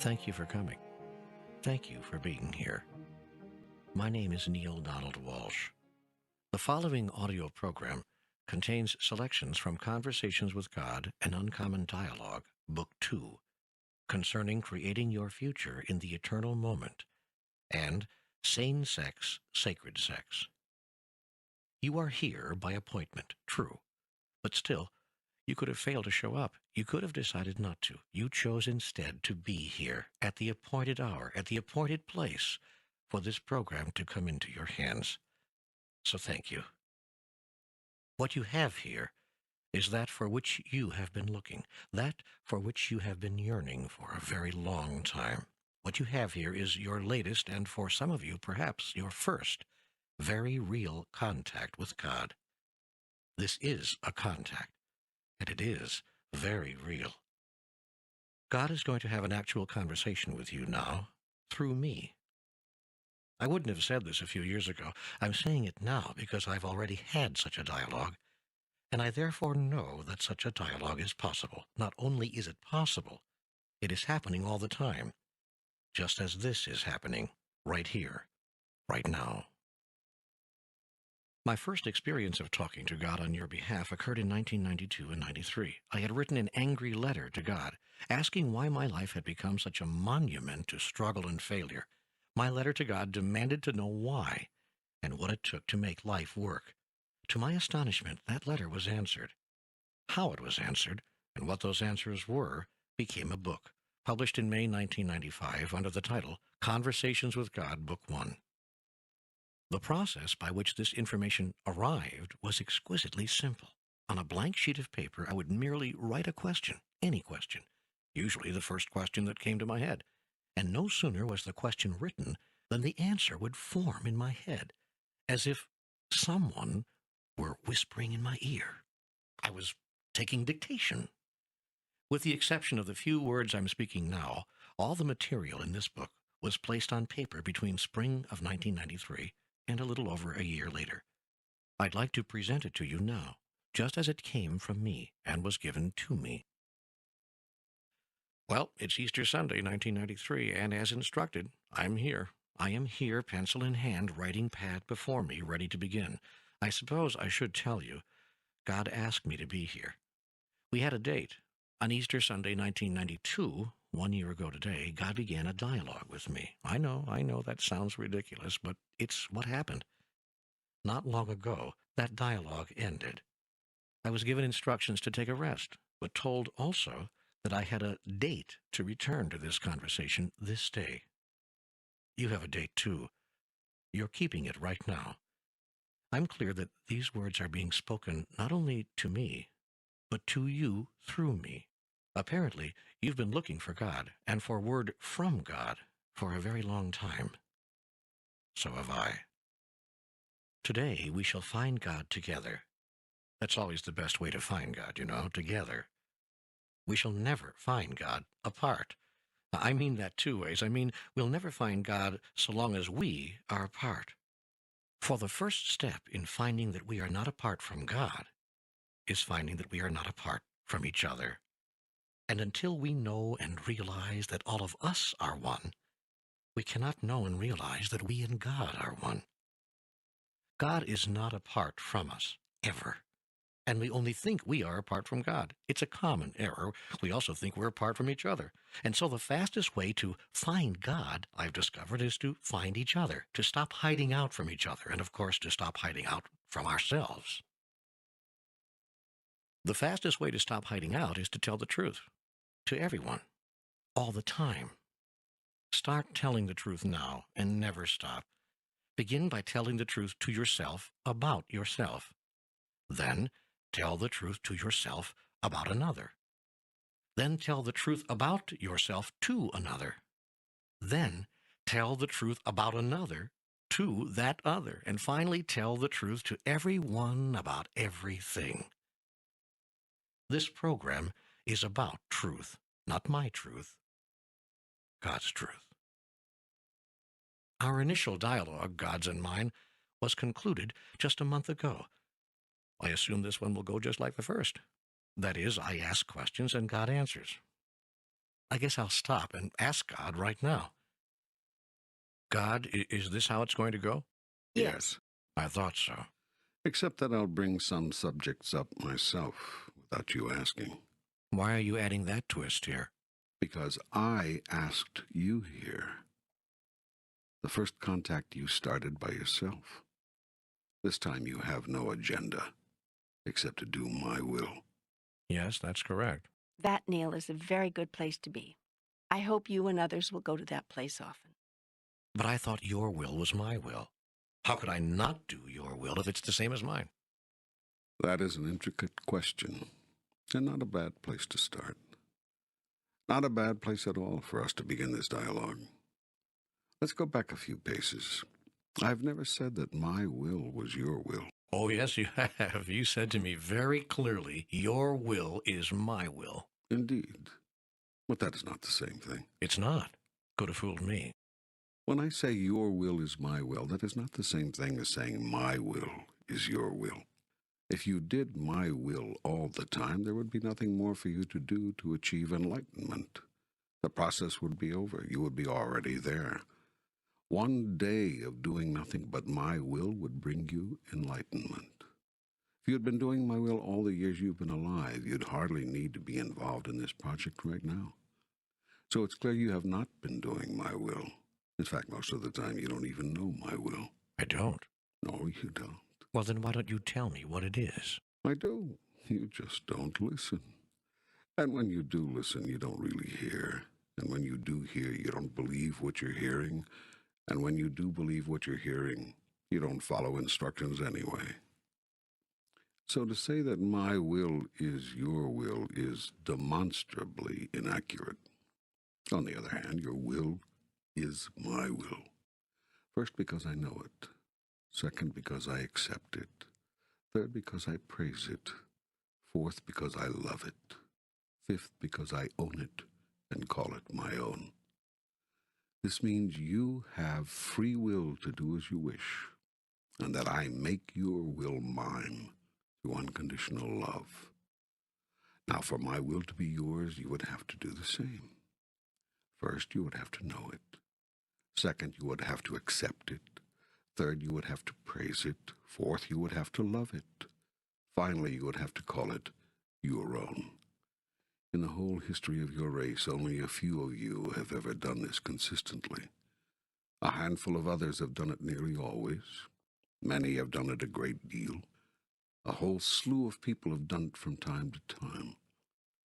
Thank you for coming. Thank you for being here. My name is Neale Walsch. The following audio program contains selections from Conversations with God, an Uncommon Dialogue, Book 2, concerning creating your future in the eternal moment, and Sane Sex, Sacred Sex. You are here by appointment, true, but still, you could have failed to show up. You could have decided not to. You chose instead to be here at the appointed hour, at the appointed place, for this program to come into your hands. So thank you. What you have here is that for which you have been looking, that for which you have been yearning for a very long time. What you have here is your latest, and for some of you, perhaps your first, very real contact with God. This is a contact, and it is very real. God is going to have an actual conversation with you now, through me. I wouldn't have said this a few years ago. I'm saying it now because I've already had such a dialogue, and I therefore know that such a dialogue is possible. Not only is it possible, it is happening all the time, just as this is happening right here, right now. My first experience of talking to God on your behalf occurred in 1992 and 93. I had written an angry letter to God, asking why my life had become such a monument to struggle and failure. My letter to God demanded to know why and what it took to make life work. To my astonishment, that letter was answered. How it was answered, and what those answers were, became a book, published in May 1995 under the title Conversations with God, Book 1. The process by which this information arrived was exquisitely simple. On a blank sheet of paper, I would merely write a question, any question, usually the first question that came to my head. And no sooner was the question written than the answer would form in my head, as if someone were whispering in my ear. I was taking dictation. With the exception of the few words I'm speaking now, all the material in this book was placed on paper between spring of 1993 and a little over a year later. I'd like to present it to you now, just as it came from me and was given to me. Well, it's Easter Sunday, 1993, and as instructed, I'm here. I am here, pencil in hand, writing pad before me, ready to begin. I suppose I should tell you, God asked me to be here. We had a date. On Easter Sunday, 1992, 1 year ago today, God began a dialogue with me. I know that sounds ridiculous, but it's what happened. Not long ago, that dialogue ended. I was given instructions to take a rest, but told also that I had a date to return to this conversation this day. You have a date too. You're keeping it right now. I'm clear that these words are being spoken not only to me, but to you through me. Apparently, you've been looking for God and for word from God for a very long time. So have I. Today, we shall find God together. That's always the best way to find God, together. We shall never find God apart. I mean that two ways. I mean, we'll never find God so long as we are apart. For the first step in finding that we are not apart from God is finding that we are not apart from each other. And until we know and realize that all of us are one, we cannot know and realize that we and God are one. God is not apart from us, ever. And we only think we are apart from God. It's a common error. We also think we're apart from each other. And so the fastest way to find God, I've discovered, is to find each other, to stop hiding out from each other, and of course to stop hiding out from ourselves. The fastest way to stop hiding out is to tell the truth, to everyone, all the time. Start telling the truth now and never stop. Begin by telling the truth to yourself about yourself. Then tell the truth to yourself about another. Then tell the truth about yourself to another. Then tell the truth about another to that other, and finally tell the truth to everyone about everything. This program is about truth, not my truth, God's truth. Our initial dialogue, God's and mine, was concluded just a month ago. I assume this one will go just like the first. That is, I ask questions and God answers. I guess I'll stop and ask God right now. God, is this how it's going to go? Yes. I thought so. Except that I'll bring some subjects up myself without you asking. Why are you adding that twist here? Because I asked you here. The first contact you started by yourself. This time you have no agenda, except to do my will. Yes, that's correct. That, Neale, is a very good place to be. I hope you and others will go to that place often. But I thought your will was my will. How could I not do your will if it's the same as mine? That is an intricate question, and not a bad place to start. Not a bad place at all for us to begin this dialogue. Let's go back a few paces. I've never said that my will was your will. Oh, yes, you have. You said to me very clearly, your will is my will. Indeed. But that is not the same thing. It's not. Could have fooled me. When I say your will is my will, that is not the same thing as saying my will is your will. If you did my will all the time, there would be nothing more for you to do to achieve enlightenment. The process would be over. You would be already there. One day of doing nothing but my will would bring you enlightenment. If you had been doing my will all the years you've been alive, you'd hardly need to be involved in this project right now. So it's clear you have not been doing my will. In fact, most of the time you don't even know my will. I don't. No, you don't. Well, then why don't you tell me what it is? I do. You just don't listen. And when you do listen, you don't really hear. And when you do hear, you don't believe what you're hearing. And when you do believe what you're hearing, you don't follow instructions anyway. So to say that my will is your will is demonstrably inaccurate. On the other hand, your will is my will. First, because I know it. Second, because I accept it. Third, because I praise it. Fourth, because I love it. Fifth, because I own it and call it my own. This means you have free will to do as you wish, and that I make your will mine through unconditional love. Now, for my will to be yours, you would have to do the same. First, you would have to know it. Second, you would have to accept it. Third, you would have to praise it. Fourth, you would have to love it. Finally, you would have to call it your own. In the whole history of your race, only a few of you have ever done this consistently. A handful of others have done it nearly always. Many have done it a great deal. A whole slew of people have done it from time to time.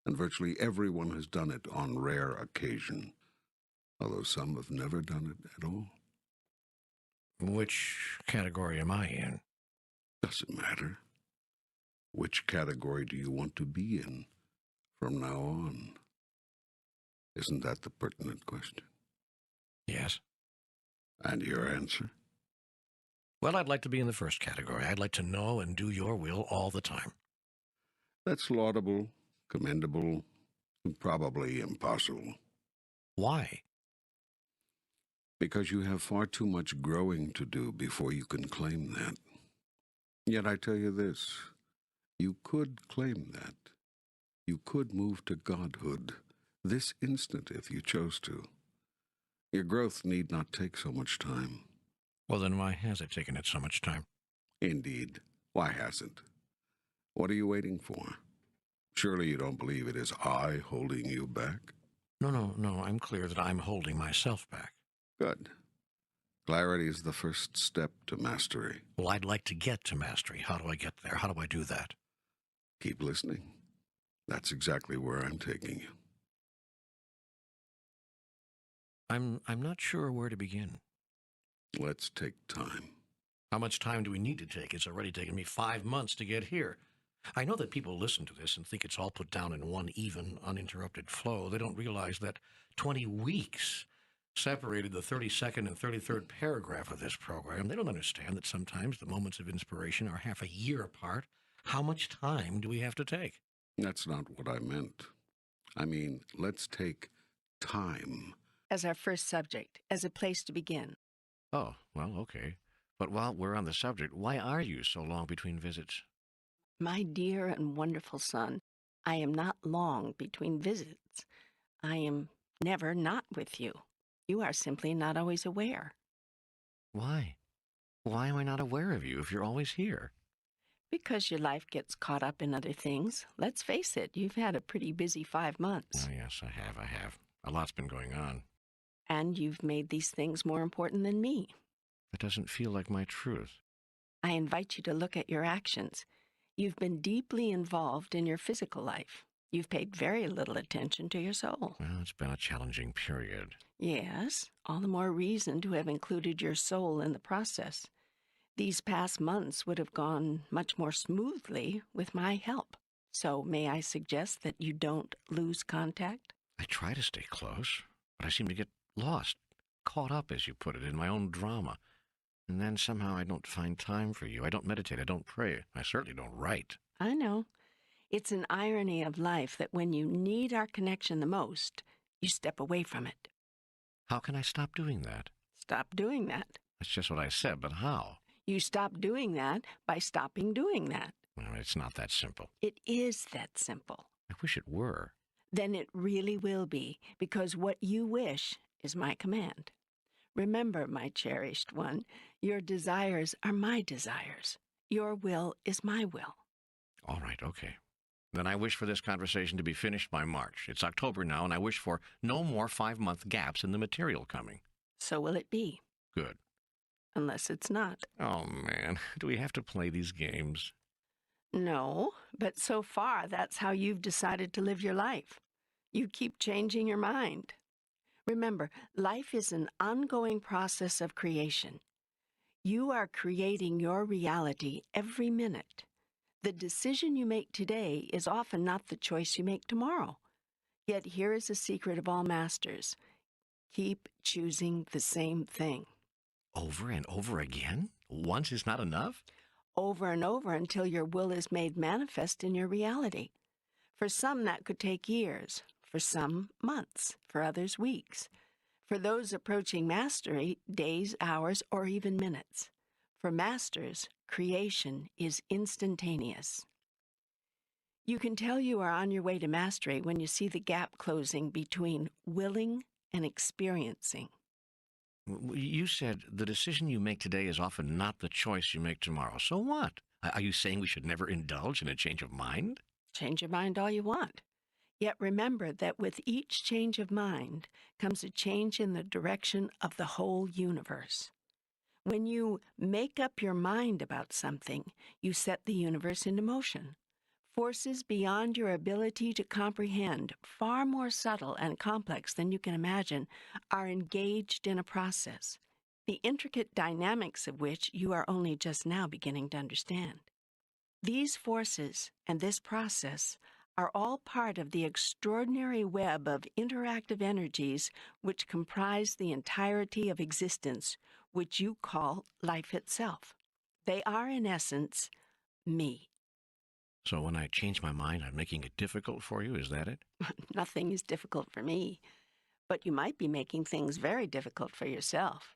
And virtually everyone has done it on rare occasion, although some have never done it at all. Which category am I in? Doesn't matter. Which category do you want to be in from now on? Isn't that the pertinent question? Yes. And your answer? Well, I'd like to be in the first category. I'd like to know and do your will all the time. That's laudable, commendable, and probably impossible. Why? Because you have far too much growing to do before you can claim that. Yet I tell you this, you could claim that. You could move to godhood this instant if you chose to. Your growth need not take so much time. Well, then why has it taken it so much time? Indeed. Why hasn't? What are you waiting for? Surely you don't believe it is I holding you back? No, I'm clear that I'm holding myself back. Good. Clarity is the first step to mastery. Well, I'd like to get to mastery. How do I get there? How do I do that? Keep listening. That's exactly where I'm taking you. I'm not sure where to begin. Let's take time. How much time do we need to take? It's already taken me 5 months to get here. I know that people listen to this and think it's all put down in one even, uninterrupted flow. They don't realize that 20 weeks separated the 32nd and 33rd paragraph of this program. They don't understand that sometimes the moments of inspiration are half a year apart. How much time do we have to take? That's not what I meant. I mean, let's take time. As our first subject, as a place to begin. Oh, well, okay. But while we're on the subject, why are you so long between visits? My dear and wonderful son, I am not long between visits. I am never not with you. You are simply not always aware. Why? Why am I not aware of you if you're always here? Because your life gets caught up in other things. Let's face it, you've had a pretty busy 5 months. Oh, yes, I have. A lot's been going on. And you've made these things more important than me. That doesn't feel like my truth. I invite you to look at your actions. You've been deeply involved in your physical life. You've paid very little attention to your soul. Well, it's been a challenging period. Yes, all the more reason to have included your soul in the process. These past months would have gone much more smoothly with my help. So may I suggest that you don't lose contact? I try to stay close, but I seem to get lost, caught up, as you put it, in my own drama. And then somehow I don't find time for you. I don't meditate. I don't pray. I certainly don't write. I know. It's an irony of life that when you need our connection the most, you step away from it. How can I stop doing that? Stop doing that. That's just what I said, but how? You stop doing that by stopping doing that. Well, it's not that simple. It is that simple. I wish it were. Then it really will be, because what you wish is my command. Remember, my cherished one, your desires are my desires. Your will is my will. All right, okay. Then I wish for this conversation to be finished by March. It's October now, and I wish for no more 5-month gaps in the material coming. So will it be. Good. Unless it's not. Oh, man. Do we have to play these games? No, but so far that's how you've decided to live your life. You keep changing your mind. Remember, life is an ongoing process of creation. You are creating your reality every minute. The decision you make today is often not the choice you make tomorrow. Yet here is a secret of all masters. Keep choosing the same thing. Over and over again? Once is not enough? Over and over until your will is made manifest in your reality. For some, that could take years. For some, months. For others, weeks. For those approaching mastery, days, hours, or even minutes. For masters, creation is instantaneous. You can tell you are on your way to mastery when you see the gap closing between willing and experiencing. You said the decision you make today is often not the choice you make tomorrow. So what? Are you saying we should never indulge in a change of mind? Change your mind all you want. Yet remember that with each change of mind comes a change in the direction of the whole universe. When you make up your mind about something, you set the universe into motion. Forces beyond your ability to comprehend, far more subtle and complex than you can imagine, are engaged in a process, the intricate dynamics of which you are only just now beginning to understand. These forces and this process are all part of the extraordinary web of interactive energies which comprise the entirety of existence, which you call life itself. They are, in essence, me. So when I change my mind, I'm making it difficult for you, is that it? Nothing is difficult for me, but you might be making things very difficult for yourself.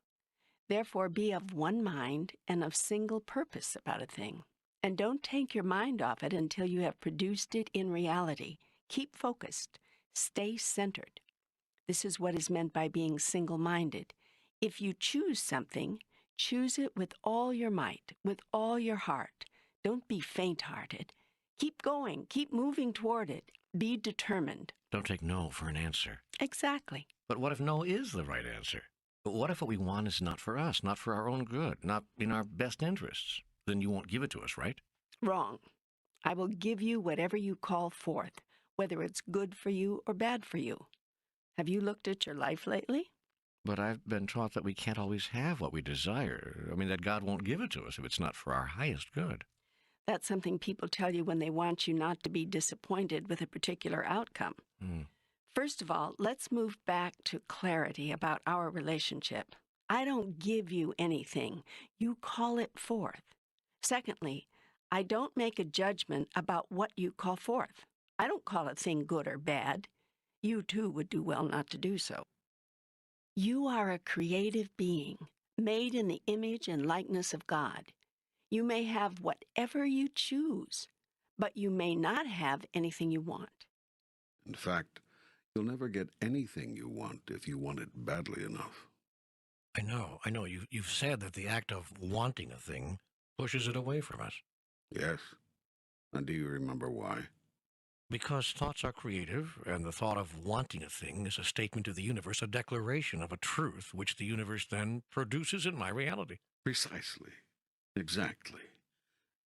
Therefore, be of one mind and of single purpose about a thing. And don't take your mind off it until you have produced it in reality. Keep focused. Stay centered. This is what is meant by being single-minded. If you choose something, choose it with all your might, with all your heart. Don't be faint-hearted. Keep going. Keep moving toward it. Be determined. Don't take no for an answer. Exactly. But what if no is the right answer? What if what we want is not for us, not for our own good, not in our best interests? Then you won't give it to us, right? Wrong. I will give you whatever you call forth, whether it's good for you or bad for you. Have you looked at your life lately? But I've been taught that we can't always have what we desire. I mean, that God won't give it to us if it's not for our highest good. That's something people tell you when they want you not to be disappointed with a particular outcome. First of all, let's move back to clarity about our relationship. I don't give you anything. You call it forth. Secondly, I don't make a judgment about what you call forth. I don't call a thing good or bad. You too would do well not to do so. You are a creative being, made in the image and likeness of God. You may have whatever you choose, but you may not have anything you want. In fact, you'll never get anything you want if you want it badly enough. I know. You've said that the act of wanting a thing pushes it away from us. Yes. And do you remember why? Because thoughts are creative, and the thought of wanting a thing is a statement to the universe, a declaration of a truth which the universe then produces in my reality. Precisely. Exactly.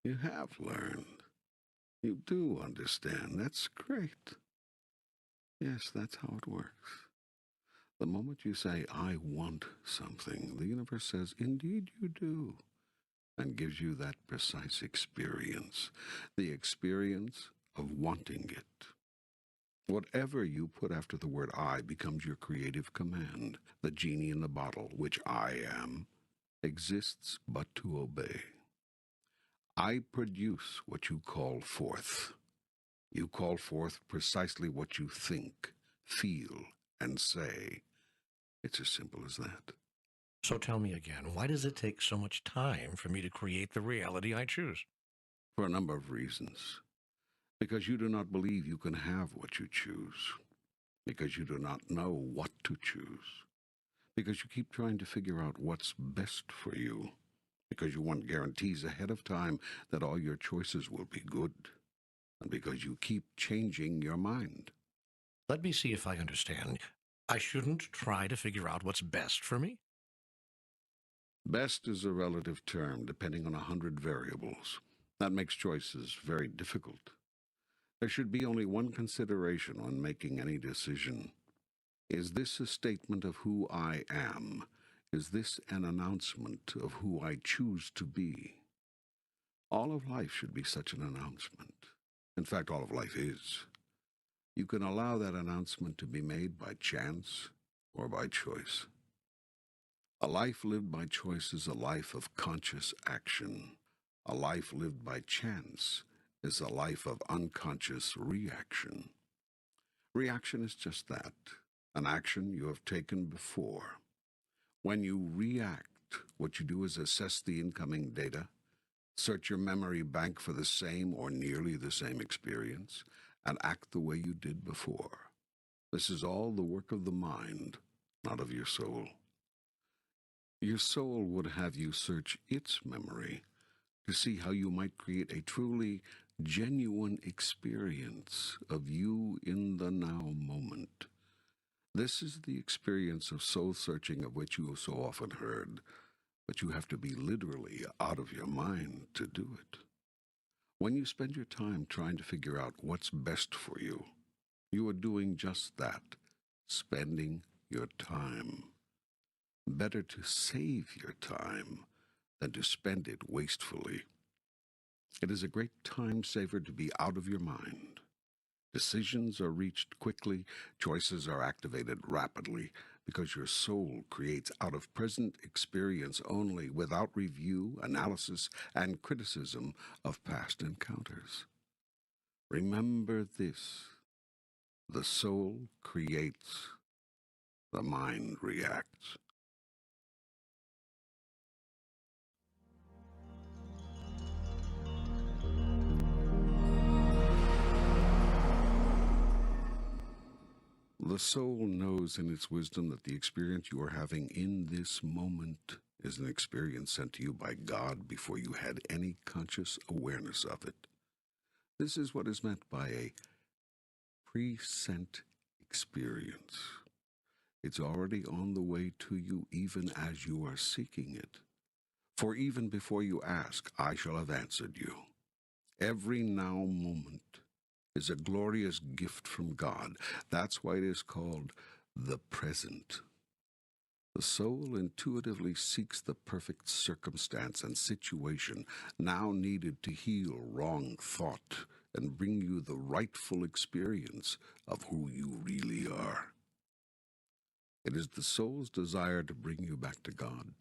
You have learned. You do understand. That's great. Yes, that's how it works. The moment you say, I want something, the universe says, indeed you do, and gives you that precise experience, the experience of wanting it. Whatever you put after the word I becomes your creative command. The genie in the bottle, which I am, exists but to obey. I produce what you call forth. You call forth precisely what you think, feel, and say. It's as simple as that. So tell me again, why does it take so much time for me to create the reality I choose? For a number of reasons. Because you do not believe you can have what you choose. Because you do not know what to choose. Because you keep trying to figure out what's best for you. Because you want guarantees ahead of time that all your choices will be good. And because you keep changing your mind. Let me see if I understand. I shouldn't try to figure out what's best for me? Best is a relative term depending on 100 variables. That makes choices very difficult. There should be only one consideration when making any decision. Is this a statement of who I am? Is this an announcement of who I choose to be? All of life should be such an announcement. In fact, all of life is. You can allow that announcement to be made by chance or by choice. A life lived by choice is a life of conscious action. A life lived by chance is a life of unconscious reaction. Reaction is just that, an action you have taken before. When you react, what you do is assess the incoming data, search your memory bank for the same or nearly the same experience, and act the way you did before. This is all the work of the mind, not of your soul. Your soul would have you search its memory to see how you might create a truly genuine experience of you in the now moment. This is the experience of soul-searching of which you have so often heard, but you have to be literally out of your mind to do it. When you spend your time trying to figure out what's best for you, you are doing just that, spending your time. Better to save your time than to spend it wastefully. It is a great time saver to be out of your mind. Decisions are reached quickly, choices are activated rapidly, because your soul creates out of present experience only, without review, analysis, and criticism of past encounters. Remember this: the soul creates, the mind reacts. The soul knows in its wisdom that the experience you are having in this moment is an experience sent to you by God before you had any conscious awareness of it. This is what is meant by a present experience. It's already on the way to you even as you are seeking it. For even before you ask, I shall have answered you. Every now moment is a glorious gift from God. That's why it is called the present. The soul intuitively seeks the perfect circumstance and situation now needed to heal wrong thought and bring you the rightful experience of who you really are. It is the soul's desire to bring you back to God,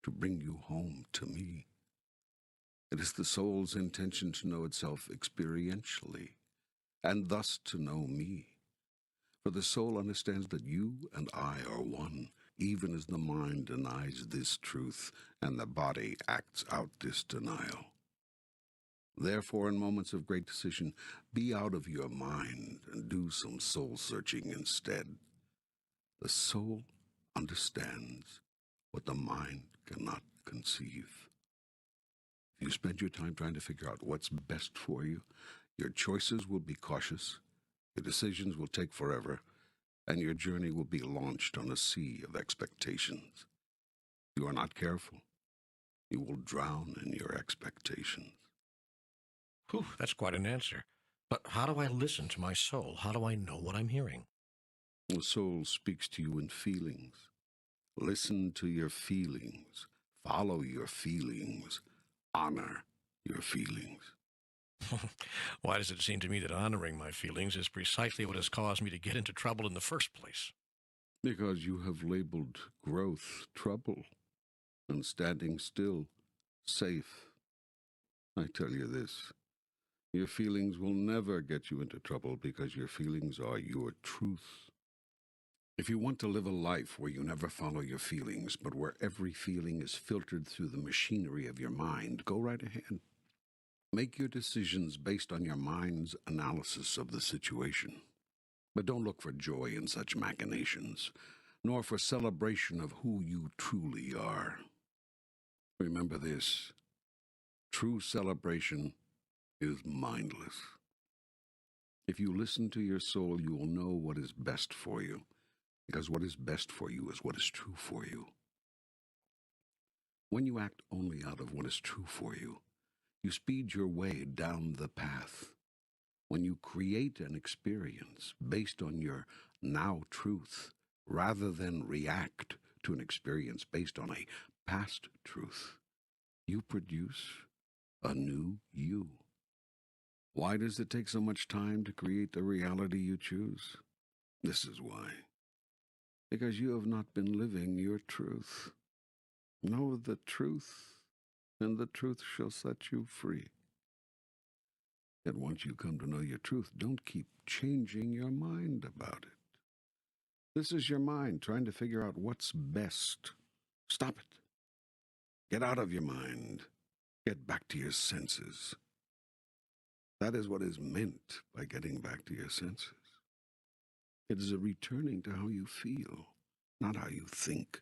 to bring you home to me. It is the soul's intention to know itself experientially, and thus to know me. For the soul understands that you and I are one, even as the mind denies this truth and the body acts out this denial. Therefore, in moments of great decision, be out of your mind and do some soul-searching instead. The soul understands what the mind cannot conceive. If you spend your time trying to figure out what's best for you, your choices will be cautious, your decisions will take forever, and your journey will be launched on a sea of expectations. If you are not careful, you will drown in your expectations. Whew, that's quite an answer. But how do I listen to my soul? How do I know what I'm hearing? The soul speaks to you in feelings. Listen to your feelings. Follow your feelings. Honor your feelings. Why does it seem to me that honoring my feelings is precisely what has caused me to get into trouble in the first place? Because you have labeled growth trouble and standing still safe. I tell you this, your feelings will never get you into trouble because your feelings are your truth. If you want to live a life where you never follow your feelings, but where every feeling is filtered through the machinery of your mind, go right ahead. Make your decisions based on your mind's analysis of the situation. But don't look for joy in such machinations, nor for celebration of who you truly are. Remember this, true celebration is mindless. If you listen to your soul, you will know what is best for you, because what is best for you is what is true for you. When you act only out of what is true for you, you speed your way down the path. When you create an experience based on your now truth, rather than react to an experience based on a past truth, you produce a new you. Why does it take so much time to create the reality you choose? This is why. Because you have not been living your truth. Know the truth, and the truth shall set you free. Yet once you come to know your truth, don't keep changing your mind about it. This is your mind trying to figure out what's best. Stop it. Get out of your mind. Get back to your senses. That is what is meant by getting back to your senses. It is a returning to how you feel, not how you think.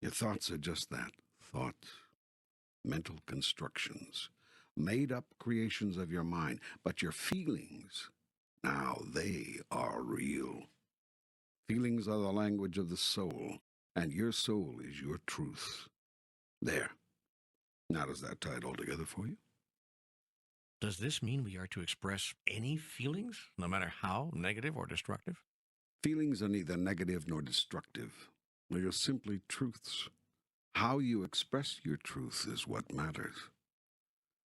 Your thoughts are just that, thoughts, mental constructions, made-up creations of your mind. But your feelings, now they are real. Feelings are the language of the soul, and your soul is your truth. There. Now does that tie it all together for you? Does this mean we are to express any feelings, no matter how negative or destructive? Feelings are neither negative nor destructive. They are simply truths. How you express your truth is what matters.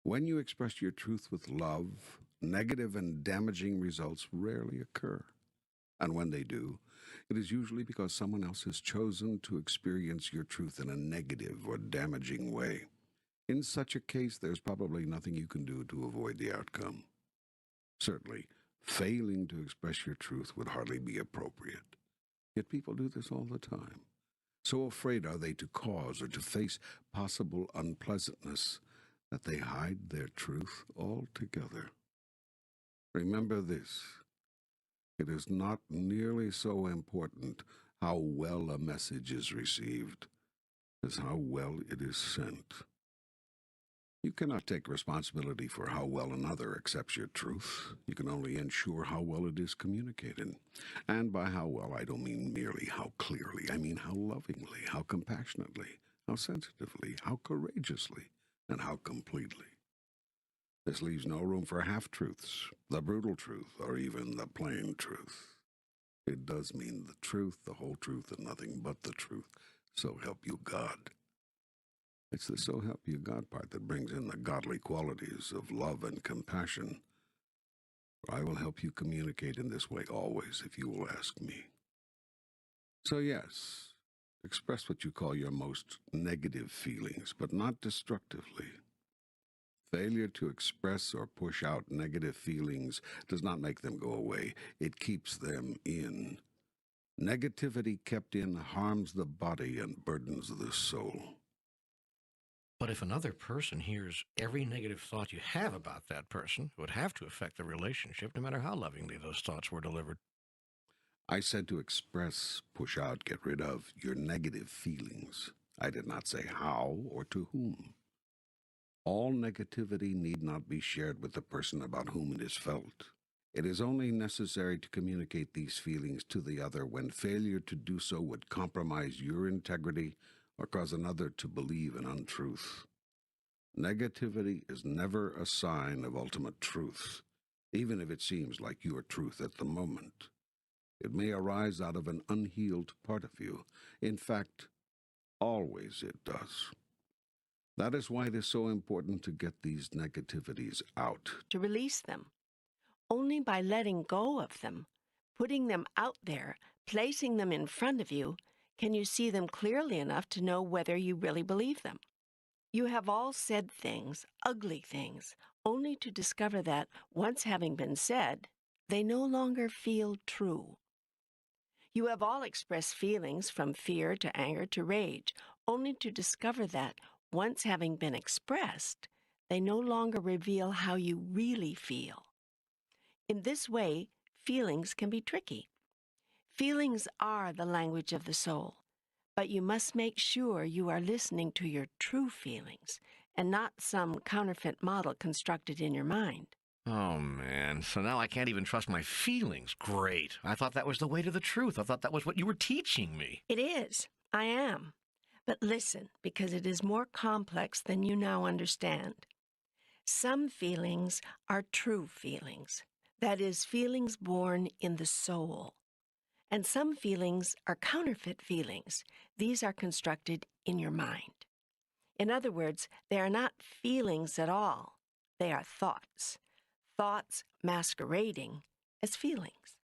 When you express your truth with love, negative and damaging results rarely occur. And when they do, it is usually because someone else has chosen to experience your truth in a negative or damaging way. In such a case, there's probably nothing you can do to avoid the outcome. Certainly, failing to express your truth would hardly be appropriate. Yet people do this all the time. So afraid are they to cause or to face possible unpleasantness that they hide their truth altogether. Remember this. It is not nearly so important how well a message is received as how well it is sent. You cannot take responsibility for how well another accepts your truth. You can only ensure how well it is communicated. And by how well, I don't mean merely how clearly. I mean how lovingly, how compassionately, how sensitively, how courageously, and how completely. This leaves no room for half-truths, the brutal truth, or even the plain truth. It does mean the truth, the whole truth, and nothing but the truth. So help you God. It's the so help you God part that brings in the godly qualities of love and compassion, I will help you communicate in this way always if you will ask me. So yes, express what you call your most negative feelings, but not destructively. Failure to express or push out negative feelings does not make them go away. It keeps them in. Negativity kept in harms the body and burdens the soul. But if another person hears every negative thought you have about that person, it would have to affect the relationship, no matter how lovingly those thoughts were delivered. I said to express, push out, get rid of your negative feelings. I did not say how or to whom. All negativity need not be shared with the person about whom it is felt. It is only necessary to communicate these feelings to the other when failure to do so would compromise your integrity or cause another to believe an untruth. Negativity is never a sign of ultimate truth, even if it seems like your truth at the moment. It may arise out of an unhealed part of you. In fact, always it does. That is why it is so important to get these negativities out. To release them. Only by letting go of them, putting them out there, placing them in front of you, can you see them clearly enough to know whether you really believe them. You have all said things, ugly things, only to discover that, once having been said, they no longer feel true. You have all expressed feelings from fear to anger to rage, only to discover that, once having been expressed, they no longer reveal how you really feel. In this way, feelings can be tricky. Feelings are the language of the soul, but you must make sure you are listening to your true feelings and not some counterfeit model constructed in your mind. Oh, man. So now I can't even trust my feelings. Great. I thought that was the way to the truth. I thought that was what you were teaching me. It is. I am. But listen, because it is more complex than you now understand. Some feelings are true feelings. That is, feelings born in the soul. And some feelings are counterfeit feelings. These are constructed in your mind. In other words, they are not feelings at all. They are thoughts. Thoughts masquerading as feelings.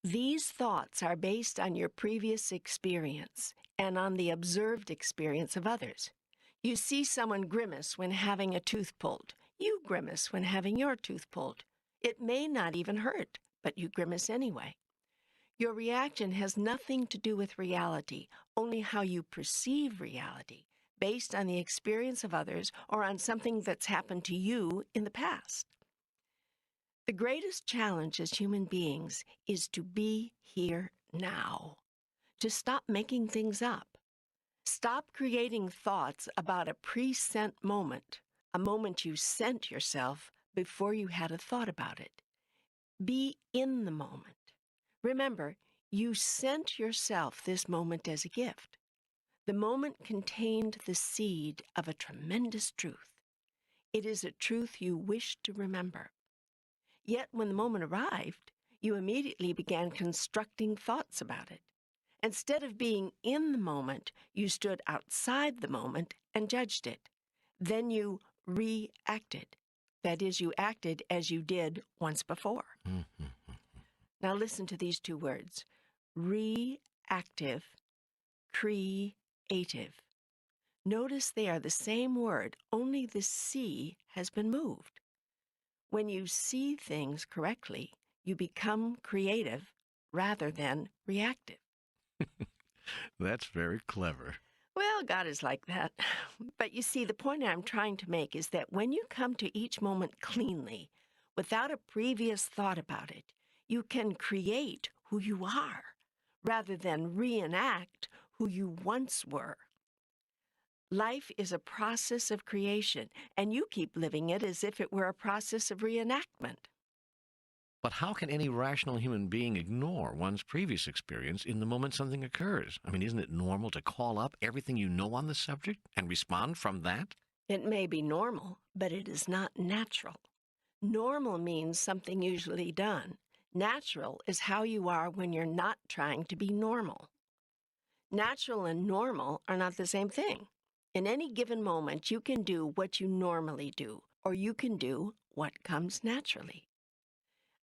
These thoughts are based on your previous experience and on the observed experience of others. You see someone grimace when having a tooth pulled. You grimace when having your tooth pulled. It may not even hurt, but you grimace anyway. Your reaction has nothing to do with reality, only how you perceive reality, based on the experience of others or on something that's happened to you in the past. The greatest challenge as human beings is to be here now, to stop making things up. Stop creating thoughts about a pre-sent moment, a moment you sent yourself before you had a thought about it. Be in the moment. Remember, you sent yourself this moment as a gift. The moment contained the seed of a tremendous truth. It is a truth you wish to remember. Yet when the moment arrived, you immediately began constructing thoughts about it. Instead of being in the moment, you stood outside the moment and judged it. Then you reacted. That is, you acted as you did once before. Now listen to these two words: reactive, creative. Notice they are the same word, only the C has been moved. When you see things correctly, you become creative rather than reactive. That's very clever. Well, God is like that. But you see, the point I'm trying to make is that when you come to each moment cleanly, without a previous thought about it, you can create who you are rather than reenact who you once were. Life is a process of creation, and you keep living it as if it were a process of reenactment. But how can any rational human being ignore one's previous experience in the moment something occurs? I mean, isn't it normal to call up everything you know on the subject and respond from that? It may be normal, but it is not natural. Normal means something usually done. Natural is how you are when you're not trying to be normal. Natural and normal are not the same thing. In any given moment, you can do what you normally do, or you can do what comes naturally.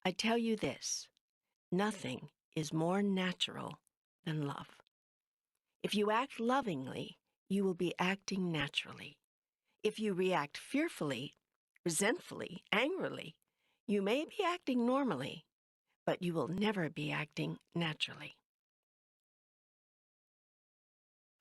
I tell you this, nothing is more natural than love. If you act lovingly, you will be acting naturally. If you react fearfully, resentfully, angrily, you may be acting normally, but you will never be acting naturally.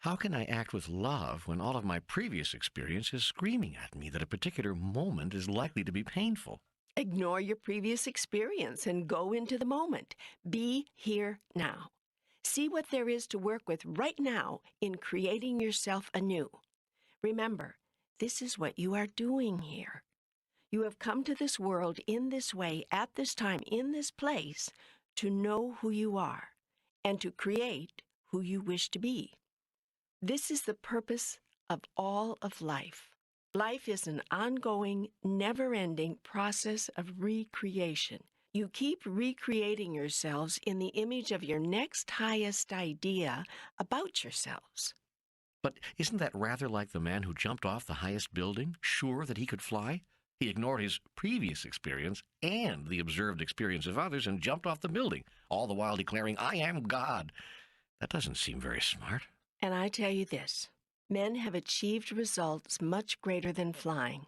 How can I act with love when all of my previous experience is screaming at me that a particular moment is likely to be painful? Ignore your previous experience and go into the moment. Be here now. See what there is to work with right now in creating yourself anew. Remember, this is what you are doing here. You have come to this world in this way, at this time, in this place, to know who you are and to create who you wish to be. This is the purpose of all of life. Life is an ongoing, never-ending process of recreation. You keep recreating yourselves in the image of your next highest idea about yourselves. But isn't that rather like the man who jumped off the highest building, sure that he could fly? He ignored his previous experience and the observed experience of others and jumped off the building, all the while declaring, "I am God." That doesn't seem very smart. And I tell you this, men have achieved results much greater than flying.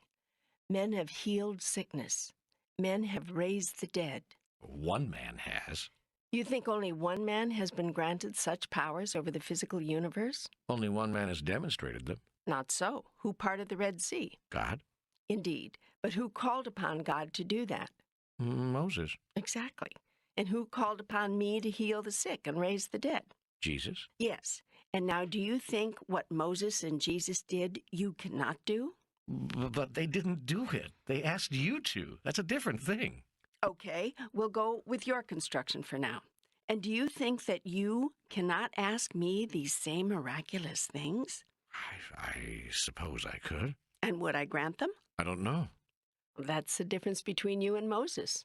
Men have healed sickness. Men have raised the dead. One man has. You think only one man has been granted such powers over the physical universe? Only one man has demonstrated them. Not so. Who parted the Red Sea? God? Indeed. But who called upon God to do that? Moses. Exactly. And who called upon me to heal the sick and raise the dead? Jesus. Yes. And now do you think what Moses and Jesus did you cannot do? But they didn't do it. They asked you to. That's a different thing. Okay, we'll go with your construction for now. And do you think that you cannot ask me these same miraculous things? I suppose I could. And would I grant them? I don't know. That's the difference between you and Moses.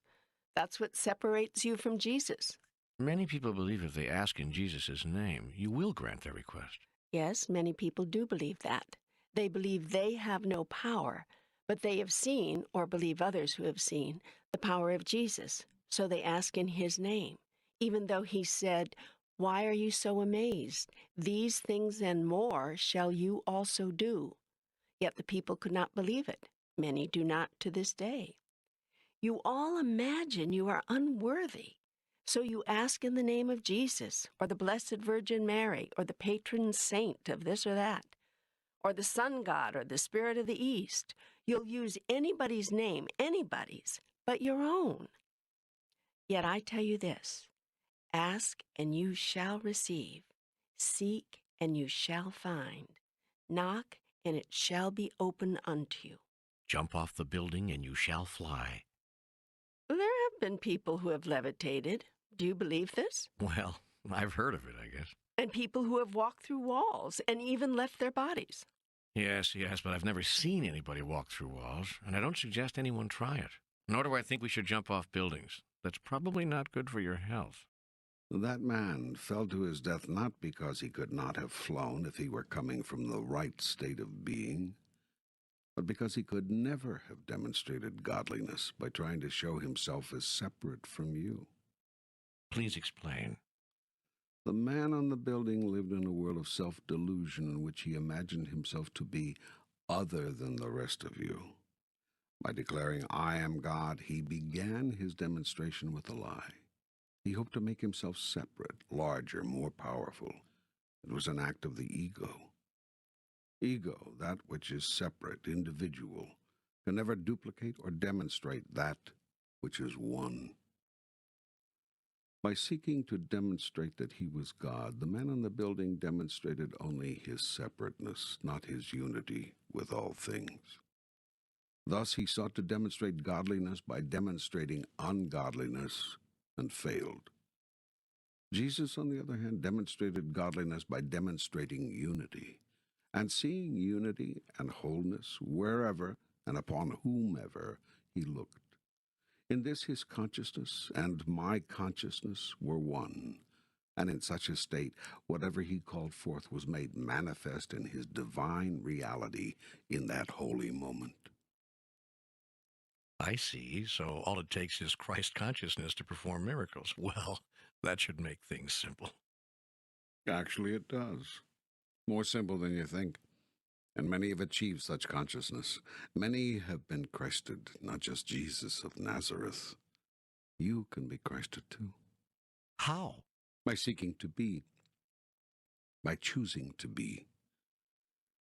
That's what separates you from Jesus. Many people believe if they ask in Jesus' name, you will grant their request. Yes, many people do believe that. They believe they have no power, but they have seen, or believe others who have seen, the power of Jesus. So they ask in his name, even though he said, "Why are you so amazed? These things and more shall you also do." Yet the people could not believe it. Many do not to this day. You all imagine you are unworthy. So you ask in the name of Jesus, or the Blessed Virgin Mary, or the patron saint of this or that, or the sun god, or the spirit of the east. You'll use anybody's name, anybody's, but your own. Yet I tell you this, ask and you shall receive, seek and you shall find, knock and it shall be open unto you. Jump off the building and you shall fly. There have been people who have levitated. Do you believe this? Well, I've heard of it, I guess. And people who have walked through walls and even left their bodies. Yes, but I've never seen anybody walk through walls, and I don't suggest anyone try it. Nor do I think we should jump off buildings. That's probably not good for your health. That man fell to his death not because he could not have flown if he were coming from the right state of being, but because he could never have demonstrated godliness by trying to show himself as separate from you. Please explain. The man on the building lived in a world of self-delusion in which he imagined himself to be other than the rest of you. By declaring, "I am God," he began his demonstration with a lie. He hoped to make himself separate, larger, more powerful. It was an act of the ego. Ego, that which is separate, individual, can never duplicate or demonstrate that which is one. By seeking to demonstrate that he was God, the man in the building demonstrated only his separateness, not his unity with all things. Thus he sought to demonstrate godliness by demonstrating ungodliness and failed. Jesus, on the other hand, demonstrated godliness by demonstrating unity, and seeing unity and wholeness wherever and upon whomever he looked. In this his consciousness and my consciousness were one, and in such a state whatever he called forth was made manifest in his divine reality in that holy moment. I see. So all it takes is Christ consciousness to perform miracles. Well, that should make things simple. Actually, it does. More simple than you think. And many have achieved such consciousness. Many have been Christed, not just Jesus of Nazareth. You can be Christed too. How? By seeking to be, by choosing to be.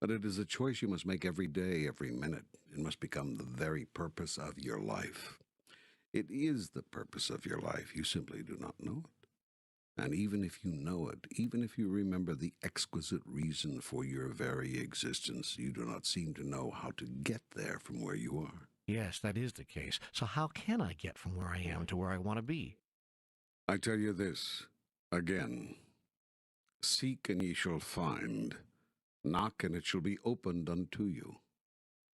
But it is a choice you must make every day, every minute. It must become the very purpose of your life. It is the purpose of your life. You simply do not know it. And even if you know it, even if you remember the exquisite reason for your very existence, you do not seem to know how to get there from where you are. Yes, that is the case. So how can I get from where I am to where I want to be? I tell you this, again, seek and ye shall find, knock and it shall be opened unto you.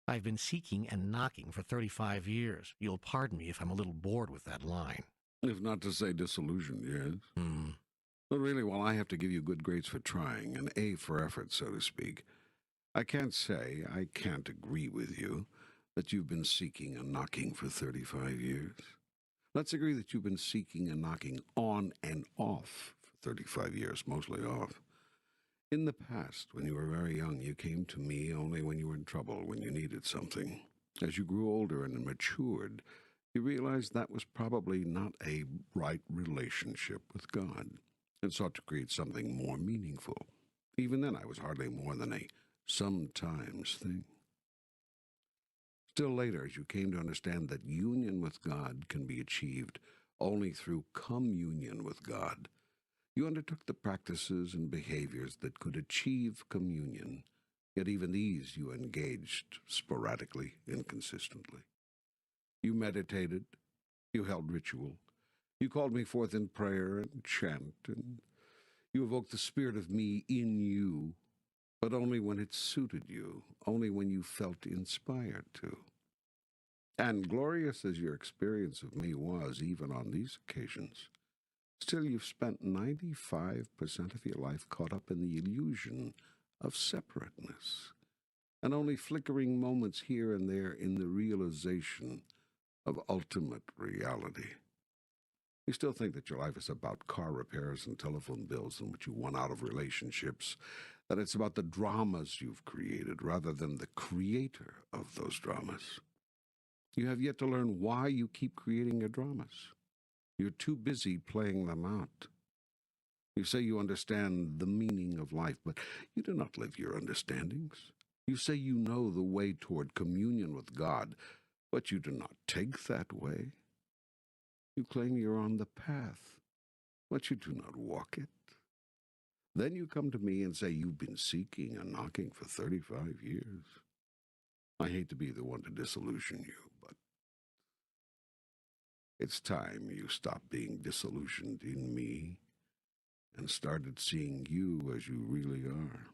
I've been seeking and knocking for 35 years. You'll pardon me if I'm a little bored with that line. If not to say disillusioned, yes. Hmm. But really, while I have to give you good grades for trying, an A for effort, so to speak, I can't say, I can't agree with you, that you've been seeking and knocking for 35 years. Let's agree that you've been seeking and knocking on and off for 35 years, mostly off. In the past, when you were very young, you came to me only when you were in trouble, when you needed something. As you grew older and matured, you realized that was probably not a right relationship with God, and sought to create something more meaningful. Even then, I was hardly more than a sometimes thing. Still later, as you came to understand that union with God can be achieved only through communion with God, you undertook the practices and behaviors that could achieve communion, yet even these you engaged sporadically, inconsistently. You meditated, you held ritual, you called me forth in prayer and chant, and you evoked the spirit of me in you, but only when it suited you, only when you felt inspired to. And glorious as your experience of me was, even on these occasions, still you've spent 95% of your life caught up in the illusion of separateness, and only flickering moments here and there in the realization of ultimate reality. You still think that your life is about car repairs and telephone bills and what you want out of relationships, that it's about the dramas you've created rather than the creator of those dramas. You have yet to learn why you keep creating your dramas. You're too busy playing them out. You say you understand the meaning of life, but you do not live your understandings. You say you know the way toward communion with God, but you do not take that way. You claim you're on the path, but you do not walk it. Then you come to me and say you've been seeking and knocking for 35 years. I hate to be the one to disillusion you, but it's time you stopped being disillusioned in me and started seeing you as you really are.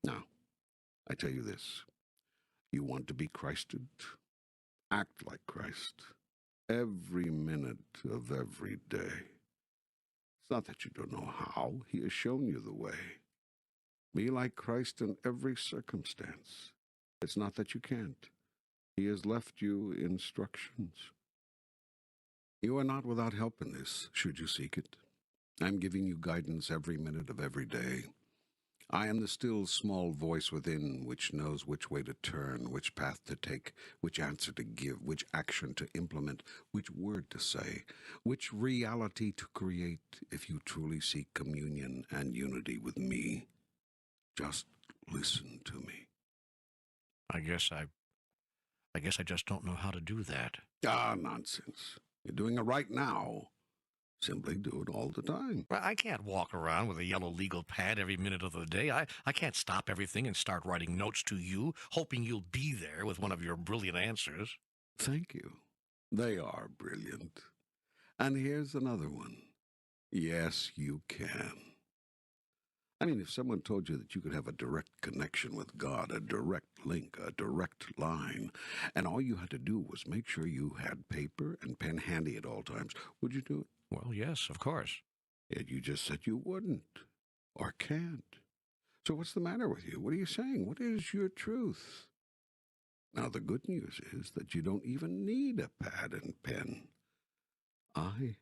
Now, I tell you this. You want to be Christed? Act like Christ. Every minute of every day. It's not that you don't know how. He has shown you the way. Be like Christ in every circumstance. It's not that you can't. He has left you instructions. You are not without help in this, should you seek it. I'm giving you guidance every minute of every day. I am the still small voice within which knows which way to turn, which path to take, which answer to give, which action to implement, which word to say, which reality to create if you truly seek communion and unity with me. Just listen to me. I guess I just don't know how to do that. Ah, nonsense. You're doing it right now. Simply do it all the time. Well, I can't walk around with a yellow legal pad every minute of the day. I can't stop everything and start writing notes to you, hoping you'll be there with one of your brilliant answers. Thank you. They are brilliant. And here's another one. Yes, you can. I mean, if someone told you that you could have a direct connection with God, a direct link, a direct line, and all you had to do was make sure you had paper and pen handy at all times, would you do it? Well, yes, of course. Yet you just said you wouldn't or can't. So what's the matter with you? What are you saying? What is your truth? Now, the good news is that you don't even need a pad and pen. I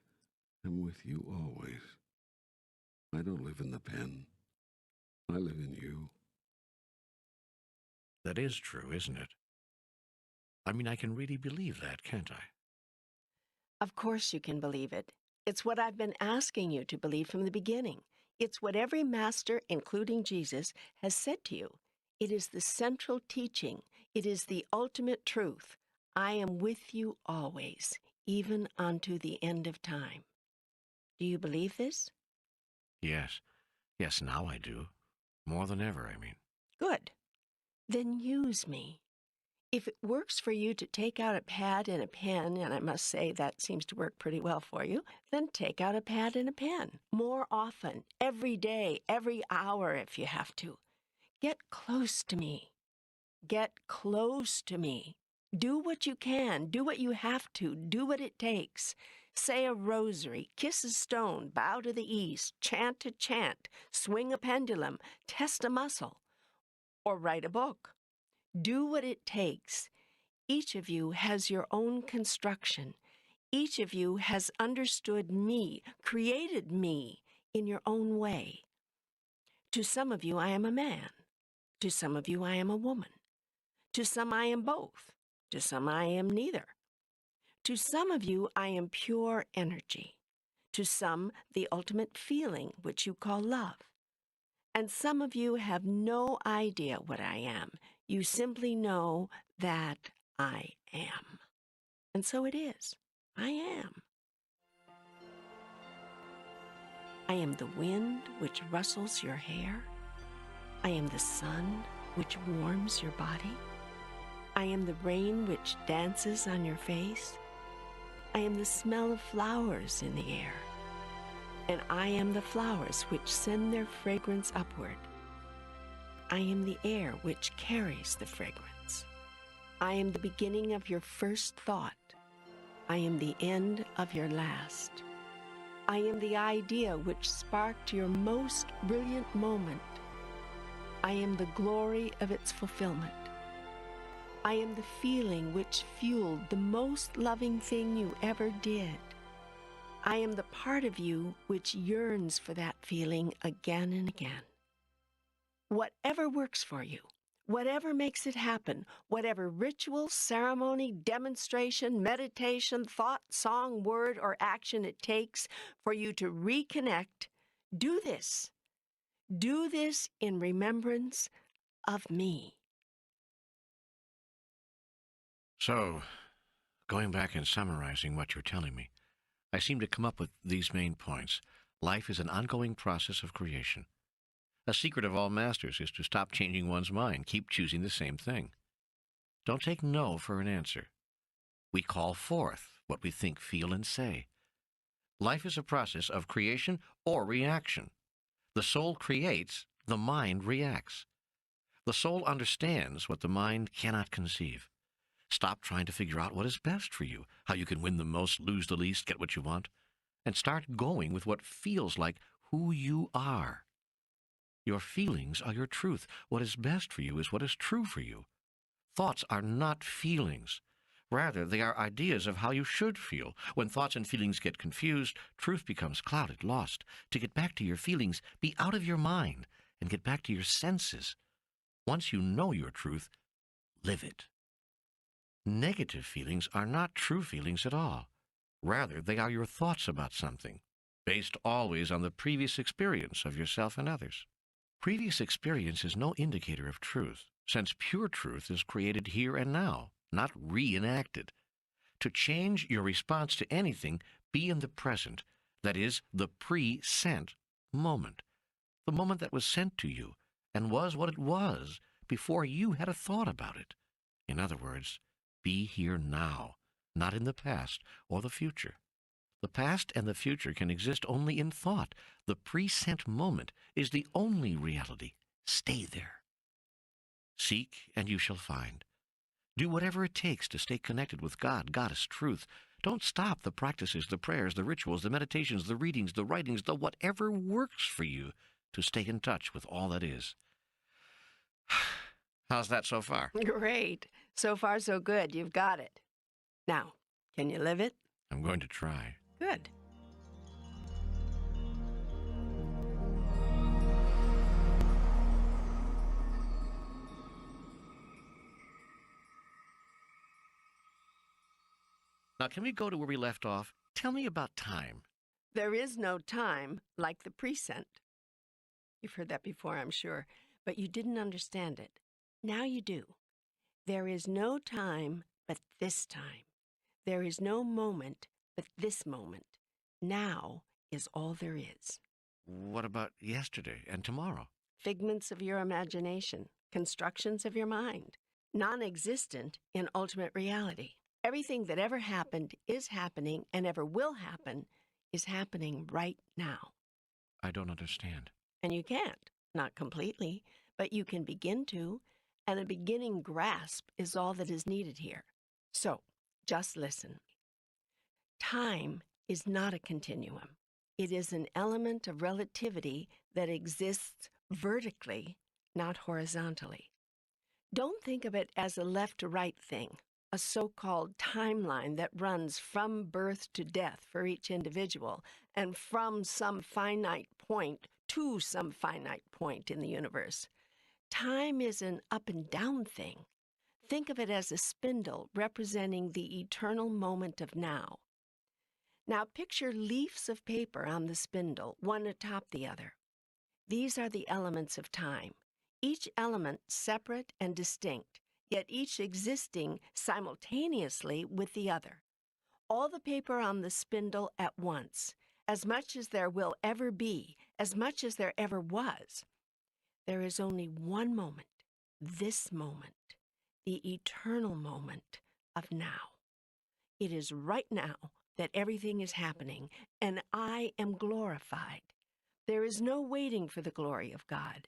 am with you always. I don't live in the pen. I live in you. That is true, isn't it? I mean, I can really believe that, can't I? Of course you can believe it. It's what I've been asking you to believe from the beginning. It's what every master, including Jesus, has said to you. It is the central teaching. It is the ultimate truth. I am with you always, even unto the end of time. Do you believe this? Yes. Yes, now I do. More than ever, I mean. Good. Then use me. If it works for you to take out a pad and a pen, and I must say that seems to work pretty well for you, then take out a pad and a pen more often, every day, every hour if you have to. Get close to me. Get close to me. Do what you can. Do what you have to. Do what it takes. Say a rosary, kiss a stone, bow to the east, chant a chant, swing a pendulum, test a muscle, or write a book. Do what it takes. Each of you has your own construction. Each of you has understood me, created me in your own way. To some of you, I am a man. To some of you, I am a woman. To some, I am both. To some, I am neither. To some of you, I am pure energy. To some, the ultimate feeling, which you call love. And some of you have no idea what I am. You simply know that I am. And so it is. I am. I am the wind which rustles your hair. I am the sun which warms your body. I am the rain which dances on your face. I am the smell of flowers in the air. And I am the flowers which send their fragrance upward. I am the air which carries the fragrance. I am the beginning of your first thought. I am the end of your last. I am the idea which sparked your most brilliant moment. I am the glory of its fulfillment. I am the feeling which fueled the most loving thing you ever did. I am the part of you which yearns for that feeling again and again. Whatever works for you, whatever makes it happen, whatever ritual, ceremony, demonstration, meditation, thought, song, word, or action it takes for you to reconnect, do this. Do this in remembrance of me. So, going back and summarizing what you're telling me, I seem to come up with these main points. Life is an ongoing process of creation. A secret of all masters is to stop changing one's mind, keep choosing the same thing. Don't take no for an answer. We call forth what we think, feel, and say. Life is a process of creation or reaction. The soul creates, the mind reacts. The soul understands what the mind cannot conceive. Stop trying to figure out what is best for you, how you can win the most, lose the least, get what you want, and start going with what feels like who you are. Your feelings are your truth. What is best for you is what is true for you. Thoughts are not feelings. Rather, they are ideas of how you should feel. When thoughts and feelings get confused, truth becomes clouded, lost. To get back to your feelings, be out of your mind and get back to your senses. Once you know your truth, live it. Negative feelings are not true feelings at all. Rather, they are your thoughts about something, based always on the previous experience of yourself and others. Previous experience is no indicator of truth, since pure truth is created here and now, not reenacted. To change your response to anything, be in the present, that is, the pre-sent moment, the moment that was sent to you and was what it was before you had a thought about it. In other words, be here now, not in the past or the future. The past and the future can exist only in thought. The present moment is the only reality. Stay there. Seek, and you shall find. Do whatever it takes to stay connected with God, Goddess, Truth. Don't stop the practices, the prayers, the rituals, the meditations, the readings, the writings, the whatever works for you to stay in touch with all that is. How's that so far? Great. So far, so good. You've got it. Now, can you live it? I'm going to try. Good. Now, can we go to where we left off? Tell me about time. There is no time like the present. You've heard that before, I'm sure, but you didn't understand it. Now you do. There is no time but this time. There is no moment but this moment. Now is all there is. What about yesterday and tomorrow? Figments of your imagination, constructions of your mind, non-existent in ultimate reality. Everything that ever happened is happening and ever will happen is happening right now. I don't understand. And you can't, not completely, but you can begin to, and a beginning grasp is all that is needed here. So, just listen. Time is not a continuum. It is an element of relativity that exists vertically, not horizontally. Don't think of it as a left-to-right thing, a so-called timeline that runs from birth to death for each individual and from some finite point to some finite point in the universe. Time is an up and down thing. Think of it as a spindle representing the eternal moment of now. Now picture leaves of paper on the spindle, one atop the other. These are the elements of time, each element separate and distinct, yet each existing simultaneously with the other. All the paper on the spindle at once, as much as there will ever be, as much as there ever was. There is only one moment, this moment, the eternal moment of now. It is right now that everything is happening, and I am glorified. There is no waiting for the glory of God.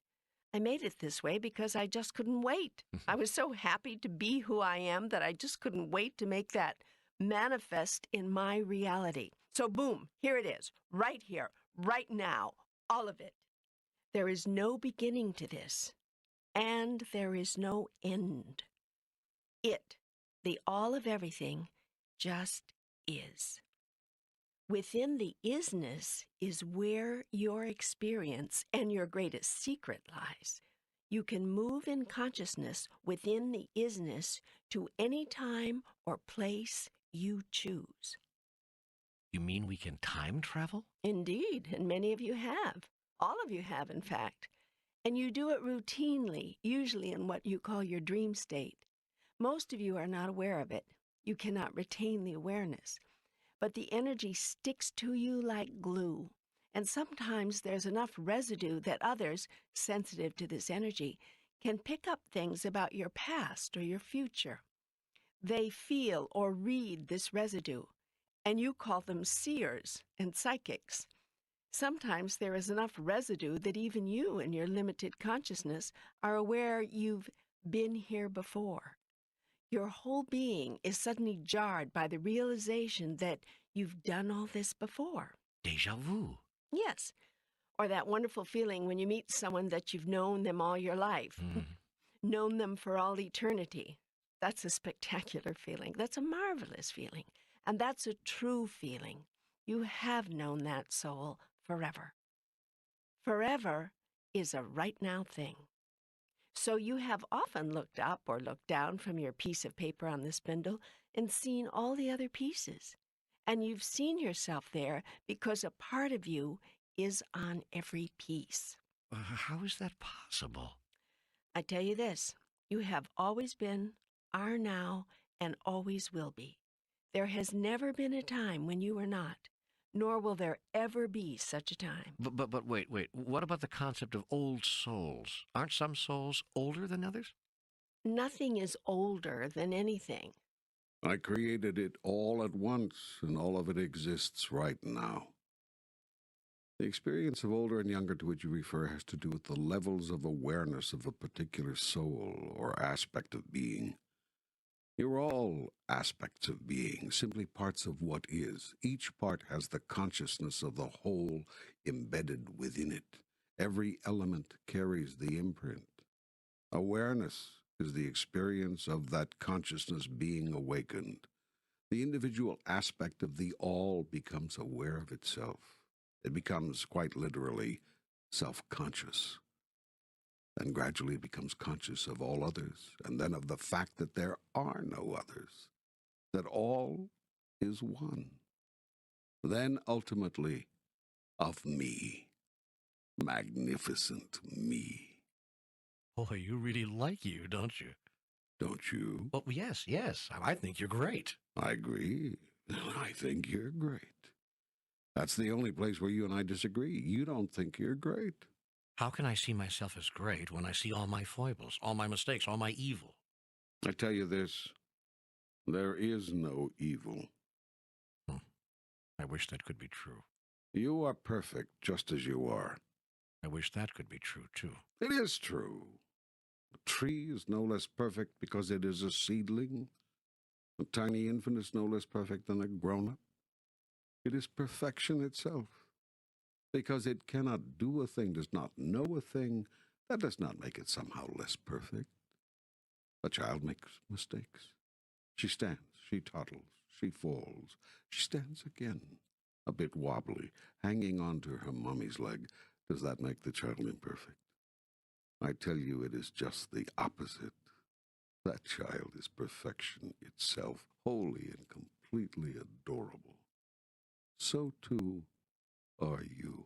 I made it this way because I just couldn't wait. I was so happy to be who I am that I just couldn't wait to make that manifest in my reality. So boom, here it is, right here, right now, all of it. There is no beginning to this, and there is no end. It, the all of everything, just is. Within the isness is where your experience and your greatest secret lies. You can move in consciousness within the isness to any time or place you choose. You mean we can time travel? Indeed, and many of you have. All of you have, in fact. And you do it routinely, usually in what you call your dream state. Most of you are not aware of it. You cannot retain the awareness. But the energy sticks to you like glue. And sometimes there's enough residue that others, sensitive to this energy, can pick up things about your past or your future. They feel or read this residue, and you call them seers and psychics. Sometimes there is enough residue that even you in your limited consciousness are aware you've been here before. Your whole being is suddenly jarred by the realization that you've done all this before. Deja vu. Yes, or that wonderful feeling when you meet someone that you've known them all your life, known them for all eternity. That's a spectacular feeling. That's a marvelous feeling. And that's a true feeling. You have known that soul forever. Forever is a right now thing. So you have often looked up or looked down from your piece of paper on the spindle and seen all the other pieces. And you've seen yourself there because a part of you is on every piece. How is that possible? I tell you this, you have always been, are now, and always will be. There has never been a time when you were not, nor will there ever be such a time. But wait. What about the concept of old souls? Aren't some souls older than others? Nothing is older than anything. I created it all at once, and all of it exists right now. The experience of older and younger to which you refer has to do with the levels of awareness of a particular soul or aspect of being. You're all aspects of being, simply parts of what is. Each part has the consciousness of the whole embedded within it. Every element carries the imprint. Awareness is the experience of that consciousness being awakened. The individual aspect of the all becomes aware of itself. It becomes, quite literally, self-conscious. Then gradually it becomes conscious of all others, and then of the fact that there are no others, that all is one. Then ultimately, of me, magnificent me. Boy, you really like you, don't you? Don't you? Well, yes, yes. I think you're great. I agree. I think you're great. That's the only place where you and I disagree. You don't think you're great. How can I see myself as great when I see all my foibles, all my mistakes, all my evil? I tell you this, there is no evil. I wish that could be true. You are perfect just as you are. I wish that could be true, too. It is true. A tree is no less perfect because it is a seedling. A tiny infant is no less perfect than a grown-up. It is perfection itself. Because it cannot do a thing, does not know a thing, that does not make it somehow less perfect. A child makes mistakes. She stands, she toddles, she falls. She stands again, a bit wobbly, hanging onto her mummy's leg. Does that make the child imperfect? I tell you, it is just the opposite. That child is perfection itself, wholly and completely adorable. So, too, are you.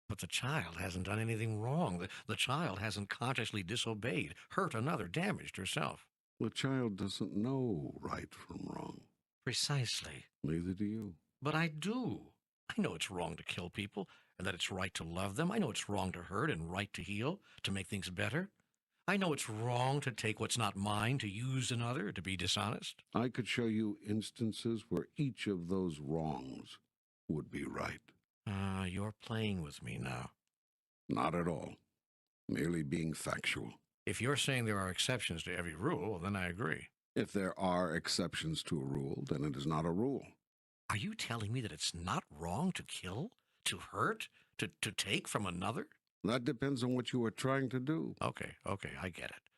But the child hasn't done anything wrong. The child hasn't consciously disobeyed, hurt another, damaged herself. The child doesn't know right from wrong. Precisely. Neither do you. But I do. I know it's wrong to kill people, and that it's right to love them. I know it's wrong to hurt and right to heal, to make things better. I know it's wrong to take what's not mine, to use another, to be dishonest. I could show you instances where each of those wrongs would be right. You're playing with me now. Not at all. Merely being factual. If you're saying there are exceptions to every rule, then I agree. If there are exceptions to a rule, then it is not a rule. Are you telling me that it's not wrong to kill, to hurt, to take from another? That depends on what you are trying to do. Okay, I get it.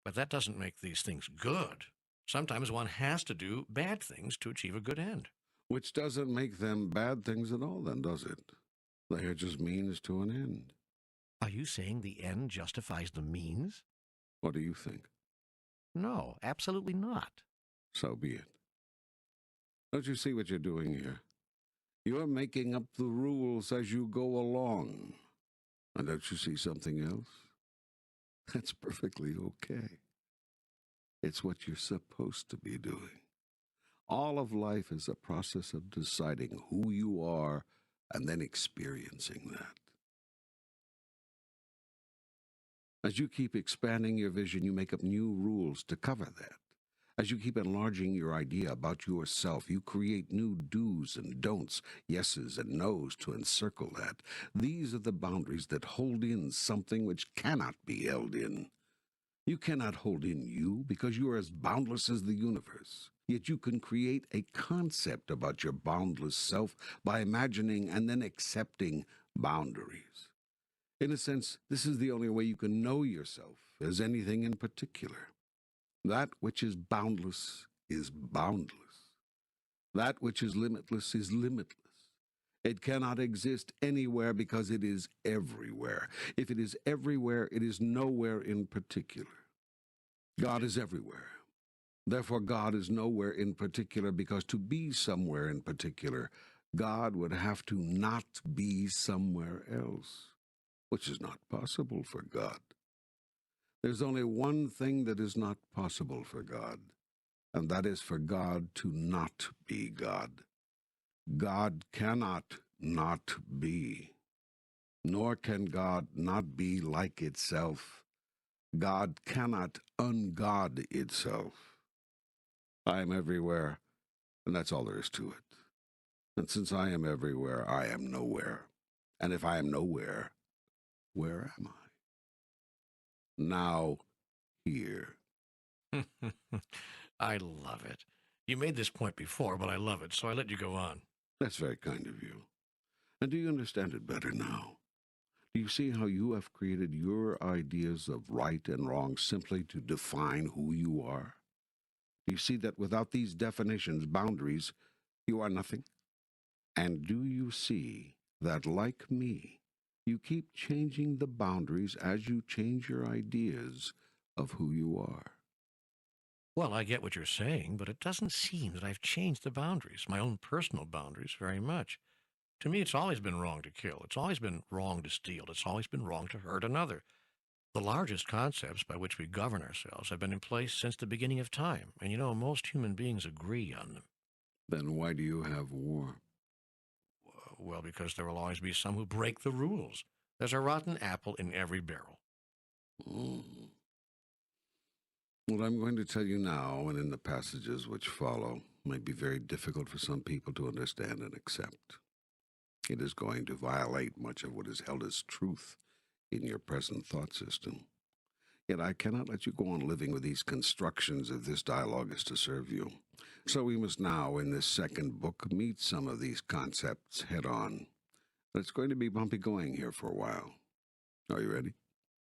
But that doesn't make these things good. Sometimes one has to do bad things to achieve a good end. Which doesn't make them bad things at all, then, does it? They are just means to an end. Are you saying the end justifies the means? What do you think? No, absolutely not. So be it. Don't you see what you're doing here? You're making up the rules as you go along. And don't you see something else? That's perfectly okay. It's what you're supposed to be doing. All of life is a process of deciding who you are and then experiencing that. As you keep expanding your vision, you make up new rules to cover that. As you keep enlarging your idea about yourself, you create new do's and don'ts, yeses and nos to encircle that. These are the boundaries that hold in something which cannot be held in. You cannot hold in you because you are as boundless as the universe. Yet you can create a concept about your boundless self by imagining and then accepting boundaries. In a sense, this is the only way you can know yourself as anything in particular. That which is boundless is boundless. That which is limitless is limitless. It cannot exist anywhere because it is everywhere. If it is everywhere, it is nowhere in particular. God is everywhere. Therefore, God is nowhere in particular because to be somewhere in particular, God would have to not be somewhere else, which is not possible for God. There's only one thing that is not possible for God, and that is for God to not be God. God cannot not be, nor can God not be like itself. God cannot ungod itself. I am everywhere, and that's all there is to it. And since I am everywhere, I am nowhere. And if I am nowhere, where am I? Now, here. I love it. You made this point before, but I love it, so I let you go on. That's very kind of you. And do you understand it better now? Do you see how you have created your ideas of right and wrong simply to define who you are? Do you see that without these definitions, boundaries, you are nothing? And do you see that, like me, you keep changing the boundaries as you change your ideas of who you are? Well, I get what you're saying, but it doesn't seem that I've changed the boundaries, my own personal boundaries, very much. To me, it's always been wrong to kill. It's always been wrong to steal. It's always been wrong to hurt another. The largest concepts by which we govern ourselves have been in place since the beginning of time, and most human beings agree on them. Then why do you have war? Well, because there will always be some who break the rules. There's a rotten apple in every barrel. Mm. What I'm going to tell you now and in the passages which follow may be very difficult for some people to understand and accept. It is going to violate much of what is held as truth in your present thought system. Yet I cannot let you go on living with these constructions if this dialogue is to serve you. So we must now, in this second book, meet some of these concepts head on. But it's going to be bumpy going here for a while. Are you ready?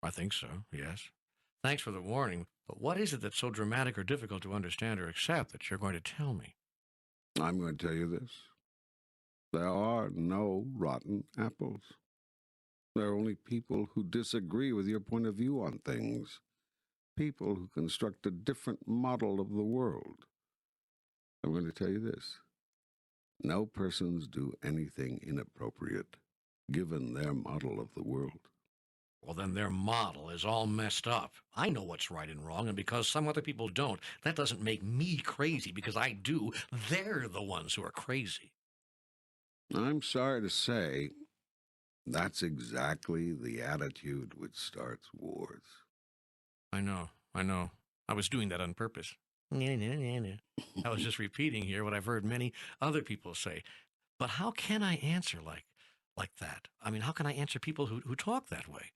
I think so, yes. Thanks for the warning, but what is it that's so dramatic or difficult to understand or accept that you're going to tell me? I'm going to tell you this. There are no rotten apples. There are only people who disagree with your point of view on things. People who construct a different model of the world. I'm going to tell you this. No persons do anything inappropriate, given their model of the world. Well, then their model is all messed up. I know what's right and wrong, and because some other people don't, that doesn't make me crazy because I do. They're the ones who are crazy. I'm sorry to say, that's exactly the attitude which starts wars. I know. I was doing that on purpose. I was just repeating here what I've heard many other people say. But how can I answer like that? I mean, how can I answer people who talk that way?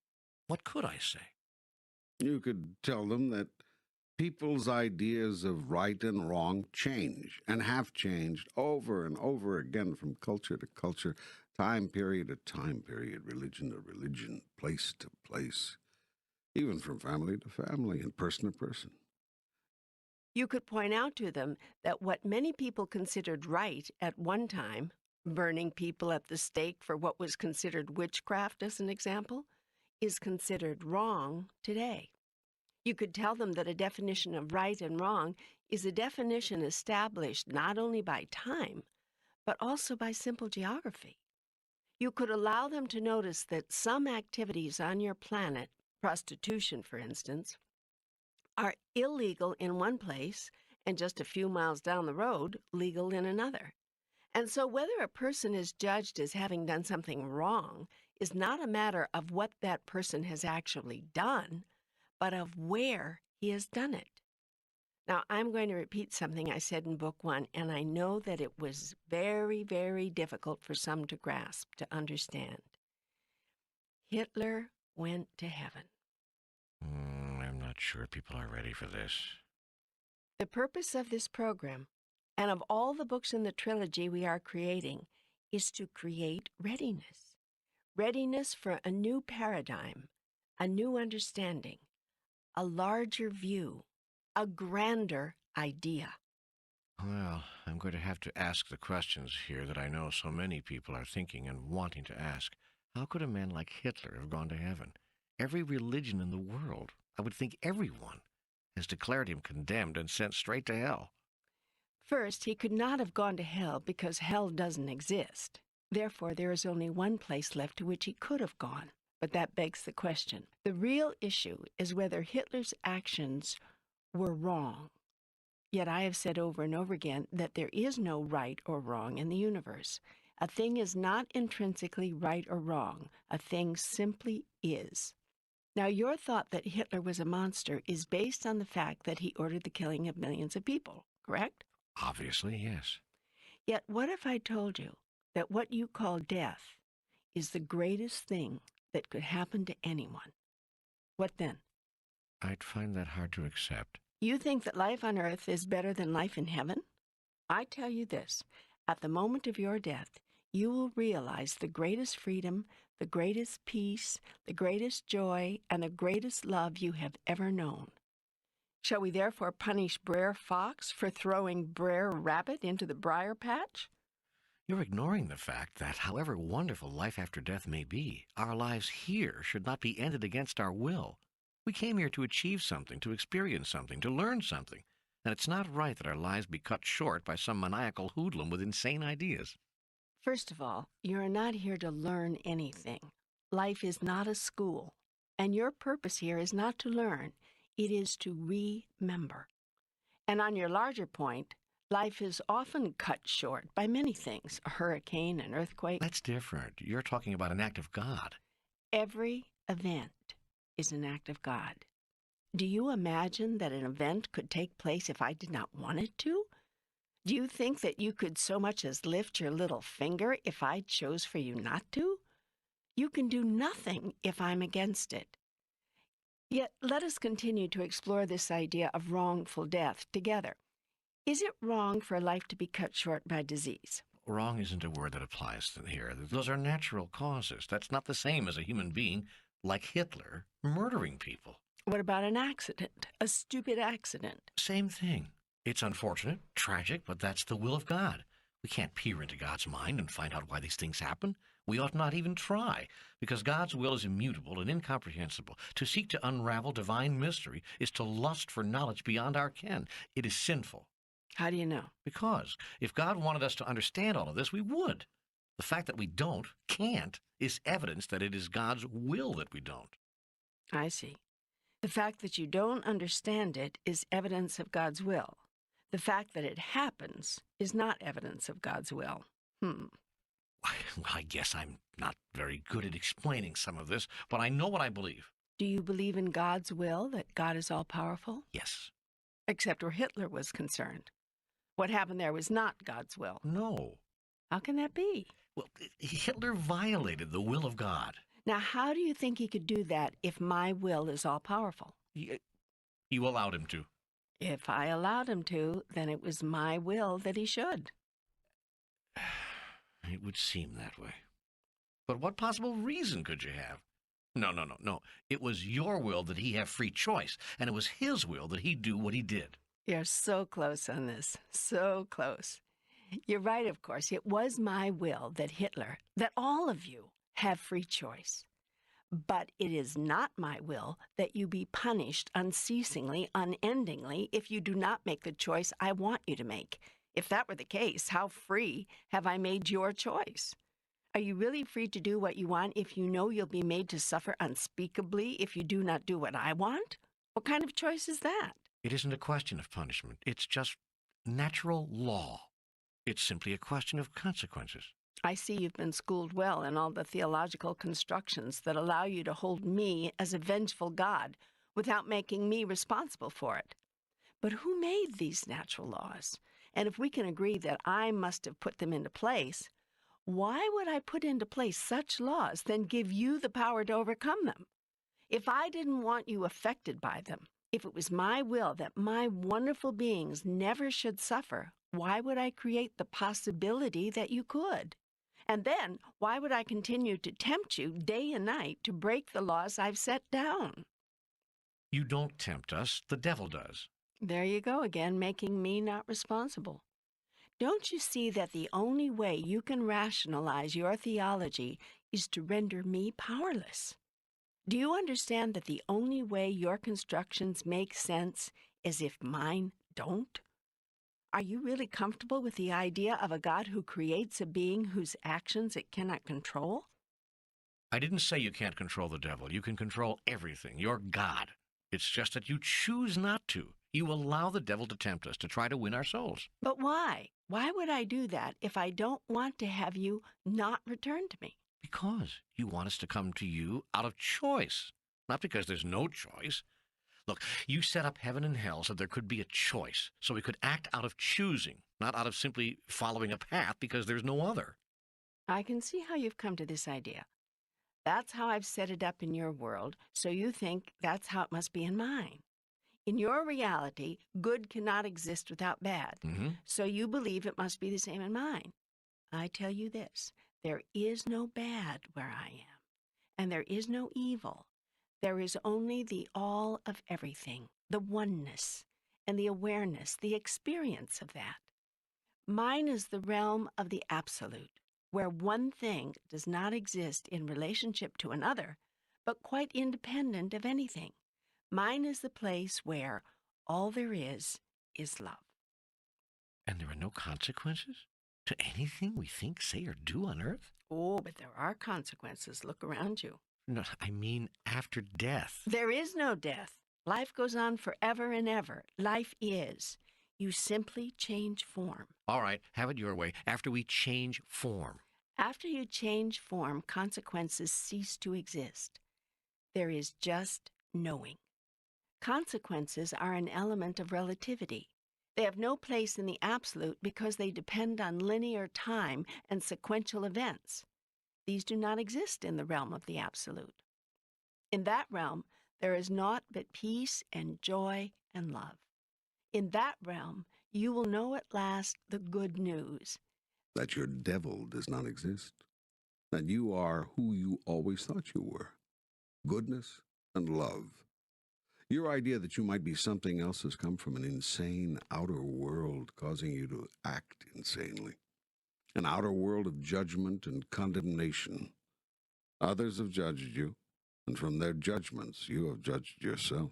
What could I say? You could tell them that people's ideas of right and wrong change and have changed over and over again from culture to culture, time period to time period, religion to religion, place to place, even from family to family and person to person. You could point out to them that what many people considered right at one time, burning people at the stake for what was considered witchcraft as an example, is considered wrong today. You could tell them that a definition of right and wrong is a definition established not only by time, but also by simple geography. You could allow them to notice that some activities on your planet, prostitution for instance, are illegal in one place and just a few miles down the road, legal in another. And so whether a person is judged as having done something wrong is not a matter of what that person has actually done, but of where he has done it. Now, I'm going to repeat something I said in Book 1, and I know that it was very, very difficult for some to grasp, to understand. Hitler went to heaven. I'm not sure people are ready for this. The purpose of this program, and of all the books in the trilogy we are creating, is to create readiness. Readiness for a new paradigm, a new understanding, a larger view, a grander idea. Well, I'm going to have to ask the questions here that I know so many people are thinking and wanting to ask. How could a man like Hitler have gone to heaven? Every religion in the world, I would think everyone, has declared him condemned and sent straight to hell. First, he could not have gone to hell because hell doesn't exist. Therefore, there is only one place left to which he could have gone. But that begs the question. The real issue is whether Hitler's actions were wrong. Yet I have said over and over again that there is no right or wrong in the universe. A thing is not intrinsically right or wrong. A thing simply is. Now, your thought that Hitler was a monster is based on the fact that he ordered the killing of millions of people, correct? Obviously, yes. Yet what if I told you that what you call death is the greatest thing that could happen to anyone? What then? I'd find that hard to accept. You think that life on earth is better than life in heaven? I tell you this, at the moment of your death, you will realize the greatest freedom, the greatest peace, the greatest joy, and the greatest love you have ever known. Shall we therefore punish Brer Fox for throwing Brer Rabbit into the briar patch? You're ignoring the fact that, however wonderful life after death may be, our lives here should not be ended against our will. We came here to achieve something, to experience something, to learn something, and it's not right that our lives be cut short by some maniacal hoodlum with insane ideas. First of all, you're not here to learn anything. Life is not a school, and your purpose here is not to learn. It is to remember. And on your larger point, life is often cut short by many things, a hurricane, an earthquake. That's different. You're talking about an act of God. Every event is an act of God. Do you imagine that an event could take place if I did not want it to? Do you think that you could so much as lift your little finger if I chose for you not to? You can do nothing if I'm against it. Yet let us continue to explore this idea of wrongful death together. Is it wrong for life to be cut short by disease? Wrong isn't a word that applies here. Those are natural causes. That's not the same as a human being, like Hitler, murdering people. What about an accident? A stupid accident? Same thing. It's unfortunate, tragic, but that's the will of God. We can't peer into God's mind and find out why these things happen. We ought not even try, because God's will is immutable and incomprehensible. To seek to unravel divine mystery is to lust for knowledge beyond our ken. It is sinful. How do you know? Because if God wanted us to understand all of this, we would. The fact that we can't, is evidence that it is God's will that we don't. I see. The fact that you don't understand it is evidence of God's will. The fact that it happens is not evidence of God's will. Well, I guess I'm not very good at explaining some of this, but I know what I believe. Do you believe in God's will, that God is all-powerful? Yes. Except where Hitler was concerned. What happened there was not God's will. No. How can that be? Well, Hitler violated the will of God. Now, how do you think he could do that if my will is all-powerful? You allowed him to. If I allowed him to, then it was my will that he should. It would seem that way. But what possible reason could you have? No. It was your will that he have free choice, and it was his will that he do what he did. You're so close on this. So close. You're right, of course. It was my will that Hitler, that all of you, have free choice. But it is not my will that you be punished unceasingly, unendingly, if you do not make the choice I want you to make. If that were the case, how free have I made your choice? Are you really free to do what you want if you know you'll be made to suffer unspeakably if you do not do what I want? What kind of choice is that? It isn't a question of punishment. It's just natural law. It's simply a question of consequences. I see you've been schooled well in all the theological constructions that allow you to hold me as a vengeful God without making me responsible for it. But who made these natural laws? And if we can agree that I must have put them into place, why would I put into place such laws, then give you the power to overcome them? If I didn't want you affected by them, if it was my will that my wonderful beings never should suffer, why would I create the possibility that you could? And then, why would I continue to tempt you day and night to break the laws I've set down? You don't tempt us, the devil does. There you go again, making me not responsible. Don't you see that the only way you can rationalize your theology is to render me powerless? Do you understand that the only way your constructions make sense is if mine don't? Are you really comfortable with the idea of a God who creates a being whose actions it cannot control? I didn't say you can't control the devil. You can control everything. You're God. It's just that you choose not to. You allow the devil to tempt us, to try to win our souls. But why? Why would I do that if I don't want to have you not return to me? Because you want us to come to you out of choice, not because there's no choice. Look, you set up heaven and hell so there could be a choice, so we could act out of choosing, not out of simply following a path because there's no other. I can see how you've come to this idea. That's how I've set it up in your world, so you think that's how it must be in mine. In your reality, good cannot exist without bad, Mm-hmm. so you believe it must be the same in mine. I tell you this, there is no bad where I am, and there is no evil. There is only the all of everything, the oneness, and the awareness, the experience of that. Mine is the realm of the absolute, where one thing does not exist in relationship to another, but quite independent of anything. Mine is the place where all there is love. And there are no consequences to anything we think, say, or do on earth? Oh, but there are consequences. Look around you. No, I mean after death. There is no death. Life goes on forever and ever. Life is. You simply change form. All right, have it your way. After we change form. After you change form, consequences cease to exist. There is just knowing. Consequences are an element of relativity. They have no place in the absolute because they depend on linear time and sequential events. These do not exist in the realm of the absolute. In that realm, there is naught but peace and joy and love. In that realm, you will know at last the good news. That your devil does not exist. That you are who you always thought you were. Goodness and love. Your idea that you might be something else has come from an insane outer world causing you to act insanely. An outer world of judgment and condemnation. Others have judged you, and from their judgments you have judged yourself.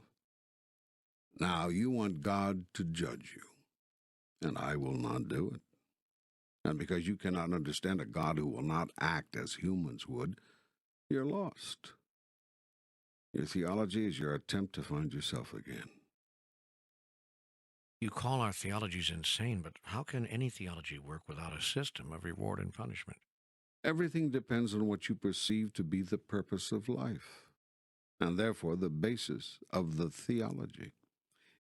Now you want God to judge you, and I will not do it. And because you cannot understand a God who will not act as humans would, you're lost. Your theology is your attempt to find yourself again. You call our theologies insane, but how can any theology work without a system of reward and punishment? Everything depends on what you perceive to be the purpose of life, and therefore the basis of the theology.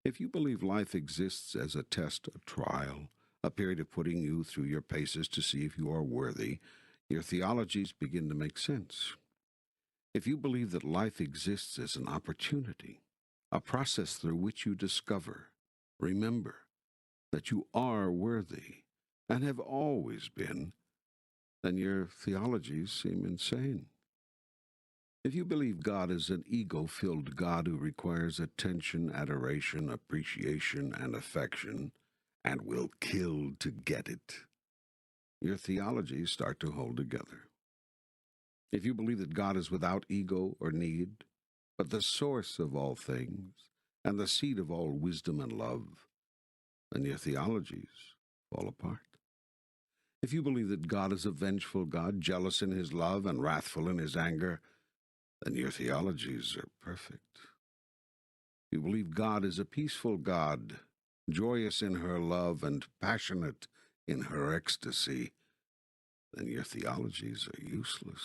If you believe life exists as a test, a trial, a period of putting you through your paces to see if you are worthy, your theologies begin to make sense. If you believe that life exists as an opportunity, a process through which you discover, remember, that you are worthy and have always been, then your theologies seem insane. If you believe God is an ego-filled God who requires attention, adoration, appreciation, and affection, and will kill to get it, your theologies start to hold together. If you believe that God is without ego or need, but the source of all things and the seat of all wisdom and love, then your theologies fall apart. If you believe that God is a vengeful God, jealous in his love and wrathful in his anger, then your theologies are perfect. If you believe God is a peaceful God, joyous in her love and passionate in her ecstasy, then your theologies are useless.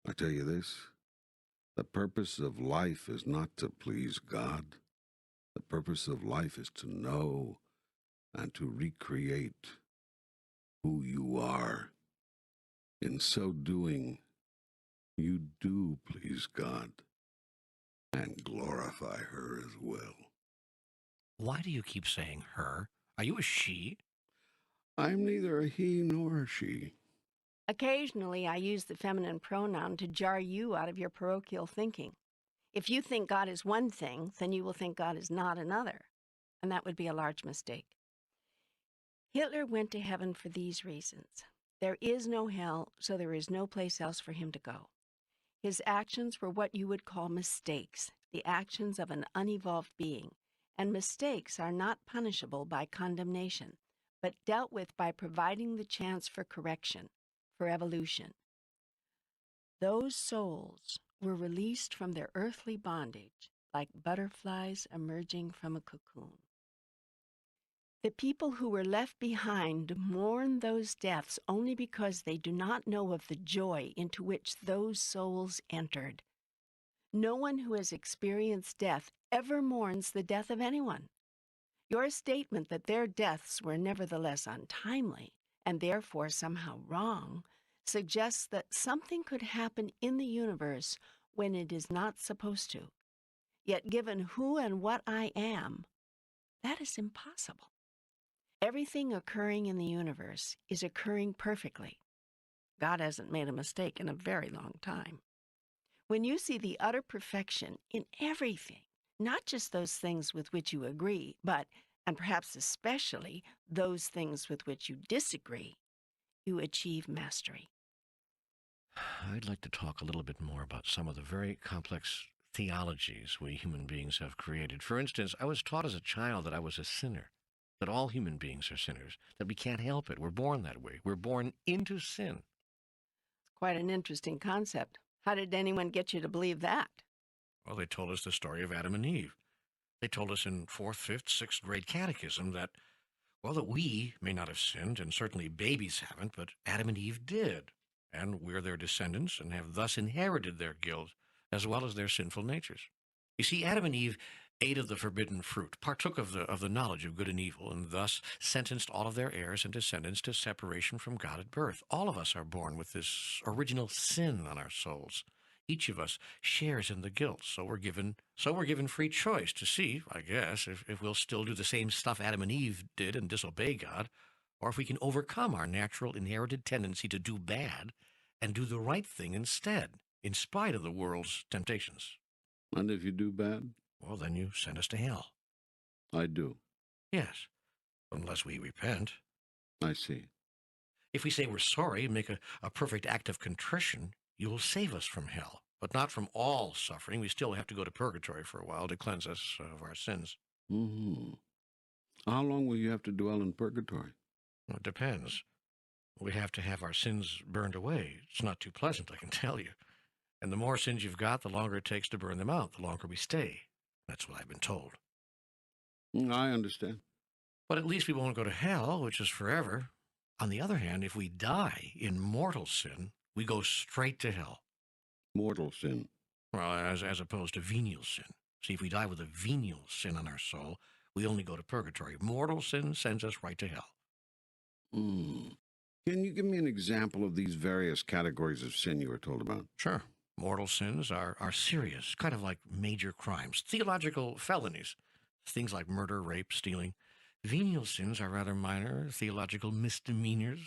I tell you this, the purpose of life is not to please God. The purpose of life is to know and to recreate who you are. In so doing, you do please God and glorify her as well. Why do you keep saying her? Are you a she? I'm neither a he nor a she. Occasionally, I use the feminine pronoun to jar you out of your parochial thinking. If you think God is one thing, then you will think God is not another, and that would be a large mistake. Hitler went to heaven for these reasons. There is no hell, so there is no place else for him to go. His actions were what you would call mistakes, the actions of an unevolved being, and mistakes are not punishable by condemnation, but dealt with by providing the chance for correction, for evolution. Those souls were released from their earthly bondage like butterflies emerging from a cocoon. The people who were left behind mourn those deaths only because they do not know of the joy into which those souls entered. No one who has experienced death ever mourns the death of anyone. Your statement that their deaths were nevertheless untimely, and therefore somehow wrong, suggests that something could happen in the universe when it is not supposed to. Yet given who and what I am, that is impossible. Everything occurring in the universe is occurring perfectly. God hasn't made a mistake in a very long time. When you see the utter perfection in everything, not just those things with which you agree, but, and perhaps especially, those things with which you disagree, you achieve mastery. I'd like to talk a little bit more about some of the very complex theologies we human beings have created. For instance, I was taught as a child that I was a sinner, that all human beings are sinners, that we can't help it. We're born that way. We're born into sin. Quite an interesting concept. How did anyone get you to believe that? Well, they told us the story of Adam and Eve. They told us in 4th, 5th, 6th grade catechism that, well, that we may not have sinned, and certainly babies haven't, but Adam and Eve did. And we're their descendants and have thus inherited their guilt as well as their sinful natures. You see, Adam and Eve ate of the forbidden fruit, partook of the knowledge of good and evil, and thus sentenced all of their heirs and descendants to separation from God at birth. All of us are born with this original sin on our souls. Each of us shares in the guilt, so we're given free choice to see, I guess, if we'll still do the same stuff Adam and Eve did and disobey God, or if we can overcome our natural inherited tendency to do bad and do the right thing instead, in spite of the world's temptations. And if you do bad? Well, then you send us to hell. I do. Yes, unless we repent. I see. If we say we're sorry and make a perfect act of contrition, you will save us from hell, but not from all suffering. We still have to go to purgatory for a while to cleanse us of our sins. Mm-hmm. How long will you have to dwell in purgatory? Well, it depends. We have to have our sins burned away. It's not too pleasant, I can tell you. And the more sins you've got, the longer it takes to burn them out, the longer we stay. That's what I've been told. I understand. But at least we won't go to hell, which is forever. On the other hand, if we die in mortal sin, we go straight to hell. Mortal sin. Well, as opposed to venial sin. See, if we die with a venial sin on our soul, we only go to purgatory. Mortal sin sends us right to hell. Can you give me an example of these various categories of sin you were told about? Sure. Mortal sins are serious, kind of like major crimes, theological felonies, things like murder, rape, stealing. Venial sins are rather minor, theological misdemeanors.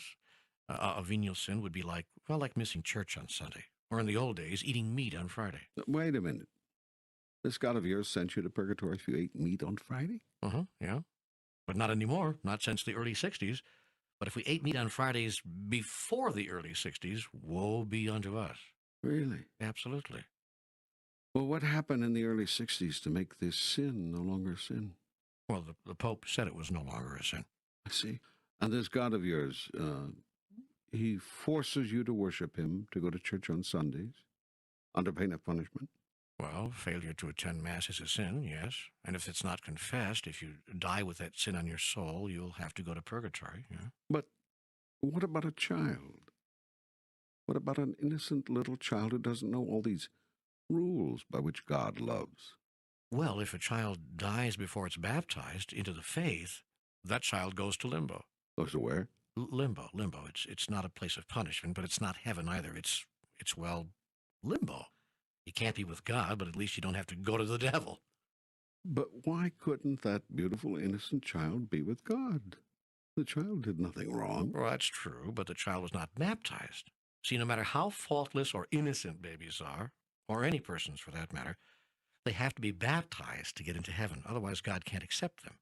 A venial sin would be like missing church on Sunday, or in the old days, eating meat on Friday. Wait a minute. This God of yours sent you to purgatory if you ate meat on Friday? Yeah. But not anymore, not since the early 60s. But if we ate meat on Fridays before the early 60s, woe be unto us. Really? Absolutely. Well, what happened in the early 60s to make this sin no longer sin? Well, the Pope said it was no longer a sin. I see. And this God of yours, he forces you to worship him, to go to church on Sundays, under pain of punishment? Well, failure to attend Mass is a sin, yes. And if it's not confessed, if you die with that sin on your soul, you'll have to go to purgatory, yeah. But what about a child? What about an innocent little child who doesn't know all these rules by which God loves? Well, if a child dies before it's baptized into the faith, that child goes to limbo. Goes to where? Limbo. It's not a place of punishment, but it's not heaven either. It's limbo. You can't be with God, but at least you don't have to go to the devil. But why couldn't that beautiful, innocent child be with God? The child did nothing wrong. Well, that's true, but the child was not baptized. See, no matter how faultless or innocent babies are, or any persons for that matter, they have to be baptized to get into heaven. Otherwise, God can't accept them.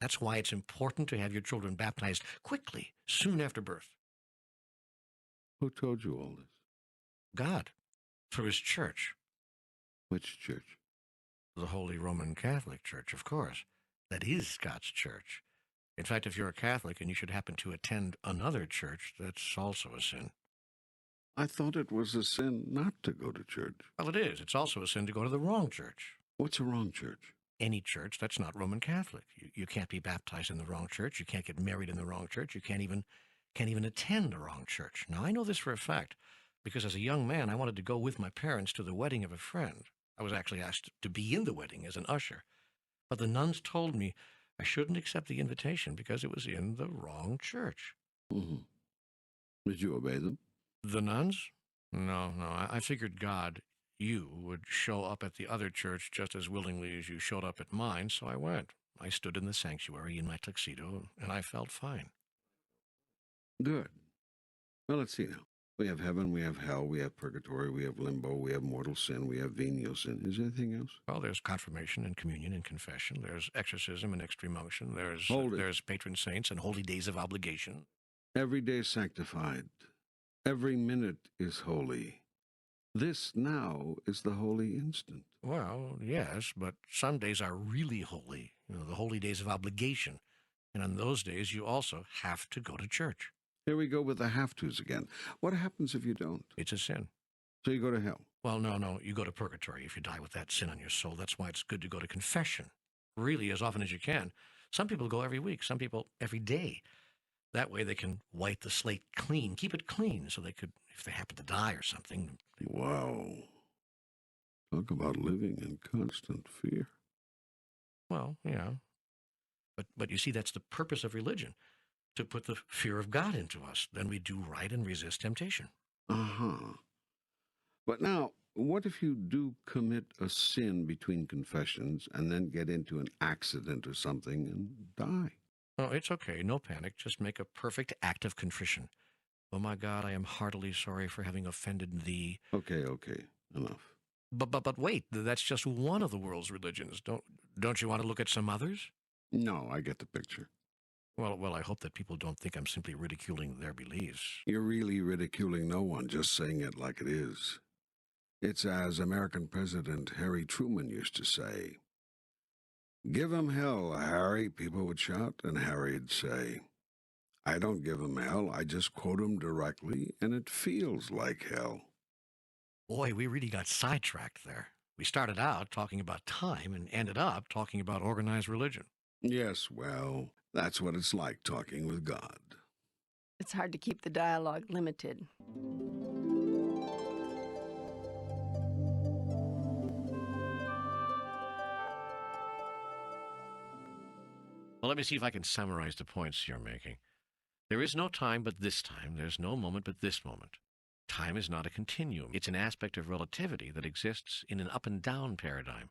That's why it's important to have your children baptized quickly, soon after birth. Who told you all this? God, through his church. Which church? The Holy Roman Catholic Church, of course. That is God's church. In fact, if you're a Catholic and you should happen to attend another church, that's also a sin. I thought it was a sin not to go to church. Well, it is. It's also a sin to go to the wrong church. What's a wrong church? Any church that's not Roman Catholic. You can't be baptized in the wrong church. You can't get married in the wrong church. You can't even attend the wrong church. Now, I know this for a fact because as a young man, I wanted to go with my parents to the wedding of a friend. I was actually asked to be in the wedding as an usher. But the nuns told me I shouldn't accept the invitation because it was in the wrong church. Hmm. Did you obey them? The nuns? No, no. I figured God, you, would show up at the other church just as willingly as you showed up at mine, so I went. I stood in the sanctuary in my tuxedo, and I felt fine. Good. Well, let's see now. We have heaven, we have hell, we have purgatory, we have limbo, we have mortal sin, we have venial sin. Is there anything else? Well, there's confirmation and communion and confession. There's exorcism and extreme unction. Hold it. There's patron saints and holy days of obligation. Every day is sanctified. Every minute is holy. This now is the holy instant. Well, yes, but some days are really holy, the holy days of obligation. And on those days, you also have to go to church. Here we go with the have-tos again. What happens if you don't? It's a sin. So you go to hell. Well, no, you go to purgatory if you die with that sin on your soul. That's why it's good to go to confession, really, as often as you can. Some people go every week, some people every day. That way they can wipe the slate clean, keep it clean, so they could, if they happen to die or something. Wow. Talk about living in constant fear. Well, yeah. But you see, that's the purpose of religion, to put the fear of God into us. Then we do right and resist temptation. Uh-huh. But now, what if you do commit a sin between confessions and then get into an accident or something and die? Oh, it's okay. No panic. Just make a perfect act of contrition. Oh, my God, I am heartily sorry for having offended thee. Okay, enough. But wait, that's just one of the world's religions. Don't you want to look at some others? No, I get the picture. Well, I hope that people don't think I'm simply ridiculing their beliefs. You're really ridiculing no one, just saying it like it is. It's as American President Harry Truman used to say, "Give 'em hell, Harry," people would shout, and Harry'd say, "I don't give 'em hell, I just quote 'em directly, and it feels like hell." Boy, we really got sidetracked there. We started out talking about time and ended up talking about organized religion. Yes, well, that's what it's like talking with God. It's hard to keep the dialogue limited. Well, let me see if I can summarize the points you're making. There is no time but this time. There's no moment but this moment. Time is not a continuum. It's an aspect of relativity that exists in an up and down paradigm,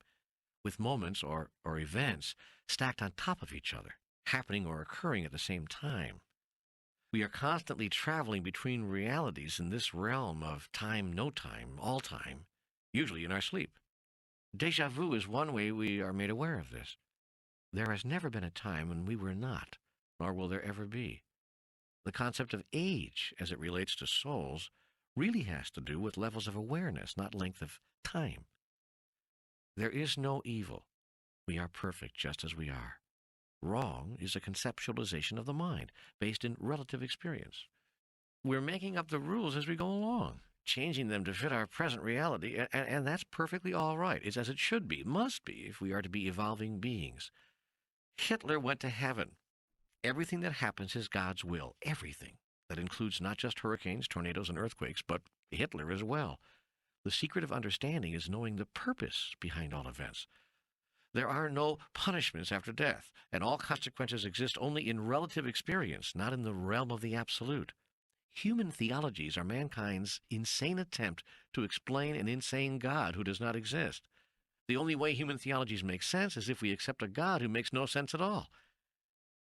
with moments or events stacked on top of each other, happening or occurring at the same time. We are constantly traveling between realities in this realm of time, no time, all time, usually in our sleep. Déjà vu is one way we are made aware of this. There has never been a time when we were not, nor will there ever be. The concept of age, as it relates to souls, really has to do with levels of awareness, not length of time. There is no evil. We are perfect just as we are. Wrong is a conceptualization of the mind based in relative experience. We're making up the rules as we go along, changing them to fit our present reality, and that's perfectly all right. It's as it should be, must be, if we are to be evolving beings. Hitler went to heaven. Everything that happens is God's will. Everything. That includes not just hurricanes, tornadoes, and earthquakes, but Hitler as well. The secret of understanding is knowing the purpose behind all events. There are no punishments after death, and all consequences exist only in relative experience, not in the realm of the absolute. Human theologies are mankind's insane attempt to explain an insane God who does not exist. The only way human theologies make sense is if we accept a God who makes no sense at all.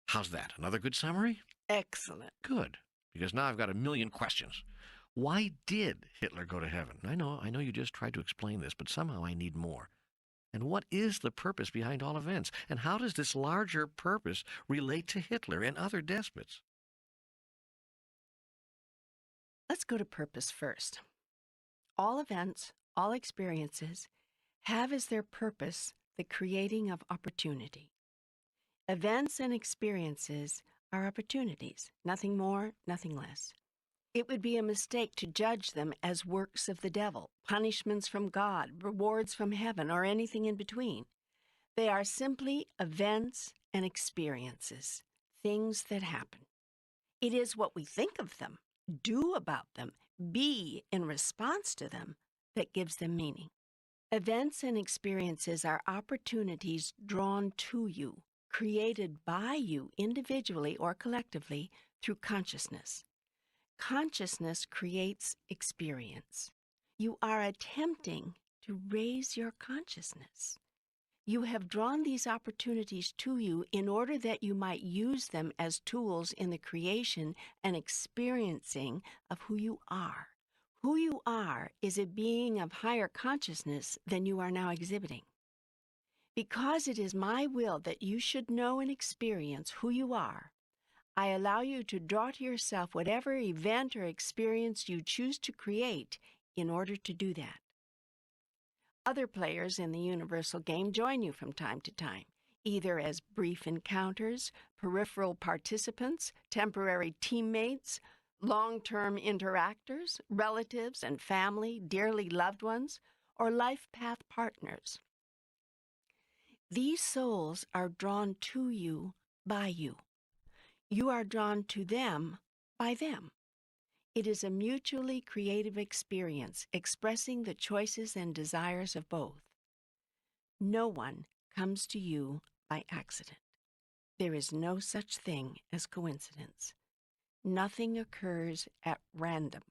How's that? Another good summary? Excellent. Good, because now I've got a million questions. Why did Hitler go to heaven? I know you just tried to explain this, but somehow I need more. And what is the purpose behind all events? And how does this larger purpose relate to Hitler and other despots? Let's go to purpose first. All events, all experiences have as their purpose the creating of opportunity. Events and experiences are opportunities, nothing more, nothing less. It would be a mistake to judge them as works of the devil, punishments from God, rewards from heaven, or anything in between. They are simply events and experiences, things that happen. It is what we think of them, do about them, be in response to them, that gives them meaning. Events and experiences are opportunities drawn to you, created by you individually or collectively through consciousness. Consciousness creates experience. You are attempting to raise your consciousness. You have drawn these opportunities to you in order that you might use them as tools in the creation and experiencing of who you are. Who you are is a being of higher consciousness than you are now exhibiting. Because it is my will that you should know and experience who you are, I allow you to draw to yourself whatever event or experience you choose to create in order to do that. Other players in the universal game join you from time to time, either as brief encounters, peripheral participants, temporary teammates, long-term interactors, relatives and family, dearly loved ones, or life path partners. These souls are drawn to you by you. You are drawn to them by them. It is a mutually creative experience expressing the choices and desires of both. No one comes to you by accident. There is no such thing as coincidence. Nothing occurs at random.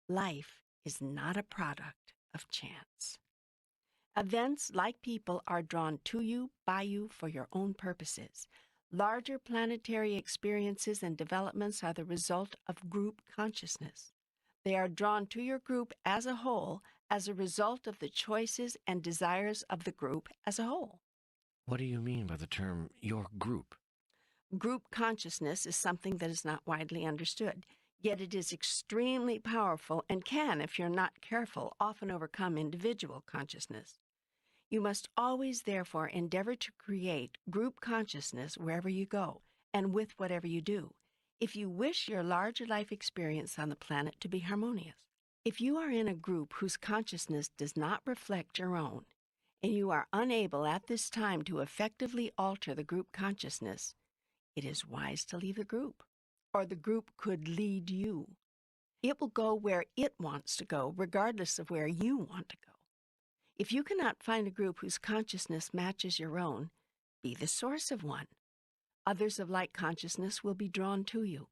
Life is not a product of chance. Events, like people, are drawn to you by you for your own purposes. Larger planetary experiences and developments are the result of group consciousness. They are drawn to your group as a whole as a result of the choices and desires of the group as a whole. What do you mean by the term your group? Group consciousness is something that is not widely understood, yet it is extremely powerful and can, if you're not careful, often overcome individual consciousness. You must always, therefore, endeavor to create group consciousness wherever you go and with whatever you do, if you wish your larger life experience on the planet to be harmonious. If you are in a group whose consciousness does not reflect your own, and you are unable at this time to effectively alter the group consciousness, it is wise to leave the group, or the group could lead you. It will go where it wants to go, regardless of where you want to go. If you cannot find a group whose consciousness matches your own, be the source of one. Others of like consciousness will be drawn to you.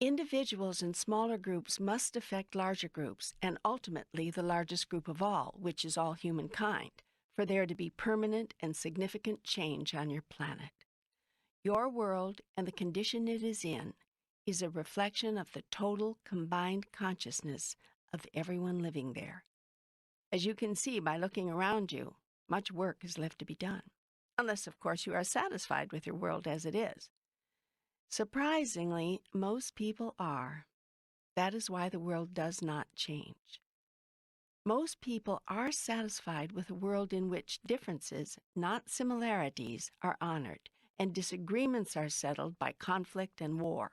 Individuals in smaller groups must affect larger groups, and ultimately the largest group of all, which is all humankind, for there to be permanent and significant change on your planet. Your world and the condition it is in is a reflection of the total combined consciousness of everyone living there. As you can see by looking around you, much work is left to be done, unless, of course, you are satisfied with your world as it is. Surprisingly, most people are. That is why the world does not change. Most people are satisfied with a world in which differences, not similarities, are honored, and disagreements are settled by conflict and war.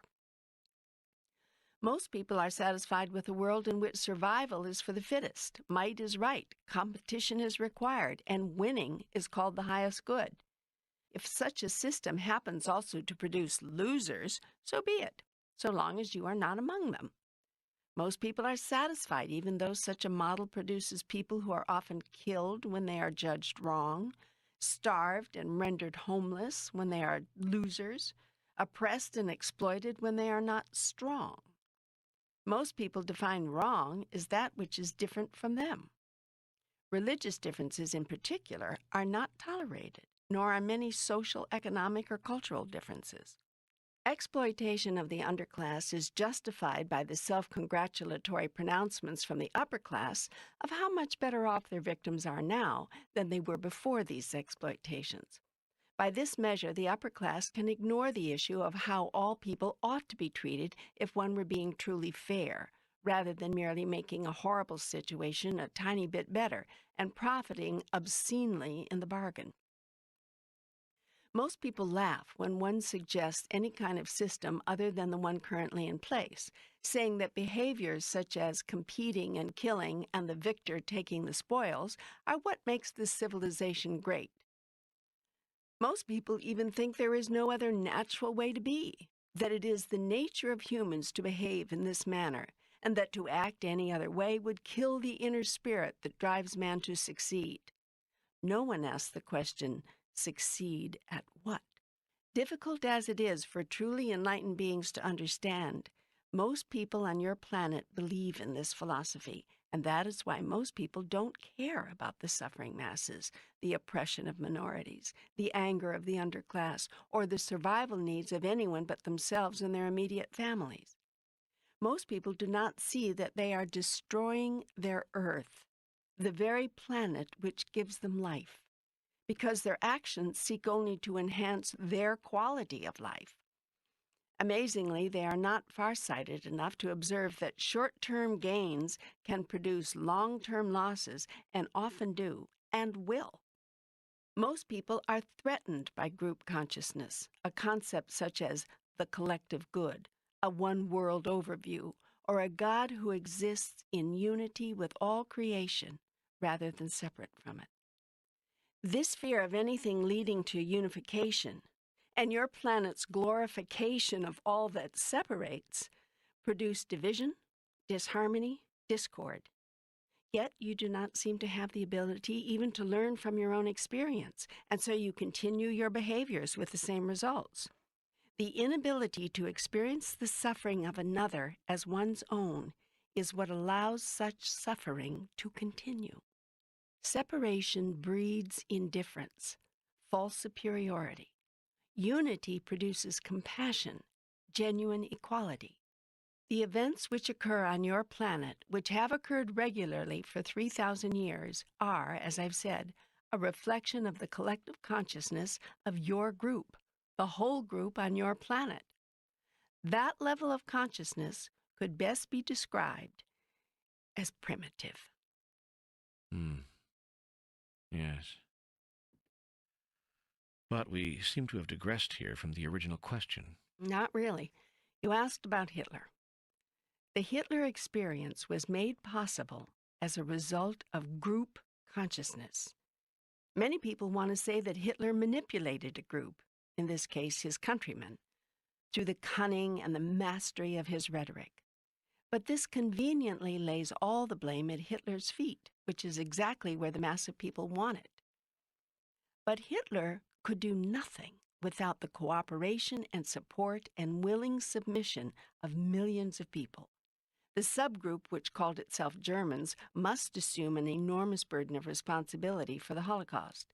Most people are satisfied with a world in which survival is for the fittest, might is right, competition is required, and winning is called the highest good. If such a system happens also to produce losers, so be it, so long as you are not among them. Most people are satisfied, even though such a model produces people who are often killed when they are judged wrong, starved and rendered homeless when they are losers, oppressed and exploited when they are not strong. Most people define wrong as that which is different from them. Religious differences in particular are not tolerated, nor are many social, economic, or cultural differences. Exploitation of the underclass is justified by the self-congratulatory pronouncements from the upper class of how much better off their victims are now than they were before these exploitations. By this measure, the upper class can ignore the issue of how all people ought to be treated if one were being truly fair, rather than merely making a horrible situation a tiny bit better and profiting obscenely in the bargain. Most people laugh when one suggests any kind of system other than the one currently in place, saying that behaviors such as competing and killing and the victor taking the spoils are what makes this civilization great. Most people even think there is no other natural way to be, that it is the nature of humans to behave in this manner, and that to act any other way would kill the inner spirit that drives man to succeed. No one asks the question, succeed at what? Difficult as it is for truly enlightened beings to understand, most people on your planet believe in this philosophy, and that is why most people don't care about the suffering masses, the oppression of minorities, the anger of the underclass, or the survival needs of anyone but themselves and their immediate families. Most people do not see that they are destroying their Earth, the very planet which gives them life, because their actions seek only to enhance their quality of life. Amazingly, they are not farsighted enough to observe that short-term gains can produce long-term losses, and often do, and will. Most people are threatened by group consciousness, a concept such as the collective good, a one-world overview, or a God who exists in unity with all creation rather than separate from it. This fear of anything leading to unification and your planet's glorification of all that separates produce division, disharmony, discord. Yet you do not seem to have the ability even to learn from your own experience, and so you continue your behaviors with the same results. The inability to experience the suffering of another as one's own is what allows such suffering to continue. Separation breeds indifference, false superiority. Unity produces compassion, genuine equality. The events which occur on your planet, which have occurred regularly for 3,000 years, are, as I've said, a reflection of the collective consciousness of your group, the whole group on your planet. That level of consciousness could best be described as primitive. Yes. But we seem to have digressed here from the original question. Not really. You asked about Hitler. The Hitler experience was made possible as a result of group consciousness. Many people want to say that Hitler manipulated a group, in this case his countrymen, through the cunning and the mastery of his rhetoric. But this conveniently lays all the blame at Hitler's feet, which is exactly where the mass of people want it. But Hitler could do nothing without the cooperation and support and willing submission of millions of people. The subgroup, which called itself Germans, must assume an enormous burden of responsibility for the Holocaust,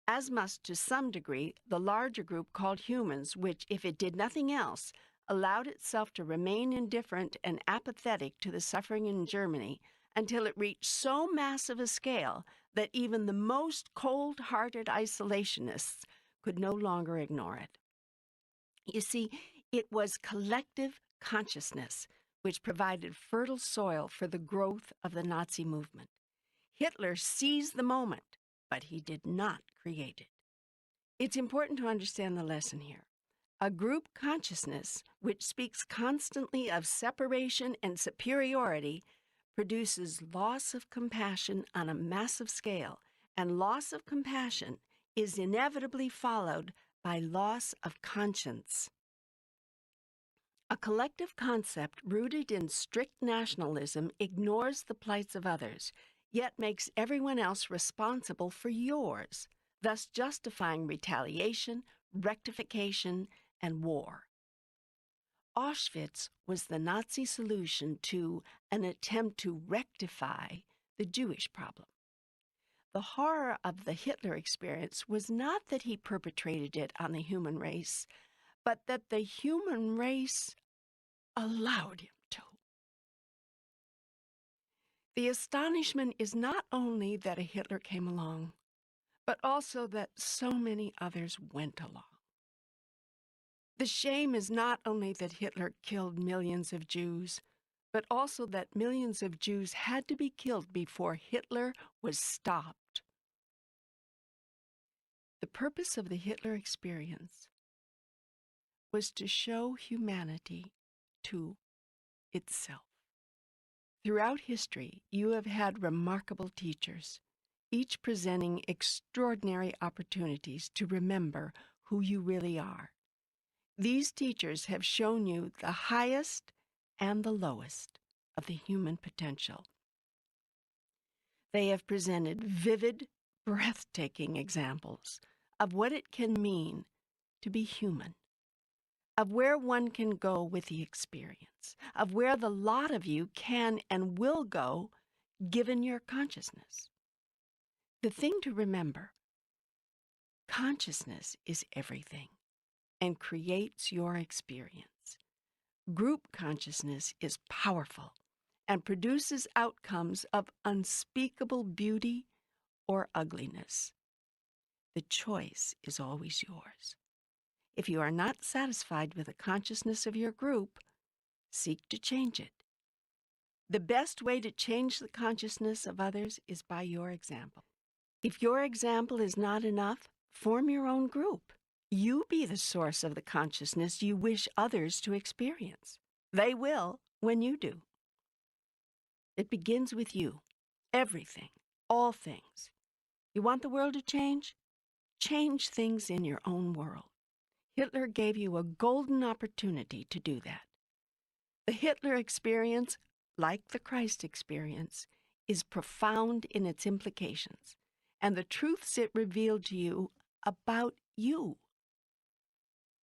as must, to some degree, the larger group called humans, which, if it did nothing else, allowed itself to remain indifferent and apathetic to the suffering in Germany until it reached so massive a scale that even the most cold-hearted isolationists could no longer ignore it. You see, it was collective consciousness which provided fertile soil for the growth of the Nazi movement. Hitler seized the moment, but he did not create it. It's important to understand the lesson here. A group consciousness, which speaks constantly of separation and superiority, produces loss of compassion on a massive scale, and loss of compassion is inevitably followed by loss of conscience. A collective concept rooted in strict nationalism ignores the plights of others, yet makes everyone else responsible for yours, thus justifying retaliation, rectification, and war. Auschwitz was the Nazi solution to an attempt to rectify the Jewish problem. The horror of the Hitler experience was not that he perpetrated it on the human race, but that the human race allowed him to. The astonishment is not only that a Hitler came along, but also that so many others went along. The shame is not only that Hitler killed millions of Jews, but also that millions of Jews had to be killed before Hitler was stopped. The purpose of the Hitler experience was to show humanity to itself. Throughout history, you have had remarkable teachers, each presenting extraordinary opportunities to remember who you really are. These teachers have shown you the highest and the lowest of the human potential. They have presented vivid, breathtaking examples of what it can mean to be human, of where one can go with the experience, of where the lot of you can and will go given your consciousness. The thing to remember, consciousness is everything and creates your experience. Group consciousness is powerful and produces outcomes of unspeakable beauty or ugliness. The choice is always yours. If you are not satisfied with the consciousness of your group, seek to change it. The best way to change the consciousness of others is by your example. If your example is not enough, form your own group. You be the source of the consciousness you wish others to experience. They will when you do. It begins with you. Everything. All things. You want the world to change? Change things in your own world. Hitler gave you a golden opportunity to do that. The Hitler experience, like the Christ experience, is profound in its implications and the truths it revealed to you about you.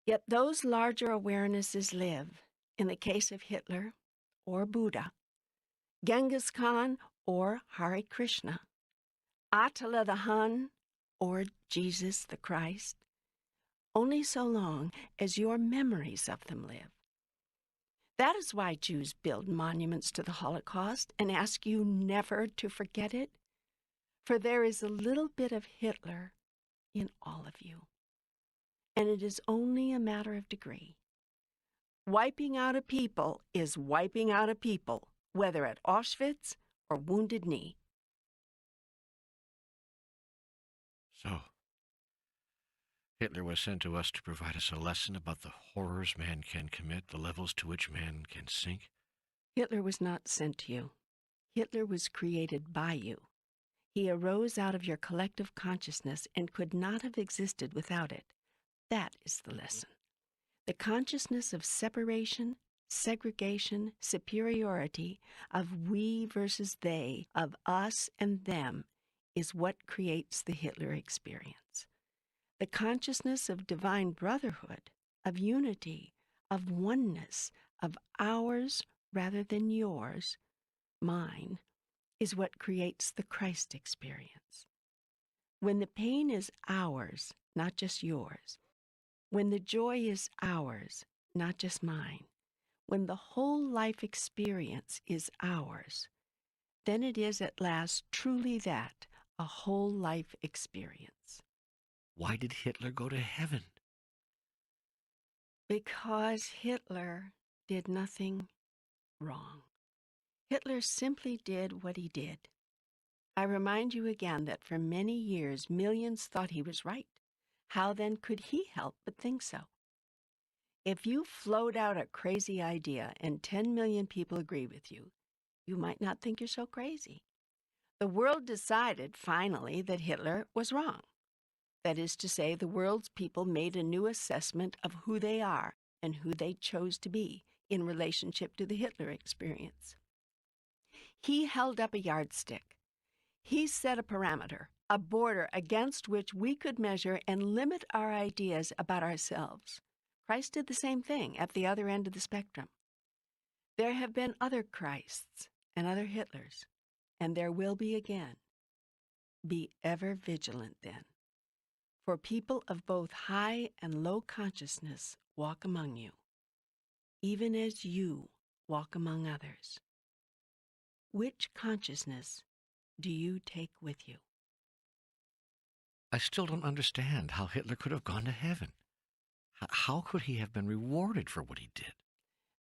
Yet those larger awarenesses live, in the case of Hitler or Buddha, Genghis Khan or Hare Krishna, Attila the Hun or Jesus the Christ, only so long as your memories of them live. That is why Jews build monuments to the Holocaust and ask you never to forget it, for there is a little bit of Hitler in all of you, and it is only a matter of degree. Wiping out a people is wiping out a people, whether at Auschwitz or Wounded Knee. So, Hitler was sent to us to provide us a lesson about the horrors man can commit, the levels to which man can sink. Hitler was not sent to you. Hitler was created by you. He arose out of your collective consciousness and could not have existed without it. That is the lesson. The consciousness of separation, segregation, superiority, of we versus they, of us and them, is what creates the Hitler experience. The consciousness of divine brotherhood, of unity, of oneness, of ours rather than yours, mine, is what creates the Christ experience. When the pain is ours, not just yours, when the joy is ours, not just mine, when the whole life experience is ours, then it is at last truly that, a whole life experience. Why did Hitler go to heaven? Because Hitler did nothing wrong. Hitler simply did what he did. I remind you again that for many years, millions thought he was right. How then could he help but think so? If you float out a crazy idea and 10 million people agree with you, you might not think you're so crazy. The world decided, finally, that Hitler was wrong. That is to say, the world's people made a new assessment of who they are and who they chose to be in relationship to the Hitler experience. He held up a yardstick. He set a parameter, a border against which we could measure and limit our ideas about ourselves. Christ did the same thing at the other end of the spectrum. There have been other Christs and other Hitlers, and there will be again. Be ever vigilant then, for people of both high and low consciousness walk among you, even as you walk among others. Which consciousness do you take with you? I still don't understand how Hitler could have gone to heaven. How could he have been rewarded for what he did?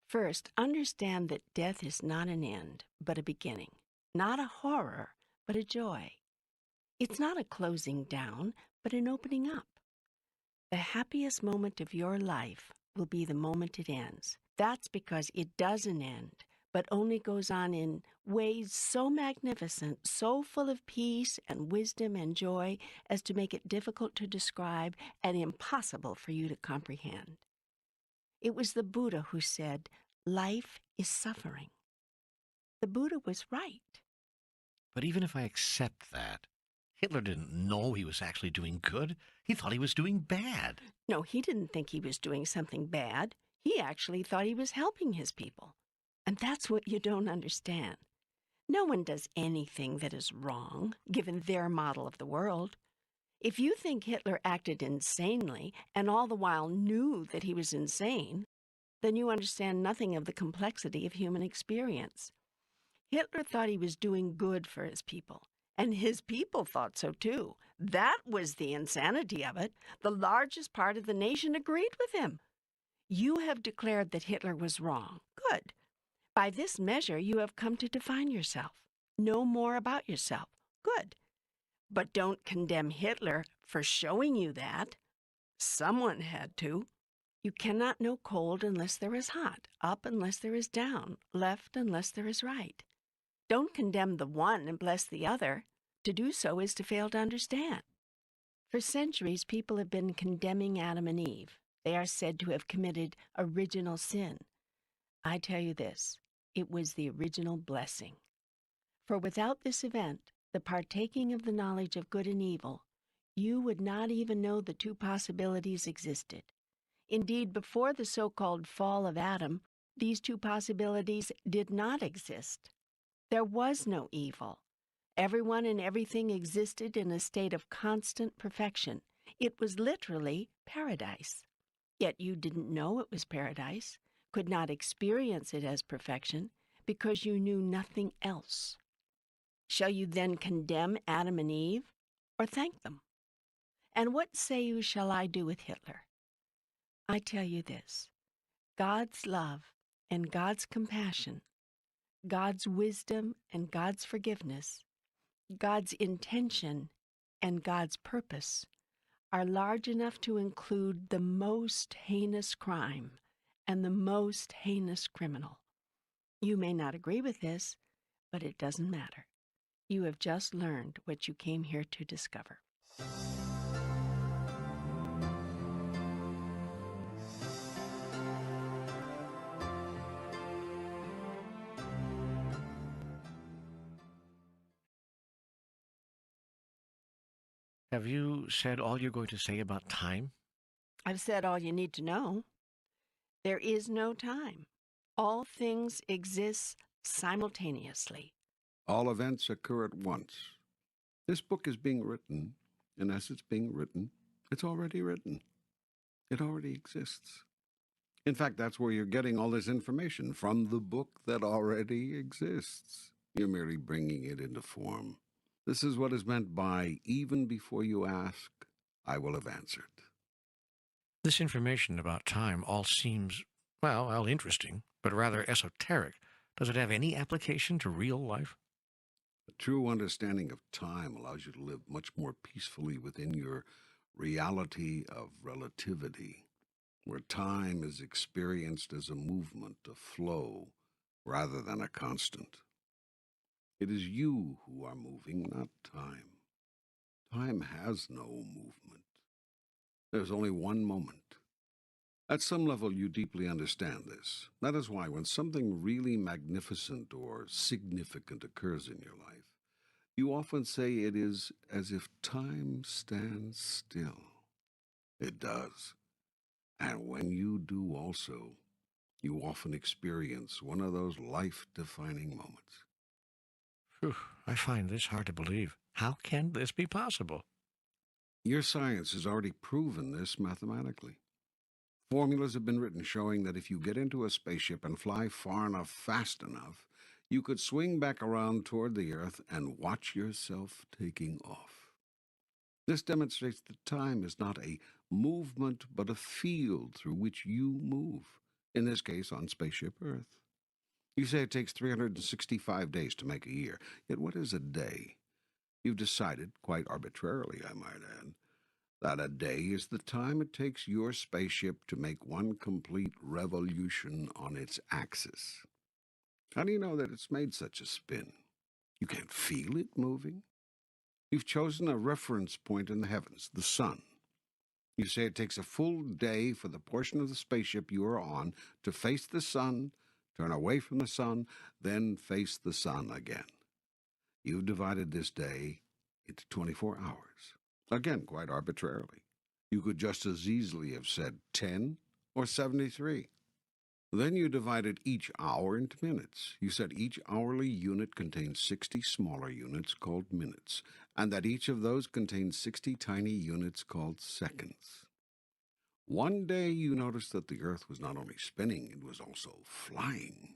First, understand that death is not an end, but a beginning. Not a horror, but a joy. It's not a closing down, but an opening up. The happiest moment of your life will be the moment it ends. That's because it doesn't end, but only goes on in ways so magnificent, so full of peace and wisdom and joy as to make it difficult to describe and impossible for you to comprehend. It was the Buddha who said, "Life is suffering." The Buddha was right. But even if I accept that, Hitler didn't know he was actually doing good. He thought he was doing bad. No, he didn't think he was doing something bad. He actually thought he was helping his people. And that's what you don't understand. No one does anything that is wrong, given their model of the world. If you think Hitler acted insanely and all the while knew that he was insane, then you understand nothing of the complexity of human experience. Hitler thought he was doing good for his people, and his people thought so too. That was the insanity of it. The largest part of the nation agreed with him. You have declared that Hitler was wrong. Good. By this measure, you have come to define yourself. Know more about yourself. Good. But don't condemn Hitler for showing you that. Someone had to. You cannot know cold unless there is hot, up unless there is down, left unless there is right. Don't condemn the one and bless the other. To do so is to fail to understand. For centuries, people have been condemning Adam and Eve. They are said to have committed original sin. I tell you this, it was the original blessing. For without this event, the partaking of the knowledge of good and evil, you would not even know the two possibilities existed. Indeed, before the so-called fall of Adam, these two possibilities did not exist. There was no evil. Everyone and everything existed in a state of constant perfection. It was literally paradise. Yet you didn't know it was paradise, could not experience it as perfection, because you knew nothing else. Shall you then condemn Adam and Eve, or thank them? And what say you shall I do with Hitler? I tell you this, God's love and God's compassion, God's wisdom and God's forgiveness, God's intention and God's purpose are large enough to include the most heinous crime and the most heinous criminal. You may not agree with this, but it doesn't matter. You have just learned what you came here to discover. Have you said all you're going to say about time? I've said all you need to know. There is no time. All things exist simultaneously. All events occur at once. This book is being written, and as it's being written, it's already written. It already exists. In fact, that's where you're getting all this information, from the book that already exists. You're merely bringing it into form. This is what is meant by, even before you ask, I will have answered. This information about time all seems, well, interesting, but rather esoteric. Does it have any application to real life? A true understanding of time allows you to live much more peacefully within your reality of relativity, where time is experienced as a movement, a flow, rather than a constant. It is you who are moving, not time. Time has no movement. There's only one moment. At some level, you deeply understand this. That is why when something really magnificent or significant occurs in your life, you often say it is as if time stands still. It does. And when you do also, you often experience one of those life-defining moments. Phew, I find this hard to believe. How can this be possible? Your science has already proven this mathematically. Formulas have been written showing that if you get into a spaceship and fly far enough, fast enough, you could swing back around toward the Earth and watch yourself taking off. This demonstrates that time is not a movement, but a field through which you move, in this case on Spaceship Earth. You say it takes 365 days to make a year, yet what is a day? You've decided, quite arbitrarily I might add, that a day is the time it takes your spaceship to make one complete revolution on its axis. How do you know that it's made such a spin? You can't feel it moving. You've chosen a reference point in the heavens, the sun. You say it takes a full day for the portion of the spaceship you are on to face the sun, turn away from the sun, then face the sun again. You've divided this day into 24 hours. Again, quite arbitrarily. You could just as easily have said 10 or 73. Then you divided each hour into minutes. You said each hourly unit contains 60 smaller units called minutes, and that each of those contains 60 tiny units called seconds. One day you noticed that the earth was not only spinning, it was also flying.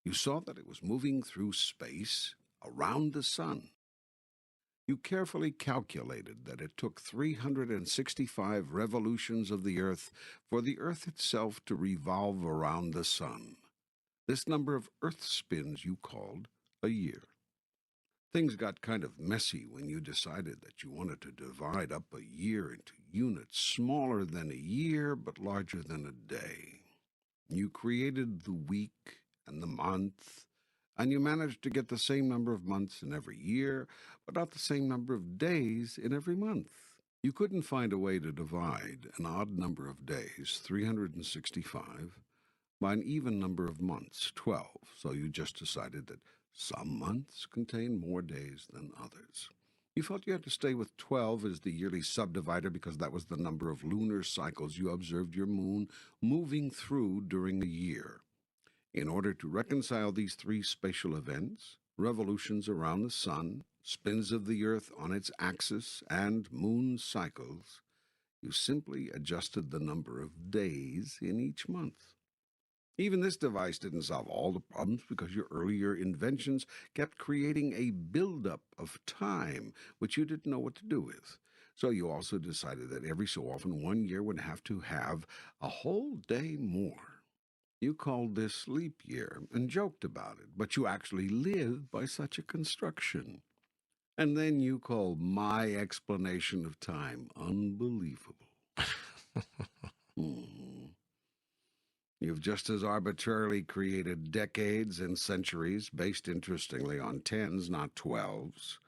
You saw that it was moving through space around the sun. You carefully calculated that it took 365 revolutions of the earth for the earth itself to revolve around the sun. This number of earth spins you called a year. Things got kind of messy when you decided that you wanted to divide up a year into units smaller than a year but larger than a day. You created the week and the month, and you managed to get the same number of months in every year, but not the same number of days in every month. You couldn't find a way to divide an odd number of days, 365, by an even number of months, 12, so you just decided that some months contain more days than others. You felt you had to stay with 12 as the yearly subdivider because that was the number of lunar cycles you observed your moon moving through during a year. In order to reconcile these three spatial events, revolutions around the sun, spins of the earth on its axis, and moon cycles, you simply adjusted the number of days in each month. Even this device didn't solve all the problems because your earlier inventions kept creating a buildup of time which you didn't know what to do with. So you also decided that every so often 1 year would have to have a whole day more. You called this leap year and joked about it, but you actually lived by such a construction. And then you called my explanation of time unbelievable. Hmm. You've just as arbitrarily created decades and centuries, based interestingly on tens, not twelves,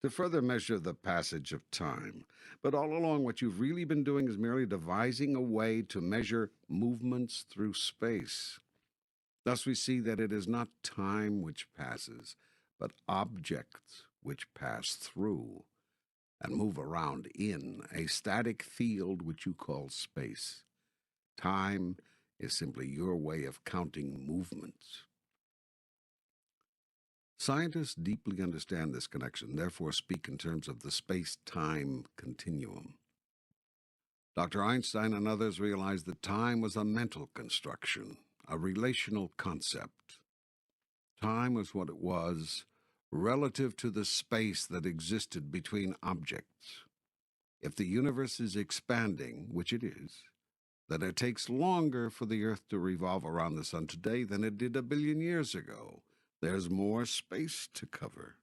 to further measure the passage of time. But all along, what you've really been doing is merely devising a way to measure movements through space. Thus we see that it is not time which passes, but objects which pass through and move around in a static field which you call space. Time is simply your way of counting movements. Scientists deeply understand this connection, therefore speak in terms of the space-time continuum. Dr. Einstein and others realized that time was a mental construction, a relational concept. Time was what it was relative to the space that existed between objects. If the universe is expanding, which it is, then it takes longer for the Earth to revolve around the sun today than it did 1 billion years ago. There's more space to cover.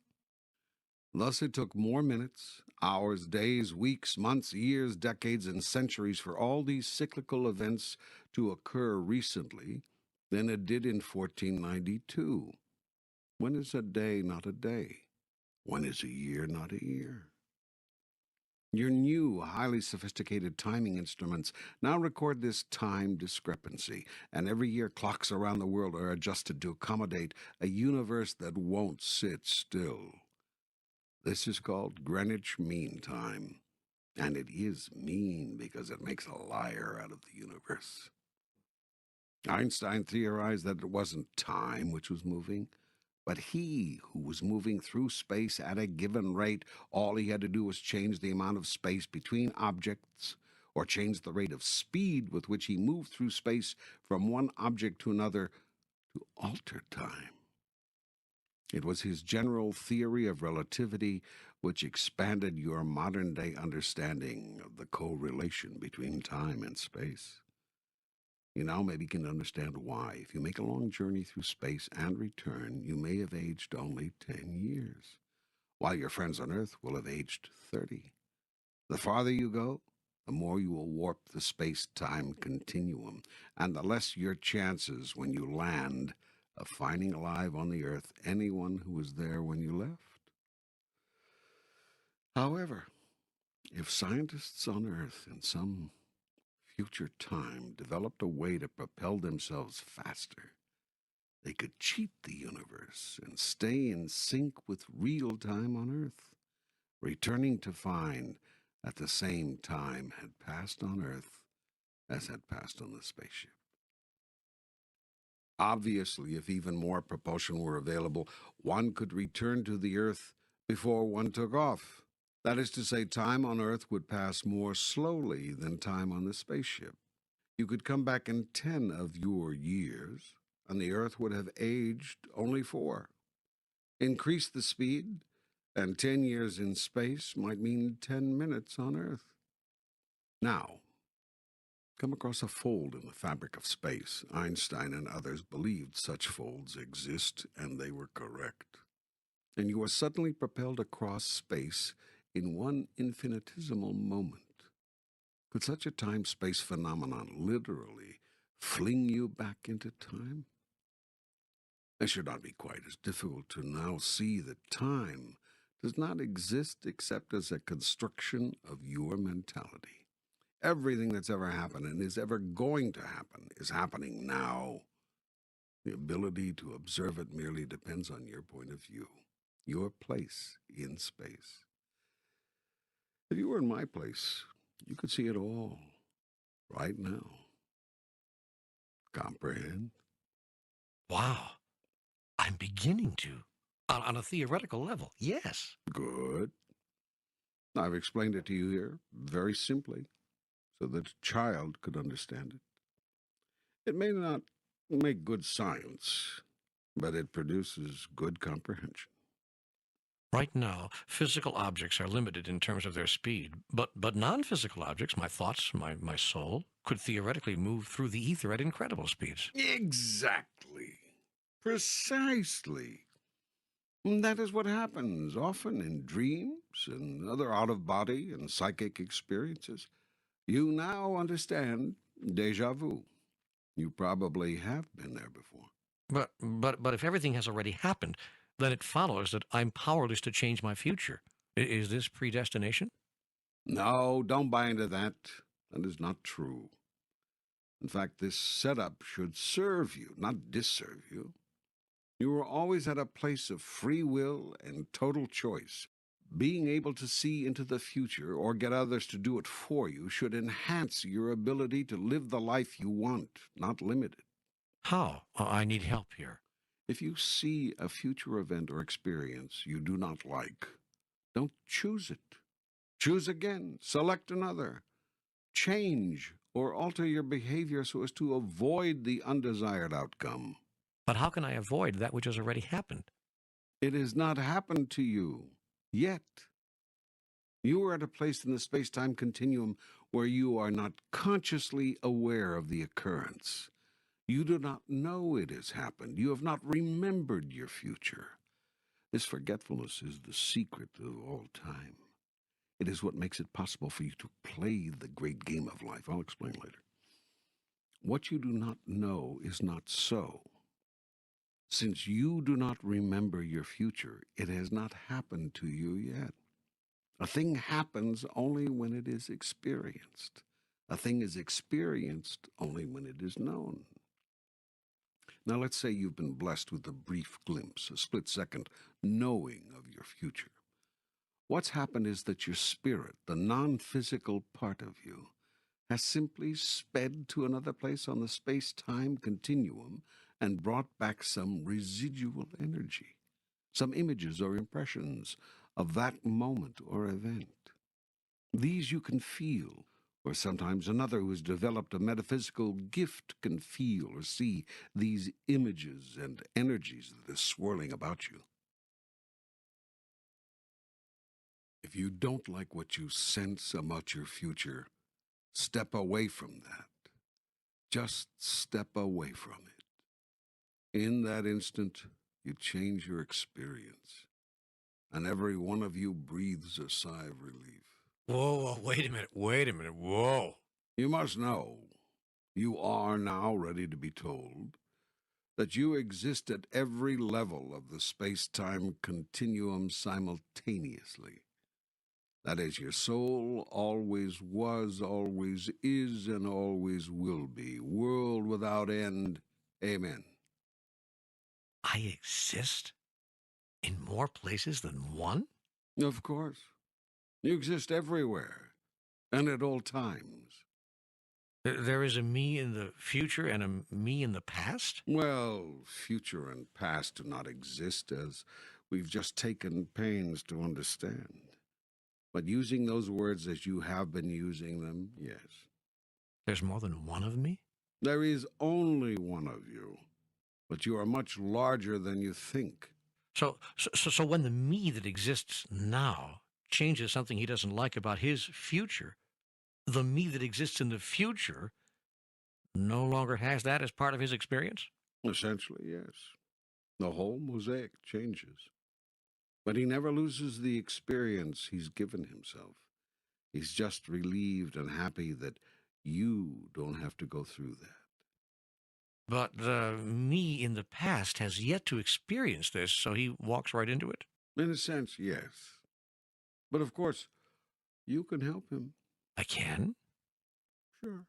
Thus it took more minutes, hours, days, weeks, months, years, decades, and centuries for all these cyclical events to occur recently than it did in 1492. When is a day not a day? When is a year not a year? Your new, highly sophisticated timing instruments now record this time discrepancy, and every year clocks around the world are adjusted to accommodate a universe that won't sit still. This is called Greenwich Mean Time, and it is mean because it makes a liar out of the universe. Einstein theorized that it wasn't time which was moving, but he who was moving through space at a given rate. All he had to do was change the amount of space between objects, or change the rate of speed with which he moved through space from one object to another to alter time. It was his general theory of relativity which expanded your modern-day understanding of the correlation between time and space. You now maybe can understand why, if you make a long journey through space and return, you may have aged only 10 years, while your friends on Earth will have aged 30. The farther you go, the more you will warp the space-time continuum, and the less your chances when you land of finding alive on the Earth anyone who was there when you left. However, if scientists on Earth in some future time developed a way to propel themselves faster, They could cheat the universe and stay in sync with real time on Earth, returning to find that the same time had passed on Earth as had passed on the spaceship. Obviously, if even more propulsion were available, one could return to the Earth before one took off. That is to say, time on Earth would pass more slowly than time on the spaceship. You could come back in 10 of your years, and the Earth would have aged only 4. Increase the speed, and 10 years in space might mean 10 minutes on Earth. Now, come across a fold in the fabric of space. Einstein and others believed such folds exist, and they were correct. And you are suddenly propelled across space in one infinitesimal moment. Could such a time-space phenomenon literally fling you back into time? It should not be quite as difficult to now see that time does not exist except as a construction of your mentality. Everything that's ever happened and is ever going to happen is happening now. The ability to observe it merely depends on your point of view, your place in space. If you were in my place, you could see it all right now. Comprehend? Wow. I'm beginning to. On a theoretical level, yes. Good. I've explained it to you here very simply so that a child could understand it. It may not make good science, but it produces good comprehension. Right now, physical objects are limited in terms of their speed, but non-physical objects, my thoughts, my soul, could theoretically move through the ether at incredible speeds. Exactly. Precisely. That is what happens often in dreams and other out-of-body and psychic experiences. You now understand déjà vu. You probably have been there before. But if everything has already happened, then it follows that I'm powerless to change my future. Is this predestination? No, don't buy into that. That is not true. In fact, this setup should serve you, not disserve you. You are always at a place of free will and total choice. Being able to see into the future or get others to do it for you should enhance your ability to live the life you want, not limit it. How? I need help here. If you see a future event or experience you do not like, don't choose it. Choose again, select another. Change or alter your behavior so as to avoid the undesired outcome. But how can I avoid that which has already happened? It has not happened to you yet. You are at a place in the space-time continuum where you are not consciously aware of the occurrence. You do not know it has happened. You have not remembered your future. This forgetfulness is the secret of all time. It is what makes it possible for you to play the great game of life. I'll explain later. What you do not know is not so. Since you do not remember your future, it has not happened to you yet. A thing happens only when it is experienced. A thing is experienced only when it is known. Now let's say you've been blessed with a brief glimpse, a split-second knowing of your future. What's happened is that your spirit, the non-physical part of you, has simply sped to another place on the space-time continuum and brought back some residual energy, some images or impressions of that moment or event. These you can feel, or sometimes another who has developed a metaphysical gift can feel or see these images and energies that are swirling about you. If you don't like what you sense about your future, step away from that. Just step away from it. In that instant, you change your experience, and every one of you breathes a sigh of relief. Whoa, wait a minute, whoa. You must know, you are now ready to be told, that you exist at every level of the space-time continuum simultaneously. That is, your soul always was, always is, and always will be. World without end. Amen. I exist in more places than one? Of course. You exist everywhere and at all times. There is a me in the future and a me in the past? Well, future and past do not exist as we've just taken pains to understand. But using those words as you have been using them, yes. There's more than one of me? There is only one of you, but you are much larger than you think. So when the me that exists now changes something he doesn't like about his future, the me that exists in the future no longer has that as part of his experience? Essentially, yes. The whole mosaic changes. But he never loses the experience he's given himself. He's just relieved and happy that you don't have to go through that. But the me in the past has yet to experience this, so he walks right into it? In a sense, yes. But of course, you can help him. I can? Sure.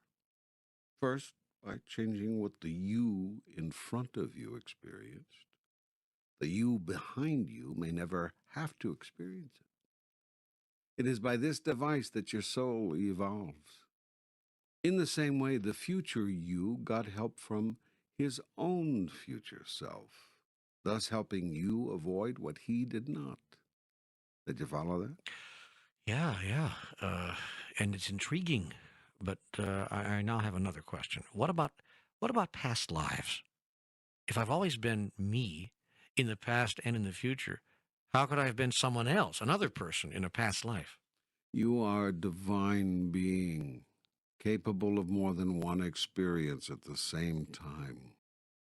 First, by changing what the you in front of you experienced. The you behind you may never have to experience it. It is by this device that your soul evolves. In the same way, the future you got help from his own future self, thus helping you avoid what he did not. Did you follow that? Yeah. And it's intriguing. But I now have another question. What about past lives? If I've always been me in the past and in the future, how could I have been someone else, another person in a past life? You are a divine being, capable of more than one experience at the same time.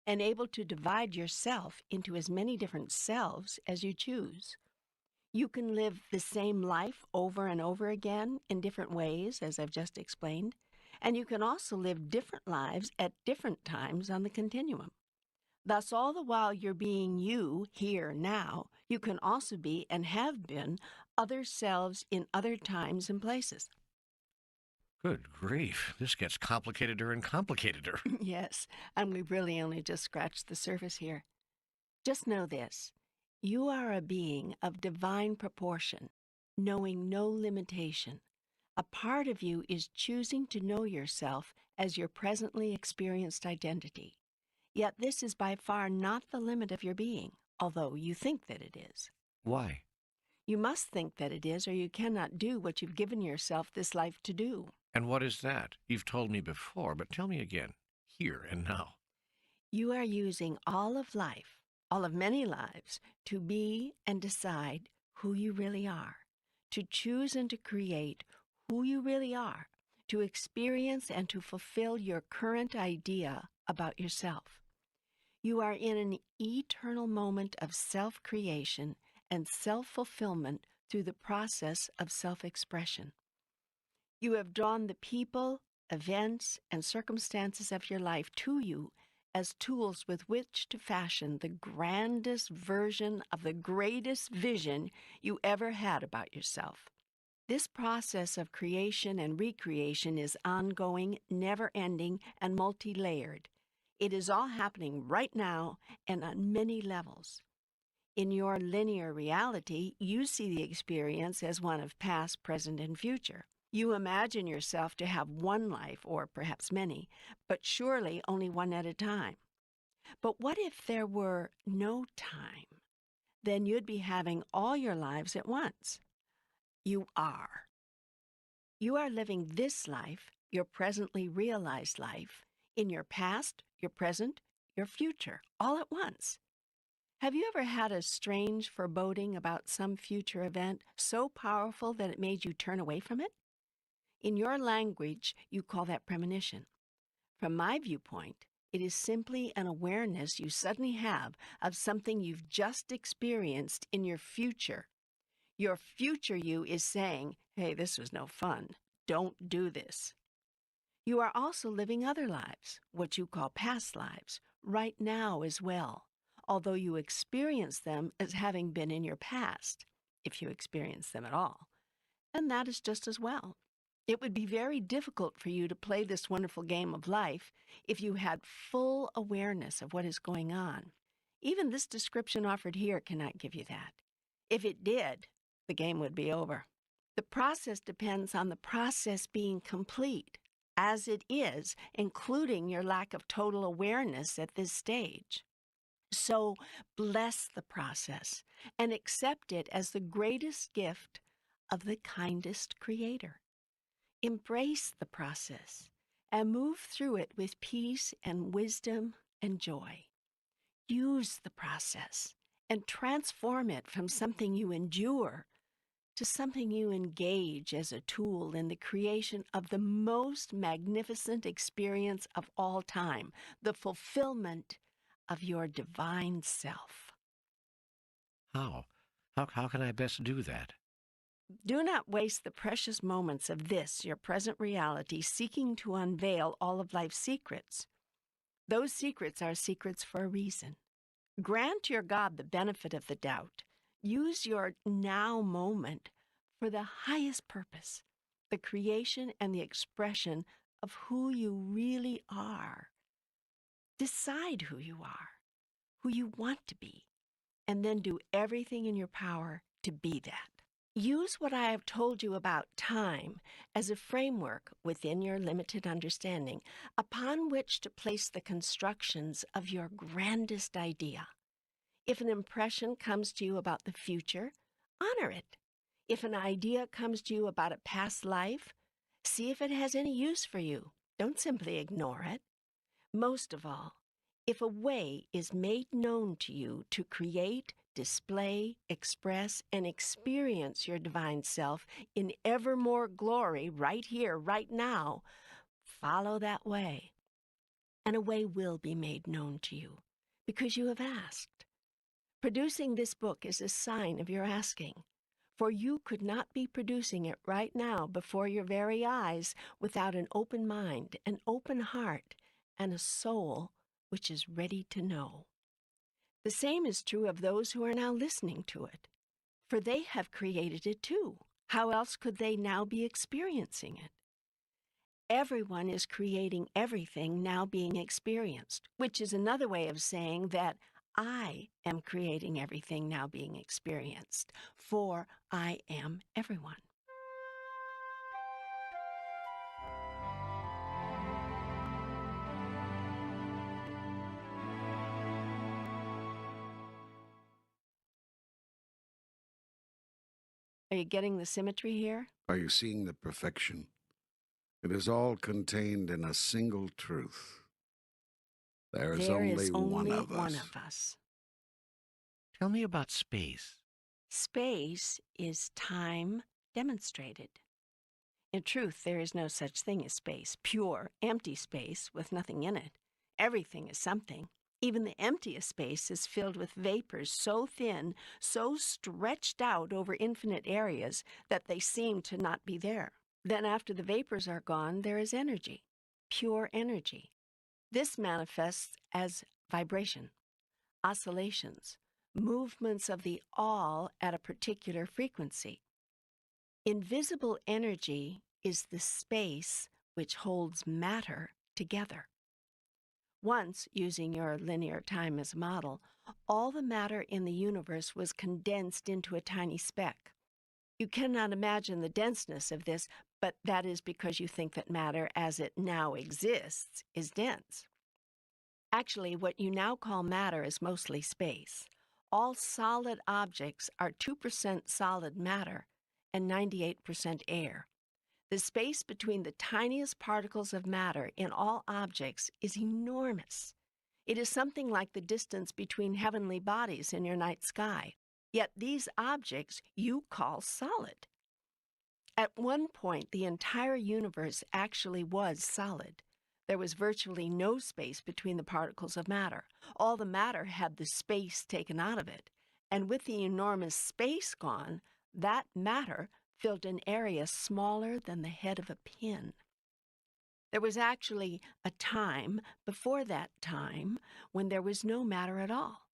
And able to divide yourself into as many different selves as you choose. You can live the same life over and over again in different ways, as I've just explained, and you can also live different lives at different times on the continuum. Thus, all the while you're being you here now, you can also be and have been other selves in other times and places. Good grief. This gets complicateder and complicateder. Yes, and we've really only just scratched the surface here. Just know this: you are a being of divine proportion, knowing no limitation. A part of you is choosing to know yourself as your presently experienced identity. Yet this is by far not the limit of your being, although you think that it is. Why? You must think that it is, or you cannot do what you've given yourself this life to do. And what is that? You've told me before, but tell me again, here and now. You are using all of life, all of many lives, to be and decide who you really are, to choose and to create who you really are, to experience and to fulfill your current idea about yourself. You are in an eternal moment of self-creation and self-fulfillment through the process of self-expression. You have drawn the people, events, and circumstances of your life to you as tools with which to fashion the grandest version of the greatest vision you ever had about yourself. This process of creation and recreation is ongoing, never-ending, and multi-layered. It is all happening right now and on many levels. In your linear reality, you see the experience as one of past, present, and future. You imagine yourself to have one life, or perhaps many, but surely only one at a time. But what if there were no time? Then you'd be having all your lives at once. You are. You are living this life, your presently realized life, in your past, your present, your future, all at once. Have you ever had a strange foreboding about some future event so powerful that it made you turn away from it? In your language, you call that premonition. From my viewpoint, it is simply an awareness you suddenly have of something you've just experienced in your future. Your future you is saying, hey, this was no fun. Don't do this. You are also living other lives, what you call past lives, right now as well, although you experience them as having been in your past, if you experience them at all. And that is just as well. It would be very difficult for you to play this wonderful game of life if you had full awareness of what is going on. Even this description offered here cannot give you that. If it did, the game would be over. The process depends on the process being complete, as it is, including your lack of total awareness at this stage. So bless the process and accept it as the greatest gift of the kindest Creator. Embrace the process and move through it with peace and wisdom and joy. Use the process and transform it from something you endure to something you engage as a tool in the creation of the most magnificent experience of all time, the fulfillment of your divine self. How? How can I best do that? Do not waste the precious moments of this, your present reality, seeking to unveil all of life's secrets. Those secrets are secrets for a reason. Grant your God the benefit of the doubt. Use your now moment for the highest purpose, the creation and the expression of who you really are. Decide who you are, who you want to be, and then do everything in your power to be that. Use what I have told you about time as a framework within your limited understanding upon which to place the constructions of your grandest idea. If an impression comes to you about the future, honor it. If an idea comes to you about a past life, see if it has any use for you. Don't simply ignore it. Most of all, if a way is made known to you to create, display, express, and experience your divine self in ever more glory right here, right now, follow that way. And a way will be made known to you because you have asked. Producing this book is a sign of your asking, for you could not be producing it right now before your very eyes without an open mind, an open heart, and a soul which is ready to know. The same is true of those who are now listening to it, for they have created it too. How else could they now be experiencing it? Everyone is creating everything now being experienced, which is another way of saying that I am creating everything now being experienced, for I am everyone. Are you getting the symmetry here? Are you seeing the perfection? It is all contained in a single truth. There is only one of us. us. Tell me about space. Space is time demonstrated. In truth, there is no such thing as space, pure, empty space with nothing in it. Everything is something. Even the emptiest space is filled with vapors so thin, so stretched out over infinite areas that they seem to not be there. Then after the vapors are gone, there is energy, pure energy. This manifests as vibration, oscillations, movements of the all at a particular frequency. Invisible energy is the space which holds matter together. Once, using your linear time as a model, all the matter in the universe was condensed into a tiny speck. You cannot imagine the denseness of this, but that is because you think that matter as it now exists is dense. Actually, what you now call matter is mostly space. All solid objects are 2% solid matter and 98% air. The space between the tiniest particles of matter in all objects is enormous. It is something like the distance between heavenly bodies in your night sky. Yet these objects you call solid. At one point, the entire universe actually was solid. There was virtually no space between the particles of matter. All the matter had the space taken out of it. And with the enormous space gone, that matter filled an area smaller than the head of a pin. There was actually a time before that time when there was no matter at all,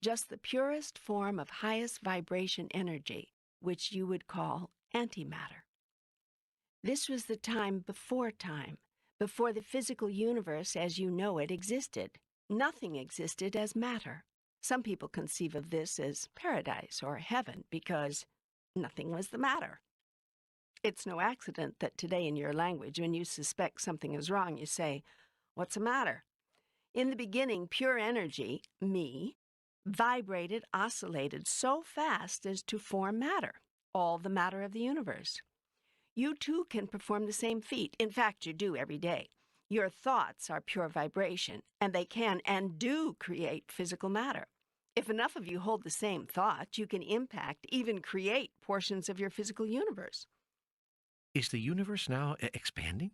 just the purest form of highest vibration energy, which you would call antimatter. This was the time, before the physical universe as you know it existed. Nothing existed as matter. Some people conceive of this as paradise or heaven because nothing was the matter. It's no accident that today in your language, when you suspect something is wrong, you say, "What's the matter?" In the beginning, pure energy, me, vibrated, oscillated so fast as to form matter, all the matter of the universe. You too can perform the same feat. In fact, you do every day. Your thoughts are pure vibration, and they can and do create physical matter. If enough of you hold the same thought, you can impact, even create portions of your physical universe. Is the universe now expanding?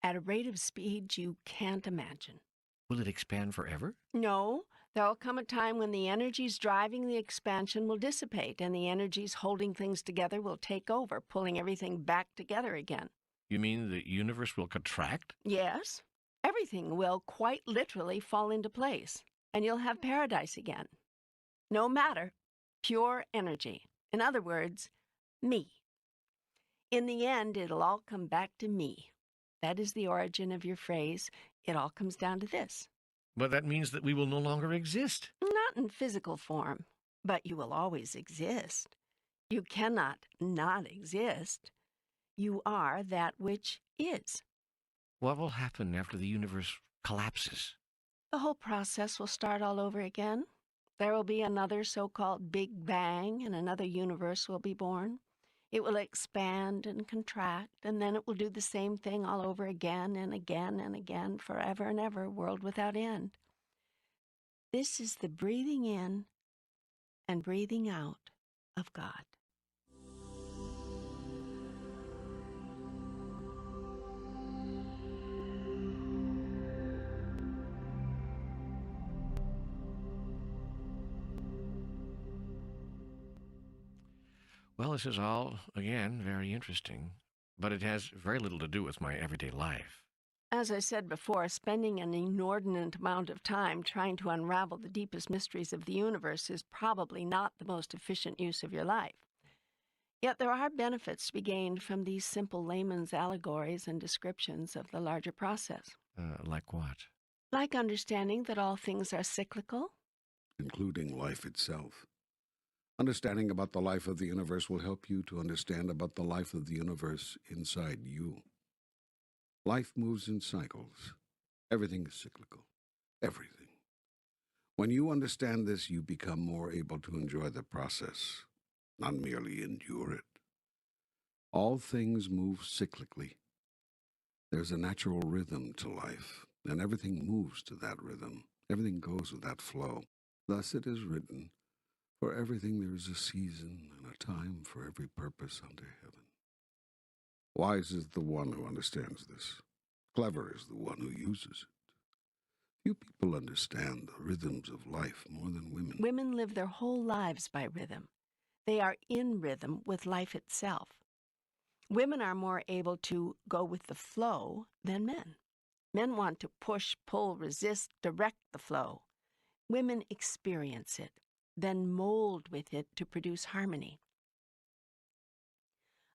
At a rate of speed you can't imagine. Will it expand forever? No, there'll come a time when the energies driving the expansion will dissipate and the energies holding things together will take over, pulling everything back together again. You mean the universe will contract? Yes, everything will quite literally fall into place, and you'll have paradise again. No matter, pure energy. In other words, me. In the end, it'll all come back to me. That is the origin of your phrase, "It all comes down to this." But that means that we will no longer exist. Not in physical form, but you will always exist. You cannot not exist. You are that which is. What will happen after the universe collapses? The whole process will start all over again. There will be another so-called Big Bang, and another universe will be born. It will expand and contract, and then it will do the same thing all over again and again and again, forever and ever, world without end. This is the breathing in and breathing out of God. Well, this is all, again, very interesting, but it has very little to do with my everyday life. As I said before, spending an inordinate amount of time trying to unravel the deepest mysteries of the universe is probably not the most efficient use of your life. Yet there are benefits to be gained from these simple layman's allegories and descriptions of the larger process. Like what? Like understanding that all things are cyclical. including life itself. Understanding about the life of the universe will help you to understand about the life of the universe inside you. Life moves in cycles. Everything is cyclical. Everything. When you understand this, you become more able to enjoy the process, not merely endure it. All things move cyclically. There's a natural rhythm to life, and everything moves to that rhythm. Everything goes with that flow. Thus it is written, "For everything there is a season and a time for every purpose under heaven." Wise is the one who understands this. Clever is the one who uses it. Few people understand the rhythms of life more than women. Women live their whole lives by rhythm. They are in rhythm with life itself. Women are more able to go with the flow than men. Men want to push, pull, resist, direct the flow. Women experience it, then mold with it to produce harmony.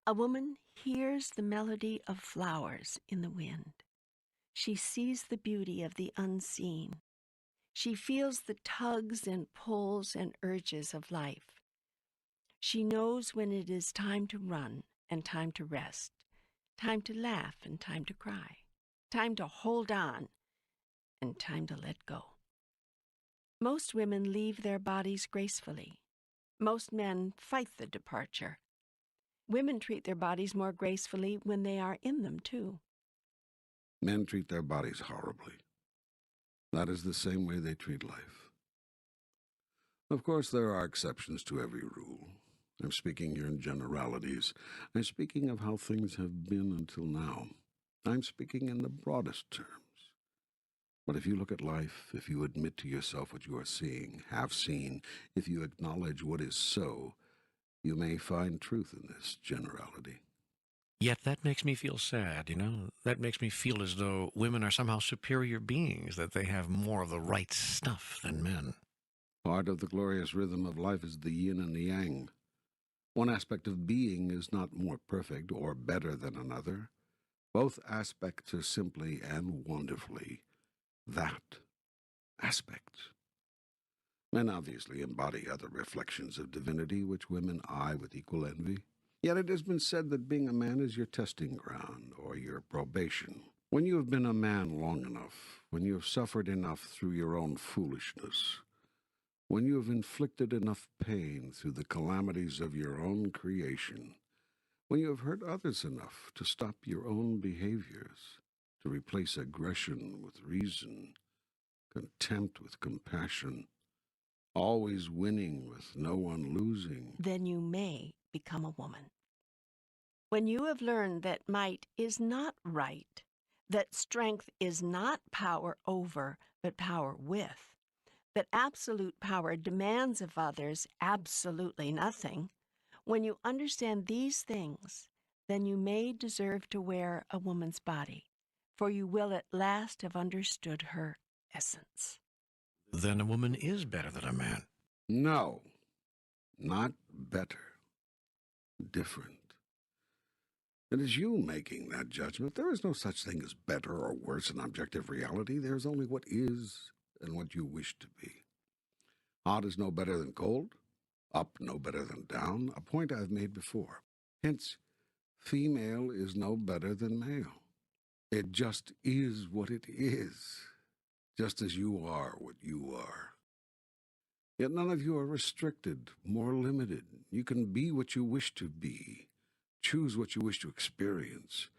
A woman hears the melody of flowers in the wind. She sees the beauty of the unseen. She feels the tugs and pulls and urges of life. She knows when it is time to run and time to rest, time to laugh and time to cry, time to hold on and time to let go. Most women leave their bodies gracefully. Most men fight the departure. Women treat their bodies more gracefully when they are in them, too. Men treat their bodies horribly. That is the same way they treat life. Of course, there are exceptions to every rule. I'm speaking here in generalities. I'm speaking of how things have been until now. I'm speaking in the broadest terms. But if you look at life, if you admit to yourself what you are seeing, have seen, if you acknowledge what is so, you may find truth in this generality. Yet that makes me feel sad, That makes me feel as though women are somehow superior beings, that they have more of the right stuff than men. Part of the glorious rhythm of life is the yin and the yang. One aspect of being is not more perfect or better than another. Both aspects are simply and wonderfully that aspect. Men obviously embody other reflections of divinity which women eye with equal envy. Yet it has been said that being a man is your testing ground or your probation. When you have been a man long enough, when you have suffered enough through your own foolishness, when you have inflicted enough pain through the calamities of your own creation, when you have hurt others enough to stop your own behaviors, to replace aggression with reason, contempt with compassion, always winning with no one losing. Then you may become a woman. When you have learned that might is not right, that strength is not power over, but power with, that absolute power demands of others absolutely nothing, when you understand these things, then you may deserve to wear a woman's body, for you will at last have understood her essence. Then a woman is better than a man. No, not better, different. It is you making that judgment. There is no such thing as better or worse in objective reality. There is only what is and what you wish to be. Hot is no better than cold, up no better than down, a point I've made before. Hence, female is no better than male. It just is what it is, just as you are what you are. Yet none of you are restricted, more limited. You can be what you wish to be, choose what you wish to experience,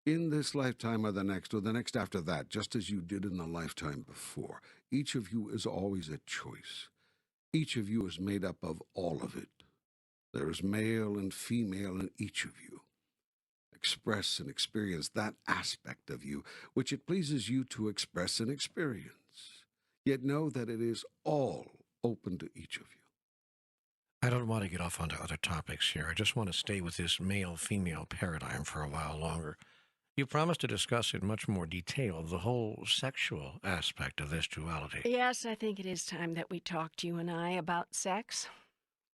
in this lifetime or the next after that, just as you did in the lifetime before. Each of you is always a choice. Each of you is made up of all of it. There is male and female in each of you. Express and experience that aspect of you which it pleases you to express and experience. Yet know that it is all open to each of you. I don't want to get off onto other topics here. I just want to stay with this male-female paradigm for a while longer. You promised to discuss in much more detail the whole sexual aspect of this duality. Yes, I think it is time that we talked, you and I, about sex.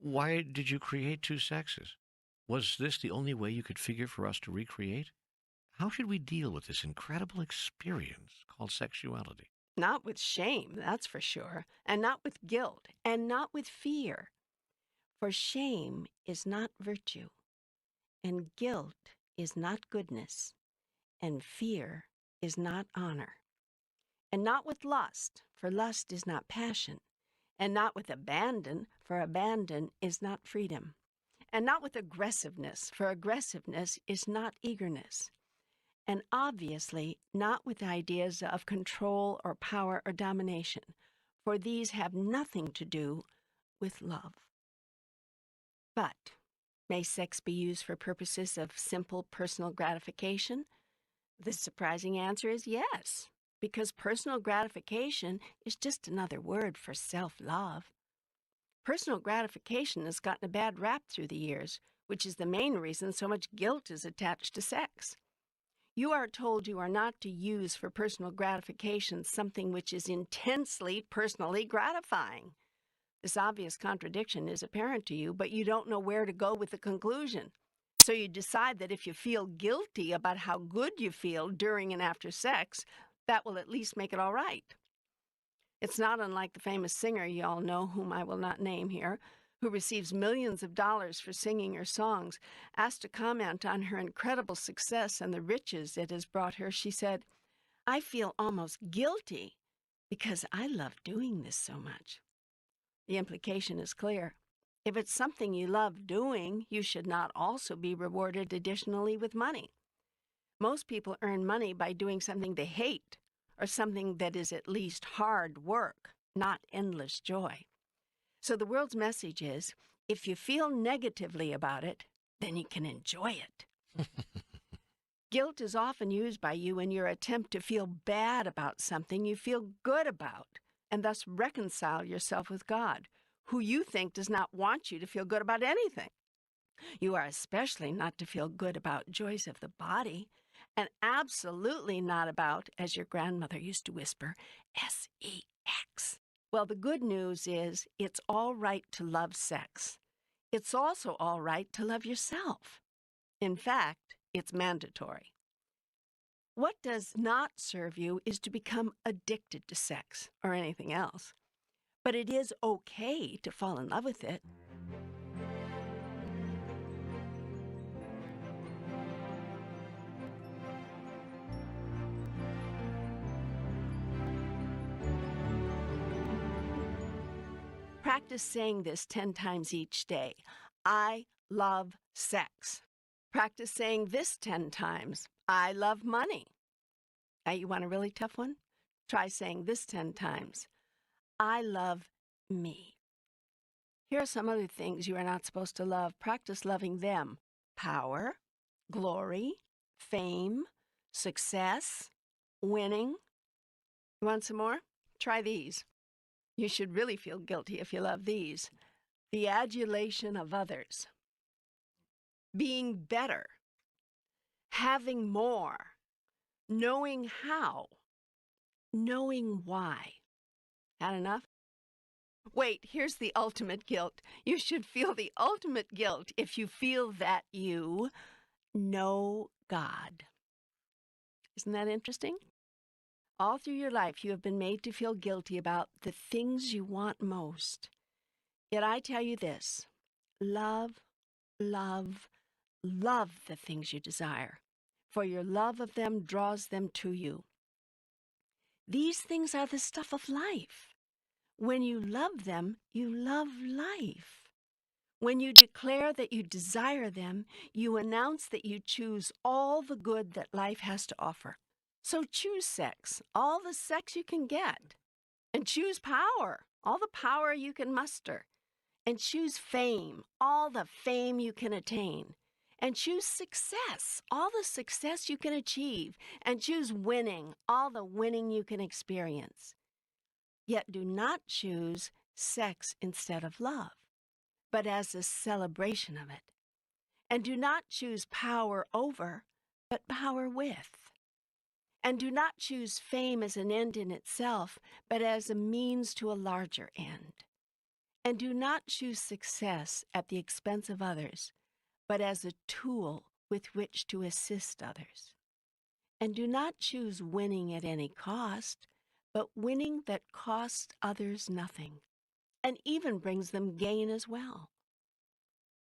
Why did you create two sexes? Was this the only way you could figure for us to recreate? How should we deal with this incredible experience called sexuality? Not with shame, that's for sure, and not with guilt, and not with fear. For shame is not virtue, and guilt is not goodness, and fear is not honor. And not with lust, for lust is not passion, and not with abandon, for abandon is not freedom, and not with aggressiveness, for aggressiveness is not eagerness, and obviously not with ideas of control or power or domination, for these have nothing to do with love. But may sex be used for purposes of simple personal gratification? The surprising answer is yes, because personal gratification is just another word for self-love. Personal gratification has gotten a bad rap through the years, which is the main reason so much guilt is attached to sex. You are told you are not to use for personal gratification something which is intensely personally gratifying. This obvious contradiction is apparent to you, but you don't know where to go with the conclusion. So you decide that if you feel guilty about how good you feel during and after sex, that will at least make it all right. It's not unlike the famous singer you all know, whom I will not name here, who receives millions of dollars for singing her songs. Asked to comment on her incredible success and the riches it has brought her, she said, "I feel almost guilty because I love doing this so much." The implication is clear. If it's something you love doing, you should not also be rewarded additionally with money. Most people earn money by doing something they hate, or something that is at least hard work, not endless joy. So the world's message is, if you feel negatively about it, then you can enjoy it. Guilt is often used by you in your attempt to feel bad about something you feel good about, and thus reconcile yourself with God, who you think does not want you to feel good about anything. You are especially not to feel good about joys of the body, and absolutely not about, as your grandmother used to whisper, sex. Well, the good news is it's all right to love sex. It's also all right to love yourself. In fact, it's mandatory. What does not serve you is to become addicted to sex or anything else. but it is okay to fall in love with it. Practice saying this 10 times each day. I love sex. Practice saying this 10 times. I love money. Now, you want a really tough one? Try saying this 10 times. I love me. Here are some other things you are not supposed to love. Practice loving them. Power, glory, fame, success, winning. You want some more? Try these. You should really feel guilty if you love these. The adulation of others. Being better. Having more. Knowing how. Knowing why. Had enough? Wait, here's the ultimate guilt. You should feel the ultimate guilt if you feel that you know God. Isn't that interesting? All through your life, you have been made to feel guilty about the things you want most. Yet I tell you this, love, love, love the things you desire, for your love of them draws them to you. These things are the stuff of life. When you love them, you love life. When you declare that you desire them, you announce that you choose all the good that life has to offer. So choose sex, all the sex you can get. And choose power, all the power you can muster. And choose fame, all the fame you can attain. And choose success, all the success you can achieve. And choose winning, all the winning you can experience. Yet do not choose sex instead of love, but as a celebration of it. And do not choose power over, but power with. And do not choose fame as an end in itself, but as a means to a larger end. And do not choose success at the expense of others, but as a tool with which to assist others. And do not choose winning at any cost, but winning that costs others nothing, and even brings them gain as well.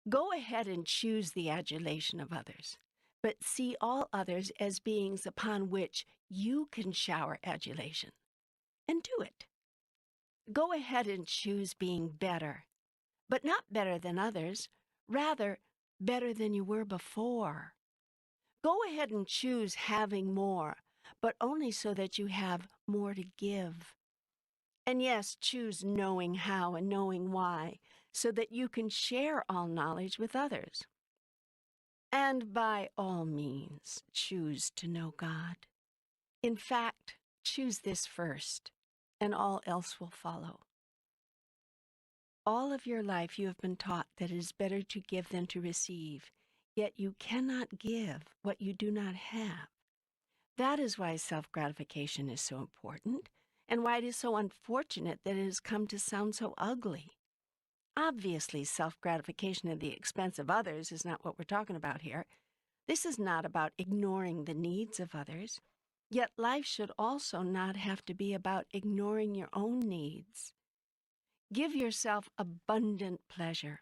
Go ahead and choose the adulation of others, but see all others as beings upon which you can shower adulation, and do it. Go ahead and choose being better, but not better than others, rather better than you were before. Go ahead and choose having more, but only so that you have more to give. And yes, choose knowing how and knowing why, so that you can share all knowledge with others. And by all means, choose to know God. In fact, choose this first, and all else will follow. All of your life you have been taught that it is better to give than to receive, yet you cannot give what you do not have. That is why self-gratification is so important, and why it is so unfortunate that it has come to sound so ugly. Obviously, self-gratification at the expense of others is not what we're talking about here. This is not about ignoring the needs of others. Yet life should also not have to be about ignoring your own needs. Give yourself abundant pleasure,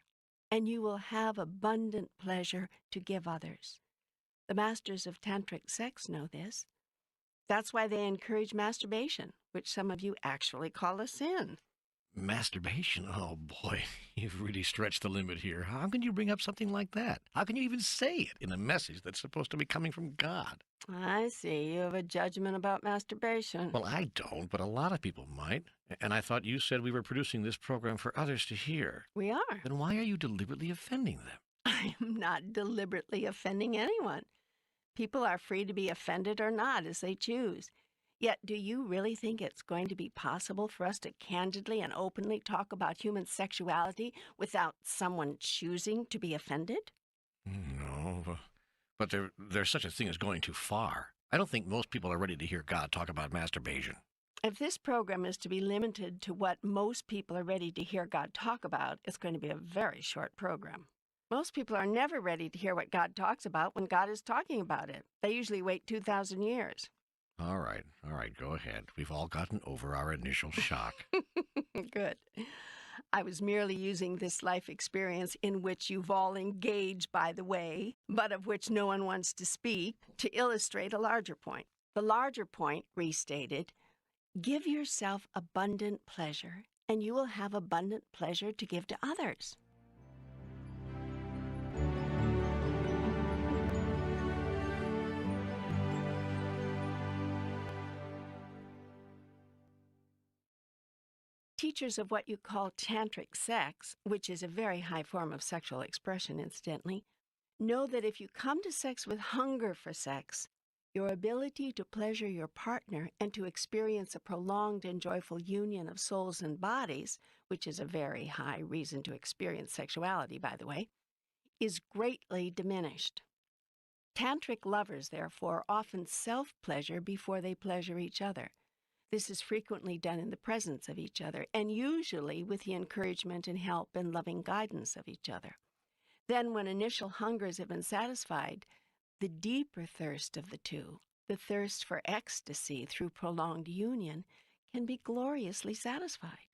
and you will have abundant pleasure to give others. The masters of tantric sex know this. That's why they encourage masturbation, which some of you actually call a sin. Masturbation? Oh boy, you've really stretched the limit here. How can you bring up something like that? How can you even say it in a message that's supposed to be coming from God? I see. You have a judgment about masturbation. Well, I don't, but a lot of people might. And I thought you said we were producing this program for others to hear. We are. Then why are you deliberately offending them? I am not deliberately offending anyone. People are free to be offended or not as they choose. Yet, do you really think it's going to be possible for us to candidly and openly talk about human sexuality without someone choosing to be offended? No, but there's such a thing as going too far. I don't think most people are ready to hear God talk about masturbation. If this program is to be limited to what most people are ready to hear God talk about, it's going to be a very short program. Most people are never ready to hear what God talks about when God is talking about it. They usually wait 2,000 years. All right, go ahead. We've all gotten over our initial shock. Good. I was merely using this life experience in which you've all engaged, by the way, but of which no one wants to speak, to illustrate a larger point. The larger point, restated, give yourself abundant pleasure, and you will have abundant pleasure to give to others. Teachers of what you call tantric sex, which is a very high form of sexual expression, incidentally, know that if you come to sex with hunger for sex, your ability to pleasure your partner and to experience a prolonged and joyful union of souls and bodies, which is a very high reason to experience sexuality, by the way, is greatly diminished. Tantric lovers, therefore, often self-pleasure before they pleasure each other. This is frequently done in the presence of each other, and usually with the encouragement and help and loving guidance of each other. Then, when initial hungers have been satisfied, the deeper thirst of the two, the thirst for ecstasy through prolonged union, can be gloriously satisfied.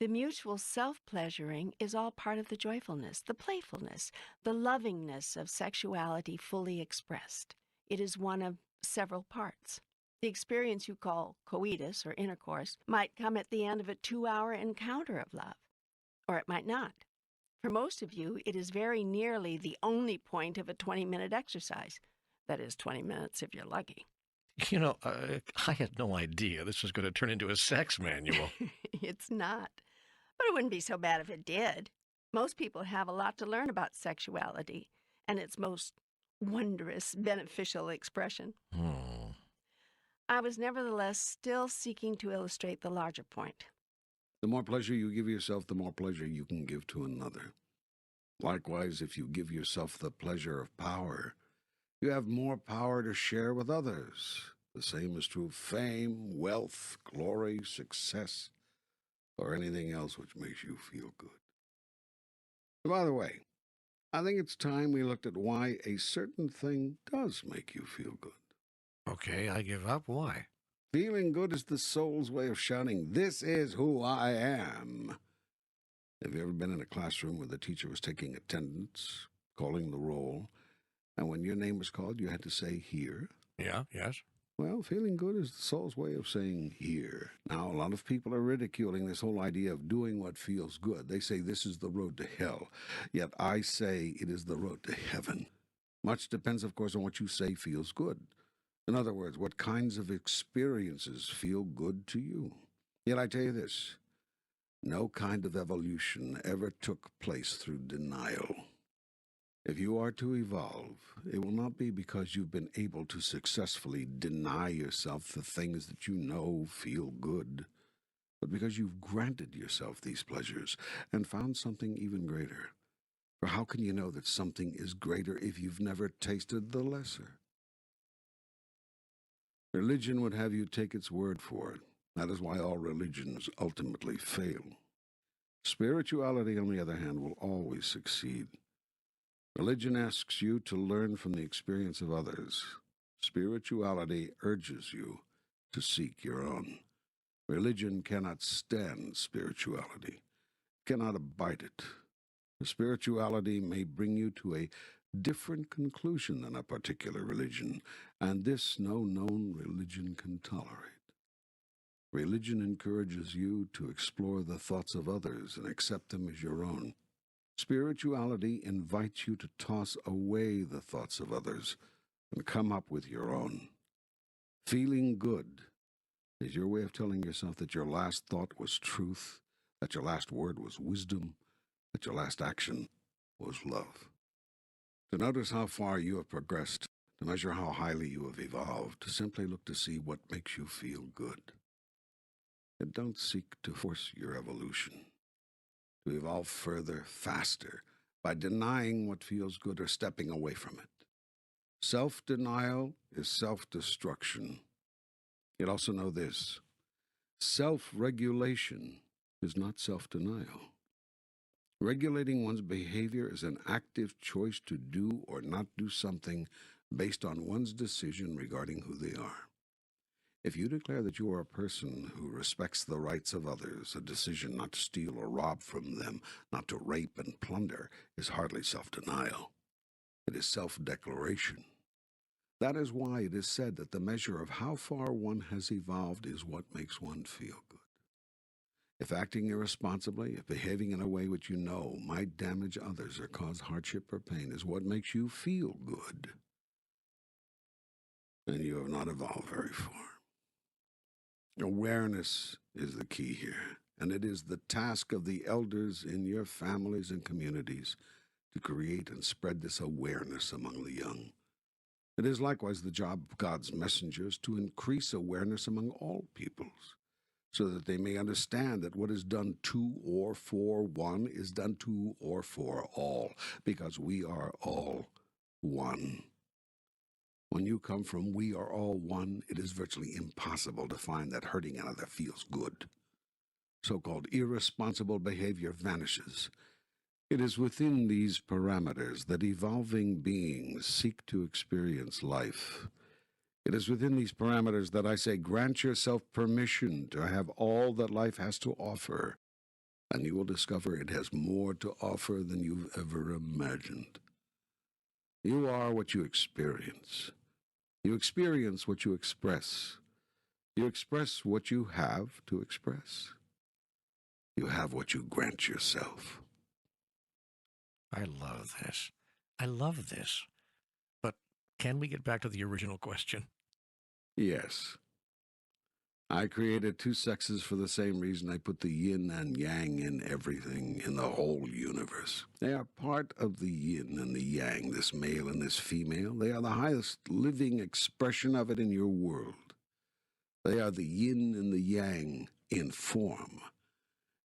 The mutual self-pleasuring is all part of the joyfulness, the playfulness, the lovingness of sexuality fully expressed. It is one of several parts. The experience you call coitus or intercourse might come at the end of a 2-hour encounter of love, or it might not. For most of you, it is very nearly the only point of a 20-minute exercise. That is 20 minutes if you're lucky. I had no idea this was going to turn into a sex manual. It's not. But it wouldn't be so bad if it did. Most people have a lot to learn about sexuality and its most wondrous, beneficial expression. I was nevertheless still seeking to illustrate the larger point. The more pleasure you give yourself, the more pleasure you can give to another. Likewise, if you give yourself the pleasure of power, you have more power to share with others. The same is true of fame, wealth, glory, success, or anything else which makes you feel good. By the way, I think it's time we looked at why a certain thing does make you feel good. Okay, I give up. Why? Feeling good is the soul's way of shouting, "This is who I am." Have you ever been in a classroom where the teacher was taking attendance, calling the roll, and when your name was called, you had to say, "Here"? Yeah, yes. Well, feeling good is the soul's way of saying "here." Now, a lot of people are ridiculing this whole idea of doing what feels good. They say this is the road to hell, yet I say it is the road to heaven. Much depends, of course, on what you say feels good. In other words, what kinds of experiences feel good to you. Yet I tell you this, no kind of evolution ever took place through denial. If you are to evolve, it will not be because you've been able to successfully deny yourself the things that you know feel good, but because you've granted yourself these pleasures and found something even greater. For how can you know that something is greater if you've never tasted the lesser? Religion would have you take its word for it. That is why all religions ultimately fail. Spirituality, on the other hand, will always succeed. Religion asks you to learn from the experience of others. Spirituality urges you to seek your own. Religion cannot stand spirituality, cannot abide it. Spirituality may bring you to a different conclusion than a particular religion, and this no known religion can tolerate. Religion encourages you to explore the thoughts of others and accept them as your own. Spirituality invites you to toss away the thoughts of others and come up with your own. Feeling good is your way of telling yourself that your last thought was truth, that your last word was wisdom, that your last action was love. To notice how far you have progressed, to measure how highly you have evolved, to simply look to see what makes you feel good. And don't seek to force your evolution, to evolve further, faster, by denying what feels good or stepping away from it. Self-denial is self-destruction. Yet also know this, self-regulation is not self-denial. Regulating one's behavior is an active choice to do or not do something based on one's decision regarding who they are. If you declare that you are a person who respects the rights of others, a decision not to steal or rob from them, not to rape and plunder, is hardly self-denial. It is self-declaration. That is why it is said that the measure of how far one has evolved is what makes one feel good. If acting irresponsibly, if behaving in a way which you know might damage others or cause hardship or pain is what makes you feel good, then you have not evolved very far. Awareness is the key here, and it is the task of the elders in your families and communities to create and spread this awareness among the young. It is likewise the job of God's messengers to increase awareness among all peoples, so that they may understand that what is done to or for one is done to or for all, because we are all one. When you come from we are all one, it is virtually impossible to find that hurting another feels good. So-called irresponsible behavior vanishes. It is within these parameters that evolving beings seek to experience life. It is within these parameters that I say, grant yourself permission to have all that life has to offer, and you will discover it has more to offer than you've ever imagined. You are what you experience. You experience what you express. You express what you have to express. You have what you grant yourself. I love this. I love this. But can we get back to the original question? Yes. I created two sexes for the same reason I put the yin and yang in everything, in the whole universe. They are part of the yin and the yang, this male and this female. They are the highest living expression of it in your world. They are the yin and the yang in form,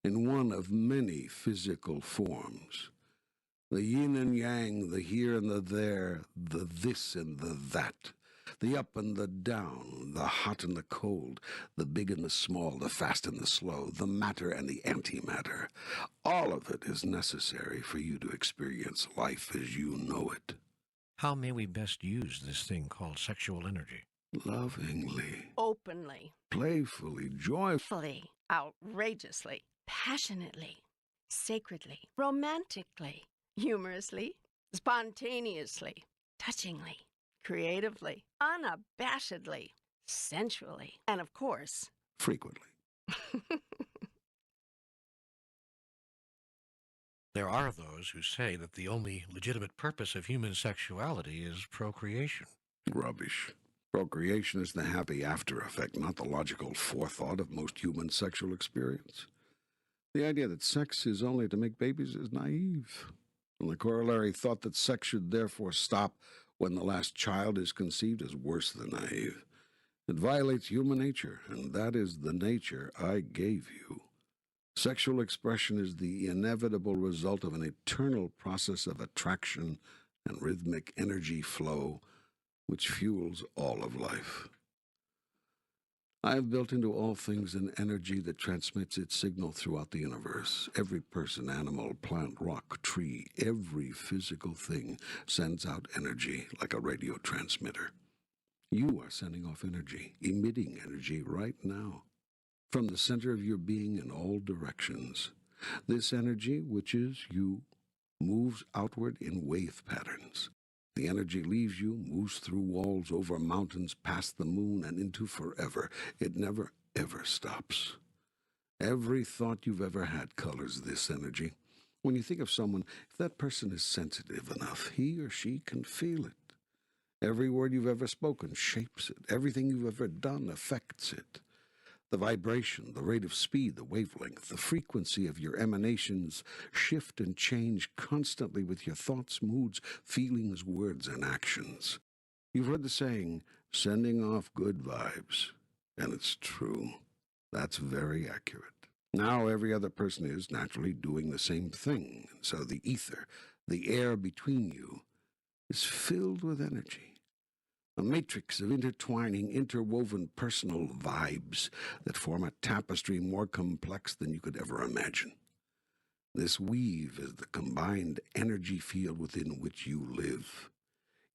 in one of many physical forms. The yin and yang, the here and the there, the this and the that. The up and the down, the hot and the cold, the big and the small, the fast and the slow, the matter and the antimatter. All of it is necessary for you to experience life as you know it. How may we best use this thing called sexual energy? Lovingly, Openly, playfully, joyfully, outrageously, passionately, sacredly, romantically, humorously, spontaneously, touchingly, creatively, unabashedly, sensually, and of course, frequently. There are those who say that the only legitimate purpose of human sexuality is procreation. Rubbish. Procreation is the happy after effect, not the logical forethought of most human sexual experience. The idea that sex is only to make babies is naive. And the corollary thought that sex should therefore stop when the last child is conceived is worse than naive. It violates human nature, and that is the nature I gave you. Sexual expression is the inevitable result of an eternal process of attraction and rhythmic energy flow, which fuels all of life. I have built into all things an energy that transmits its signal throughout the universe. Every person, animal, plant, rock, tree, every physical thing sends out energy like a radio transmitter. You are sending off energy, emitting energy right now, from the center of your being in all directions. This energy, which is you, moves outward in wave patterns. The energy leaves you, moves through walls, over mountains, past the moon, and into forever. It never, ever stops. Every thought you've ever had colors this energy. When you think of someone, if that person is sensitive enough, he or she can feel it. Every word you've ever spoken shapes it. Everything you've ever done affects it. The vibration, the rate of speed, the wavelength, the frequency of your emanations shift and change constantly with your thoughts, moods, feelings, words, and actions. You've heard the saying, sending off good vibes, and it's true. That's very accurate. Now every other person is naturally doing the same thing, and so the ether, the air between you, is filled with energy. A matrix of intertwining, interwoven personal vibes that form a tapestry more complex than you could ever imagine. This weave is the combined energy field within which you live.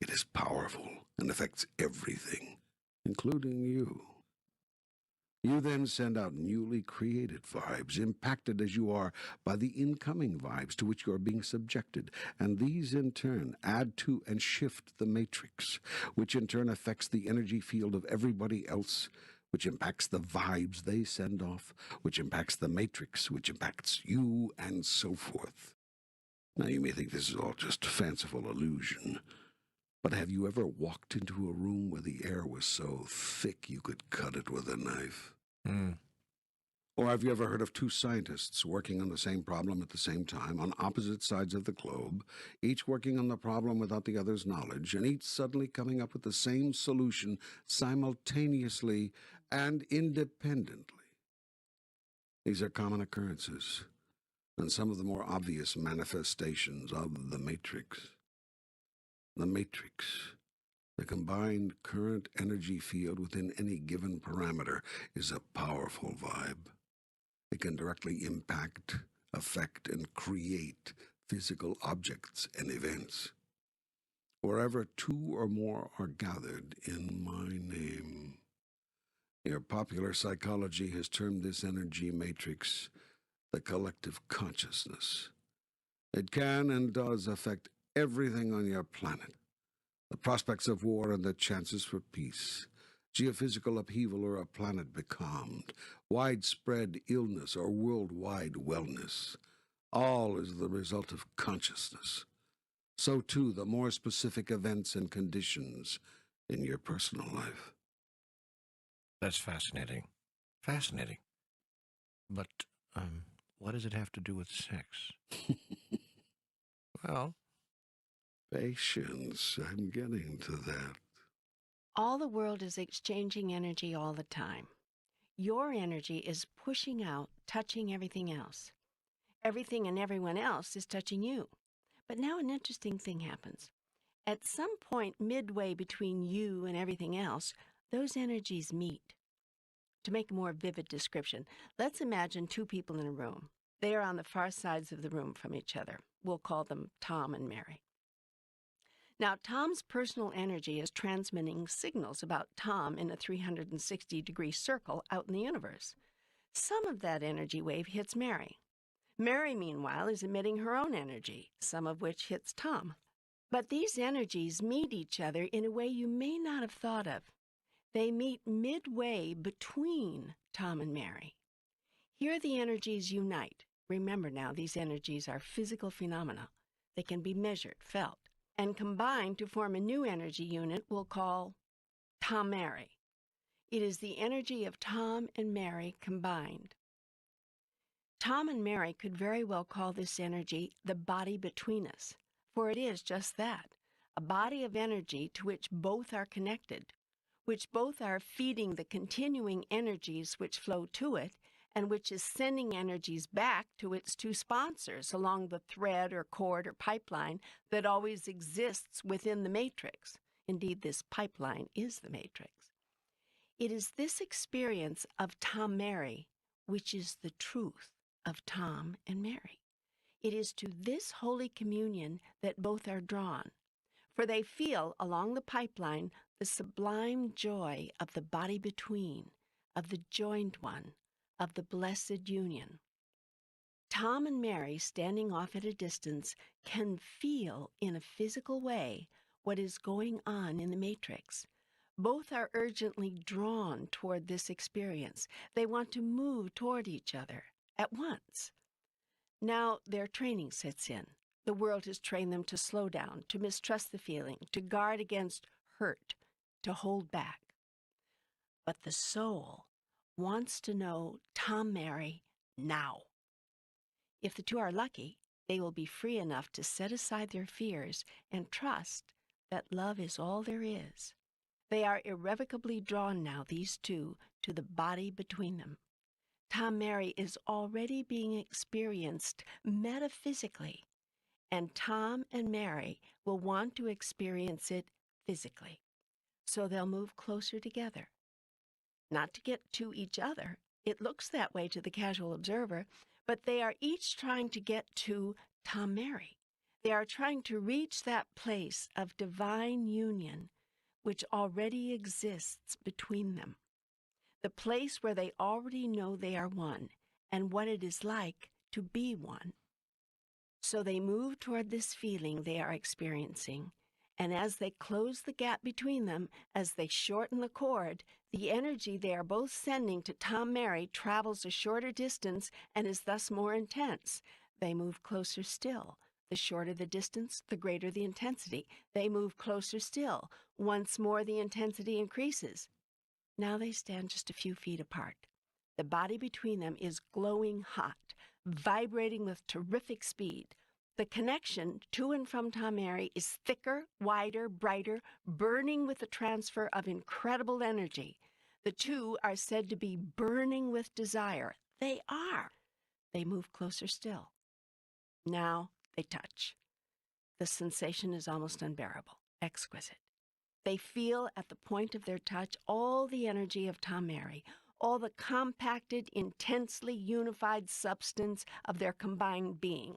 It is powerful and affects everything, including you. You then send out newly created vibes, impacted as you are by the incoming vibes to which you are being subjected, and these in turn add to and shift the matrix, which in turn affects the energy field of everybody else, which impacts the vibes they send off, which impacts the matrix, which impacts you, and so forth. Now you may think this is all just fanciful illusion, but have you ever walked into a room where the air was so thick you could cut it with a knife? Mm. Or have you ever heard of two scientists working on the same problem at the same time on opposite sides of the globe, each working on the problem without the other's knowledge, and each suddenly coming up with the same solution simultaneously and independently? These are common occurrences, and some of the more obvious manifestations of the matrix. The matrix, the combined current energy field within any given parameter, is a powerful vibe. It can directly impact, affect, and create physical objects and events. Wherever two or more are gathered in my name. Your popular psychology has termed this energy matrix the collective consciousness. It can and does affect everything on your planet. The prospects of war and the chances for peace, geophysical upheaval or a planet becalmed, widespread illness or worldwide wellness, all is the result of consciousness. So too the more specific events and conditions in your personal life. That's fascinating. Fascinating. But, what does it have to do with sex? Well, Patience, I'm getting to that. All the world is exchanging energy all the time. Your energy is pushing out, touching everything else. Everything and everyone else is touching you. But now an interesting thing happens. At some point midway between you and everything else, those energies meet. To make a more vivid description, let's imagine two people in a room. They are on the far sides of the room from each other. We'll call them Tom and Mary. Now, Tom's personal energy is transmitting signals about Tom in a 360-degree circle out in the universe. Some of that energy wave hits Mary. Mary, meanwhile, is emitting her own energy, some of which hits Tom. But these energies meet each other in a way you may not have thought of. They meet midway between Tom and Mary. Here the energies unite. Remember now, these energies are physical phenomena. They can be measured, felt, and combine to form a new energy unit we'll call Tom-Mary. It is the energy of Tom and Mary combined. Tom and Mary could very well call this energy the body between us, for it is just that, a body of energy to which both are connected, which both are feeding the continuing energies which flow to it, and which is sending energies back to its two sponsors along the thread or cord or pipeline that always exists within the matrix. Indeed, this pipeline is the matrix. It is this experience of Tom-Mary which is the truth of Tom and Mary. It is to this holy communion that both are drawn, for they feel along the pipeline the sublime joy of the body between, of the joined one, of the blessed union. Tom and Mary, standing off at a distance, can feel in a physical way what is going on in the matrix. Both are urgently drawn toward this experience. They want to move toward each other at once. Now their training sets in. The world has trained them to slow down, to mistrust the feeling, to guard against hurt, to hold back. But the soul wants to know Tom-Mary now. If the two are lucky, they will be free enough to set aside their fears and trust that love is all there is. They are irrevocably drawn now, these two, to the body between them. Tom-Mary is already being experienced metaphysically, and Tom and Mary will want to experience it physically. So they'll move closer together. Not to get to each other. It looks that way to the casual observer, but they are each trying to get to Tom-Mary. They are trying to reach that place of divine union which already exists between them. the place where they already know they are one and what it is like to be one. So they move toward this feeling they are experiencing, and as they close the gap between them, as they shorten the cord, the energy they are both sending to Tom Mary travels a shorter distance and is thus more intense. They move closer still. The shorter the distance, the greater the intensity. They move closer still. Once more, the intensity increases. Now they stand just a few feet apart. The body between them is glowing hot, vibrating with terrific speed. The connection to and from Tom Mary is thicker, wider, brighter, burning with the transfer of incredible energy. The two are said to be burning with desire. They are. They move closer still. Now they touch. The sensation is almost unbearable, exquisite. They feel at the point of their touch all the energy of Tom Mary, all the compacted, intensely unified substance of their combined being.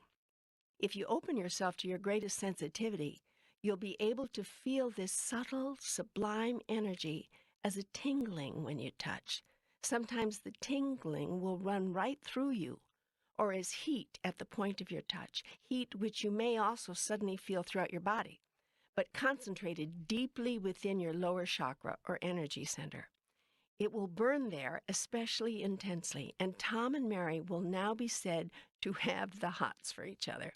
If you open yourself to your greatest sensitivity, you'll be able to feel this subtle, sublime energy as a tingling when you touch. Sometimes the tingling will run right through you, or as heat at the point of your touch, heat which you may also suddenly feel throughout your body, but concentrated deeply within your lower chakra or energy center. It will burn there especially intensely, and Tom and Mary will now be said to have the hots for each other.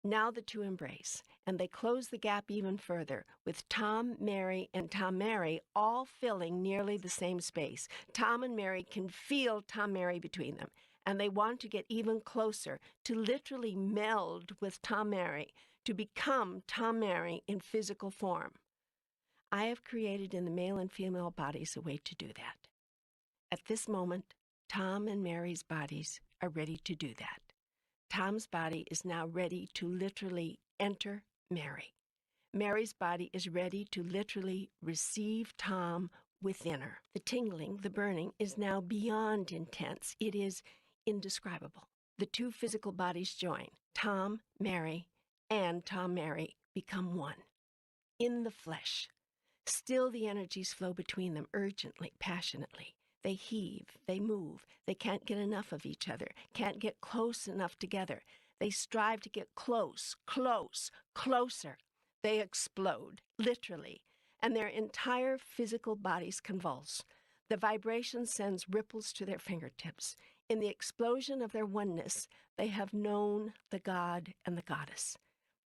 Now the two embrace, and they close the gap even further, with Tom, Mary, and Tom Mary all filling nearly the same space. Tom and Mary can feel Tom Mary between them, and they want to get even closer, to literally meld with Tom Mary, to become Tom Mary in physical form. I have created in the male and female bodies a way to do that. At this moment, Tom and Mary's bodies are ready to do that. Tom's body is now ready to literally enter Mary. Mary's body is ready to literally receive Tom within her. The tingling, the burning, is now beyond intense. It is indescribable. The two physical bodies join. Tom, Mary, and Tom, Mary become one. In the flesh. Still the energies flow between them urgently, passionately. They heave, they move, they can't get enough of each other, can't get close enough together. They strive to get close, closer. They explode, literally, and their entire physical bodies convulse. The vibration sends ripples to their fingertips. In the explosion of their oneness, they have known the God and the Goddess,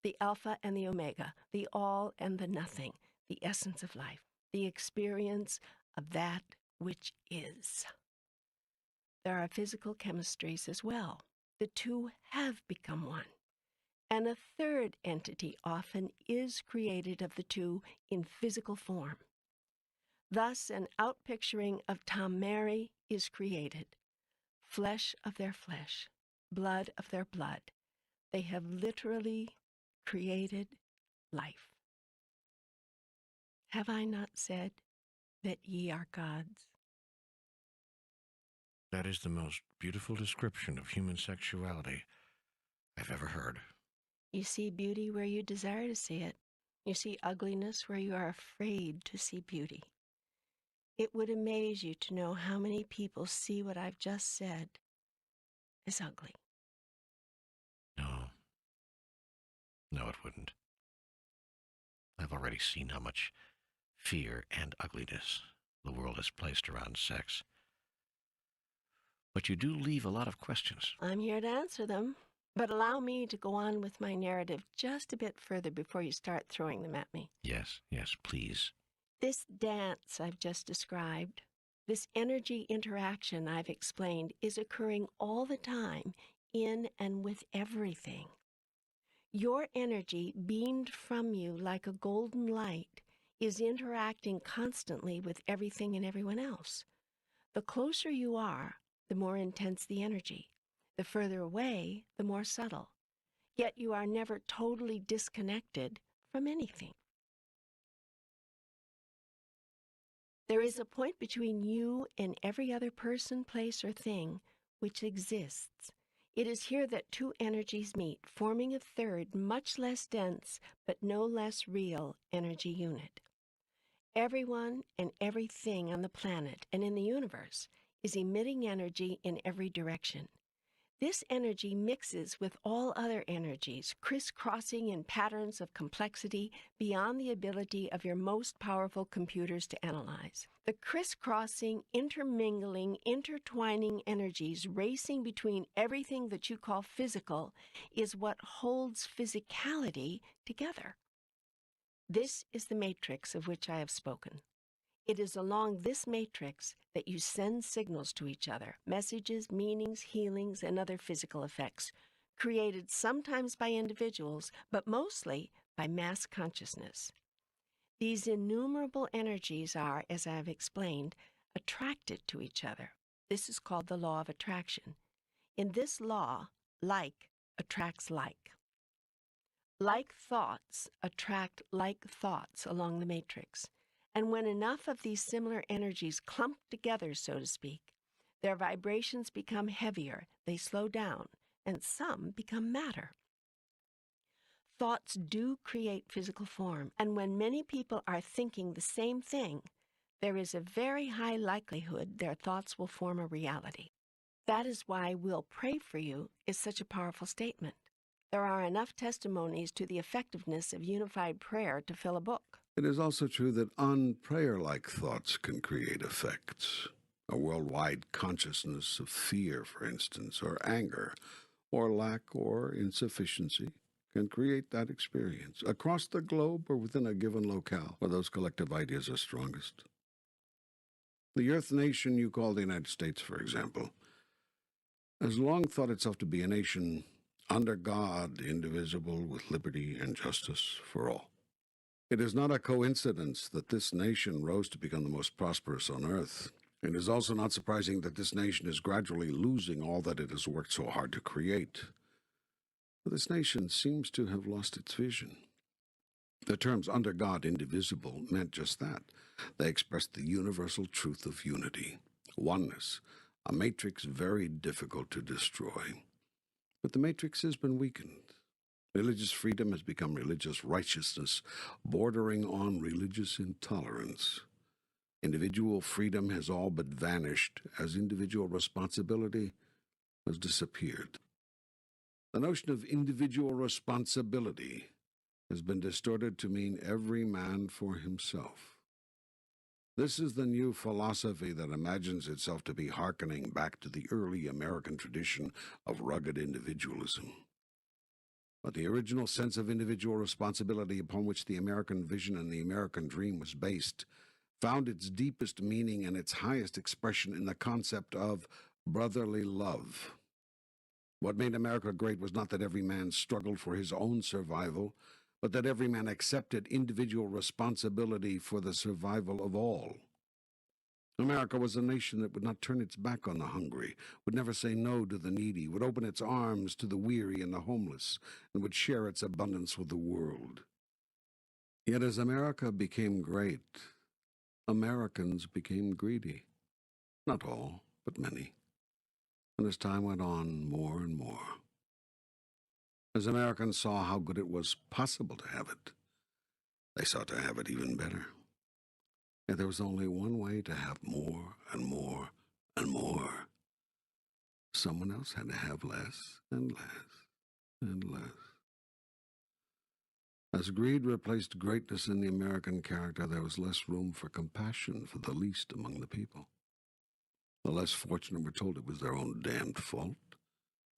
the Alpha and the Omega, the all and the nothing, the essence of life, the experience of that which is. There are physical chemistries as well. The two have become one. And a third entity often is created of the two in physical form. Thus, an outpicturing of Tom Mary is created. Flesh of their flesh, blood of their blood. They have literally created life. Have I not said that ye are gods? That is the most beautiful description of human sexuality I've ever heard. You see beauty where you desire to see it. You see ugliness where you are afraid to see beauty. It would amaze you to know how many people see what I've just said as ugly. No, it wouldn't. I've already seen how much fear and ugliness the world has placed around sex. But you do leave a lot of questions. I'm here to answer them, but allow me to go on with my narrative just a bit further before you start throwing them at me. Yes, please. This dance I've just described, this energy interaction I've explained, is occurring all the time in and with everything. Your energy, beamed from you like a golden light, is interacting constantly with everything and everyone else. The closer you are, the more intense the energy. The further away, the more subtle. Yet you are never totally disconnected from anything. There is a point between you and every other person, place, or thing which exists. It is here that two energies meet, forming a third, much less dense, but no less real energy unit. Everyone and everything on the planet and in the universe is emitting energy in every direction. This energy mixes with all other energies, crisscrossing in patterns of complexity beyond the ability of your most powerful computers to analyze. The crisscrossing, intermingling, intertwining energies racing between everything that you call physical is what holds physicality together. This is the matrix of which I have spoken. It is along this matrix that you send signals to each other, messages, meanings, healings, and other physical effects, created sometimes by individuals, but mostly by mass consciousness. These innumerable energies are, as I have explained, attracted to each other. This is called the law of attraction. In this law, like attracts like. Like thoughts attract like thoughts along the matrix. And when enough of these similar energies clump together, so to speak, their vibrations become heavier, they slow down, and some become matter. Thoughts do create physical form, and when many people are thinking the same thing, there is a very high likelihood their thoughts will form a reality. That is why "we'll pray for you" is such a powerful statement. There are enough testimonies to the effectiveness of unified prayer to fill a book. It is also true that unprayer-like thoughts can create effects. A worldwide consciousness of fear, for instance, or anger, or lack or insufficiency can create that experience across the globe or within a given locale where those collective ideas are strongest. The Earth nation you call the United States, for example, has long thought itself to be a nation under God, indivisible, with liberty and justice for all. It is not a coincidence that this nation rose to become the most prosperous on earth. It is also not surprising that this nation is gradually losing all that it has worked so hard to create. But this nation seems to have lost its vision. The terms under God, indivisible meant just that. They expressed the universal truth of unity, oneness, a matrix very difficult to destroy. But the matrix has been weakened. Religious freedom has become religious righteousness, bordering on religious intolerance. Individual freedom has all but vanished as individual responsibility has disappeared. The notion of individual responsibility has been distorted to mean every man for himself. This is the new philosophy that imagines itself to be hearkening back to the early American tradition of rugged individualism. But the original sense of individual responsibility upon which the American vision and the American dream was based found its deepest meaning and its highest expression in the concept of brotherly love. What made America great was not that every man struggled for his own survival, but that every man accepted individual responsibility for the survival of all. America was a nation that would not turn its back on the hungry, would never say no to the needy, would open its arms to the weary and the homeless, and would share its abundance with the world. Yet as America became great, Americans became greedy. Not all, but many. And as time went on, more and more. As Americans saw how good it was possible to have it, they sought to have it even better. Yet there was only one way to have more and more and more. Someone else had to have less and less and less. As greed replaced greatness in the American character, there was less room for compassion for the least among the people. The less fortunate were told it was their own damned fault.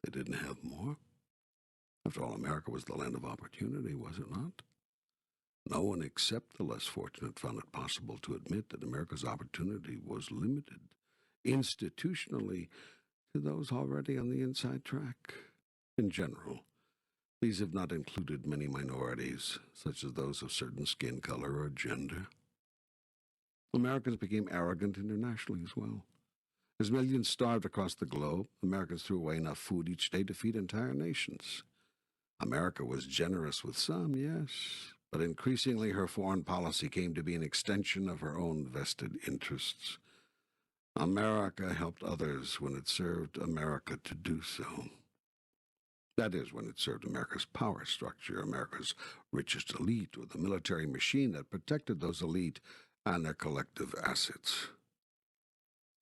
They didn't have more. After all, America was the land of opportunity, was it not? No one except the less fortunate found it possible to admit that America's opportunity was limited, institutionally, to those already on the inside track. In general, these have not included many minorities, such as those of certain skin color or gender. Americans became arrogant internationally as well. As millions starved across the globe, Americans threw away enough food each day to feed entire nations. America was generous with some, yes, but increasingly her foreign policy came to be an extension of her own vested interests. America helped others when it served America to do so. That is, when it served America's power structure, America's richest elite, or the military machine that protected those elite and their collective assets.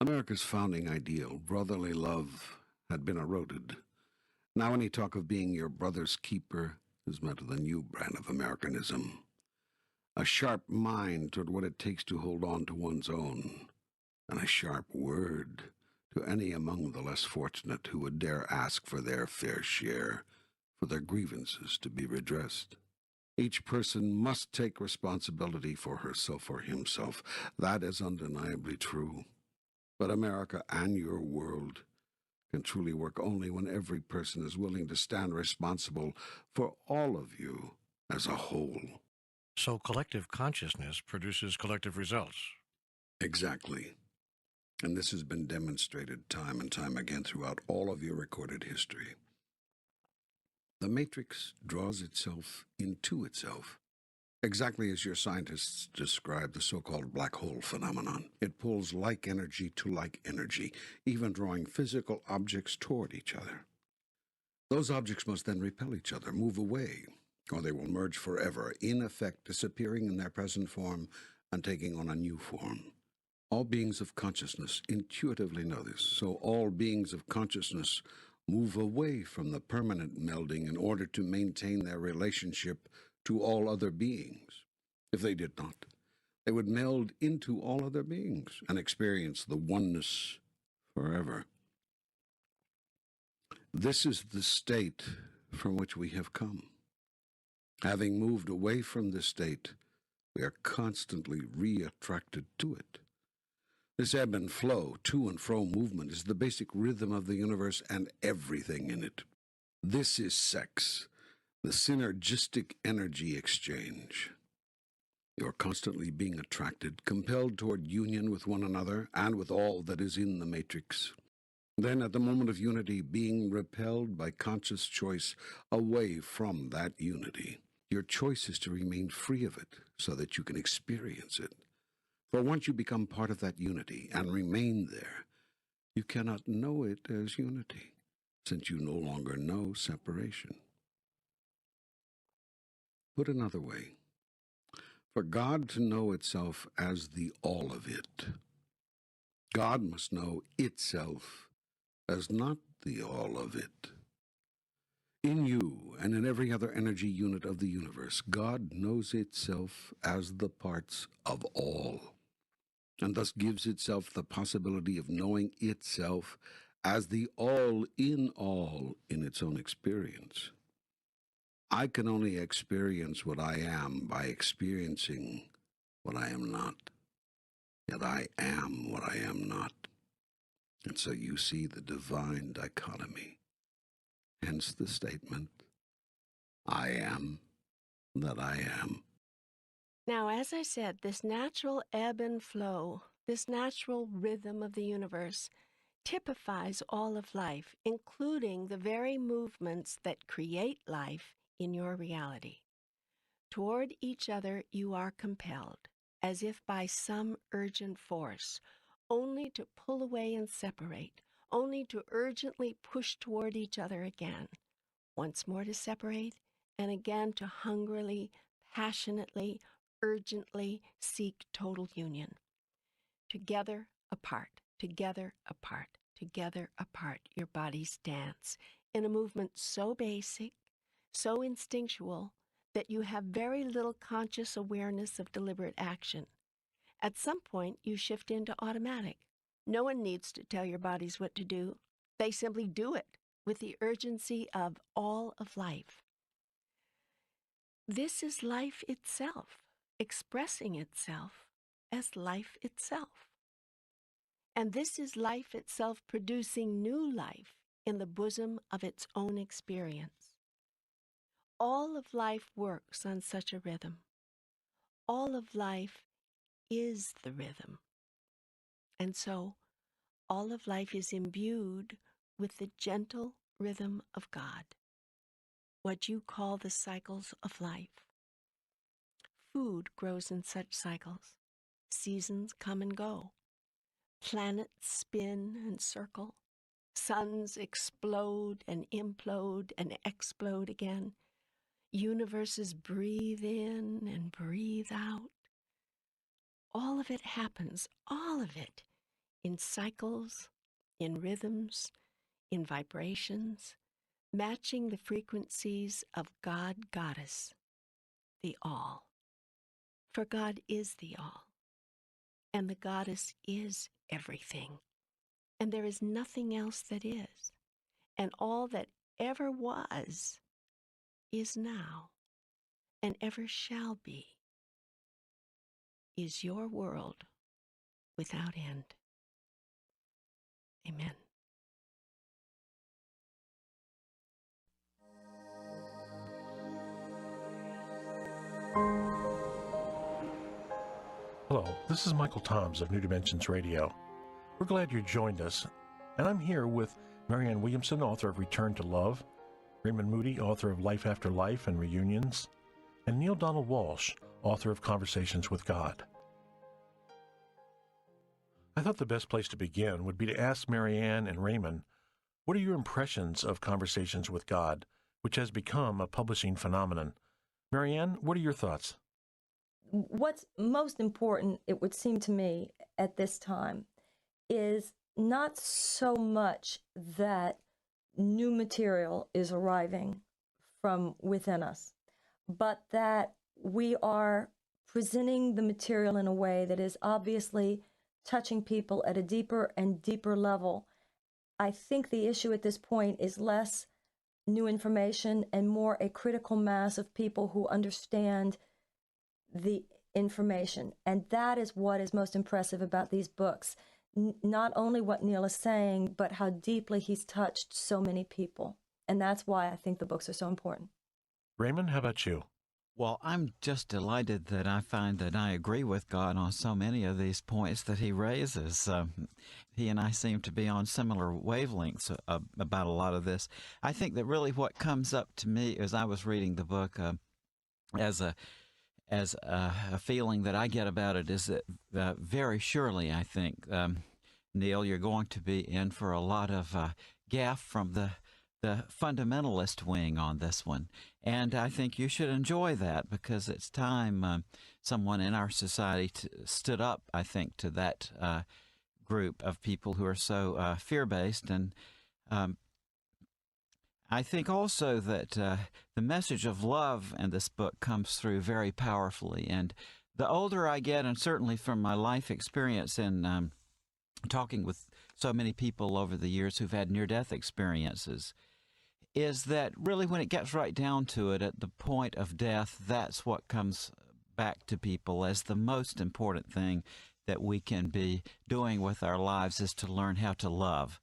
America's founding ideal, brotherly love, had been eroded. Now any talk of being your brother's keeper is met with a new brand of Americanism. A sharp mind toward what it takes to hold on to one's own, and a sharp word to any among the less fortunate who would dare ask for their fair share, for their grievances to be redressed. Each person must take responsibility for herself or himself. That is undeniably true. But America and your world can truly work only when every person is willing to stand responsible for all of you as a whole. So collective consciousness produces collective results. Exactly. And this has been demonstrated time and time again throughout all of your recorded history. The matrix draws itself into itself, exactly as your scientists describe the so-called black hole phenomenon. It pulls like energy to like energy, even drawing physical objects toward each other. Those objects must then repel each other, move away, or they will merge forever, in effect disappearing in their present form and taking on a new form. All beings of consciousness intuitively know this, so all beings of consciousness move away from the permanent melding in order to maintain their relationship to all other beings. If they did not, they would meld into all other beings and experience the oneness forever. This is the state from which we have come. Having moved away from this state, we are constantly re-attracted to it. This ebb and flow, to and fro movement, is the basic rhythm of the universe and everything in it. This is sex, the synergistic energy exchange. You are constantly being attracted, compelled toward union with one another and with all that is in the matrix. Then, at the moment of unity, being repelled by conscious choice away from that unity. Your choice is to remain free of it so that you can experience it. For once you become part of that unity and remain there, you cannot know it as unity, since you no longer know separation. Put another way, for God to know itself as the all of it, God must know itself as not the all of it. In you and in every other energy unit of the universe, God knows itself as the parts of all, and thus gives itself the possibility of knowing itself as the all in its own experience. I can only experience what I am by experiencing what I am not. Yet I am what I am not. And so you see the divine dichotomy. Hence the statement, I am that I am. Now, as I said, this natural ebb and flow, this natural rhythm of the universe, typifies all of life, including the very movements that create life in your reality. Toward each other you are compelled, as if by some urgent force, only to pull away and separate, only to urgently push toward each other again, once more to separate, and again to hungrily, passionately, urgently seek total union. Together, apart, together, apart, together, apart, your bodies dance in a movement so basic, so instinctual, that you have very little conscious awareness of deliberate action. At some point, you shift into automatic. No one needs to tell your bodies what to do. They simply do it with the urgency of all of life. This is life itself, expressing itself as life itself. And this is life itself producing new life in the bosom of its own experience. All of life works on such a rhythm. All of life is the rhythm. And so, all of life is imbued with the gentle rhythm of God, what you call the cycles of life. Food grows in such cycles. Seasons come and go. Planets spin and circle. Suns explode and implode and explode again. Universes breathe in and breathe out. all of it happens, all of it, in cycles, in rhythms, in vibrations, matching the frequencies of God Goddess, the All. For God is the All, and the Goddess is everything, and there is nothing else that is, and all that ever was is now, and ever shall be, is your world without end. Amen. Hello, this is Michael Toms of New Dimensions Radio. We're glad you joined us, and I'm here with Marianne Williamson, author of Return to Love, Raymond Moody, author of Life After Life and Reunions, and Neale Donald Walsch, author of Conversations with God. I thought the best place to begin would be to ask Marianne and Raymond, what are your impressions of Conversations with God, which has become a publishing phenomenon? Marianne, what are your thoughts? What's most important, it would seem to me, at this time, is not so much that new material is arriving from within us, but that we are presenting the material in a way that is obviously touching people at a deeper and deeper level. I think the issue at this point is less new information and more a critical mass of people who understand the information. And that is what is most impressive about these books. Not only what Neale is saying, but how deeply he's touched so many people. And that's why I think the books are so important. Raymond, how about you? Well, I'm just delighted that I find that I agree with God on so many of these points that he raises. He and I seem to be on similar wavelengths about a lot of this. I think that really what comes up to me as I was reading the book as a feeling that I get about it is that very surely, I think, Neale, you're going to be in for a lot of gaff from the fundamentalist wing on this one. And I think you should enjoy that because it's time someone in our society stood up, I think, to that group of people who are so fear-based. And I think also that the message of love in this book comes through very powerfully. And the older I get, and certainly from my life experience in talking with so many people over the years who've had near-death experiences, is that really when it gets right down to it, at the point of death, that's what comes back to people as the most important thing that we can be doing with our lives is to learn how to love.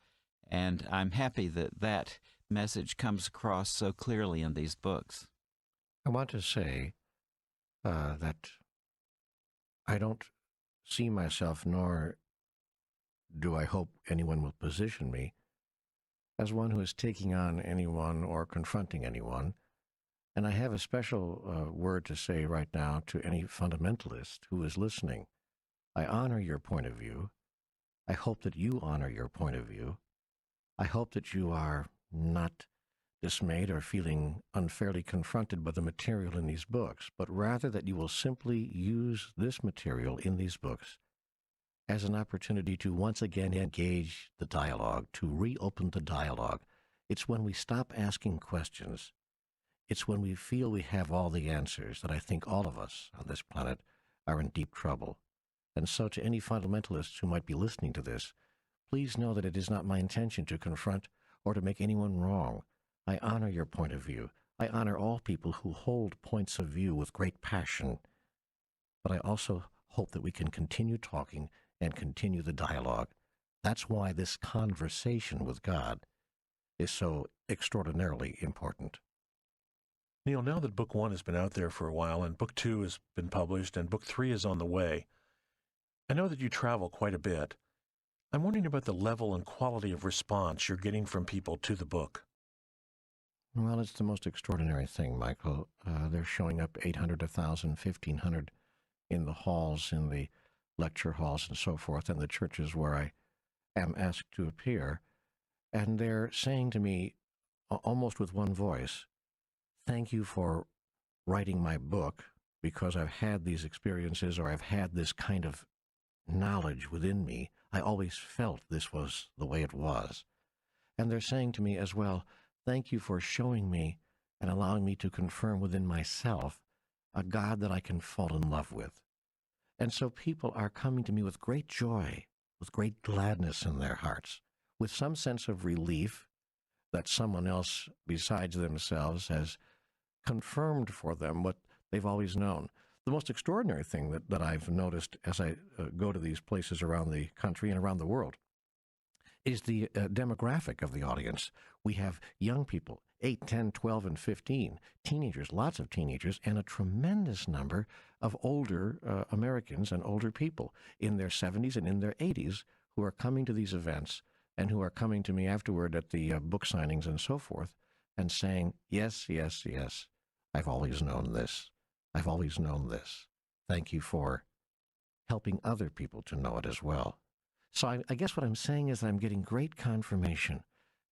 And I'm happy that that message comes across so clearly in these books. I want to say that I don't see myself, nor do I hope anyone will position me, as one who is taking on anyone or confronting anyone. And I have a special word to say right now to any fundamentalist who is listening. I honor your point of view. I hope that you honor your point of view. I hope that you are not dismayed or feeling unfairly confronted by the material in these books, but rather that you will simply use this material in these books as an opportunity to once again engage the dialogue, to reopen the dialogue. It's when we stop asking questions, it's when we feel we have all the answers that I think all of us on this planet are in deep trouble. And so to any fundamentalists who might be listening to this, please know that it is not my intention to confront or to make anyone wrong. I honor your point of view. I honor all people who hold points of view with great passion. But I also hope that we can continue talking and continue the dialogue. That's why this conversation with God is so extraordinarily important. Neale, now that Book 1 has been out there for a while, and Book 2 has been published, and Book 3 is on the way, I know that you travel quite a bit. I'm wondering about the level and quality of response you're getting from people to the book. Well, it's the most extraordinary thing, Michael. They're showing up 800, 1,000, 1,500 in the halls, in the lecture halls and so forth, and the churches where I am asked to appear. And they're saying to me, almost with one voice, thank you for writing my book, because I've had these experiences or I've had this kind of knowledge within me. I always felt this was the way it was. And they're saying to me as well, thank you for showing me and allowing me to confirm within myself a God that I can fall in love with. And so people are coming to me with great joy, with great gladness in their hearts, with some sense of relief that someone else besides themselves has confirmed for them what they've always known. The most extraordinary thing that I've noticed as I go to these places around the country and around the world is the demographic of the audience. We have young people, 8, 10, 12, and 15, teenagers, lots of teenagers, and a tremendous number of older Americans and older people in their 70s and in their 80s who are coming to these events and who are coming to me afterward at the book signings and so forth and saying, yes, yes, yes, I've always known this. I've always known this. Thank you for helping other people to know it as well. So I guess what I'm saying is that I'm getting great confirmation,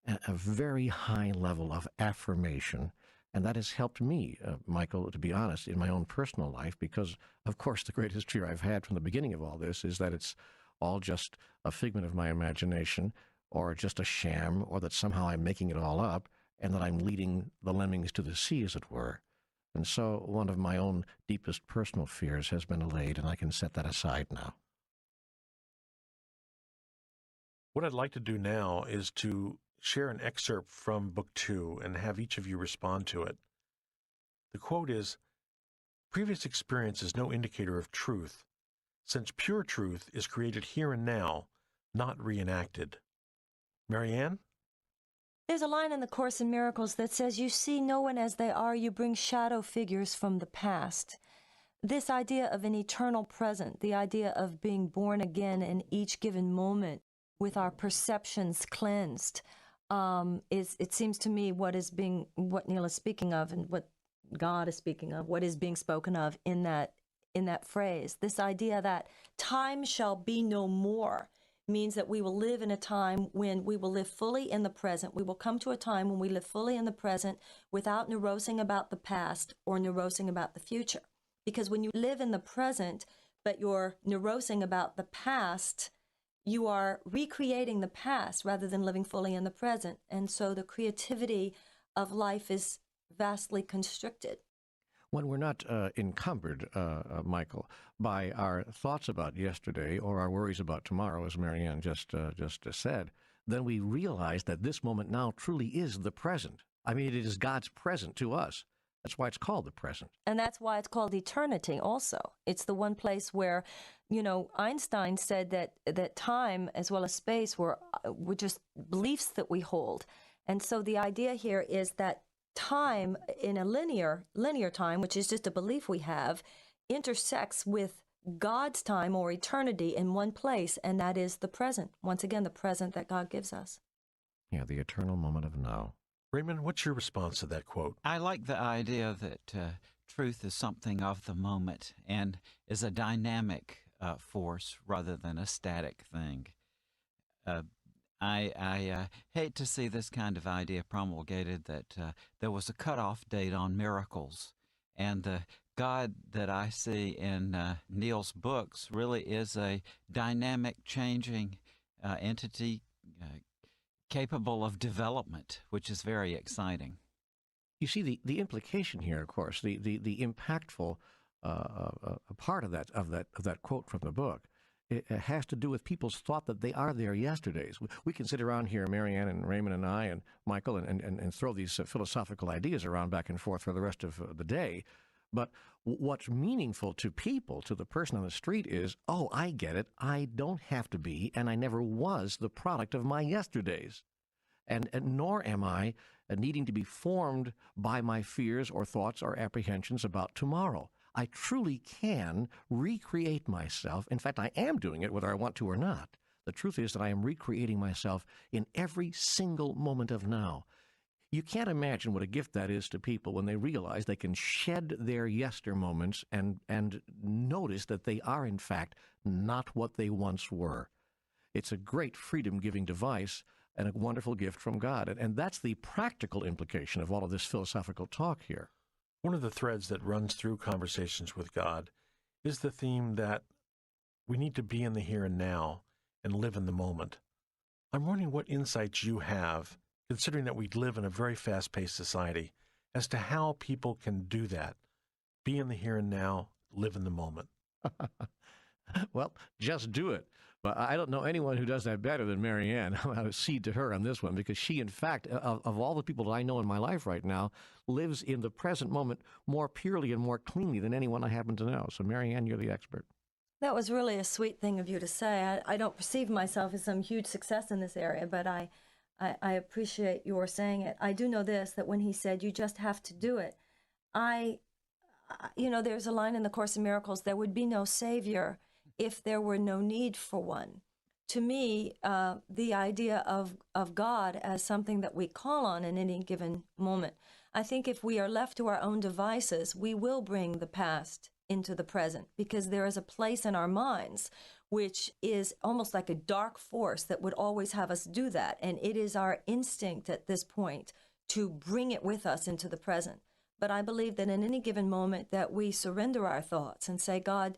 a very high level of affirmation, and that has helped me, Michael, to be honest, in my own personal life, because, of course, the greatest fear I've had from the beginning of all this is that it's all just a figment of my imagination or just a sham, or that somehow I'm making it all up and that I'm leading the lemmings to the sea, as it were. And so one of my own deepest personal fears has been allayed, and I can set that aside now. What I'd like to do now is to share an excerpt from Book 2 and have each of you respond to it. The quote is, "Previous experience is no indicator of truth, since pure truth is created here and now, not reenacted." Marianne? There's a line in the Course in Miracles that says, "You see no one as they are, you bring shadow figures from the past." This idea of an eternal present, the idea of being born again in each given moment with our perceptions cleansed, is, it seems to me, what Neale is speaking of and what God is speaking of, what is being spoken of in that phrase. This idea that time shall be no more means that we will live in a time when we will live fully in the present. We will come to a time when we live fully in the present without neurosing about the past or neurosing about the future. Because when you live in the present, but you're neurosing about the past, you are recreating the past rather than living fully in the present. And so the creativity of life is vastly constricted. When we're not encumbered, Michael, by our thoughts about yesterday or our worries about tomorrow, as Marianne just said, then we realize that this moment now truly is the present. I mean, it is God's present to us. That's why it's called the present. And that's why it's called eternity also. It's the one place where, Einstein said that time as well as space were just beliefs that we hold. And so the idea here is that time in a linear time, which is just a belief we have, intersects with God's time or eternity in one place, and that is the present. Once again, the present that God gives us. Yeah, the eternal moment of now. Raymond, what's your response to that quote? I like the idea that truth is something of the moment and is a dynamic force rather than a static thing. I hate to see this kind of idea promulgated that there was a cutoff date on miracles, and the God that I see in Neale's books really is a dynamic, changing entity capable of development, which is very exciting. You see, the implication here, of course, the impactful part of that quote from the book, it has to do with people's thought that they are their yesterdays. We can sit around here, Marianne and Raymond and I and Michael, and throw these philosophical ideas around back and forth for the rest of the day. But what's meaningful to people, to the person on the street, is, oh, I get it. I don't have to be, and I never was the product of my yesterdays. And nor am I needing to be formed by my fears or thoughts or apprehensions about tomorrow. I truly can recreate myself. In fact, I am doing it whether I want to or not. The truth is that I am recreating myself in every single moment of now. You can't imagine what a gift that is to people when they realize they can shed their yester moments and notice that they are, in fact, not what they once were. It's a great freedom-giving device and a wonderful gift from God. And that's the practical implication of all of this philosophical talk here. One of the threads that runs through Conversations with God is the theme that we need to be in the here and now and live in the moment. I'm wondering what insights you have, considering that we live in a very fast-paced society, as to how people can do that. Be in the here and now, live in the moment. Well, just do it. But I don't know anyone who does that better than Marianne. I would cede to her on this one because she, in fact, of all the people that I know in my life right now, lives in the present moment more purely and more cleanly than anyone I happen to know. So, Marianne, you're the expert. That was really a sweet thing of you to say. I don't perceive myself as some huge success in this area, but I appreciate your saying it. I do know this, that when he said, you just have to do it, there's a line in the Course in Miracles, there would be no Savior if there were no need for one. To me, the idea of God as something that we call on in any given moment, I think if we are left to our own devices, we will bring the past into the present, because there is a place in our minds which is almost like a dark force that would always have us do that. And it is our instinct at this point to bring it with us into the present. But I believe that in any given moment that we surrender our thoughts and say, God,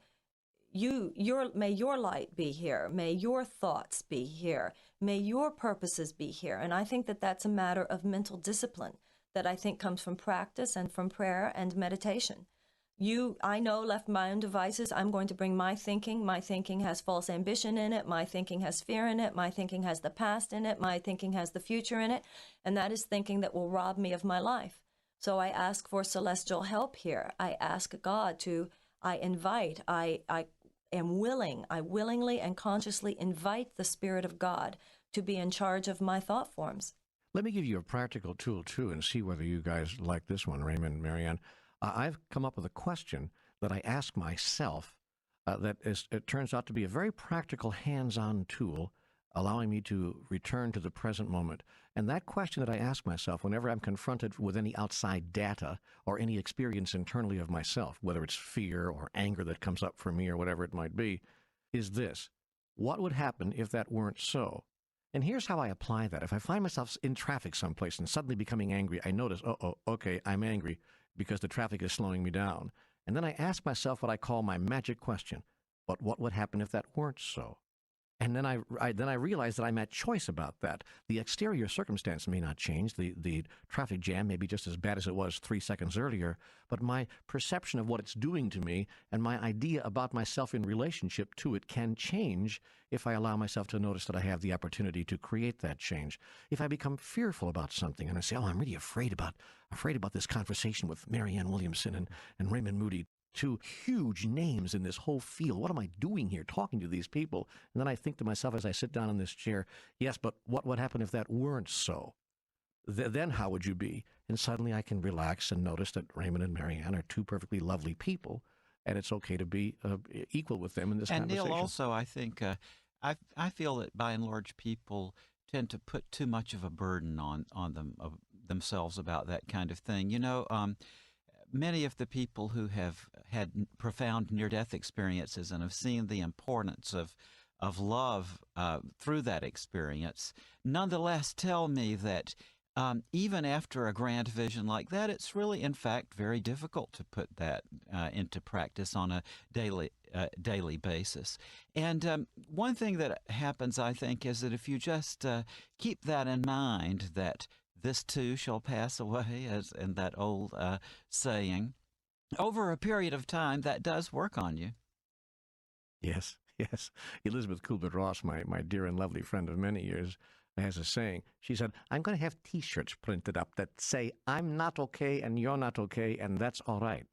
may your light be here. May your thoughts be here. May your purposes be here. And I think that that's a matter of mental discipline that I think comes from practice and from prayer and meditation. I know, left my own devices, I'm going to bring my thinking. My thinking has false ambition in it. My thinking has fear in it. My thinking has the past in it. My thinking has the future in it. And that is thinking that will rob me of my life. So I ask for celestial help here. I ask God I willingly and consciously invite the Spirit of God to be in charge of my thought forms. Let me give you a practical tool, too, and see whether you guys like this one, Raymond and Marianne. I've come up with a question that I ask myself it turns out to be a very practical hands-on tool allowing me to return to the present moment. And that question that I ask myself whenever I'm confronted with any outside data or any experience internally of myself, whether it's fear or anger that comes up for me or whatever it might be, is this: what would happen if that weren't so? And here's how I apply that. If I find myself in traffic someplace and suddenly becoming angry, I notice, okay, I'm angry because the traffic is slowing me down. And then I ask myself what I call my magic question: but what would happen if that weren't so? And then I realize that I'm at choice about that. The exterior circumstance may not change. The traffic jam may be just as bad as it was 3 seconds earlier, but my perception of what it's doing to me and my idea about myself in relationship to it can change if I allow myself to notice that I have the opportunity to create that change. If I become fearful about something and I say, I'm really afraid about this conversation with Marianne Williamson and Raymond Moody, two huge names in this whole field. What am I doing here talking to these people? And then I think to myself as I sit down in this chair, yes, but what would happen if that weren't so? Then how would you be? And suddenly I can relax and notice that Raymond and Marianne are two perfectly lovely people, and it's okay to be equal with them in this conversation. And Neale, also, I think, I feel that by and large people tend to put too much of a burden on themselves about that kind of thing. Many of the people who have had profound near-death experiences and have seen the importance of love through that experience, nonetheless tell me that even after a grand vision like that, it's really, in fact, very difficult to put that into practice on a daily basis. And one thing that happens, I think, is that if you just keep that in mind, that this too shall pass away, as in that old saying, over a period of time, that does work on you. Yes. Elizabeth Kubler-Ross, my dear and lovely friend of many years, has a saying. She said, I'm going to have T-shirts printed up that say, I'm not okay and you're not okay, and that's all right.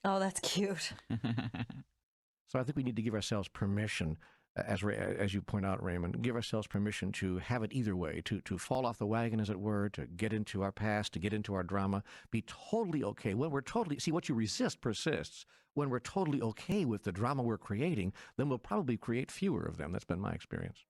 Oh, that's cute. So I think we need to give ourselves permission, as you point out, Raymond, give ourselves permission to have it either way, to fall off the wagon, as it were, to get into our past, to get into our drama, be totally okay. When we're totally, see, what you resist persists. When we're totally okay with the drama we're creating, then we'll probably create fewer of them. That's been my experience.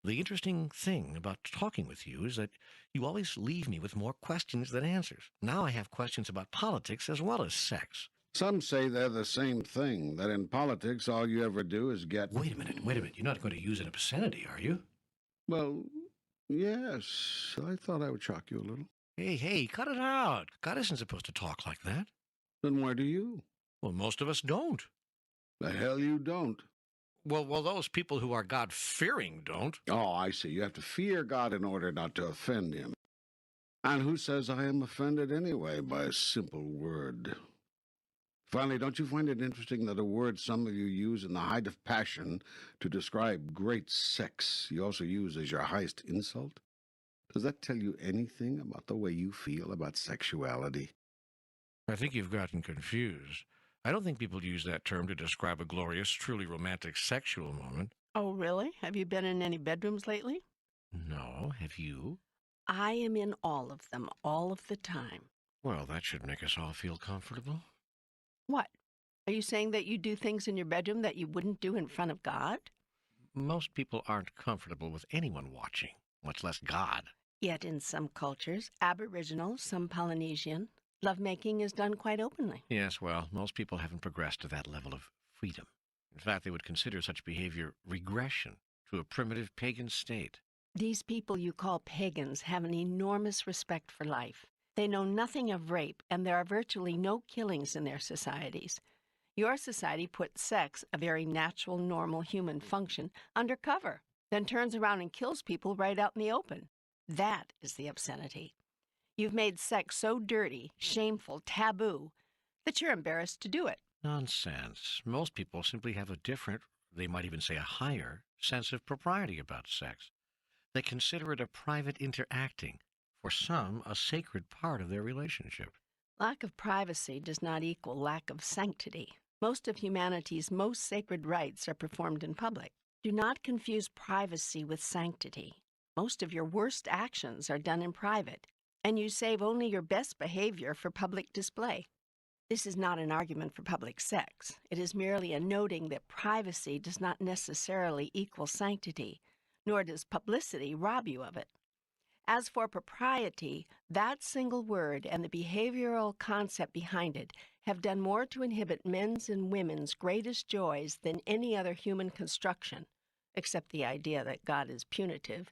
The interesting thing about talking with you is that you always leave me with more questions than answers. Now I have questions about politics as well as sex. Some say they're the same thing, that in politics all you ever do is get... Wait a minute. You're not going to use an obscenity, are you? Well, yes. I thought I would shock you a little. Hey, cut it out. God isn't supposed to talk like that. Then why do you? Well, most of us don't. The hell you don't. Well, those people who are God-fearing don't. Oh, I see. You have to fear God in order not to offend him. And who says I am offended anyway by a simple word? Finally, don't you find it interesting that a word some of you use in the height of passion to describe great sex you also use as your highest insult? Does that tell you anything about the way you feel about sexuality? I think you've gotten confused. I don't think people use that term to describe a glorious, truly romantic sexual moment. Oh, really? Have you been in any bedrooms lately? No, have you? I am in all of them, all of the time. Well, that should make us all feel comfortable. What? Are you saying that you do things in your bedroom that you wouldn't do in front of God? Most people aren't comfortable with anyone watching, much less God. Yet in some cultures, Aboriginal, some Polynesian, lovemaking is done quite openly. Yes, well, most people haven't progressed to that level of freedom. In fact, they would consider such behavior regression to a primitive pagan state. These people you call pagans have an enormous respect for life. They know nothing of rape, and there are virtually no killings in their societies. Your society puts sex, a very natural, normal human function, under cover, then turns around and kills people right out in the open. That is the obscenity. You've made sex so dirty, shameful, taboo, that you're embarrassed to do it. Nonsense. Most people simply have a different, they might even say a higher, sense of propriety about sex. They consider it a private interacting, for some, a sacred part of their relationship. Lack of privacy does not equal lack of sanctity. Most of humanity's most sacred rites are performed in public. Do not confuse privacy with sanctity. Most of your worst actions are done in private, and you save only your best behavior for public display. This is not an argument for public sex. It is merely a noting that privacy does not necessarily equal sanctity, nor does publicity rob you of it. As for propriety, that single word and the behavioral concept behind it have done more to inhibit men's and women's greatest joys than any other human construction, except the idea that God is punitive,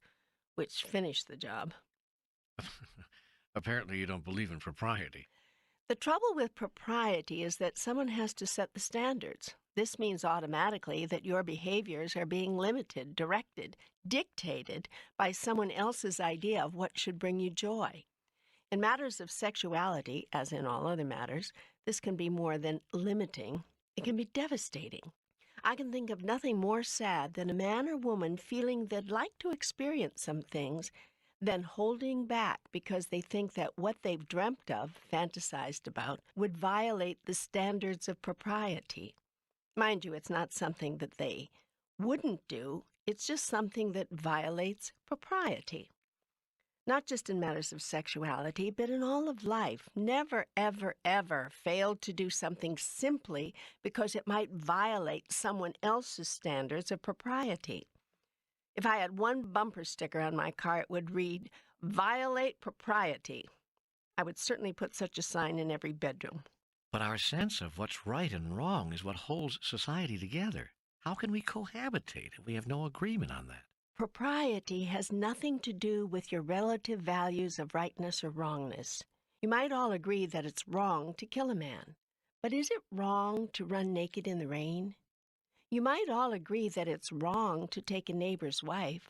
which finished the job. Apparently you don't believe in propriety. The trouble with propriety is that someone has to set the standards. This means automatically that your behaviors are being limited, directed, dictated by someone else's idea of what should bring you joy. In matters of sexuality, as in all other matters, this can be more than limiting. It can be devastating. I can think of nothing more sad than a man or woman feeling they'd like to experience some things, then holding back because they think that what they've dreamt of, fantasized about, would violate the standards of propriety. Mind you, it's not something that they wouldn't do. It's just something that violates propriety. Not just in matters of sexuality, but in all of life. Never, ever, ever fail to do something simply because it might violate someone else's standards of propriety. If I had one bumper sticker on my car, it would read, "Violate propriety." I would certainly put such a sign in every bedroom. But our sense of what's right and wrong is what holds society together. How can we cohabitate if we have no agreement on that? Propriety has nothing to do with your relative values of rightness or wrongness. You might all agree that it's wrong to kill a man, but is it wrong to run naked in the rain? You might all agree that it's wrong to take a neighbor's wife,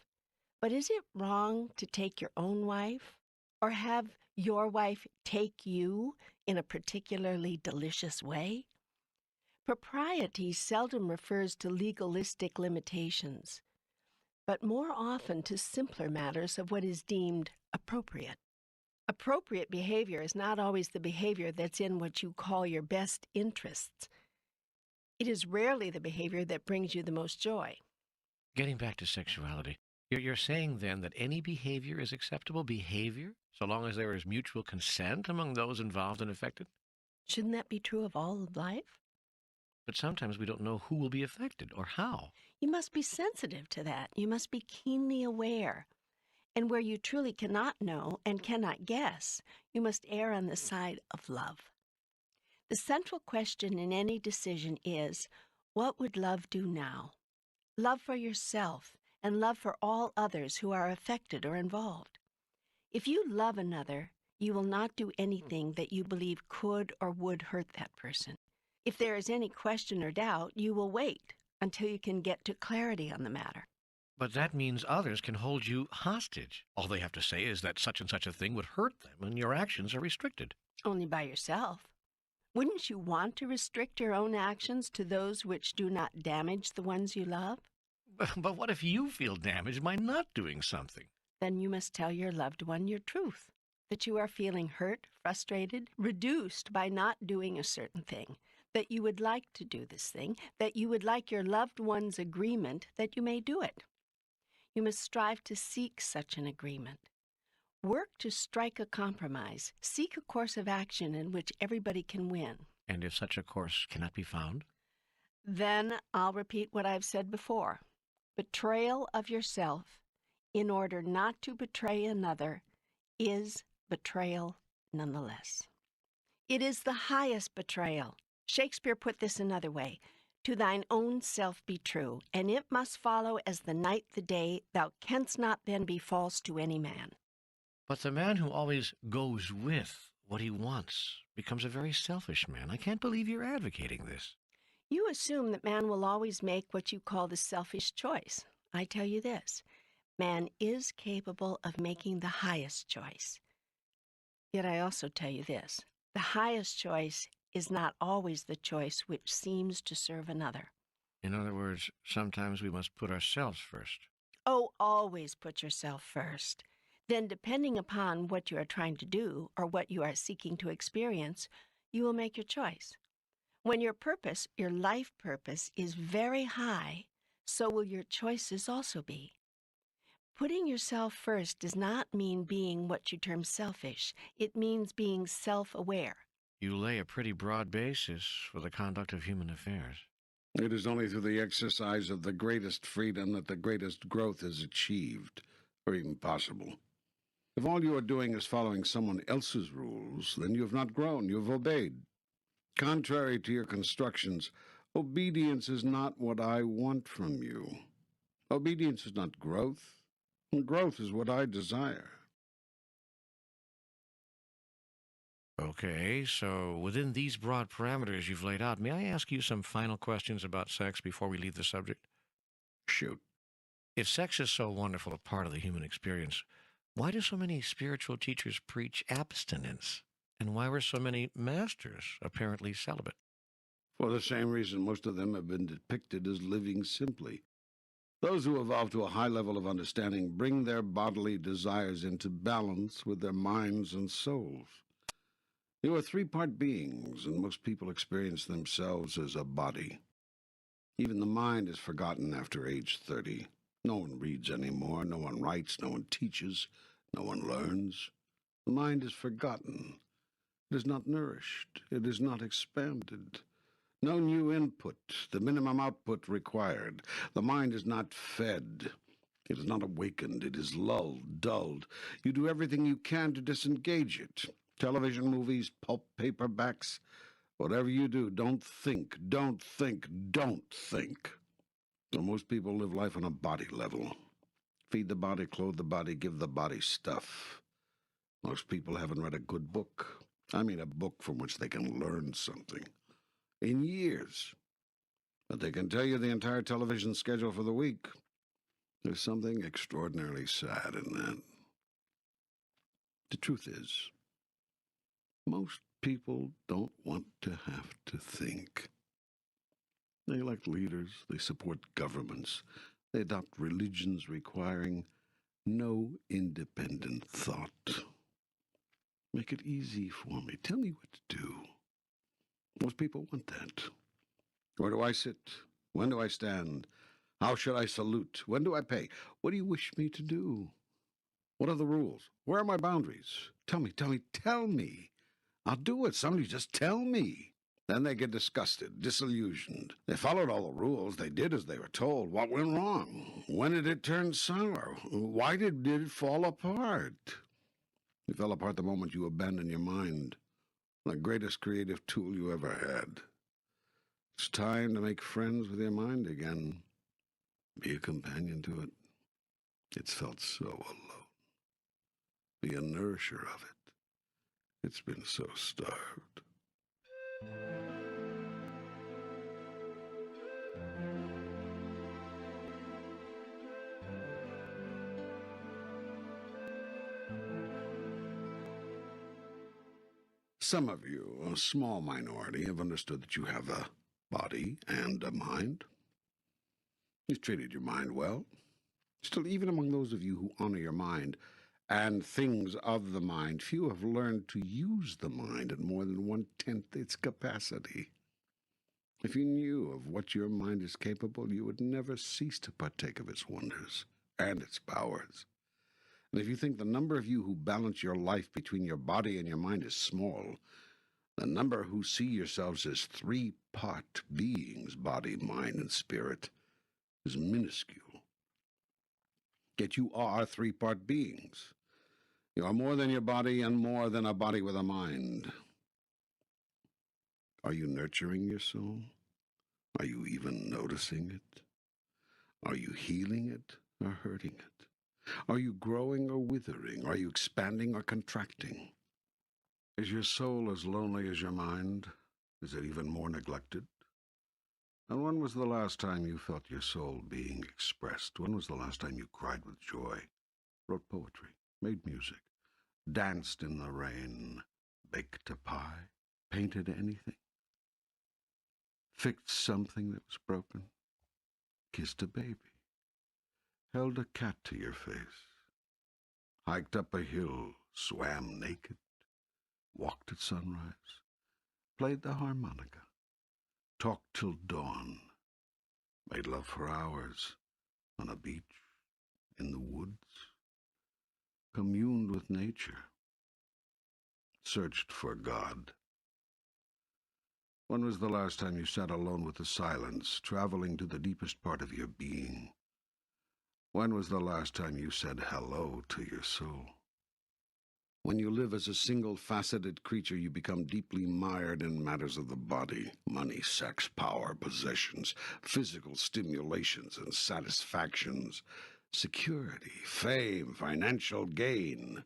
but is it wrong to take your own wife? Or have your wife take you in a particularly delicious way? Propriety seldom refers to legalistic limitations, but more often to simpler matters of what is deemed appropriate. Appropriate behavior is not always the behavior that's in what you call your best interests. It is rarely the behavior that brings you the most joy. Getting back to sexuality, you're saying then that any behavior is acceptable behavior so long as there is mutual consent among those involved and affected? Shouldn't that be true of all of life? But sometimes we don't know who will be affected or how. You must be sensitive to that. You must be keenly aware. And where you truly cannot know and cannot guess, you must err on the side of love. The central question in any decision is, what would love do now? Love for yourself and love for all others who are affected or involved. If you love another, you will not do anything that you believe could or would hurt that person. If there is any question or doubt, you will wait until you can get to clarity on the matter. But that means others can hold you hostage. All they have to say is that such and such a thing would hurt them, and your actions are restricted. Only by yourself. Wouldn't you want to restrict your own actions to those which do not damage the ones you love? But what if you feel damaged by not doing something? Then you must tell your loved one your truth, that you are feeling hurt, frustrated, reduced by not doing a certain thing, that you would like to do this thing, that you would like your loved one's agreement that you may do it. You must strive to seek such an agreement. Work to strike a compromise. Seek a course of action in which everybody can win. And if such a course cannot be found? Then I'll repeat what I've said before. Betrayal of yourself in order not to betray another is betrayal nonetheless. It is the highest betrayal. Shakespeare put this another way. To thine own self be true, and it must follow as the night the day, thou canst not then be false to any man. But the man who always goes with what he wants becomes a very selfish man. I can't believe you're advocating this. You assume that man will always make what you call the selfish choice. I tell you this, man is capable of making the highest choice. Yet I also tell you this, the highest choice is not always the choice which seems to serve another. In other words, sometimes we must put ourselves first. Oh, always put yourself first. Then, depending upon what you are trying to do or what you are seeking to experience, you will make your choice. When your purpose, your life purpose, is very high, so will your choices also be. Putting yourself first does not mean being what you term selfish. It means being self-aware. You lay a pretty broad basis for the conduct of human affairs. It is only through the exercise of the greatest freedom that the greatest growth is achieved, or even possible. If all you are doing is following someone else's rules, then you have not grown, you have obeyed. Contrary to your constructions, obedience is not what I want from you. Obedience is not growth. Growth is what I desire. Okay, so within these broad parameters you've laid out, may I ask you some final questions about sex before we leave the subject? Shoot. If sex is so wonderful a part of the human experience, why do so many spiritual teachers preach abstinence? And why were so many masters apparently celibate? For the same reason most of them have been depicted as living simply. Those who evolve to a high level of understanding bring their bodily desires into balance with their minds and souls. You are three-part beings, and most people experience themselves as a body. Even the mind is forgotten after age 30. No one reads anymore, no one writes, no one teaches, no one learns. The mind is forgotten. It is not nourished. It is not expanded. No new input, the minimum output required. The mind is not fed. It is not awakened. It is lulled, dulled. You do everything you can to disengage it. Television, movies, pulp paperbacks. Whatever you do, don't think, don't think, don't think. So most people live life on a body level. Feed the body, clothe the body, give the body stuff. Most people haven't read a good book. I mean a book from which they can learn something. In years. But they can tell you the entire television schedule for the week. There's something extraordinarily sad in that. The truth is, most people don't want to have to think. They elect leaders, they support governments, they adopt religions requiring no independent thought. Make it easy for me. Tell me what to do. Most people want that. Where do I sit? When do I stand? How should I salute? When do I pay? What do you wish me to do? What are the rules? Where are my boundaries? Tell me, tell me, tell me. I'll do it. Somebody just tell me. Then they get disgusted, disillusioned. They followed all the rules. They did as they were told. What went wrong? When did it turn sour? Why did it fall apart? It fell apart the moment you abandoned your mind, the greatest creative tool you ever had. It's time to make friends with your mind again. Be a companion to it. It's felt so alone. Be a nourisher of it. It's been so starved. Some of you, a small minority, have understood that you have a body and a mind. You've treated your mind well. Still, even among those of you who honor your mind and things of the mind, few have learned to use the mind at more than 1/10 its capacity. If you knew of what your mind is capable, you would never cease to partake of its wonders and its powers. And if you think the number of you who balance your life between your body and your mind is small, the number who see yourselves as three-part beings, body, mind, and spirit, is minuscule. Yet you are three-part beings. You are more than your body and more than a body with a mind. Are you nurturing your soul? Are you even noticing it? Are you healing it or hurting it? Are you growing or withering? Are you expanding or contracting? Is your soul as lonely as your mind? Is it even more neglected? And when was the last time you felt your soul being expressed? When was the last time you cried with joy, wrote poetry, made music, danced in the rain, baked a pie, painted anything, fixed something that was broken, kissed a baby, held a cat to your face, hiked up a hill, swam naked, walked at sunrise, played the harmonica, talked till dawn, made love for hours on a beach, in the woods, communed with nature, searched for God. When was the last time you sat alone with the silence, traveling to the deepest part of your being? When was the last time you said hello to your soul? When you live as a single-faceted creature, you become deeply mired in matters of the body: money, sex, power, possessions, physical stimulations and satisfactions, security, fame, financial gain.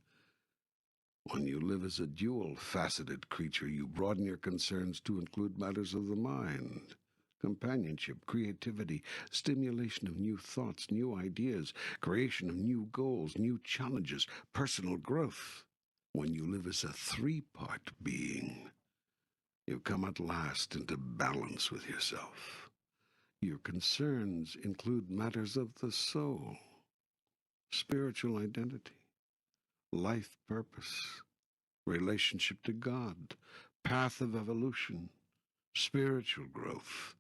When you live as a dual-faceted creature, you broaden your concerns to include matters of the mind: companionship, creativity, stimulation of new thoughts, new ideas, creation of new goals, new challenges, personal growth. When you live as a three-part being, you come at last into balance with yourself. Your concerns include matters of the soul, spiritual identity, life purpose, relationship to God, path of evolution, spiritual growth,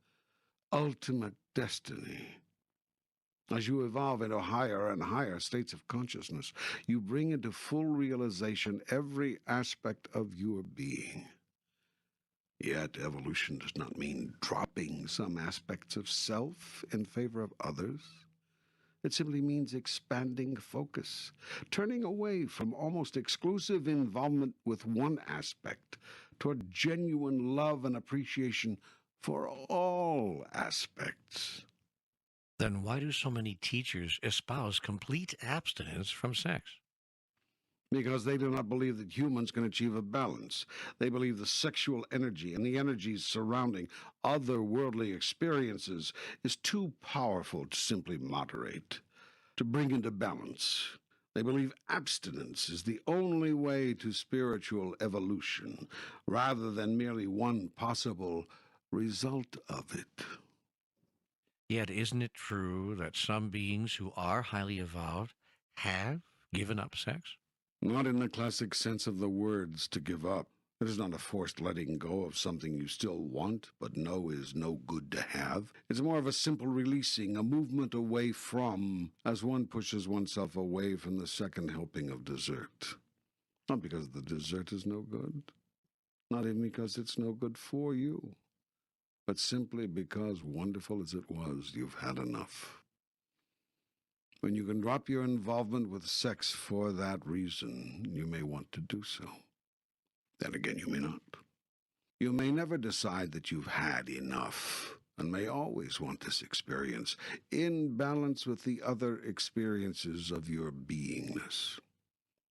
ultimate destiny. As you evolve into higher and higher states of consciousness, you bring into full realization every aspect of your being. Yet evolution does not mean dropping some aspects of self in favor of others. It simply means expanding focus, turning away from almost exclusive involvement with one aspect toward genuine love and appreciation for all aspects. Then why do so many teachers espouse complete abstinence from sex? Because they do not believe that humans can achieve a balance. They believe the sexual energy and the energies surrounding otherworldly experiences is too powerful to simply moderate, to bring into balance. They believe abstinence is the only way to spiritual evolution, rather than merely one possible result of it. Yet isn't it true that some beings who are highly evolved have given up sex? Not in the classic sense of the words to give up. It is not a forced letting go of something you still want, but know is no good to have. It's more of a simple releasing, a movement away from, as one pushes oneself away from the second helping of dessert. Not because the dessert is no good, not even because it's no good for you, but simply because, wonderful as it was, you've had enough. When you can drop your involvement with sex for that reason, you may want to do so. Then again, you may not. You may never decide that you've had enough, and may always want this experience in balance with the other experiences of your beingness.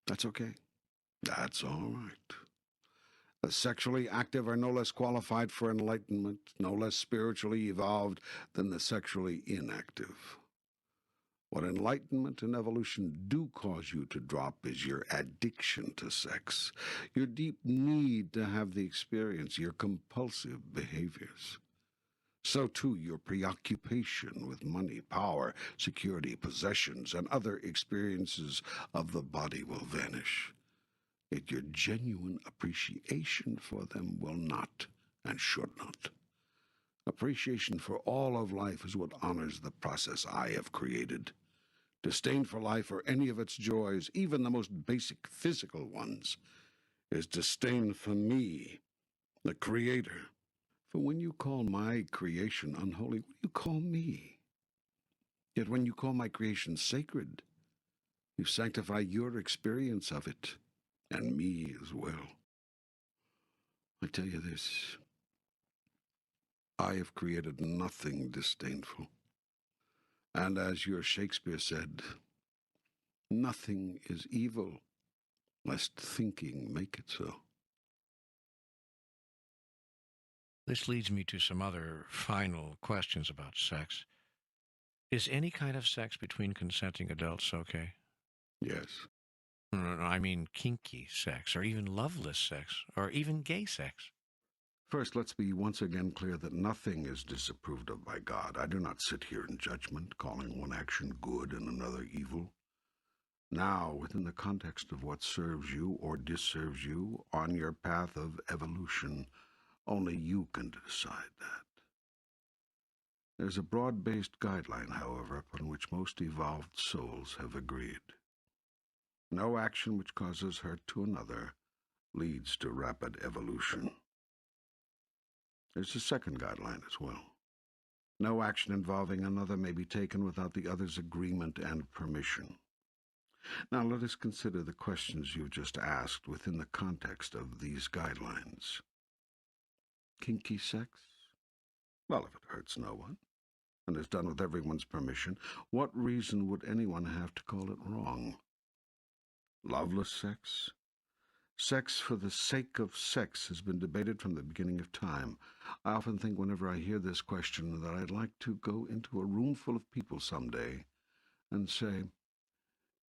That's okay. That's all right. The sexually active are no less qualified for enlightenment, no less spiritually evolved than the sexually inactive. What enlightenment and evolution do cause you to drop is your addiction to sex, your deep need to have the experience, your compulsive behaviors. So too your preoccupation with money, power, security, possessions, and other experiences of the body will vanish. Yet your genuine appreciation for them will not and should not. Appreciation for all of life is what honors the process I have created. Disdain for life or any of its joys, even the most basic physical ones, is disdain for me, the Creator. For when you call my creation unholy, what do you call me? Yet when you call my creation sacred, you sanctify your experience of it, and me as well. I tell you this, I have created nothing disdainful. And as your Shakespeare said, nothing is evil, lest thinking make it so. This leads me to some other final questions about sex. Is any kind of sex between consenting adults okay? Yes. No, I mean kinky sex, or even loveless sex, or even gay sex. First, let's be once again clear that nothing is disapproved of by God. I do not sit here in judgment, calling one action good and another evil. Now, within the context of what serves you or disserves you on your path of evolution, only you can decide that. There's a broad-based guideline, however, upon which most evolved souls have agreed. No action which causes hurt to another leads to rapid evolution. There's a second guideline as well. No action involving another may be taken without the other's agreement and permission. Now let us consider the questions you've just asked within the context of these guidelines. Kinky sex? Well, if it hurts no one, and is done with everyone's permission, what reason would anyone have to call it wrong? Loveless sex? Sex for the sake of sex has been debated from the beginning of time. I often think whenever I hear this question that I'd like to go into a room full of people someday and say,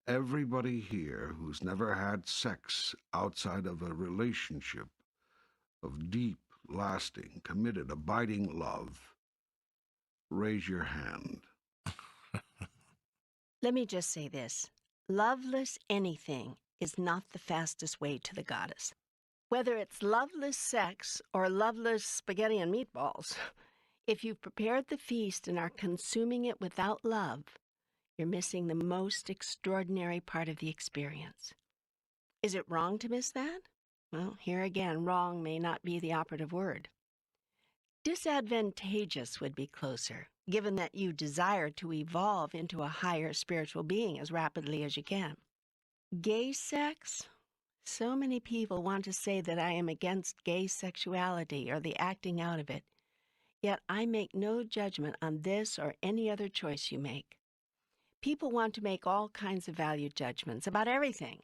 everybody here who's never had sex outside of a relationship of deep, lasting, committed, abiding love, raise your hand. Let me just say this. Loveless anything is not the fastest way to the goddess. Whether it's loveless sex or loveless spaghetti and meatballs, if you've prepared the feast and are consuming it without love, you're missing the most extraordinary part of the experience. Is it wrong to miss that? Well, here again, wrong may not be the operative word. Disadvantageous would be closer, given that you desire to evolve into a higher spiritual being as rapidly as you can. Gay sex? So many people want to say that I am against gay sexuality or the acting out of it, yet I make no judgment on this or any other choice you make. People want to make all kinds of value judgments about everything,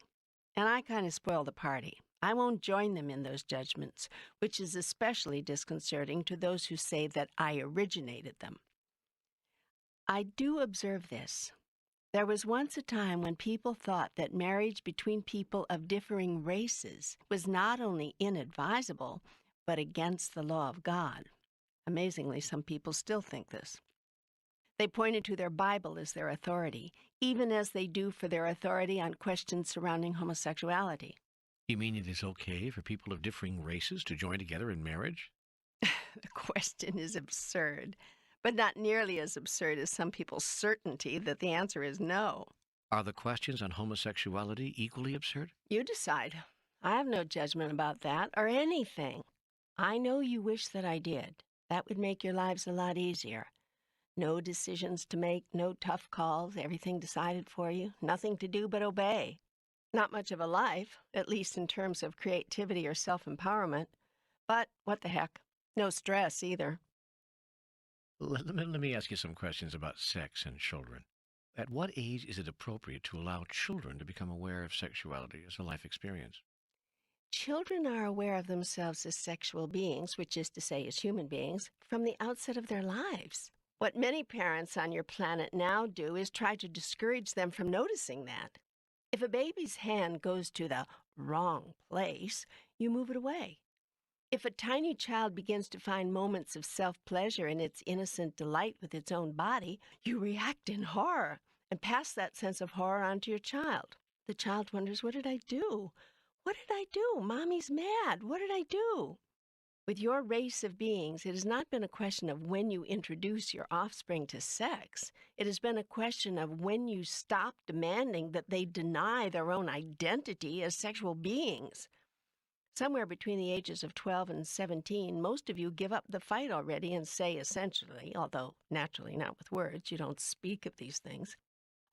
and I kind of spoil the party. I won't join them in those judgments, which is especially disconcerting to those who say that I originated them. I do observe this. There was once a time when people thought that marriage between people of differing races was not only inadvisable, but against the law of God. Amazingly, some people still think this. They pointed to their Bible as their authority, even as they do for their authority on questions surrounding homosexuality. You mean it is okay for people of differing races to join together in marriage? The question is absurd, but not nearly as absurd as some people's certainty that the answer is no. Are the questions on homosexuality equally absurd? You decide. I have no judgment about that or anything. I know you wish that I did. That would make your lives a lot easier. No decisions to make, no tough calls, everything decided for you, nothing to do but obey. Not much of a life, at least in terms of creativity or self-empowerment. But what the heck? No stress either. Let me ask you some questions about sex and children. At what age is it appropriate to allow children to become aware of sexuality as a life experience? Children are aware of themselves as sexual beings, which is to say as human beings, from the outset of their lives. What many parents on your planet now do is try to discourage them from noticing that. If a baby's hand goes to the wrong place, you move it away. If a tiny child begins to find moments of self-pleasure in its innocent delight with its own body, you react in horror and pass that sense of horror on to your child. The child wonders, what did I do? What did I do? Mommy's mad. What did I do? With your race of beings, it has not been a question of when you introduce your offspring to sex. It has been a question of when you stop demanding that they deny their own identity as sexual beings. Somewhere between the ages of 12 and 17, most of you give up the fight already and say essentially, although naturally not with words, you don't speak of these things.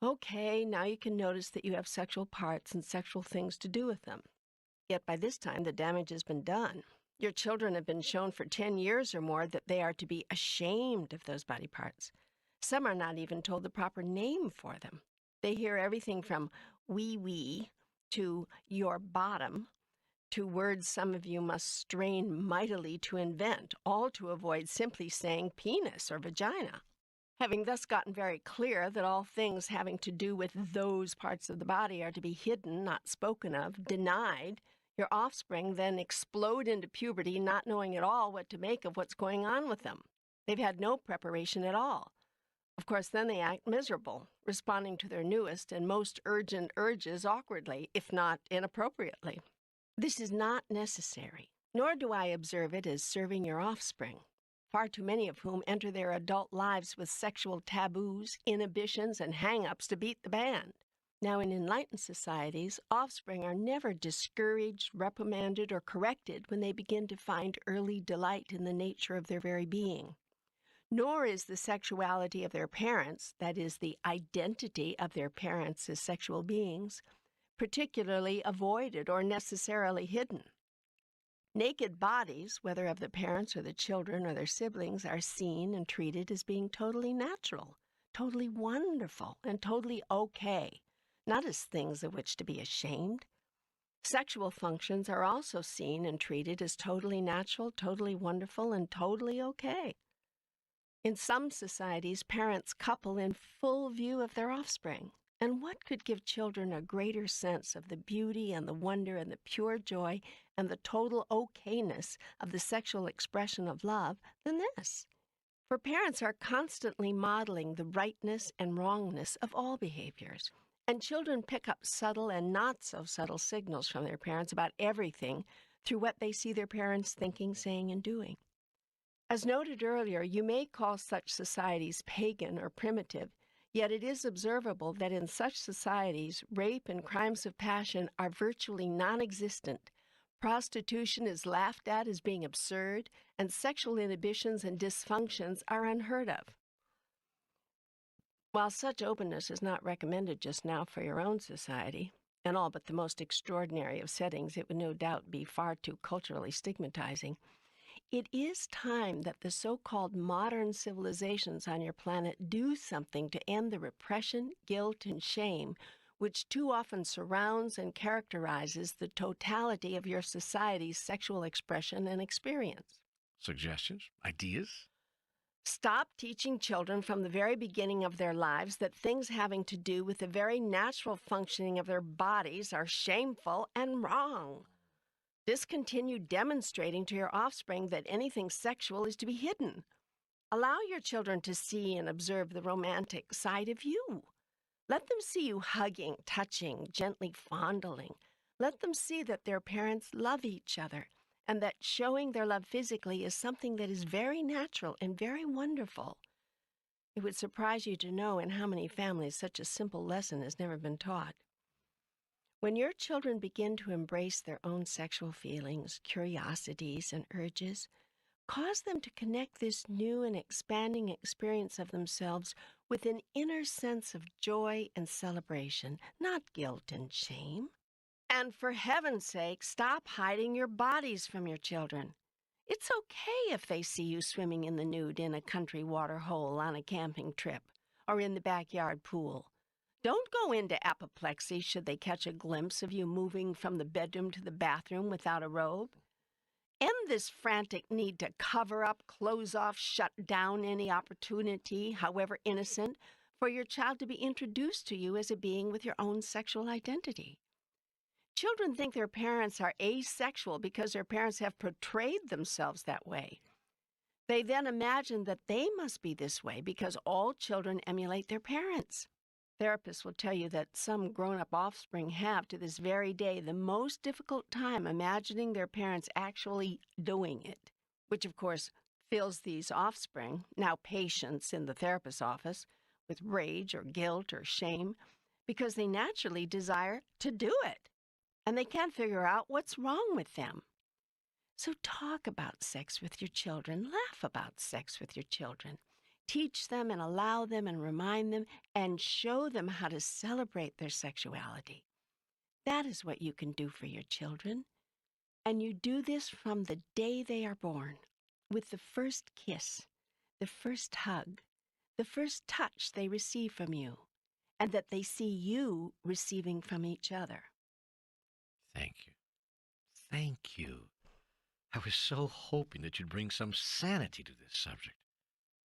Okay, now you can notice that you have sexual parts and sexual things to do with them. Yet by this time, the damage has been done. Your children have been shown for 10 years or more that they are to be ashamed of those body parts. Some are not even told the proper name for them. They hear everything from wee-wee to your bottom, to words some of you must strain mightily to invent, all to avoid simply saying penis or vagina. Having thus gotten very clear that all things having to do with those parts of the body are to be hidden, not spoken of, denied, your offspring then explode into puberty, not knowing at all what to make of what's going on with them. They've had no preparation at all. Of course, then they act miserable, responding to their newest and most urgent urges awkwardly, if not inappropriately. This is not necessary, nor do I observe it as serving your offspring, far too many of whom enter their adult lives with sexual taboos, inhibitions, and hang-ups to beat the band. Now, in enlightened societies, offspring are never discouraged, reprimanded, or corrected when they begin to find early delight in the nature of their very being. Nor is the sexuality of their parents, that is, the identity of their parents as sexual beings, particularly avoided or necessarily hidden. Naked bodies, whether of the parents or the children or their siblings, are seen and treated as being totally natural, totally wonderful, and totally okay, not as things of which to be ashamed. Sexual functions are also seen and treated as totally natural, totally wonderful, and totally okay. In some societies, parents couple in full view of their offspring. And what could give children a greater sense of the beauty and the wonder and the pure joy and the total okayness of the sexual expression of love than this? For parents are constantly modeling the rightness and wrongness of all behaviors. And children pick up subtle and not so subtle signals from their parents about everything through what they see their parents thinking, saying, and doing. As noted earlier, you may call such societies pagan or primitive, yet it is observable that in such societies, rape and crimes of passion are virtually non-existent. Prostitution is laughed at as being absurd, and sexual inhibitions and dysfunctions are unheard of. While such openness is not recommended just now for your own society, in all but the most extraordinary of settings, it would no doubt be far too culturally stigmatizing. It is time that the so-called modern civilizations on your planet do something to end the repression, guilt, and shame which too often surrounds and characterizes the totality of your society's sexual expression and experience. Suggestions? Ideas? Stop teaching children from the very beginning of their lives that things having to do with the very natural functioning of their bodies are shameful and wrong. Discontinue demonstrating to your offspring that anything sexual is to be hidden. Allow your children to see and observe the romantic side of you. Let them see you hugging, touching, gently fondling. Let them see that their parents love each other and that showing their love physically is something that is very natural and very wonderful. It would surprise you to know in how many families such a simple lesson has never been taught. When your children begin to embrace their own sexual feelings, curiosities, and urges, cause them to connect this new and expanding experience of themselves with an inner sense of joy and celebration, not guilt and shame. And for heaven's sake, stop hiding your bodies from your children. It's okay if they see you swimming in the nude in a country water hole on a camping trip or in the backyard pool. Don't go into apoplexy should they catch a glimpse of you moving from the bedroom to the bathroom without a robe. End this frantic need to cover up, close off, shut down any opportunity, however innocent, for your child to be introduced to you as a being with your own sexual identity. Children think their parents are asexual because their parents have portrayed themselves that way. They then imagine that they must be this way because all children emulate their parents. Therapists will tell you that some grown-up offspring have, to this very day, the most difficult time imagining their parents actually doing it, which, of course, fills these offspring, now patients in the therapist's office, with rage or guilt or shame because they naturally desire to do it, and they can't figure out what's wrong with them. So talk about sex with your children. Laugh about sex with your children. Teach them and allow them and remind them and show them how to celebrate their sexuality. That is what you can do for your children. And you do this from the day they are born, with the first kiss, the first hug, the first touch they receive from you, and that they see you receiving from each other. Thank you. Thank you. I was so hoping that you'd bring some sanity to this subject.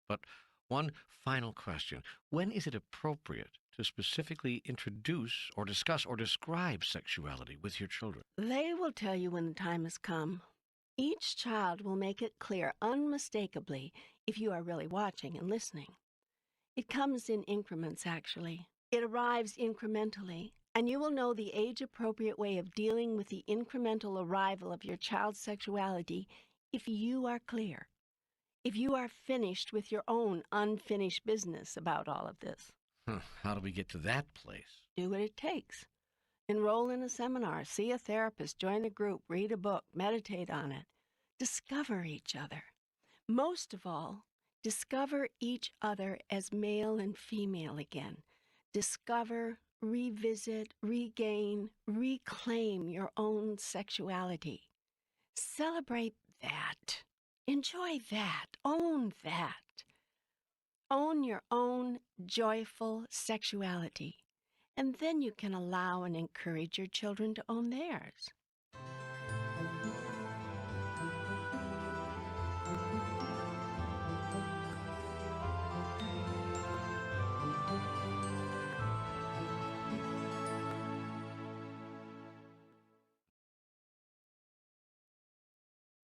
But one final question. When is it appropriate to specifically introduce or discuss or describe sexuality with your children? They will tell you when the time has come. Each child will make it clear unmistakably if you are really watching and listening. It comes in increments, actually. It arrives incrementally, and you will know the age-appropriate way of dealing with the incremental arrival of your child's sexuality if you are clear. If you are finished with your own unfinished business about all of this. How do we get to that place? Do what it takes. Enroll in a seminar, see a therapist, join a group, read a book, meditate on it. Discover each other. Most of all, discover each other as male and female again. Discover, revisit, regain, reclaim your own sexuality. Celebrate that. Enjoy that. Own that. Own your own joyful sexuality. And then you can allow and encourage your children to own theirs.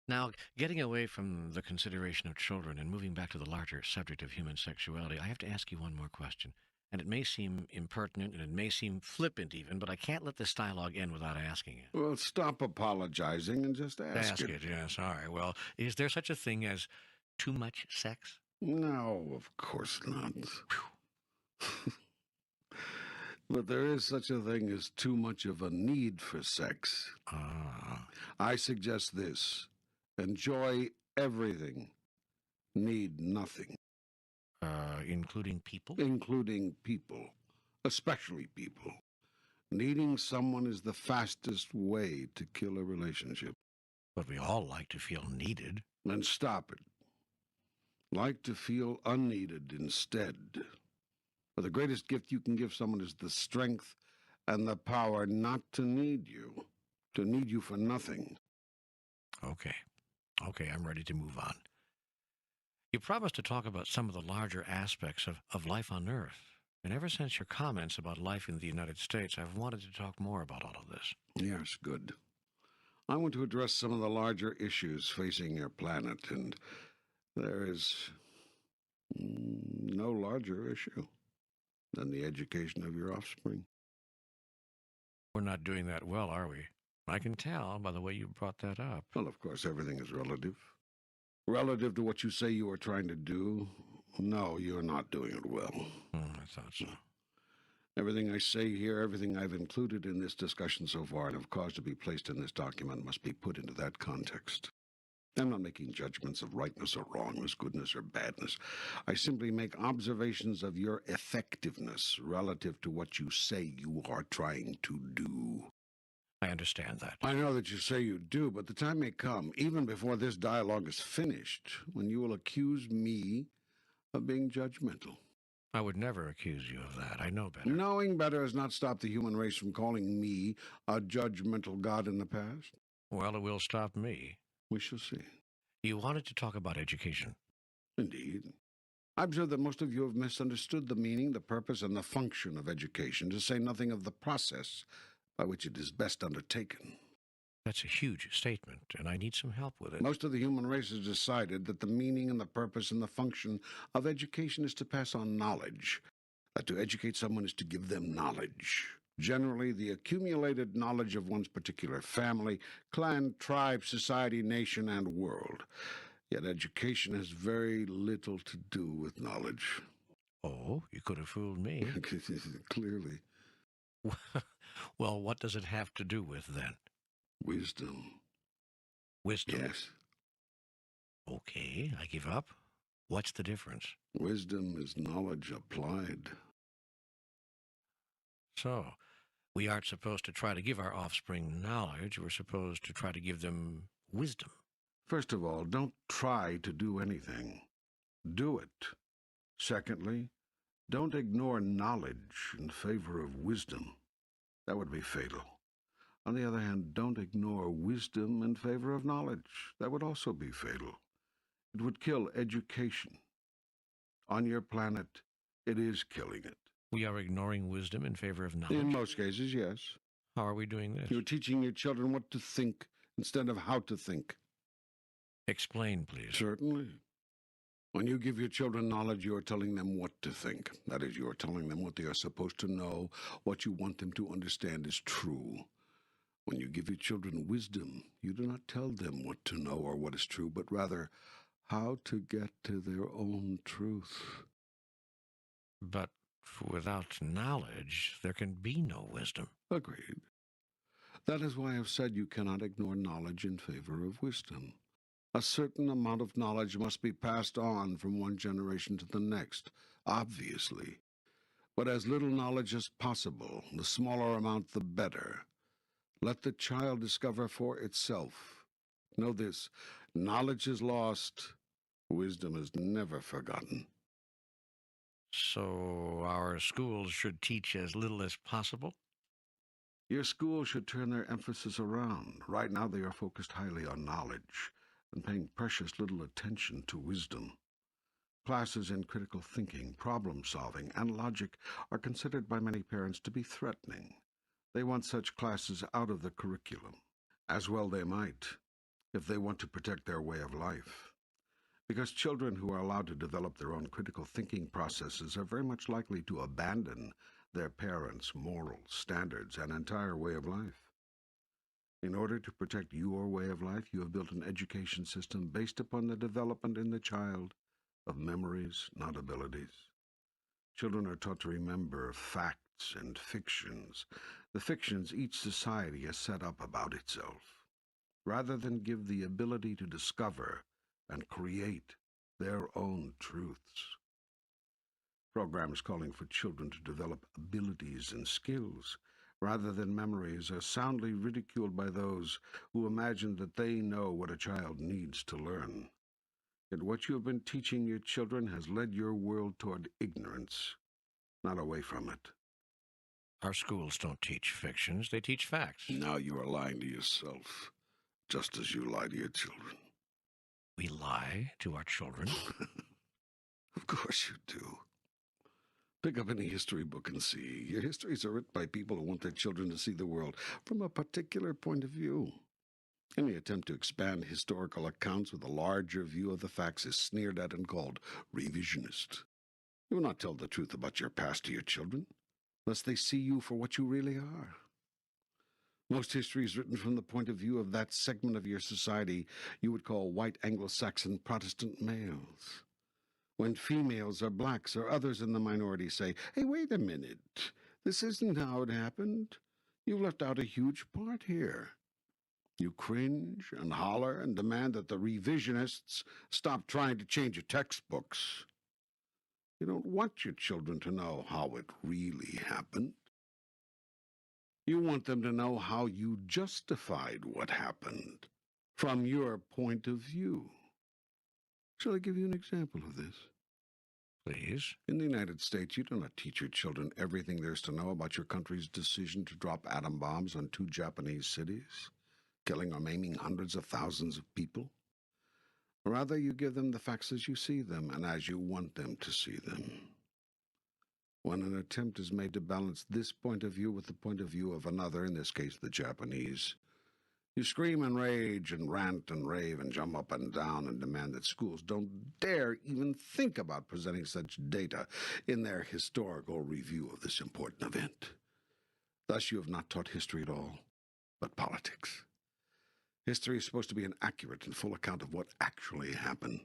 Now, getting away from the consideration of children and moving back to the larger subject of human sexuality, I have to ask you one more question. And it may seem impertinent and it may seem flippant even, but I can't let this dialogue end without asking it. Well, stop apologizing and just ask it. Yes. All right. Well, is there such a thing as too much sex? No, of course not. But there is such a thing as too much of a need for sex. I suggest this. Enjoy everything. Need nothing. Including people? Including people. Especially people. Needing someone is the fastest way to kill a relationship. But we all like to feel needed. Then stop it. Like to feel unneeded instead. For the greatest gift you can give someone is the strength and the power not to need you for nothing. Okay, I'm ready to move on. You promised to talk about some of the larger aspects of life on Earth. And ever since your comments about life in the United States, I've wanted to talk more about all of this. Yes, good. I want to address some of the larger issues facing your planet, and there is no larger issue than the education of your offspring. We're not doing that well, are we? I can tell by the way you brought that up. Well, of course, everything is relative. Relative to what you say you are trying to do, no, you're not doing it well. I thought so. Everything I say here, everything I've included in this discussion so far and have caused to be placed in this document must be put into that context. I'm not making judgments of rightness or wrongness, goodness or badness. I simply make observations of your effectiveness relative to what you say you are trying to do. I understand that. I know that you say you do, but the time may come, even before this dialogue is finished, when you will accuse me of being judgmental. I would never accuse you of that. I know better. Knowing better has not stopped the human race from calling me a judgmental god in the past. Well, it will stop me. We shall see. You wanted to talk about education. Indeed. I observe that most of you have misunderstood the meaning, the purpose, and the function of education, to say nothing of the process by which it is best undertaken. That's a huge statement, and I need some help with it. Most of the human race has decided that the meaning and the purpose and the function of education is to pass on knowledge, that to educate someone is to give them knowledge. Generally, the accumulated knowledge of one's particular family, clan, tribe, society, nation, and world. Yet education has very little to do with knowledge. Oh, you could have fooled me. Clearly. Well, what does it have to do with, then? Wisdom. Wisdom? Yes. Okay, I give up. What's the difference? Wisdom is knowledge applied. So, we aren't supposed to try to give our offspring knowledge. We're supposed to try to give them wisdom. First of all, don't try to do anything. Do it. Secondly, don't ignore knowledge in favor of wisdom. That would be fatal. On the other hand, don't ignore wisdom in favor of knowledge. That would also be fatal. It would kill education. On your planet, it is killing it. We are ignoring wisdom in favor of knowledge. In most cases, yes. How are we doing this? You're teaching your children what to think instead of how to think. Explain, please. Certainly. When you give your children knowledge, you are telling them what to think. That is, you are telling them what they are supposed to know, what you want them to understand is true. When you give your children wisdom, you do not tell them what to know or what is true, but rather how to get to their own truth. But without knowledge, there can be no wisdom. Agreed. That is why I have said you cannot ignore knowledge in favor of wisdom. A certain amount of knowledge must be passed on from one generation to the next, obviously. But as little knowledge as possible, the smaller amount the better. Let the child discover for itself. Know this, knowledge is lost, wisdom is never forgotten. So our schools should teach as little as possible? Your school should turn their emphasis around. Right now they are focused highly on knowledge and paying precious little attention to wisdom. Classes in critical thinking, problem-solving, and logic are considered by many parents to be threatening. They want such classes out of the curriculum. As well they might, if they want to protect their way of life. Because children who are allowed to develop their own critical thinking processes are very much likely to abandon their parents' morals, standards, and entire way of life. In order to protect your way of life, you have built an education system based upon the development in the child of memories, not abilities. Children are taught to remember facts and fictions, the fictions each society has set up about itself, rather than give the ability to discover and create their own truths. Programs calling for children to develop abilities and skills rather than memories are soundly ridiculed by those who imagine that they know what a child needs to learn. Yet what you have been teaching your children has led your world toward ignorance, not away from it. Our schools don't teach fictions, they teach facts. Now you are lying to yourself, just as you lie to your children. We lie to our children? Of course you do. Pick up any history book and see. Your histories are written by people who want their children to see the world from a particular point of view. Any attempt to expand historical accounts with a larger view of the facts is sneered at and called revisionist. You will not tell the truth about your past to your children, lest they see you for what you really are. Most history is written from the point of view of that segment of your society you would call white Anglo-Saxon Protestant males. When females or blacks or others in the minority say, "Hey, wait a minute, This isn't how it happened. You've left out a huge part here. You cringe and holler and demand that the revisionists stop trying to change your textbooks. You don't want your children to know how it really happened. You want them to know how you justified what happened from your point of view. Shall I give you an example of this? Please. In the United States, you do not teach your children everything there's to know about your country's decision to drop atom bombs on 2 Japanese cities, killing or maiming hundreds of thousands of people. Rather, you give them the facts as you see them and as you want them to see them. When an attempt is made to balance this point of view with the point of view of another, in this case the Japanese, you scream and rage and rant and rave and jump up and down and demand that schools don't dare even think about presenting such data in their historical review of this important event. Thus, you have not taught history at all, but politics. History is supposed to be an accurate and full account of what actually happened.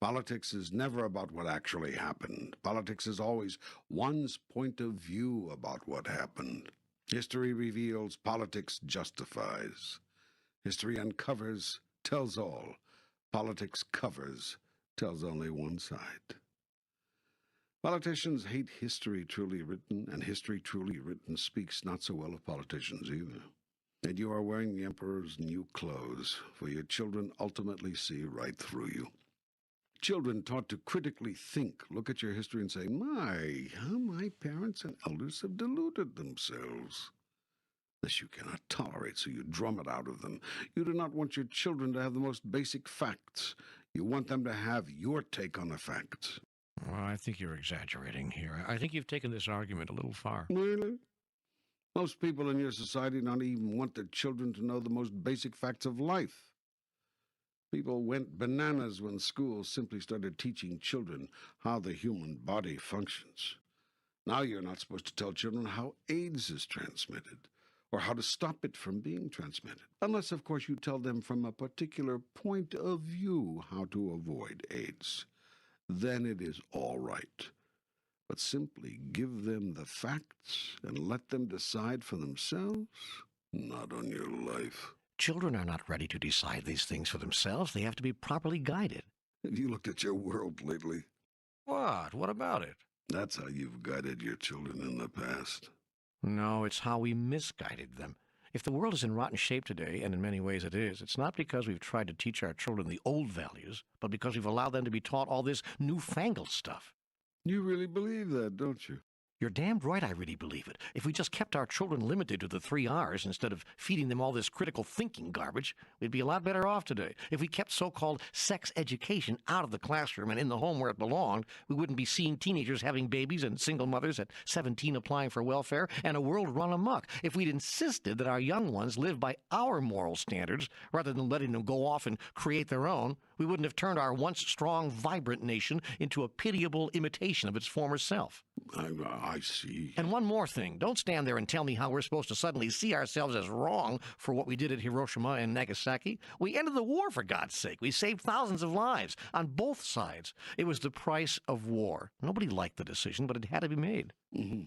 Politics is never about what actually happened. Politics is always one's point of view about what happened. History reveals, politics justifies. History uncovers, tells all. Politics covers, tells only one side. Politicians hate history truly written, and history truly written speaks not so well of politicians either. And you are wearing the emperor's new clothes, for your children ultimately see right through you. Children taught to critically think, look at your history and say, my, how my parents and elders have deluded themselves. This you cannot tolerate, so you drum it out of them. You do not want your children to have the most basic facts. You want them to have your take on the facts. Well, I think you're exaggerating here. I think you've taken this argument a little far. Really? Most people in your society don't even want their children to know the most basic facts of life. People went bananas when schools simply started teaching children how the human body functions. Now you're not supposed to tell children how AIDS is transmitted, or how to stop it from being transmitted, unless, of course, you tell them from a particular point of view how to avoid AIDS. Then it is all right. But simply give them the facts and let them decide for themselves? Not on your life. Children are not ready to decide these things for themselves. They have to be properly guided. Have you looked at your world lately? What? What about it? That's how you've guided your children in the past. No, it's how we misguided them. If the world is in rotten shape today, and in many ways it is, it's not because we've tried to teach our children the old values, but because we've allowed them to be taught all this newfangled stuff. You really believe that, don't you? You're damned right I really believe it. If we just kept our children limited to the 3 R's instead of feeding them all this critical thinking garbage, we'd be a lot better off today. If we kept so-called sex education out of the classroom and in the home where it belonged, we wouldn't be seeing teenagers having babies and single mothers at 17 applying for welfare and a world run amok. If we'd insisted that our young ones live by our moral standards rather than letting them go off and create their own, we wouldn't have turned our once strong, vibrant nation into a pitiable imitation of its former self. I see. And one more thing. Don't stand there and tell me how we're supposed to suddenly see ourselves as wrong for what we did at Hiroshima and Nagasaki. We ended the war, for God's sake. We saved thousands of lives on both sides. It was the price of war. Nobody liked the decision, but it had to be made. Mm-hmm.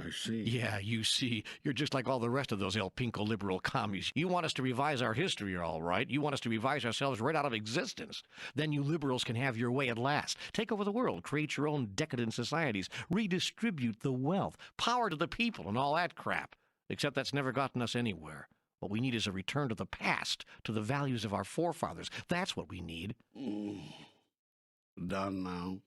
I see. Yeah, you see. You're just like all the rest of those El Pinko liberal commies. You want us to revise our history, all right. You want us to revise ourselves right out of existence. Then you liberals can have your way at last. Take over the world, create your own decadent societies, redistribute the wealth, power to the people, and all that crap. Except that's never gotten us anywhere. What we need is a return to the past, to the values of our forefathers. That's what we need. Done now?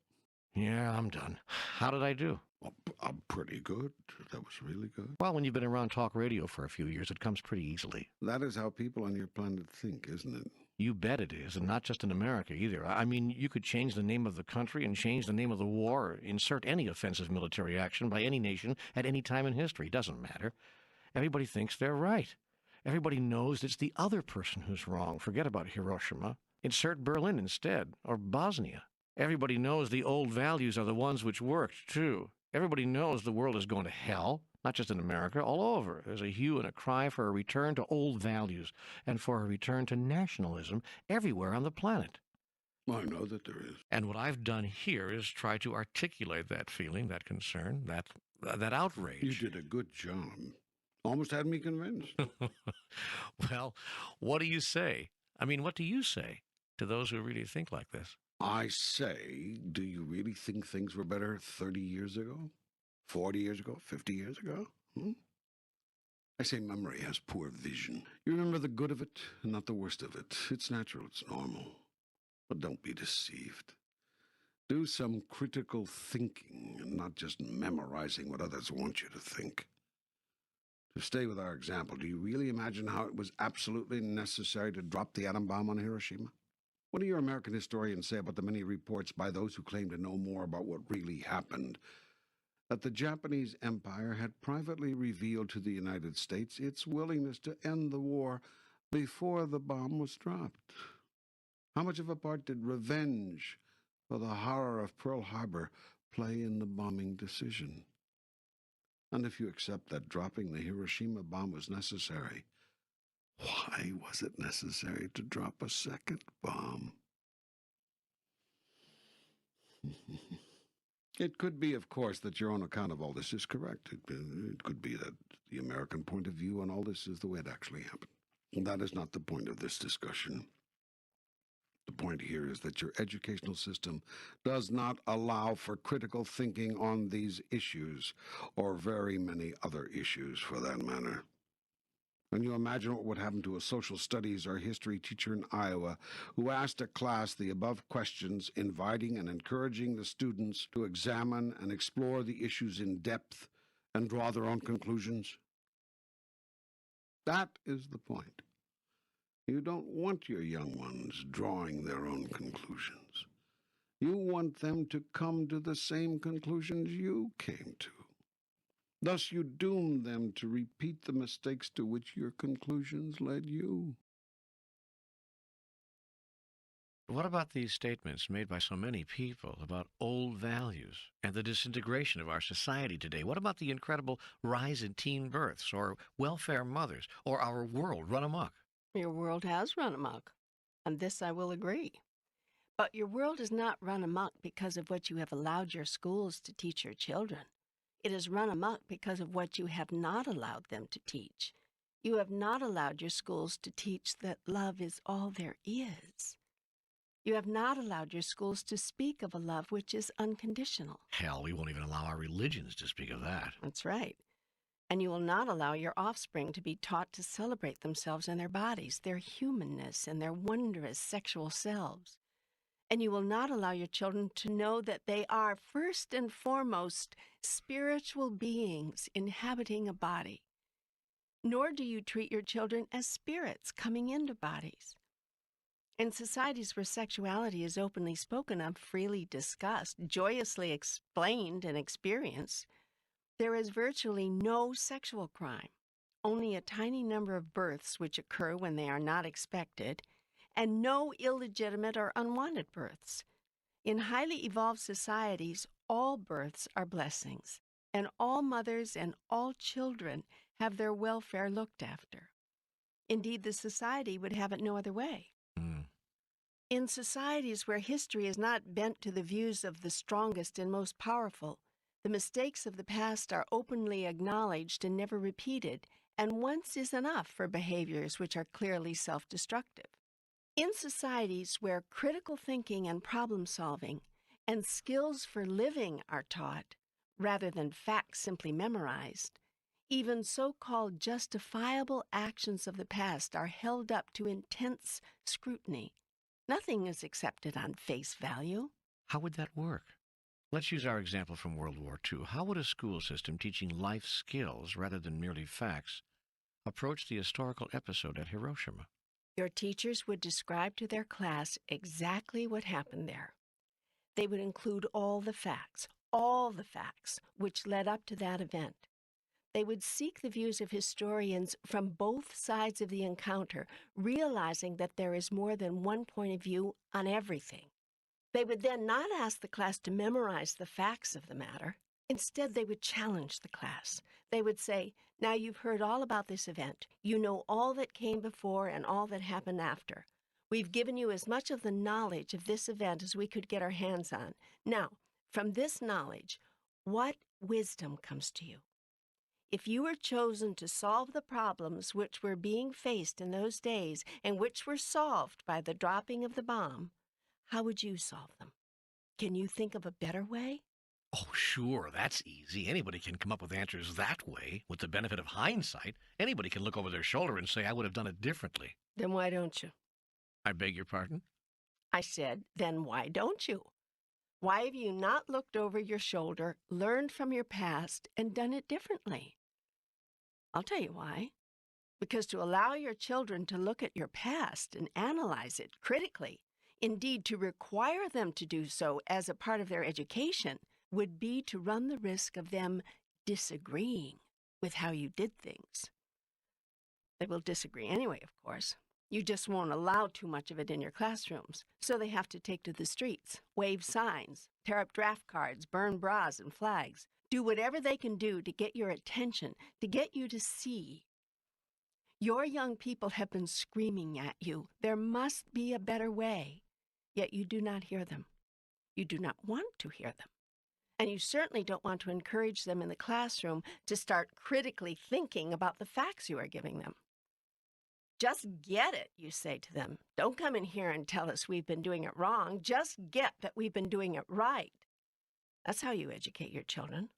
Yeah, I'm done. How did I do? Well, I'm pretty good. That was really good. Well, when you've been around talk radio for a few years, it comes pretty easily. That is how people on your planet think, isn't it? You bet it is, and not just in America either. I mean, you could change the name of the country and change the name of the war, or insert any offensive military action by any nation at any time in history. Doesn't matter. Everybody thinks they're right. Everybody knows it's the other person who's wrong. Forget about Hiroshima. Insert Berlin instead, or Bosnia. Everybody knows the old values are the ones which worked, too. Everybody knows the world is going to hell, not just in America, all over. There's a hue and a cry for a return to old values and for a return to nationalism everywhere on the planet. I know that there is. And what I've done here is try to articulate that feeling, that concern, that that outrage. You did a good job. Almost had me convinced. Well, what do you say? I mean, what do you say to those who really think like this? I say, do you really think things were better 30 years ago? 40 years ago? 50 years ago? I say memory has poor vision. You remember the good of it and not the worst of it. It's natural, it's normal. But don't be deceived. Do some critical thinking and not just memorizing what others want you to think. To stay with our example, do you really imagine how it was absolutely necessary to drop the atom bomb on Hiroshima? What do your American historians say about the many reports by those who claim to know more about what really happened? That the Japanese Empire had privately revealed to the United States its willingness to end the war before the bomb was dropped. How much of a part did revenge for the horror of Pearl Harbor play in the bombing decision? And if you accept that dropping the Hiroshima bomb was necessary, why was it necessary to drop a second bomb? It could be, of course, that your own account of all this is correct. It could be that the American point of view on all this is the way it actually happened. And that is not the point of this discussion. The point here is that your educational system does not allow for critical thinking on these issues, or very many other issues for that matter. Can you imagine what would happen to a social studies or history teacher in Iowa who asked a class the above questions, inviting and encouraging the students to examine and explore the issues in depth and draw their own conclusions? That is the point. You don't want your young ones drawing their own conclusions. You want them to come to the same conclusions you came to. Thus, you doom them to repeat the mistakes to which your conclusions led you. What about these statements made by so many people about old values and the disintegration of our society today? What about the incredible rise in teen births or welfare mothers or our world run amok? Your world has run amok. On this I will agree. But your world is not run amok because of what you have allowed your schools to teach your children. It is run amok because of what you have not allowed them to teach. You have not allowed your schools to teach that love is all there is. You have not allowed your schools to speak of a love which is unconditional. Hell, we won't even allow our religions to speak of that. That's right. And you will not allow your offspring to be taught to celebrate themselves and their bodies, their humanness, and their wondrous sexual selves. And you will not allow your children to know that they are first and foremost spiritual beings inhabiting a body. Nor do you treat your children as spirits coming into bodies. In societies where sexuality is openly spoken of, freely discussed, joyously explained and experienced, there is virtually no sexual crime, only a tiny number of births which occur when they are not expected, and no illegitimate or unwanted births. In highly evolved societies, all births are blessings, and all mothers and all children have their welfare looked after. Indeed, the society would have it no other way. In societies where history is not bent to the views of the strongest and most powerful, the mistakes of the past are openly acknowledged and never repeated, and once is enough for behaviors which are clearly self-destructive. In societies where critical thinking and problem-solving and skills for living are taught, rather than facts simply memorized, even so-called justifiable actions of the past are held up to intense scrutiny. Nothing is accepted on face value. How would that work? Let's use our example from World War II. How would a school system teaching life skills rather than merely facts approach the historical episode at Hiroshima? Your teachers would describe to their class exactly what happened there. They would include all the facts which led up to that event. They would seek the views of historians from both sides of the encounter, realizing that there is more than one point of view on everything. They would then not ask the class to memorize the facts of the matter. Instead, they would challenge the class. They would say, now you've heard all about this event. You know all that came before and all that happened after. We've given you as much of the knowledge of this event as we could get our hands on. Now, from this knowledge, what wisdom comes to you. If you were chosen to solve the problems which were being faced in those days and which were solved by the dropping of the bomb, how would you solve them? Can you think of a better way? Oh, sure, that's easy. Anybody can come up with answers that way. With the benefit of hindsight, anybody can look over their shoulder and say, I would have done it differently. Then why don't you? I beg your pardon? I said, then why don't you? Why have you not looked over your shoulder, learned from your past, and done it differently? I'll tell you why. Because to allow your children to look at your past and analyze it critically, indeed to require them to do so as a part of their education, would be to run the risk of them disagreeing with how you did things. They will disagree anyway, of course. You just won't allow too much of it in your classrooms, so they have to take to the streets, wave signs, tear up draft cards, burn bras and flags, do whatever they can do to get your attention, to get you to see. Your young people have been screaming at you, there must be a better way, yet you do not hear them. You do not want to hear them. And you certainly don't want to encourage them in the classroom to start critically thinking about the facts you are giving them. Just get it, you say to them. Don't come in here and tell us we've been doing it wrong. Just get that we've been doing it right. That's how you educate your children.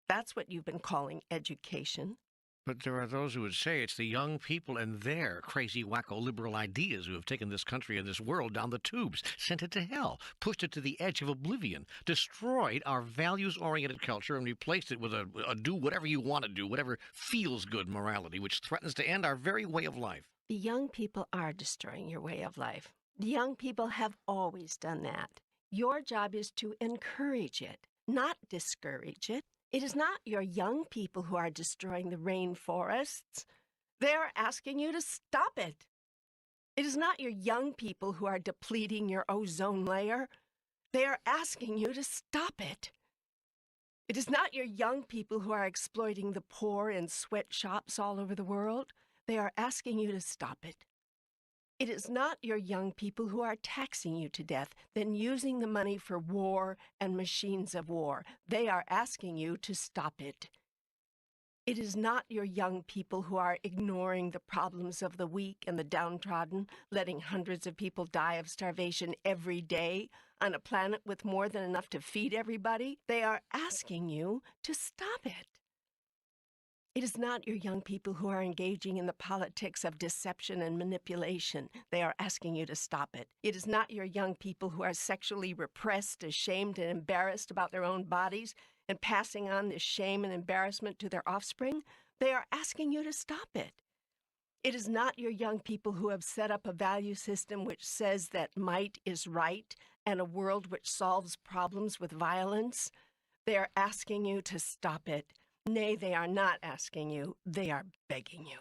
That's what you've been calling education. But there are those who would say it's the young people and their crazy, wacko liberal ideas who have taken this country and this world down the tubes, sent it to hell, pushed it to the edge of oblivion, destroyed our values-oriented culture and replaced it with a do whatever you want to do, whatever feels good morality, which threatens to end our very way of life. The young people are destroying your way of life. The young people have always done that. Your job is to encourage it, not discourage it. It is not your young people who are destroying the rainforests. They are asking you to stop it. It is not your young people who are depleting your ozone layer. They are asking you to stop it. It is not your young people who are exploiting the poor in sweatshops all over the world. They are asking you to stop it. It is not your young people who are taxing you to death, then using the money for war and machines of war. They are asking you to stop it. It is not your young people who are ignoring the problems of the weak and the downtrodden, letting hundreds of people die of starvation every day on a planet with more than enough to feed everybody. They are asking you to stop it. It is not your young people who are engaging in the politics of deception and manipulation. They are asking you to stop it. It is not your young people who are sexually repressed, ashamed, and embarrassed about their own bodies and passing on this shame and embarrassment to their offspring. They are asking you to stop it. It is not your young people who have set up a value system which says that might is right and a world which solves problems with violence. They are asking you to stop it. Nay, they are not asking you, they are begging you.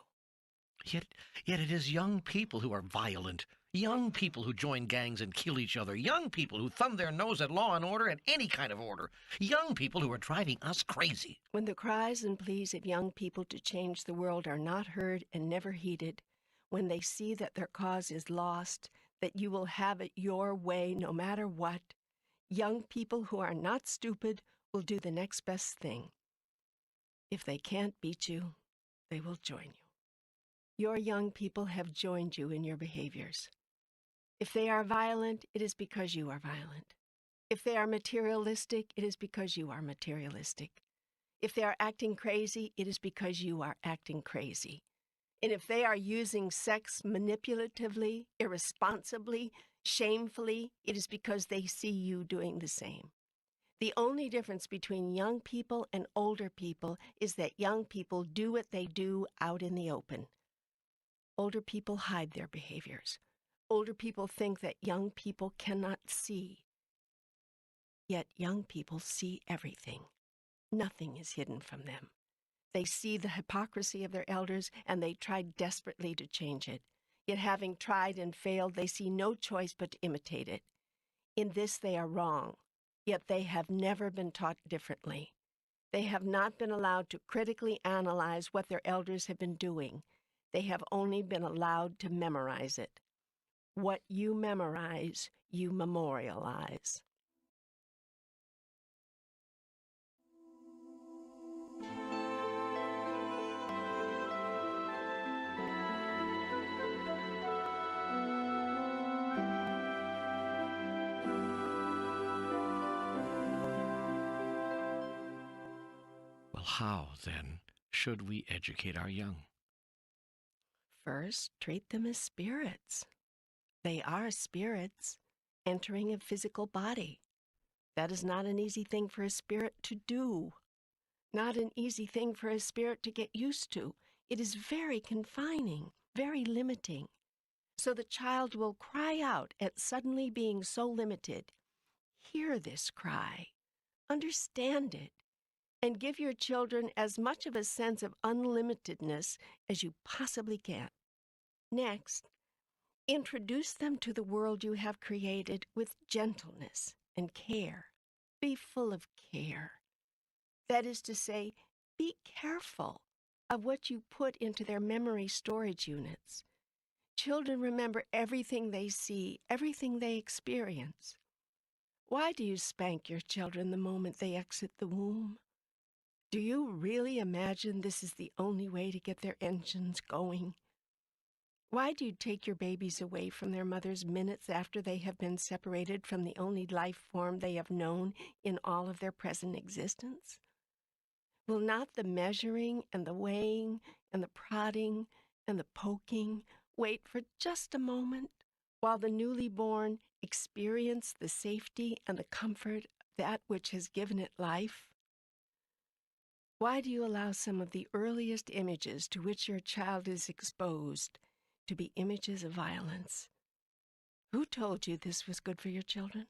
Yet it is young people who are violent, young people who join gangs and kill each other, young people who thumb their nose at law and order and any kind of order, young people who are driving us crazy. When the cries and pleas of young people to change the world are not heard and never heeded, when they see that their cause is lost, that you will have it your way no matter what, young people who are not stupid will do the next best thing. If they can't beat you, they will join you. Your young people have joined you in your behaviors. If they are violent, it is because you are violent. If they are materialistic, it is because you are materialistic. If they are acting crazy, it is because you are acting crazy. And if they are using sex manipulatively, irresponsibly, shamefully, it is because they see you doing the same. The only difference between young people and older people is that young people do what they do out in the open. Older people hide their behaviors. Older people think that young people cannot see. Yet young people see everything. Nothing is hidden from them. They see the hypocrisy of their elders, and they try desperately to change it. Yet having tried and failed, they see no choice but to imitate it. In this they are wrong. Yet they have never been taught differently. They have not been allowed to critically analyze what their elders have been doing. They have only been allowed to memorize it. What you memorize, you memorialize. Well, how, then, should we educate our young? First, treat them as spirits. They are spirits entering a physical body. That is not an easy thing for a spirit to do, not an easy thing for a spirit to get used to. It is very confining, very limiting. So the child will cry out at suddenly being so limited. Hear this cry, understand it, and give your children as much of a sense of unlimitedness as you possibly can. Next, introduce them to the world you have created with gentleness and care. Be full of care. That is to say, be careful of what you put into their memory storage units. Children remember everything they see, everything they experience. Why do you spank your children the moment they exit the womb? Do you really imagine this is the only way to get their engines going? Why do you take your babies away from their mothers minutes after they have been separated from the only life form they have known in all of their present existence? Will not the measuring and the weighing and the prodding and the poking wait for just a moment while the newly born experience the safety and the comfort of that which has given it life? Why do you allow some of the earliest images to which your child is exposed to be images of violence? Who told you this was good for your children?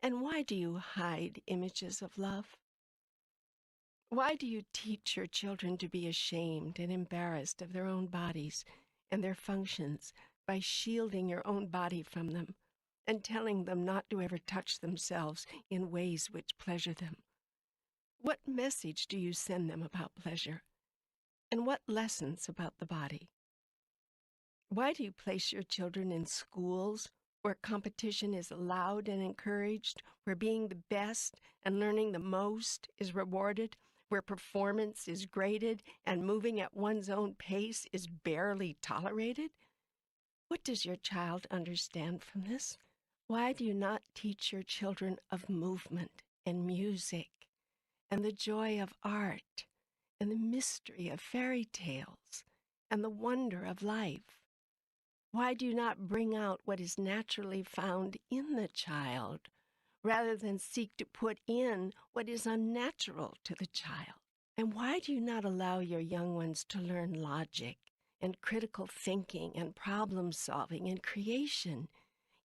And why do you hide images of love? Why do you teach your children to be ashamed and embarrassed of their own bodies and their functions by shielding your own body from them and telling them not to ever touch themselves in ways which pleasure them? What message do you send them about pleasure? And what lessons about the body? Why do you place your children in schools where competition is allowed and encouraged, where being the best and learning the most is rewarded, where performance is graded and moving at one's own pace is barely tolerated? What does your child understand from this? Why do you not teach your children of movement and music and the joy of art and the mystery of fairy tales and the wonder of life? Why do you not bring out what is naturally found in the child rather than seek to put in what is unnatural to the child? And why do you not allow your young ones to learn logic and critical thinking and problem solving and creation,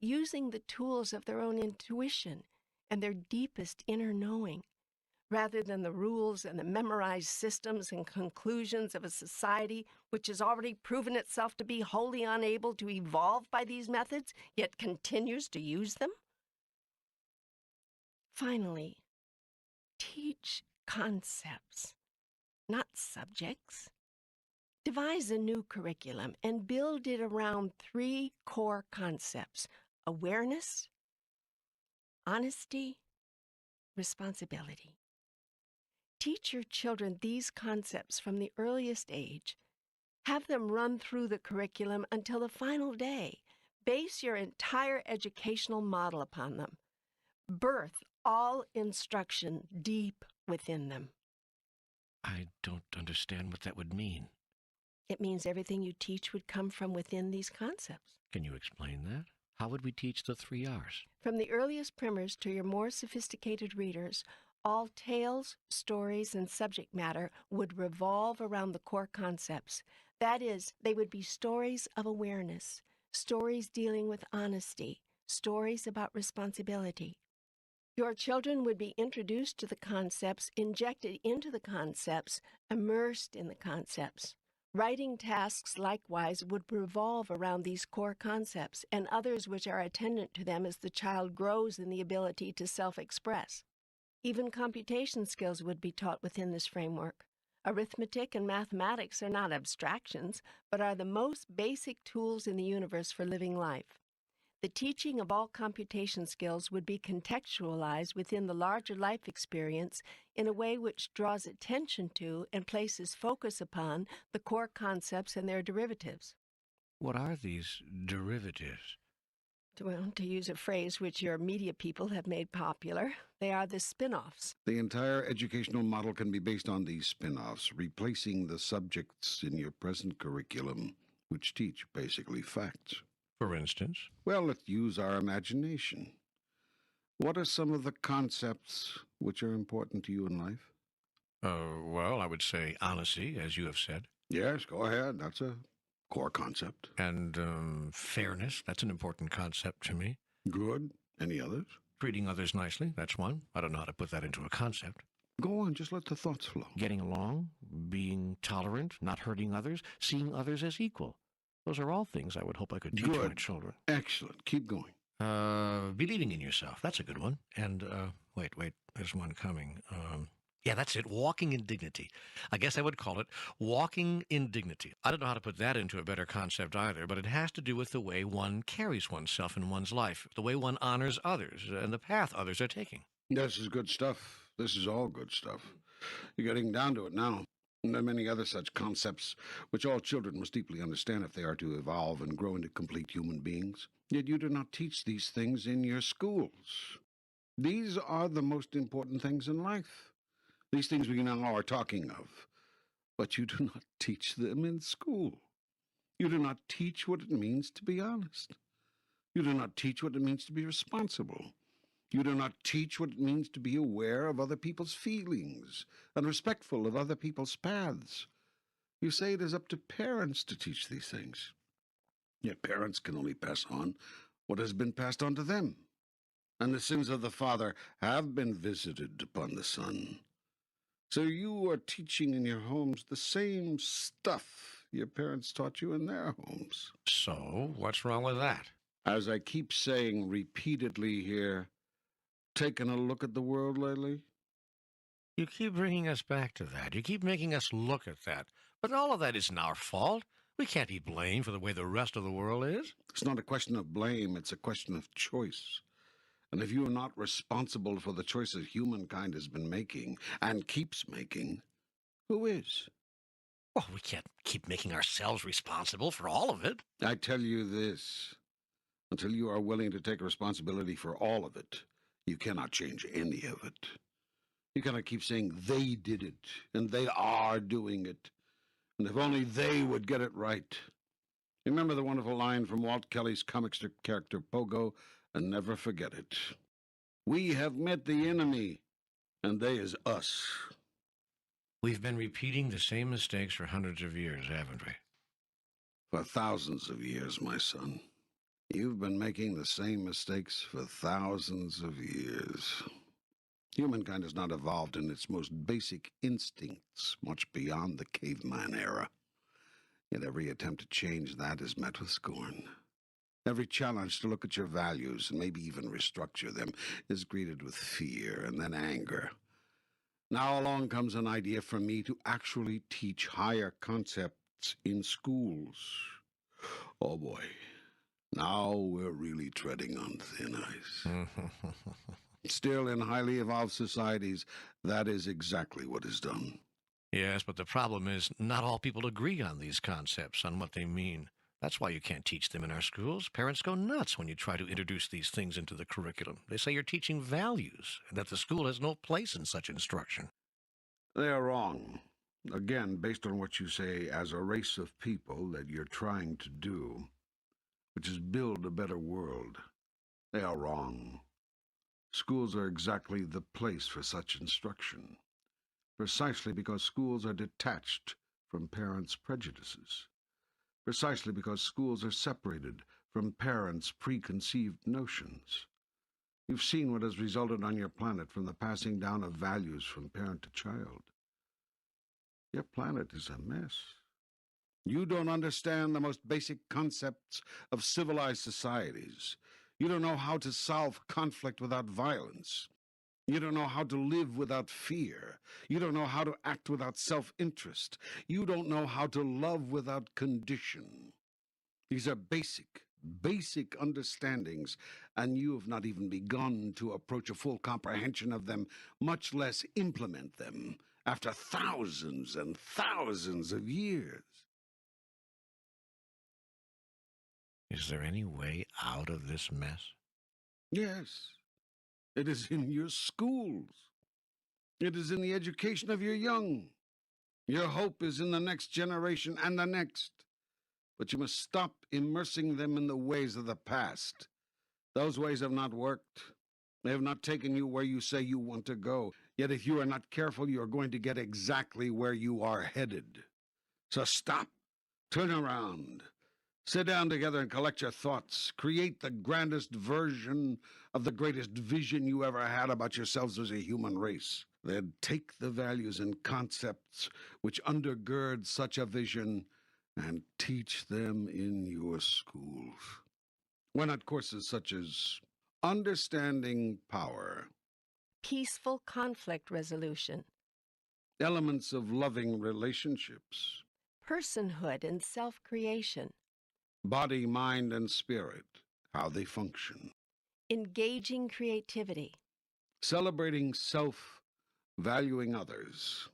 using the tools of their own intuition and their deepest inner knowing, rather than the rules and the memorized systems and conclusions of a society which has already proven itself to be wholly unable to evolve by these methods, yet continues to use them? Finally, teach concepts, not subjects. Devise a new curriculum and build it around 3 core concepts: awareness, honesty, responsibility. Teach your children these concepts from the earliest age. Have them run through the curriculum until the final day. Base your entire educational model upon them. Birth all instruction deep within them. I don't understand what that would mean. It means everything you teach would come from within these concepts. Can you explain that? How would we teach the 3 R's? From the earliest primers to your more sophisticated readers, all tales, stories, and subject matter would revolve around the core concepts. That is, they would be stories of awareness, stories dealing with honesty, stories about responsibility. Your children would be introduced to the concepts, injected into the concepts, immersed in the concepts. Writing tasks likewise would revolve around these core concepts and others which are attendant to them as the child grows in the ability to self-express. Even computation skills would be taught within this framework. Arithmetic and mathematics are not abstractions, but are the most basic tools in the universe for living life. The teaching of all computation skills would be contextualized within the larger life experience in a way which draws attention to and places focus upon the core concepts and their derivatives. What are these derivatives? Well, to use a phrase which your media people have made popular, they are the spin-offs. The entire educational model can be based on these spin-offs, replacing the subjects in your present curriculum, which teach basically facts. For instance? Well, let's use our imagination. What are some of the concepts which are important to you in life? Well, I would say honesty, as you have said. Yes, go ahead. That's a core concept. And fairness, that's an important concept to me. Good. Any others? Treating others nicely, that's one. I don't know how to put that into a concept. Go on, just let the thoughts flow. Getting along, being tolerant, not hurting others, seeing others as equal. Those are all things I would hope I could teach my Good. children. Excellent. Keep going. Believing in yourself, that's a good one. And, wait, there's one coming. Yeah, that's it. Walking in dignity. I guess I would call it walking in dignity. I don't know how to put that into a better concept either, but it has to do with the way one carries oneself in one's life, the way one honors others, and the path others are taking. This is good stuff. This is all good stuff. You're getting down to it now. And there are many other such concepts which all children must deeply understand if they are to evolve and grow into complete human beings. Yet you do not teach these things in your schools. These are the most important things in life. These things we now are talking of. But you do not teach them in school. You do not teach what it means to be honest. You do not teach what it means to be responsible. You do not teach what it means to be aware of other people's feelings and respectful of other people's paths. You say it is up to parents to teach these things. Yet parents can only pass on what has been passed on to them. And the sins of the father have been visited upon the son. So you are teaching in your homes the same stuff your parents taught you in their homes. So, what's wrong with that? As I keep saying repeatedly here, taken a look at the world lately? You keep bringing us back to that. You keep making us look at that. But all of that isn't our fault. We can't be blamed for the way the rest of the world is. It's not a question of blame, it's a question of choice. And if you are not responsible for the choices humankind has been making and keeps making, who is? Well, we can't keep making ourselves responsible for all of it. I tell you this, until you are willing to take responsibility for all of it, you cannot change any of it. You cannot keep saying they did it, and they are doing it, and if only they would get it right. Remember the wonderful line from Walt Kelly's comic strip character Pogo, and never forget it. We have met the enemy, and they is us. We've been repeating the same mistakes for hundreds of years, haven't we? For thousands of years, my son. You've been making the same mistakes for thousands of years. Humankind has not evolved in its most basic instincts much beyond the caveman era. Yet every attempt to change that is met with scorn. Every challenge to look at your values and maybe even restructure them is greeted with fear and then anger. Now along comes an idea from me to actually teach higher concepts in schools. Oh boy, now we're really treading on thin ice. Still, in highly evolved societies, that is exactly what is done. Yes, but the problem is not all people agree on these concepts, on what they mean. That's why you can't teach them in our schools. Parents go nuts when you try to introduce these things into the curriculum. They say you're teaching values, and that the school has no place in such instruction. They are wrong. Again, based on what you say as a race of people that you're trying to do, which is build a better world. They are wrong. Schools are exactly the place for such instruction, precisely because schools are detached from parents' prejudices, precisely because schools are separated from parents' preconceived notions. You've seen what has resulted on your planet from the passing down of values from parent to child. Your planet is a mess. You don't understand the most basic concepts of civilized societies. You don't know how to solve conflict without violence. You don't know how to live without fear. You don't know how to act without self-interest. You don't know how to love without condition. These are basic understandings, and you have not even begun to approach a full comprehension of them, much less implement them, after thousands and thousands of years. Is there any way out of this mess? Yes, it is in your schools. It is in the education of your young. Your hope is in the next generation and the next. But you must stop immersing them in the ways of the past. Those ways have not worked. They have not taken you where you say you want to go. Yet if you are not careful, you are going to get exactly where you are headed. So stop, turn around, sit down together and collect your thoughts. Create the grandest version of the greatest vision you ever had about yourselves as a human race. Then take the values and concepts which undergird such a vision and teach them in your schools. Why not courses such as Understanding Power, Peaceful conflict resolution, Elements of Loving Relationships, personhood and self-creation, Body, Mind, and Spirit, How They Function, engaging creativity, Celebrating Self, Valuing Others,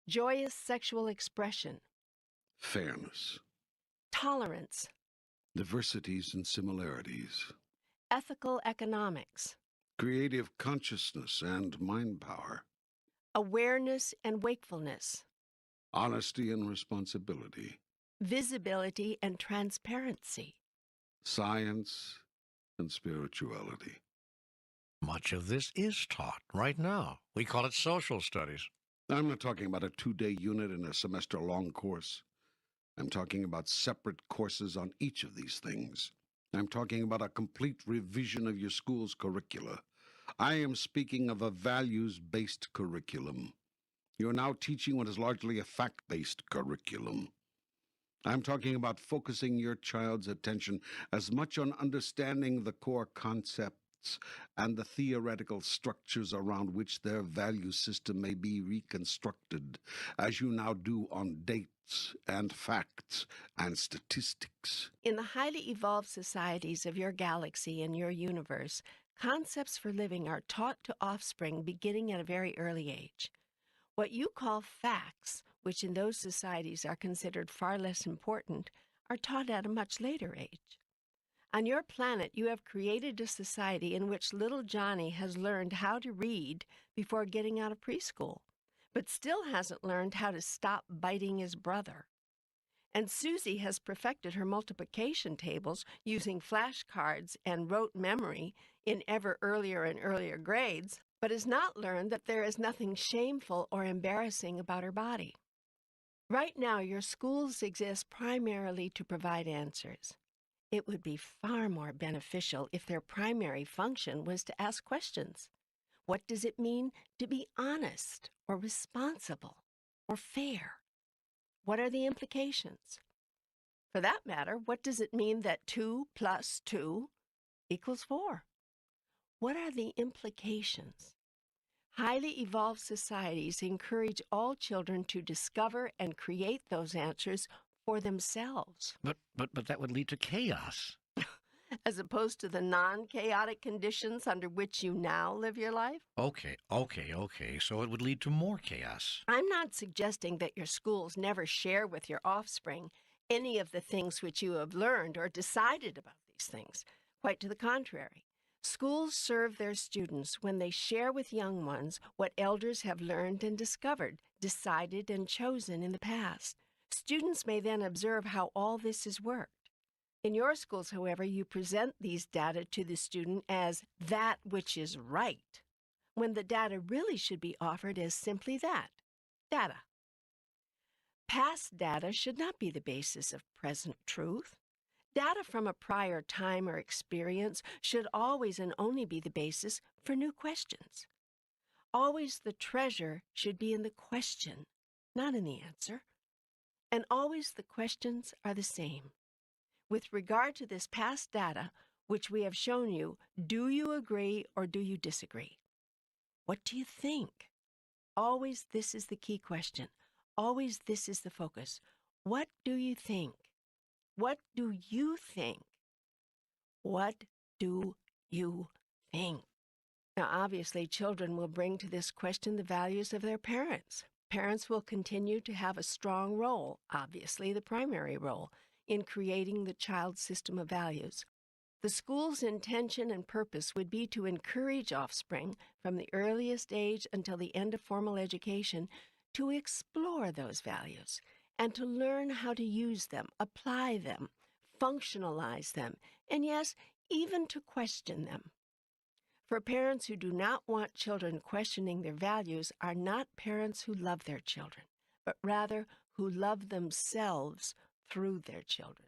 joyous sexual expression, Fairness, tolerance, Diversities and Similarities, ethical economics, Creative Consciousness and Mind Power, awareness and wakefulness, Honesty and Responsibility, visibility and transparency. Science and Spirituality. Much of this is taught right now. We call it social studies. I'm not talking about a 2-day unit in a semester-long course. I'm talking about separate courses on each of these things. I'm talking about a complete revision of your school's curricula. I am speaking of a values-based curriculum. You're now teaching what is largely a fact-based curriculum. I'm talking about focusing your child's attention as much on understanding the core concepts and the theoretical structures around which their value system may be reconstructed, as you now do on dates and facts and statistics. In the highly evolved societies of your galaxy and your universe, concepts for living are taught to offspring beginning at a very early age. What you call facts, which in those societies are considered far less important, are taught at a much later age. On your planet, you have created a society in which little Johnny has learned how to read before getting out of preschool, but still hasn't learned how to stop biting his brother. And Susie has perfected her multiplication tables using flashcards and rote memory in ever earlier and earlier grades, but has not learned that there is nothing shameful or embarrassing about her body. Right now, your schools exist primarily to provide answers. It would be far more beneficial if their primary function was to ask questions. What does it mean to be honest or responsible or fair? What are the implications? For that matter, what does it mean that 2 + 2 = 4? What are the implications? Highly evolved societies encourage all children to discover and create those answers for themselves, But that would lead to chaos. as opposed to the non-chaotic conditions under which you now live your life. Okay. So it would lead to more chaos. I'm not suggesting that your schools never share with your offspring any of the things which you have learned or decided about these things. Quite to the contrary. Schools serve their students when they share with young ones what elders have learned and discovered, decided and chosen in the past. Students may then observe how all this has worked. In your schools, however, you present these data to the student as that which is right, when the data really should be offered as simply that, data. Past data should not be the basis of present truth. Data from a prior time or experience should always and only be the basis for new questions. Always the treasure should be in the question, not in the answer. And always the questions are the same. With regard to this past data, which we have shown you, do you agree or do you disagree? What do you think? Always this is the key question. Always this is the focus. What do you think? What do you think? What do you think? Now, obviously, children will bring to this question the values of their parents. Parents will continue to have a strong role, obviously the primary role, in creating the child's system of values. The school's intention and purpose would be to encourage offspring from the earliest age until the end of formal education to explore those values and to learn how to use them, apply them, functionalize them, and yes, even to question them. For parents who do not want children questioning their values are not parents who love their children, but rather who love themselves through their children.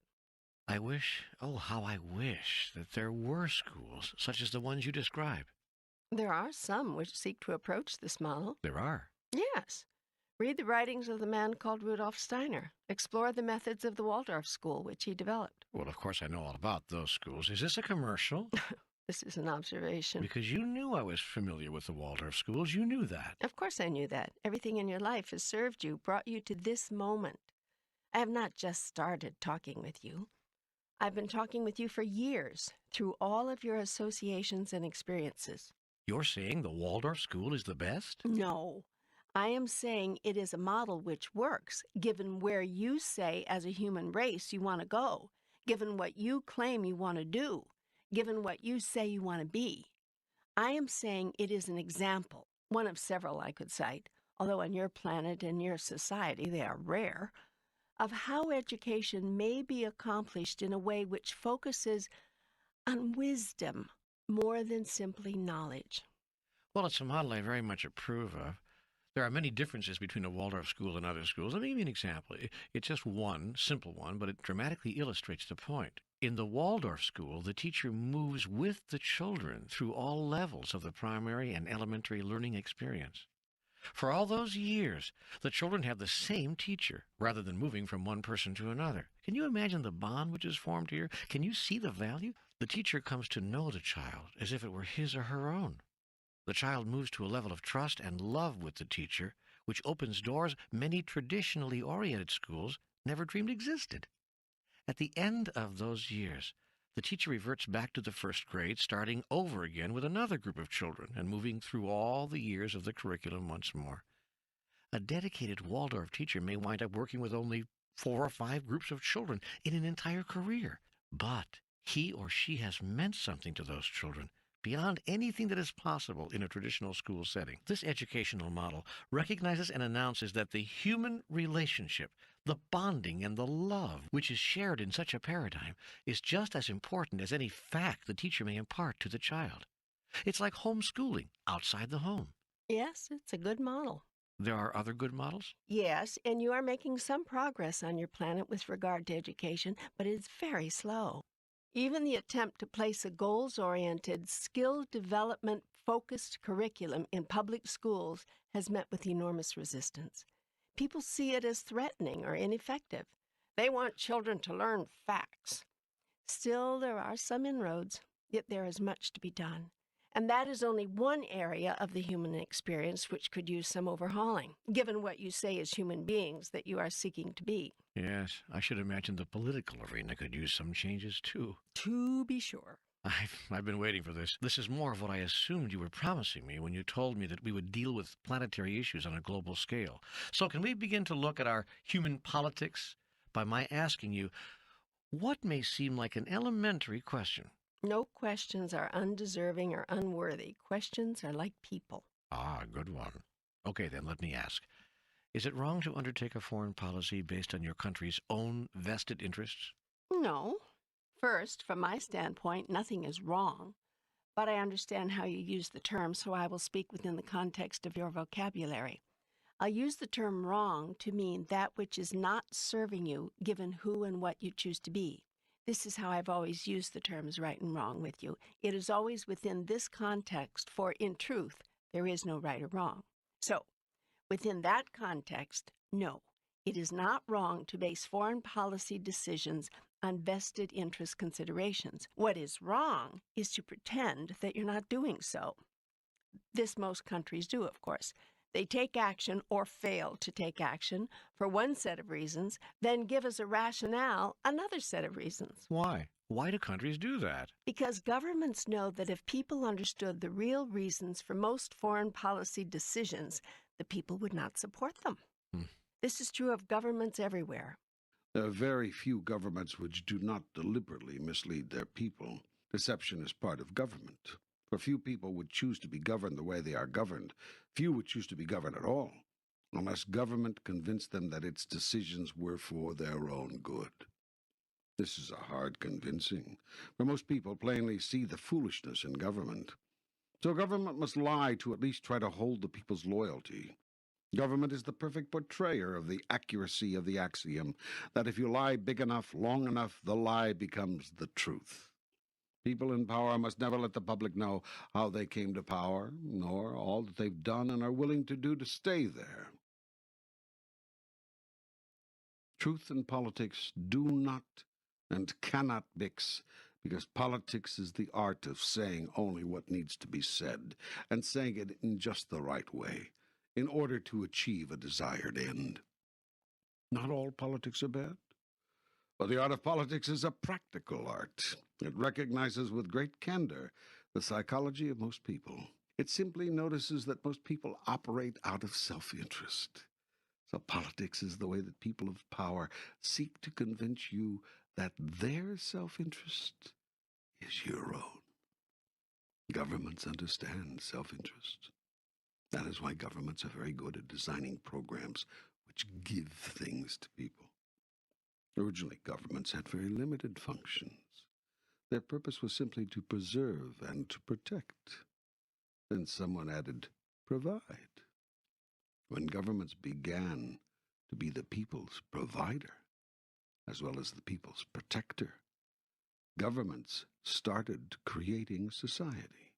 I wish, oh, how I wish that there were schools such as the ones you describe. There are some which seek to approach this model. There are. Yes. Read the writings of the man called Rudolf Steiner. Explore the methods of the Waldorf School, which he developed. Well, of course, I know all about those schools. Is this a commercial? This is an observation. Because you knew I was familiar with the Waldorf schools. You knew that. Of course I knew that. Everything in your life has served you, brought you to this moment. I have not just started talking with you. I've been talking with you for years, through all of your associations and experiences. You're saying the Waldorf school is the best? No. I am saying it is a model which works, given where you say as a human race you want to go, given what you claim you want to do, given what you say you want to be. I am saying it is an example, one of several I could cite, although on your planet and your society they are rare, of how education may be accomplished in a way which focuses on wisdom more than simply knowledge. Well, it's a model I very much approve of. There are many differences between a Waldorf school and other schools. Let me give you an example. It's just one, simple one, but it dramatically illustrates the point. In the Waldorf school, the teacher moves with the children through all levels of the primary and elementary learning experience. For all those years, the children have the same teacher, rather than moving from one person to another. Can you imagine the bond which is formed here? Can you see the value? The teacher comes to know the child as if it were his or her own. The child moves to a level of trust and love with the teacher, which opens doors many traditionally oriented schools never dreamed existed. At the end of those years, the teacher reverts back to the first grade, starting over again with another group of children and moving through all the years of the curriculum once more. A dedicated Waldorf teacher may wind up working with only 4 or 5 groups of children in an entire career, but he or she has meant something to those children beyond anything that is possible in a traditional school setting. This educational model recognizes and announces that the human relationship, the bonding and the love which is shared in such a paradigm, is just as important as any fact the teacher may impart to the child. It's like homeschooling outside the home. Yes, it's a good model. There are other good models? Yes, and you are making some progress on your planet with regard to education, but it's very slow. Even the attempt to place a goals-oriented, skill development-focused curriculum in public schools has met with enormous resistance. People see it as threatening or ineffective. They want children to learn facts. Still, there are some inroads, yet there is much to be done. And that is only one area of the human experience which could use some overhauling, given what you say as human beings that you are seeking to be. Yes, I should imagine the political arena could use some changes too. To be sure. I've been waiting for this. This is more of what I assumed you were promising me when you told me that we would deal with planetary issues on a global scale. So can we begin to look at our human politics by my asking you what may seem like an elementary question? No questions are undeserving or unworthy. Questions are like people. Ah, good one. Okay, then let me ask. Is it wrong to undertake a foreign policy based on your country's own vested interests? No. First, from my standpoint, nothing is wrong. But I understand how you use the term, so I will speak within the context of your vocabulary. I'll use the term wrong to mean that which is not serving you, given who and what you choose to be. This is how I've always used the terms right and wrong with you. It is always within this context, for in truth, there is no right or wrong. So, within that context, no, it is not wrong to base foreign policy decisions on vested interest considerations. What is wrong is to pretend that you're not doing so. This most countries do, of course. They take action or fail to take action for one set of reasons, then give as a rationale another set of reasons. Why? Why do countries do that? Because governments know that if people understood the real reasons for most foreign policy decisions, the people would not support them. This is true of governments everywhere. There are very few governments which do not deliberately mislead their people. Deception is part of government. For few people would choose to be governed the way they are governed. Few would choose to be governed at all, unless government convinced them that its decisions were for their own good. This is a hard convincing, for most people plainly see the foolishness in government. So government must lie to at least try to hold the people's loyalty. Government is the perfect portrayer of the accuracy of the axiom that if you lie big enough, long enough, the lie becomes the truth. People in power must never let the public know how they came to power, nor all that they've done and are willing to do to stay there. Truth and politics do not and cannot mix, because politics is the art of saying only what needs to be said, and saying it in just the right way, in order to achieve a desired end. Not all politics are bad, but the art of politics is a practical art. It recognizes with great candor the psychology of most people. It simply notices that most people operate out of self-interest. So politics is the way that people of power seek to convince you that their self-interest is your own. Governments understand self-interest. That is why governments are very good at designing programs which give things to people. Originally, governments had very limited functions. Their purpose was simply to preserve and to protect. Then someone added, provide. When governments began to be the people's provider, as well as the people's protector, governments started creating society,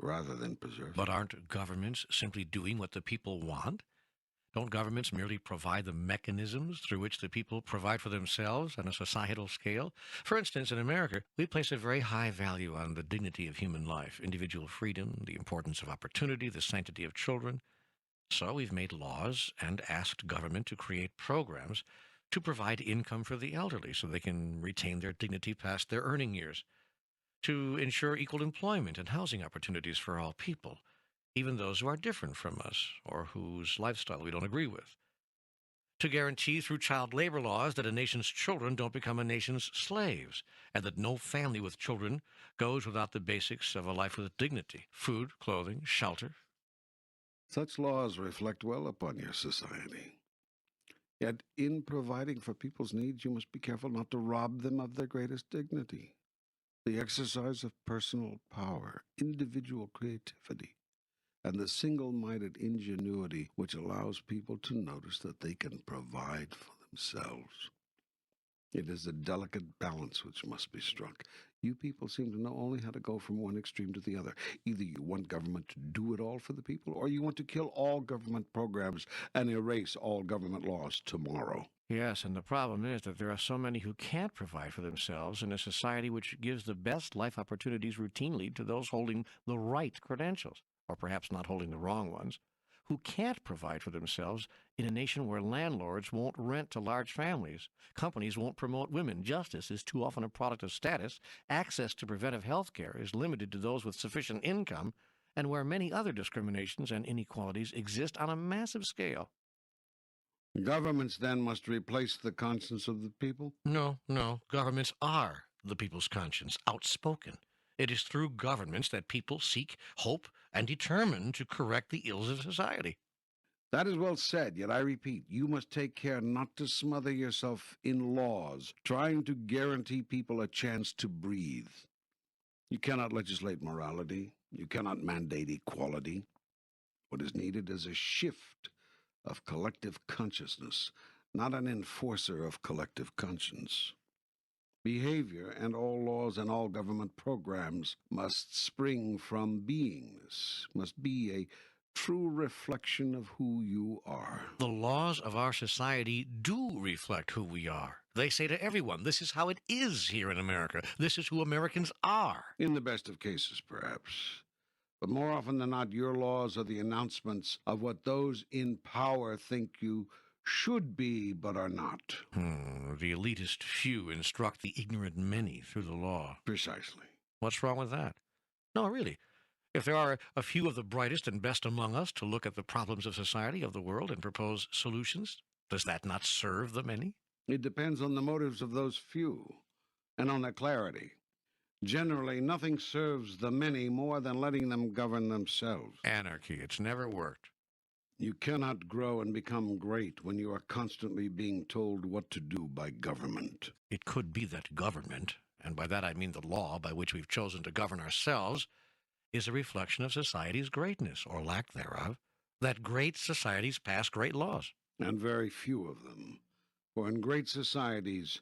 rather than preserving. But aren't governments simply doing what the people want? Don't governments merely provide the mechanisms through which the people provide for themselves on a societal scale? For instance, in America, we place a very high value on the dignity of human life, individual freedom, the importance of opportunity, the sanctity of children. So we've made laws and asked government to create programs to provide income for the elderly so they can retain their dignity past their earning years, to ensure equal employment and housing opportunities for all people, even those who are different from us or whose lifestyle we don't agree with, to guarantee through child labor laws that a nation's children don't become a nation's slaves, and that no family with children goes without the basics of a life with dignity: food, clothing, shelter. Such laws reflect well upon your society. Yet in providing for people's needs, you must be careful not to rob them of their greatest dignity, the exercise of personal power, individual creativity, and the single-minded ingenuity which allows people to notice that they can provide for themselves. It is a delicate balance which must be struck. You people seem to know only how to go from one extreme to the other. Either you want government to do it all for the people, or you want to kill all government programs and erase all government laws tomorrow. Yes, and the problem is that there are so many who can't provide for themselves in a society which gives the best life opportunities routinely to those holding the right credentials, or perhaps not holding the wrong ones, who can't provide for themselves in a nation where landlords won't rent to large families, companies won't promote women, justice is too often a product of status, access to preventive health care is limited to those with sufficient income, and where many other discriminations and inequalities exist on a massive scale. Governments then must replace the conscience of the people? No, governments are the people's conscience, outspoken. It is through governments that people seek, hope, and determine to correct the ills of society. That is well said, yet I repeat, you must take care not to smother yourself in laws, trying to guarantee people a chance to breathe. You cannot legislate morality. You cannot mandate equality. What is needed is a shift of collective consciousness, not an enforcer of collective conscience. Behavior and all laws and all government programs must spring from beingness, must be a true reflection of who you are. The laws of our society do reflect who we are. They say to everyone, this is how it is here in America. This is who Americans are. In the best of cases, perhaps. But more often than not, your laws are the announcements of what those in power think you should be but are not. The elitist few instruct the ignorant many through the law. Precisely. What's wrong with that? No, really. If there are a few of the brightest and best among us to look at the problems of society, of the world, and propose solutions, does that not serve the many? It depends on the motives of those few and on their clarity. Generally, nothing serves the many more than letting them govern themselves. Anarchy. It's never worked. You cannot grow and become great when you are constantly being told what to do by government. It could be that government, and by that I mean the law by which we've chosen to govern ourselves, is a reflection of society's greatness, or lack thereof, that great societies pass great laws. And very few of them. For in great societies,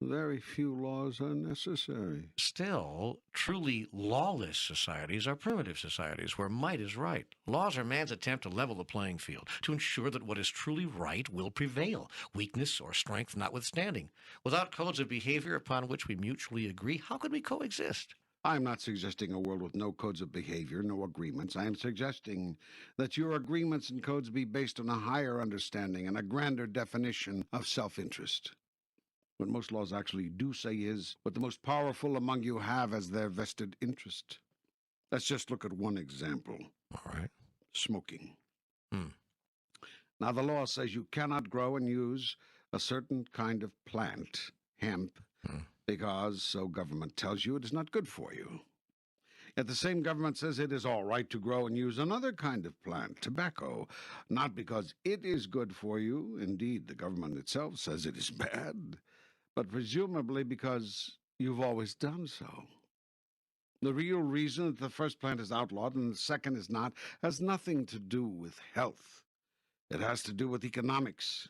very few laws are necessary. Still, truly lawless societies are primitive societies where might is right. Laws are man's attempt to level the playing field, to ensure that what is truly right will prevail, weakness or strength notwithstanding. Without codes of behavior upon which we mutually agree, how could we coexist? I'm not suggesting a world with no codes of behavior, no agreements. I am suggesting that your agreements and codes be based on a higher understanding and a grander definition of self-interest. What most laws actually do say is what the most powerful among you have as their vested interest. Let's just look at one example. All right. Smoking. Hmm. Now, the law says you cannot grow and use a certain kind of plant, hemp, because, so government tells you, it is not good for you. Yet the same government says it is all right to grow and use another kind of plant, tobacco, not because it is good for you. Indeed, the government itself says it is bad, but presumably because you've always done so. The real reason that the first plant is outlawed and the second is not has nothing to do with health. It has to do with economics,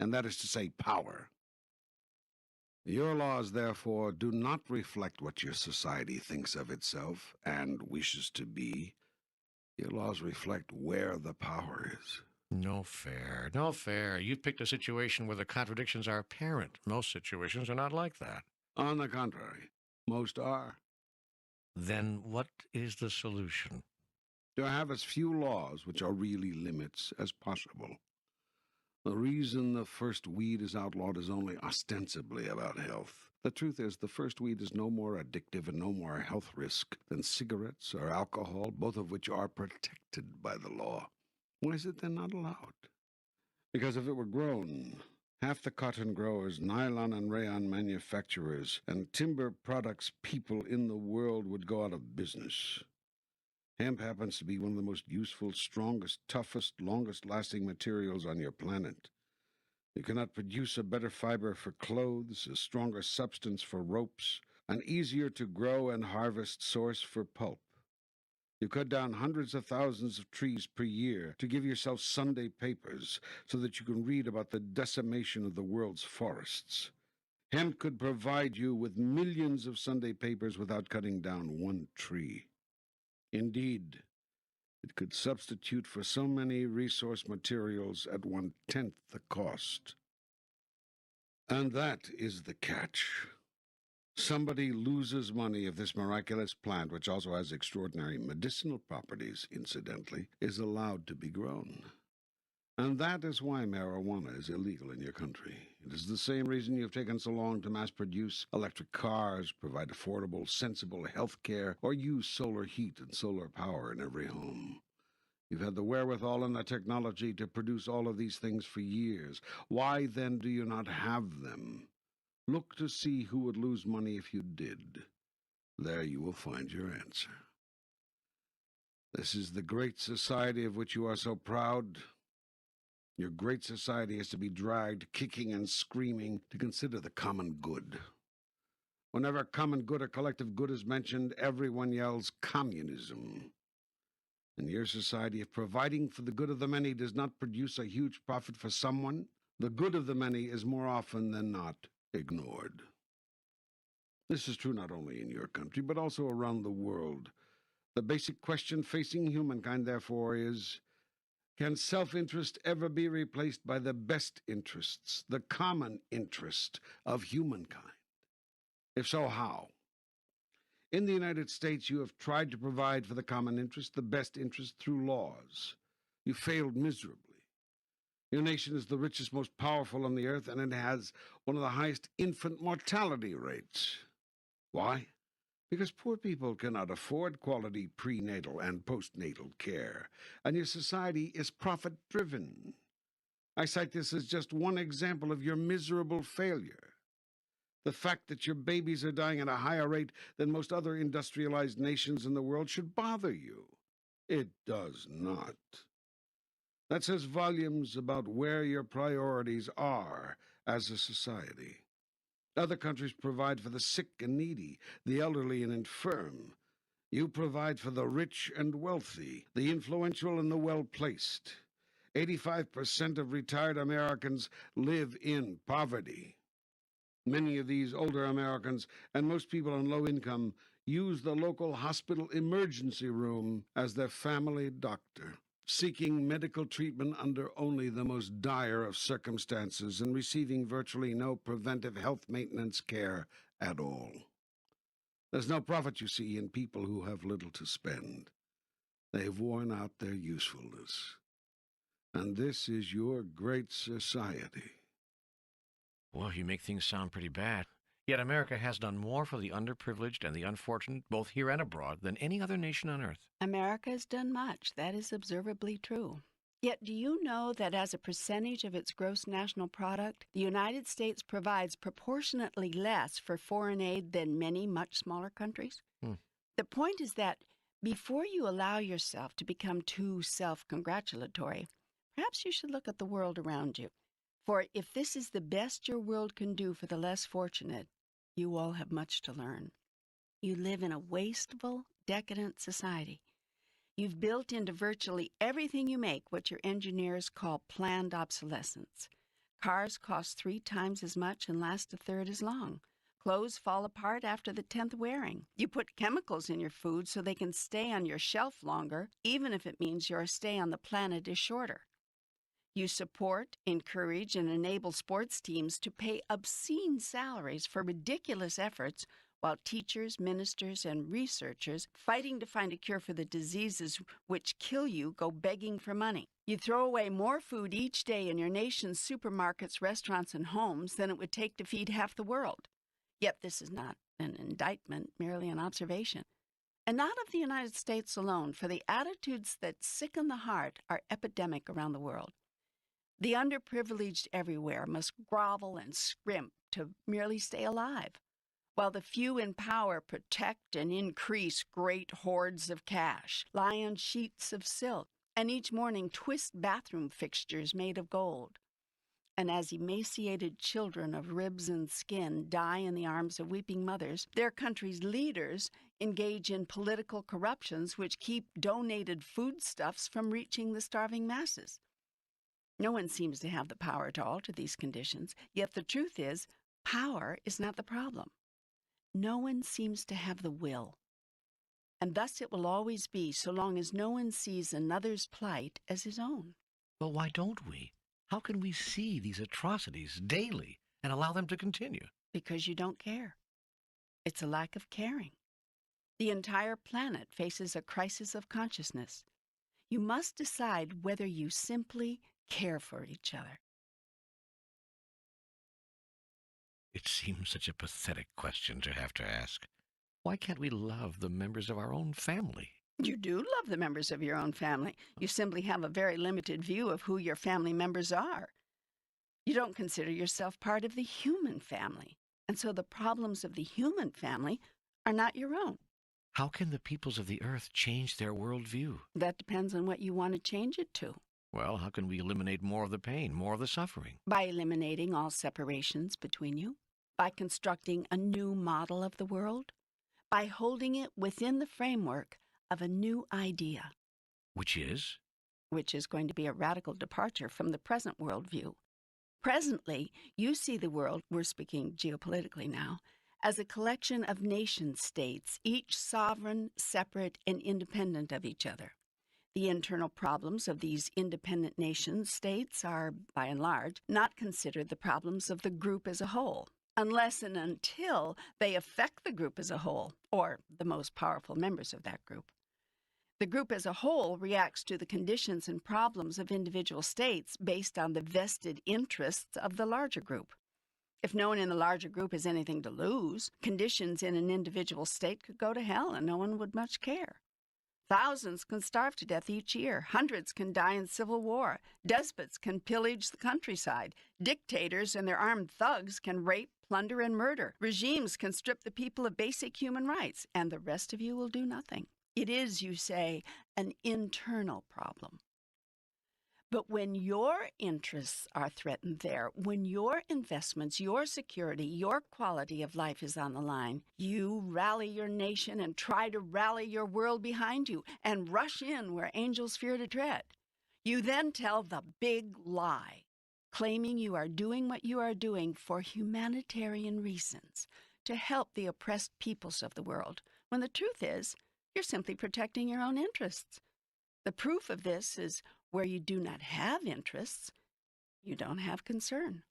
and that is to say, power. Your laws, therefore, do not reflect what your society thinks of itself and wishes to be. Your laws reflect where the power is. No fair. No fair. You've picked a situation where the contradictions are apparent. Most situations are not like that. On the contrary, most are. Then what is the solution? To have as few laws, which are really limits, as possible. The reason the first weed is outlawed is only ostensibly about health. The truth is, the first weed is no more addictive and no more health risk than cigarettes or alcohol, both of which are protected by the law. Why is it then not allowed? Because if it were grown, half the cotton growers, nylon and rayon manufacturers, and timber products people in the world would go out of business. Hemp happens to be one of the most useful, strongest, toughest, longest-lasting materials on your planet. You cannot produce a better fiber for clothes, a stronger substance for ropes, an easier to grow and harvest source for pulp. You cut down hundreds of thousands of trees per year to give yourself Sunday papers so that you can read about the decimation of the world's forests. Hemp could provide you with millions of Sunday papers without cutting down one tree. Indeed, it could substitute for so many resource materials at 1/10 the cost. And that is the catch. Somebody loses money if this miraculous plant, which also has extraordinary medicinal properties, incidentally, is allowed to be grown. And that is why marijuana is illegal in your country. It is the same reason you've taken so long to mass-produce electric cars, provide affordable, sensible health care, or use solar heat and solar power in every home. You've had the wherewithal and the technology to produce all of these things for years. Why then do you not have them? Look to see who would lose money if you did. There you will find your answer. This is the great society of which you are so proud. Your great society is to be dragged, kicking and screaming, to consider the common good. Whenever common good or collective good is mentioned, everyone yells communism. In your society, if providing for the good of the many does not produce a huge profit for someone, the good of the many is more often than not ignored. This is true not only in your country, but also around the world. The basic question facing humankind, therefore, is, can self-interest ever be replaced by the best interests, the common interest of humankind? If so, how? In the United States, you have tried to provide for the common interest, the best interest, through laws. You failed miserably. Your nation is the richest, most powerful on the earth, and it has one of the highest infant mortality rates. Why? Because poor people cannot afford quality prenatal and postnatal care, and your society is profit-driven. I cite this as just one example of your miserable failure. The fact that your babies are dying at a higher rate than most other industrialized nations in the world should bother you. It does not. That says volumes about where your priorities are as a society. Other countries provide for the sick and needy, the elderly and infirm. You provide for the rich and wealthy, the influential and the well-placed. 85% of retired Americans live in poverty. Many of these older Americans, and most people on low income, use the local hospital emergency room as their family doctor, seeking medical treatment under only the most dire of circumstances and receiving virtually no preventive health maintenance care at all. There's no profit, you see, in people who have little to spend. They've worn out their usefulness. And this is your great society. Well, you make things sound pretty bad. Yet America has done more for the underprivileged and the unfortunate, both here and abroad, than any other nation on earth. America has done much. That is observably true. Yet do you know that as a percentage of its gross national product, the United States provides proportionately less for foreign aid than many much smaller countries? The point is that before you allow yourself to become too self-congratulatory, perhaps you should look at the world around you. For if this is the best your world can do for the less fortunate, you all have much to learn. You live in a wasteful, decadent society. You've built into virtually everything you make what your engineers call planned obsolescence. Cars cost 3 times as much and last a third as long. Clothes fall apart after the 10th wearing. You put chemicals in your food so they can stay on your shelf longer, even if it means your stay on the planet is shorter. You support, encourage, and enable sports teams to pay obscene salaries for ridiculous efforts, while teachers, ministers, and researchers fighting to find a cure for the diseases which kill you go begging for money. You throw away more food each day in your nation's supermarkets, restaurants, and homes than it would take to feed half the world. Yet this is not an indictment, merely an observation. And not of the United States alone, for the attitudes that sicken the heart are epidemic around the world. The underprivileged everywhere must grovel and scrimp to merely stay alive, while the few in power protect and increase great hoards of cash, lie on sheets of silk, and each morning twist bathroom fixtures made of gold. And as emaciated children of ribs and skin die in the arms of weeping mothers, their country's leaders engage in political corruptions which keep donated foodstuffs from reaching the starving masses. No one seems to have the power to alter these conditions, yet the truth is, power is not the problem. No one seems to have the will. And thus it will always be so long as no one sees another's plight as his own. Well, why don't we? How can we see these atrocities daily and allow them to continue? Because you don't care. It's a lack of caring. The entire planet faces a crisis of consciousness. You must decide whether you simply care for each other. It seems such a pathetic question to have to ask. Why can't we love the members of our own family? You do love the members of your own family. You simply have a very limited view of who your family members are. You don't consider yourself part of the human family, and so the problems of the human family are not your own. How can the peoples of the earth change their worldview? That depends on what you want to change it to. Well, how can we eliminate more of the pain, more of the suffering? By eliminating all separations between you, by constructing a new model of the world, by holding it within the framework of a new idea. Which is? Which is going to be a radical departure from the present worldview. Presently, you see the world, we're speaking geopolitically now, as a collection of nation-states, each sovereign, separate, and independent of each other. The internal problems of these independent nation-states are, by and large, not considered the problems of the group as a whole, unless and until they affect the group as a whole, or the most powerful members of that group. The group as a whole reacts to the conditions and problems of individual states based on the vested interests of the larger group. If no one in the larger group has anything to lose, conditions in an individual state could go to hell and no one would much care. Thousands can starve to death each year. Hundreds can die in civil war. Despots can pillage the countryside. Dictators and their armed thugs can rape, plunder, and murder. Regimes can strip the people of basic human rights, and the rest of you will do nothing. It is, you say, an internal problem. But when your interests are threatened there, when your investments, your security, your quality of life is on the line, you rally your nation and try to rally your world behind you and rush in where angels fear to tread. You then tell the big lie, claiming you are doing what you are doing for humanitarian reasons, to help the oppressed peoples of the world, when the truth is, you're simply protecting your own interests. The proof of this is where you do not have interests, you don't have concern.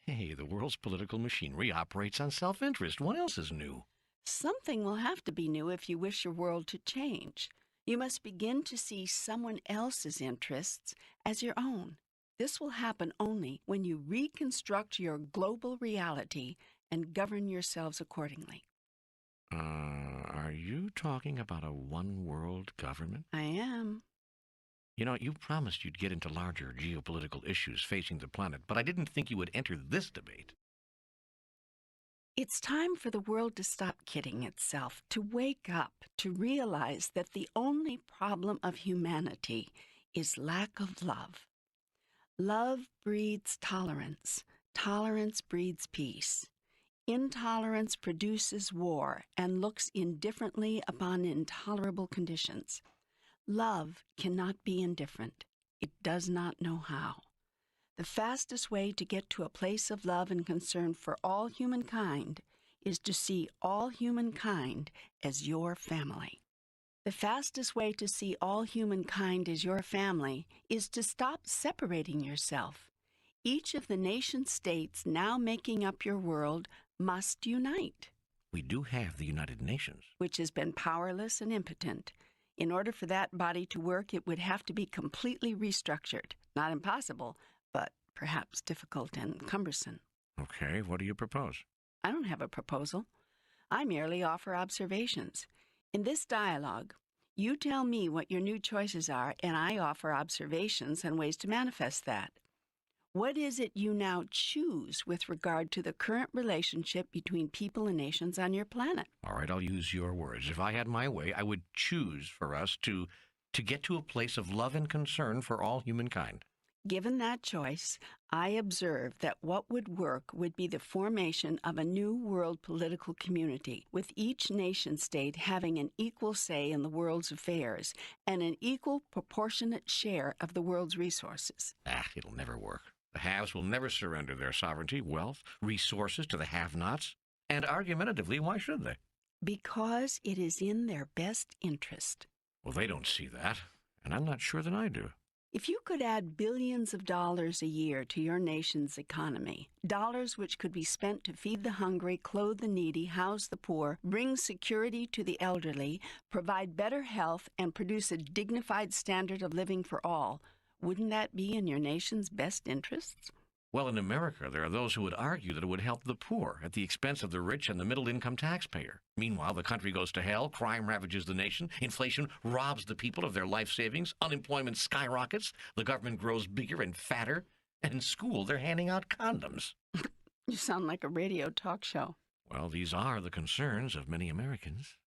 Hey, the world's political machinery operates on self-interest. What else is new? Something will have to be new if you wish your world to change. You must begin to see someone else's interests as your own. This will happen only when you reconstruct your global reality and govern yourselves accordingly. Are you talking about a one-world government? I am. You know, you promised you'd get into larger geopolitical issues facing the planet, but I didn't think you would enter this debate. It's time for the world to stop kidding itself, to wake up, to realize that the only problem of humanity is lack of love. Love breeds tolerance. Tolerance breeds peace. Intolerance produces war and looks indifferently upon intolerable conditions. Love cannot be indifferent. It does not know how. The fastest way to get to a place of love and concern for all humankind is to see all humankind as your family. The fastest way to see all humankind as your family is to stop separating yourself. Each of the nation states now making up your world must unite. We do have the United Nations. Which has been powerless and impotent. In order for that body to work, it would have to be completely restructured. Not impossible, but perhaps difficult and cumbersome. Okay, what do you propose? I don't have a proposal. I merely offer observations. In this dialogue, you tell me what your new choices are, and I offer observations and ways to manifest that. What is it you now choose with regard to the current relationship between people and nations on your planet? All right, I'll use your words. If I had my way, I would choose for us to get to a place of love and concern for all humankind. Given that choice, I observe that what would work would be the formation of a new world political community, with each nation-state having an equal say in the world's affairs and an equal proportionate share of the world's resources. It'll never work. The haves will never surrender their sovereignty, wealth, resources to the have-nots. And argumentatively, why should they? Because it is in their best interest. Well, they don't see that, and I'm not sure that I do. If you could add billions of dollars a year to your nation's economy, dollars which could be spent to feed the hungry, clothe the needy, house the poor, bring security to the elderly, provide better health, and produce a dignified standard of living for all, wouldn't that be in your nation's best interests? Well, in America, there are those who would argue that it would help the poor at the expense of the rich and the middle-income taxpayer. Meanwhile, the country goes to hell, crime ravages the nation, inflation robs the people of their life savings, unemployment skyrockets, the government grows bigger and fatter, and in school they're handing out condoms. You sound like a radio talk show. Well, these are the concerns of many Americans.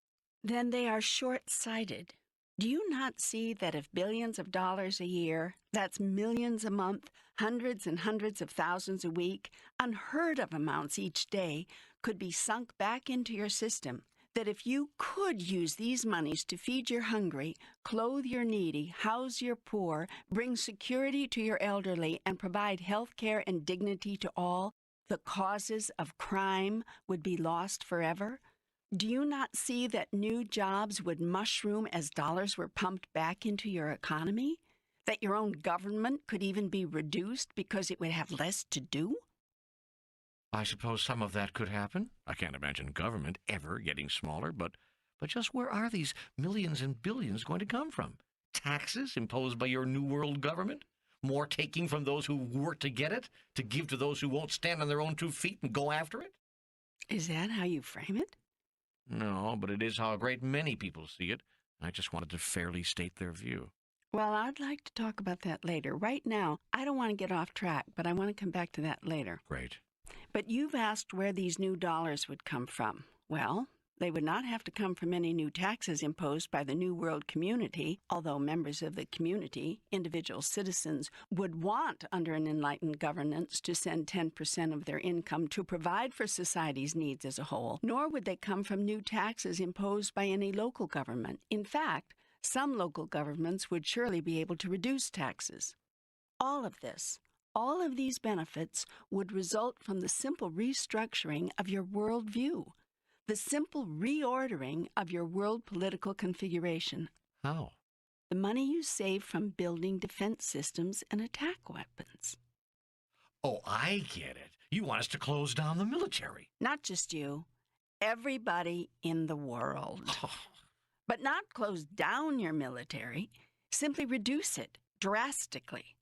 Then they are short-sighted. Do you not see that if billions of dollars a year, that's millions a month, hundreds and hundreds of thousands a week, unheard of amounts each day, could be sunk back into your system, that if you could use these monies to feed your hungry, clothe your needy, house your poor, bring security to your elderly, and provide health care and dignity to all, the causes of crime would be lost forever? Do you not see that new jobs would mushroom as dollars were pumped back into your economy? That your own government could even be reduced because it would have less to do? I suppose some of that could happen. I can't imagine government ever getting smaller, but just where are these millions and billions going to come from? Taxes imposed by your New World government? More taking from those who work to get it, to give to those who won't stand on their own 2 feet and go after it? Is that how you frame it? No, but it is how a great many people see it. I just wanted to fairly state their view. Well, I'd like to talk about that later. Right now, I don't want to get off track, but I want to come back to that later. Great. But you've asked where these new dollars would come from. Well, they would not have to come from any new taxes imposed by the New World community, although members of the community, individual citizens, would want, under an enlightened governance, to send 10% of their income to provide for society's needs as a whole, nor would they come from new taxes imposed by any local government. In fact, some local governments would surely be able to reduce taxes. All of these benefits would result from the simple restructuring of your worldview, the simple reordering of your world political configuration. How? The money you save from building defense systems and attack weapons. Oh, I get it. You want us to close down the military. Not just you, everybody in the world. But not close down your military, simply reduce it drastically.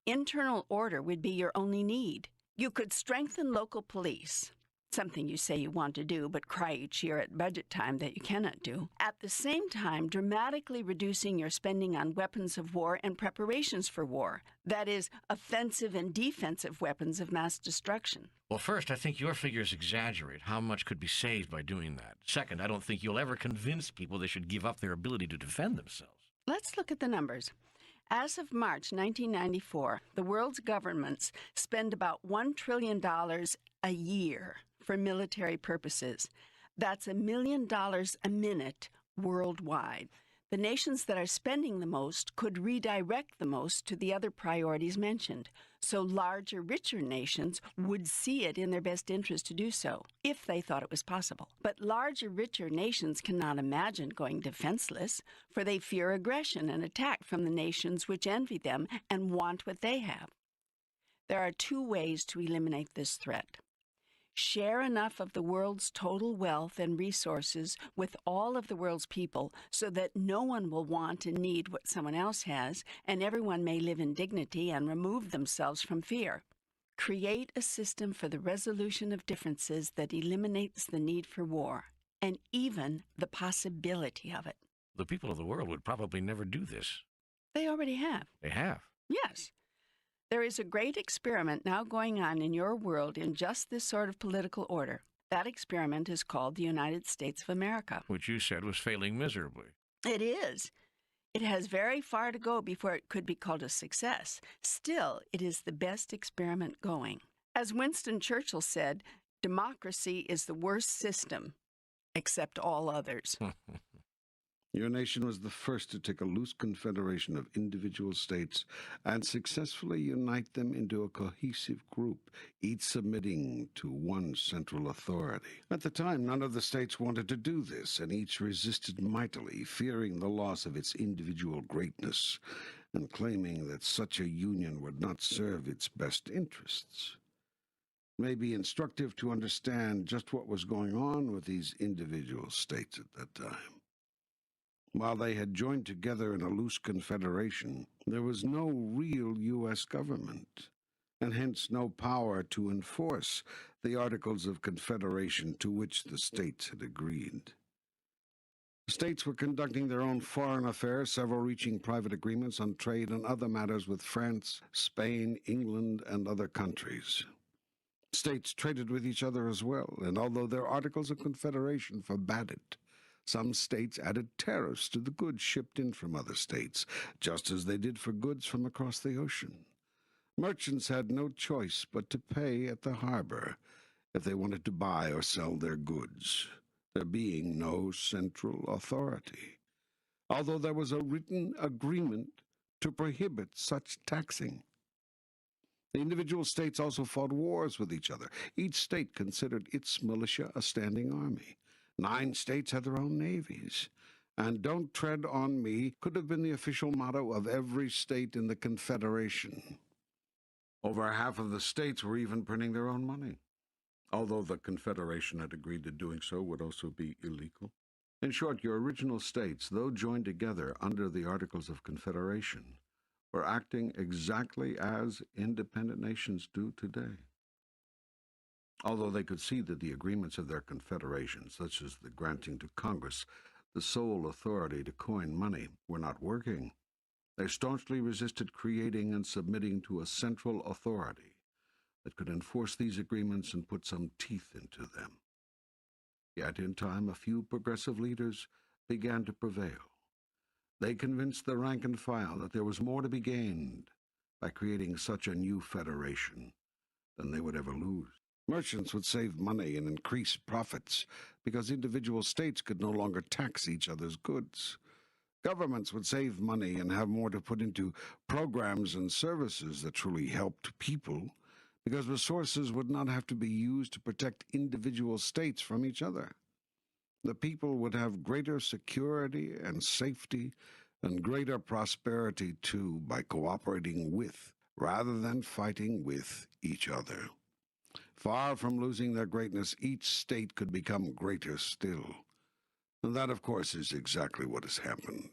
Internal order would be your only need. You could strengthen local police, something you say you want to do but cry each year at budget time that you cannot do, at the same time dramatically reducing your spending on weapons of war and preparations for war, that is, offensive and defensive weapons of mass destruction. Well, first, I think your figures exaggerate how much could be saved by doing that. Second, I don't think you'll ever convince people they should give up their ability to defend themselves. Let's look at the numbers. As of March 1994, the world's governments spend about $1 trillion a year for military purposes. That's $1 million a minute worldwide. The nations that are spending the most could redirect the most to the other priorities mentioned. So larger, richer nations would see it in their best interest to do so, if they thought it was possible. But larger, richer nations cannot imagine going defenseless, for they fear aggression and attack from the nations which envy them and want what they have. There are two ways to eliminate this threat. Share enough of the world's total wealth and resources with all of the world's people so that no one will want and need what someone else has, and everyone may live in dignity and remove themselves from fear. Create a system for the resolution of differences that eliminates the need for war, and even the possibility of it. The people of the world would probably never do this. They already have. They have. Yes. There is a great experiment now going on in your world in just this sort of political order. That experiment is called the United States of America. Which you said was failing miserably. It is. It has very far to go before it could be called a success. Still, it is the best experiment going. As Winston Churchill said, democracy is the worst system, except all others. Your nation was the first to take a loose confederation of individual states and successfully unite them into a cohesive group, each submitting to one central authority. At the time, none of the states wanted to do this, and each resisted mightily, fearing the loss of its individual greatness and claiming that such a union would not serve its best interests. It may be instructive to understand just what was going on with these individual states at that time. While they had joined together in a loose confederation, there was no real U.S. government, and hence no power to enforce the Articles of Confederation to which the states had agreed. The states were conducting their own foreign affairs, several reaching private agreements on trade and other matters with France, Spain, England, and other countries. States traded with each other as well, and although their Articles of Confederation forbade it, some states added tariffs to the goods shipped in from other states, just as they did for goods from across the ocean. Merchants had no choice but to pay at the harbor if they wanted to buy or sell their goods, there being no central authority, although there was a written agreement to prohibit such taxing. The individual states also fought wars with each other. Each state considered its militia a standing army. 9 states had their own navies, and "Don't tread on me" could have been the official motto of every state in the Confederation. Over half of the states were even printing their own money, although the Confederation had agreed that doing so would also be illegal. In short, your original states, though joined together under the Articles of Confederation, were acting exactly as independent nations do today. Although they could see that the agreements of their confederation, such as the granting to Congress the sole authority to coin money, were not working. They staunchly resisted creating and submitting to a central authority that could enforce these agreements and put some teeth into them. Yet in time, a few progressive leaders began to prevail. They convinced the rank and file that there was more to be gained by creating such a new federation than they would ever lose. Merchants would save money and increase profits because individual states could no longer tax each other's goods. Governments would save money and have more to put into programs and services that truly helped people because resources would not have to be used to protect individual states from each other. The people would have greater security and safety and greater prosperity too by cooperating with rather than fighting with each other. Far from losing their greatness, each state could become greater still. And that, of course, is exactly what has happened.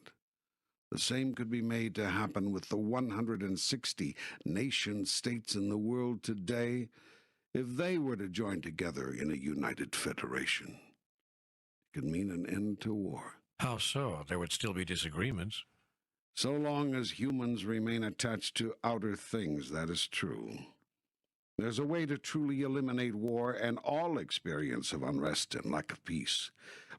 The same could be made to happen with the 160 nation-states in the world today if they were to join together in a united federation. It could mean an end to war. How so? There would still be disagreements. So long as humans remain attached to outer things, that is true. There's a way to truly eliminate war and all experience of unrest and lack of peace.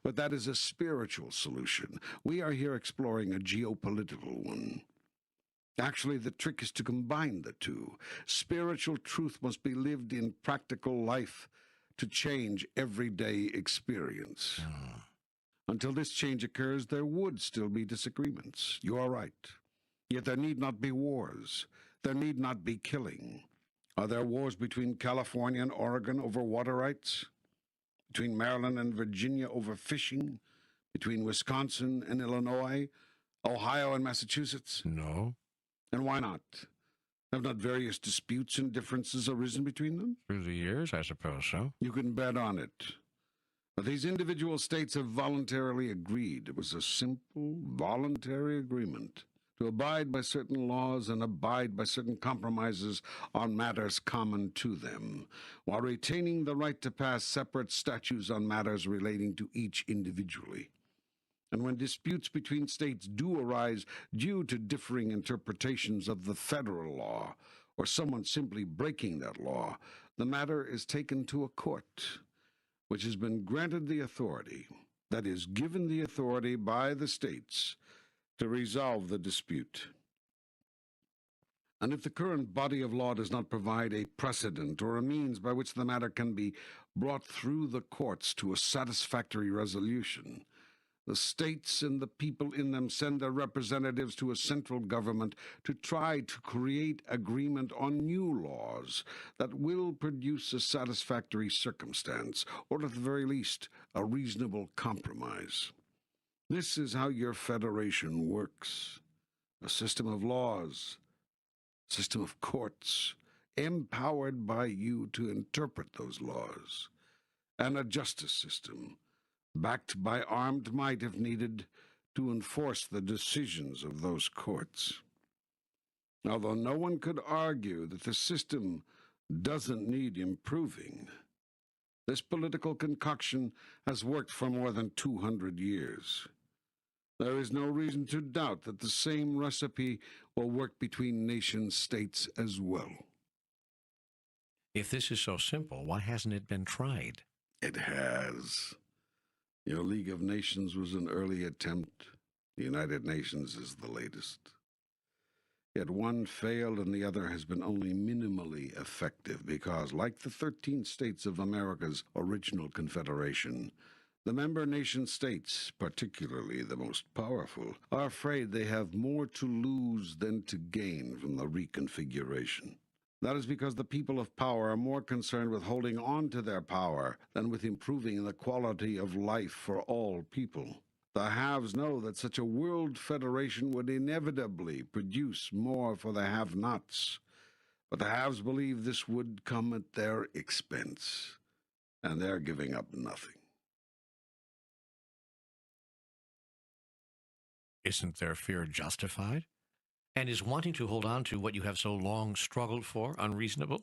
But that is a spiritual solution. We are here exploring a geopolitical one. Actually, the trick is to combine the two. Spiritual truth must be lived in practical life to change everyday experience. Until this change occurs, there would still be disagreements. You are right. Yet there need not be wars. There need not be killing. Are there wars between California and Oregon over water rights? Between Maryland and Virginia over fishing? Between Wisconsin and Illinois? Ohio and Massachusetts? No. And why not? Have not various disputes and differences arisen between them? Through the years, I suppose so. You can bet on it. But these individual states have voluntarily agreed. It was a simple, voluntary agreement to abide by certain laws and abide by certain compromises on matters common to them, while retaining the right to pass separate statutes on matters relating to each individually. And when disputes between states do arise due to differing interpretations of the federal law, or someone simply breaking that law, the matter is taken to a court, which has been granted the authority, that is, given the authority by the states, to resolve the dispute. And if the current body of law does not provide a precedent or a means by which the matter can be brought through the courts to a satisfactory resolution, the states and the people in them send their representatives to a central government to try to create agreement on new laws that will produce a satisfactory circumstance, or at the very least, a reasonable compromise. This is how your federation works. A system of laws, a system of courts, empowered by you to interpret those laws, and a justice system, backed by armed might if needed, to enforce the decisions of those courts. Although no one could argue that the system doesn't need improving, this political concoction has worked for more than 200 years. There is no reason to doubt that the same recipe will work between nation-states as well. If this is so simple, why hasn't it been tried? It has. Your League of Nations was an early attempt. The United Nations is the latest. Yet one failed and the other has been only minimally effective because, like the 13 states of America's original confederation, the member nation-states, particularly the most powerful, are afraid they have more to lose than to gain from the reconfiguration. That is because the people of power are more concerned with holding on to their power than with improving the quality of life for all people. The haves know that such a world federation would inevitably produce more for the have-nots, but the haves believe this would come at their expense, and they're giving up nothing. Isn't their fear justified? And is wanting to hold on to what you have so long struggled for unreasonable?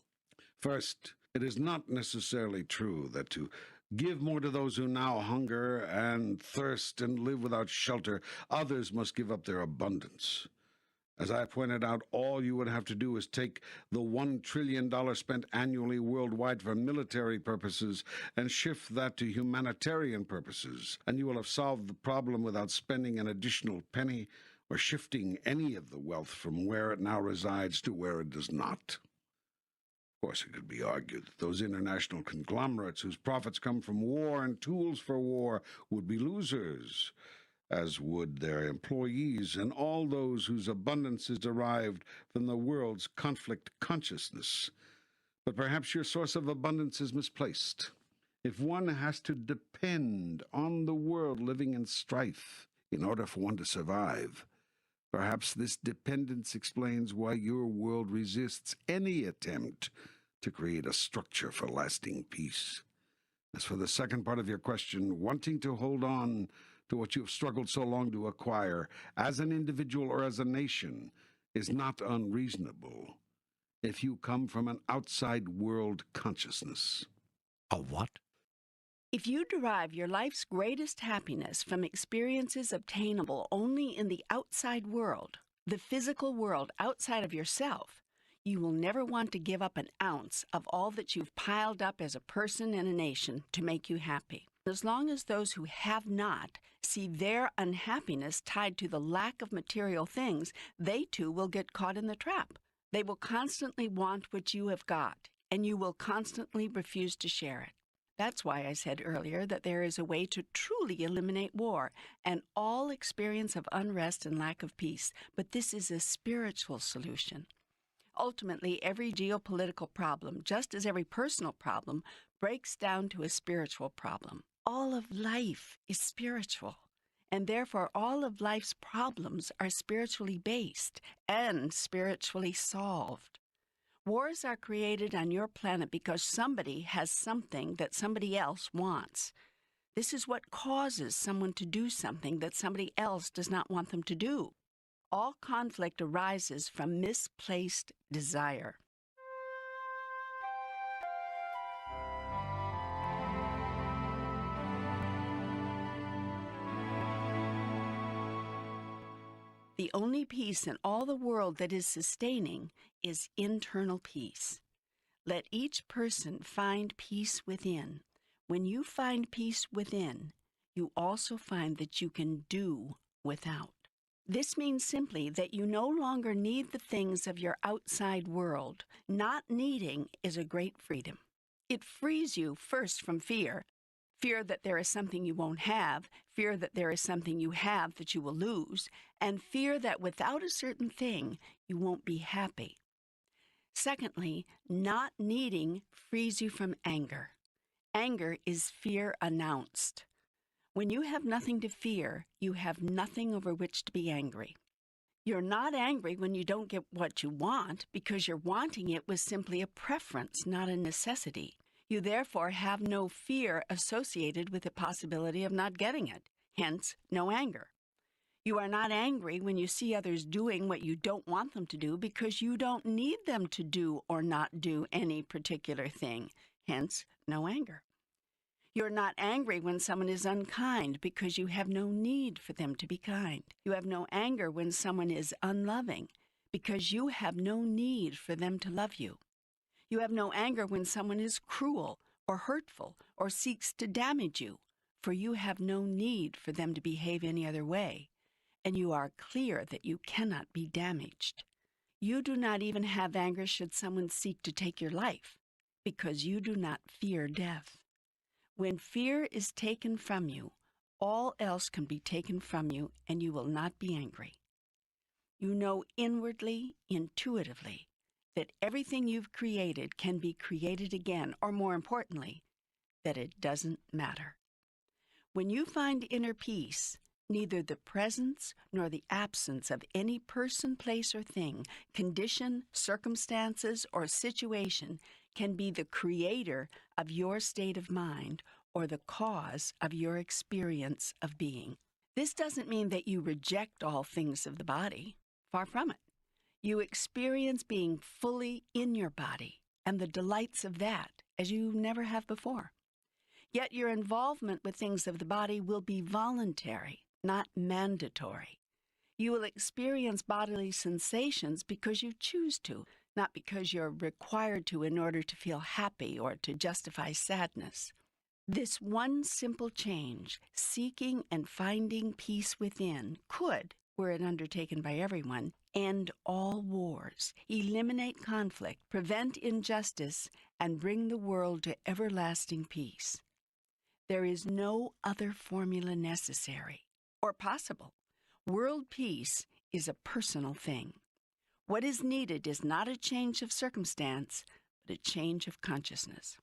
First, it is not necessarily true that to Give more to those who now hunger and thirst and live without shelter. Others must give up their abundance. As I pointed out, all you would have to do is take the $1 trillion spent annually worldwide for military purposes and shift that to humanitarian purposes, and you will have solved the problem without spending an additional penny or shifting any of the wealth from where it now resides to where it does not. Of course, it could be argued that those international conglomerates whose profits come from war and tools for war would be losers, as would their employees and all those whose abundance is derived from the world's conflict consciousness. But perhaps your source of abundance is misplaced. If one has to depend on the world living in strife in order for one to survive, perhaps this dependence explains why your world resists any attempt to create a structure for lasting peace. As for the second part of your question, wanting to hold on to what you have struggled so long to acquire, as an individual or as a nation, is not unreasonable if you come from an outside world consciousness. A what? If you derive your life's greatest happiness from experiences obtainable only in the outside world, the physical world outside of yourself, you will never want to give up an ounce of all that you've piled up as a person and a nation to make you happy. As long as those who have not see their unhappiness tied to the lack of material things, they too will get caught in the trap. They will constantly want what you have got, and you will constantly refuse to share it. That's why I said earlier that there is a way to truly eliminate war and all experience of unrest and lack of peace, but this is a spiritual solution. Ultimately, every geopolitical problem, just as every personal problem, breaks down to a spiritual problem. All of life is spiritual, and therefore all of life's problems are spiritually based and spiritually solved. Wars are created on your planet because somebody has something that somebody else wants. This is what causes someone to do something that somebody else does not want them to do. All conflict arises from misplaced desire. The only peace in all the world that is sustaining is internal peace. Let each person find peace within. When you find peace within, you also find that you can do without. This means simply that you no longer need the things of your outside world. Not needing is a great freedom. It frees you first from fear. Fear that there is something you won't have, fear that there is something you have that you will lose, and fear that without a certain thing, you won't be happy. Secondly, not needing frees you from anger. Anger is fear announced. When you have nothing to fear, you have nothing over which to be angry. You're not angry when you don't get what you want because your wanting it was simply a preference, not a necessity. You therefore have no fear associated with the possibility of not getting it, hence no anger. You are not angry when you see others doing what you don't want them to do because you don't need them to do or not do any particular thing, hence no anger. You're not angry when someone is unkind because you have no need for them to be kind. You have no anger when someone is unloving because you have no need for them to love you. You have no anger when someone is cruel or hurtful or seeks to damage you, for you have no need for them to behave any other way, and you are clear that you cannot be damaged. You do not even have anger should someone seek to take your life, because you do not fear death. When fear is taken from you, all else can be taken from you, and you will not be angry. You know inwardly, intuitively, that everything you've created can be created again, or more importantly, that it doesn't matter. When you find inner peace, neither the presence nor the absence of any person, place, or thing, condition, circumstances, or situation can be the creator of your state of mind or the cause of your experience of being. This doesn't mean that you reject all things of the body. Far from it. You experience being fully in your body and the delights of that as you never have before. Yet your involvement with things of the body will be voluntary, not mandatory. You will experience bodily sensations because you choose to, not because you're required to in order to feel happy or to justify sadness. This one simple change, seeking and finding peace within, could, were it undertaken by everyone, end all wars, eliminate conflict, prevent injustice, and bring the world to everlasting peace. There is no other formula necessary or possible. World peace is a personal thing. What is needed is not a change of circumstance, but a change of consciousness.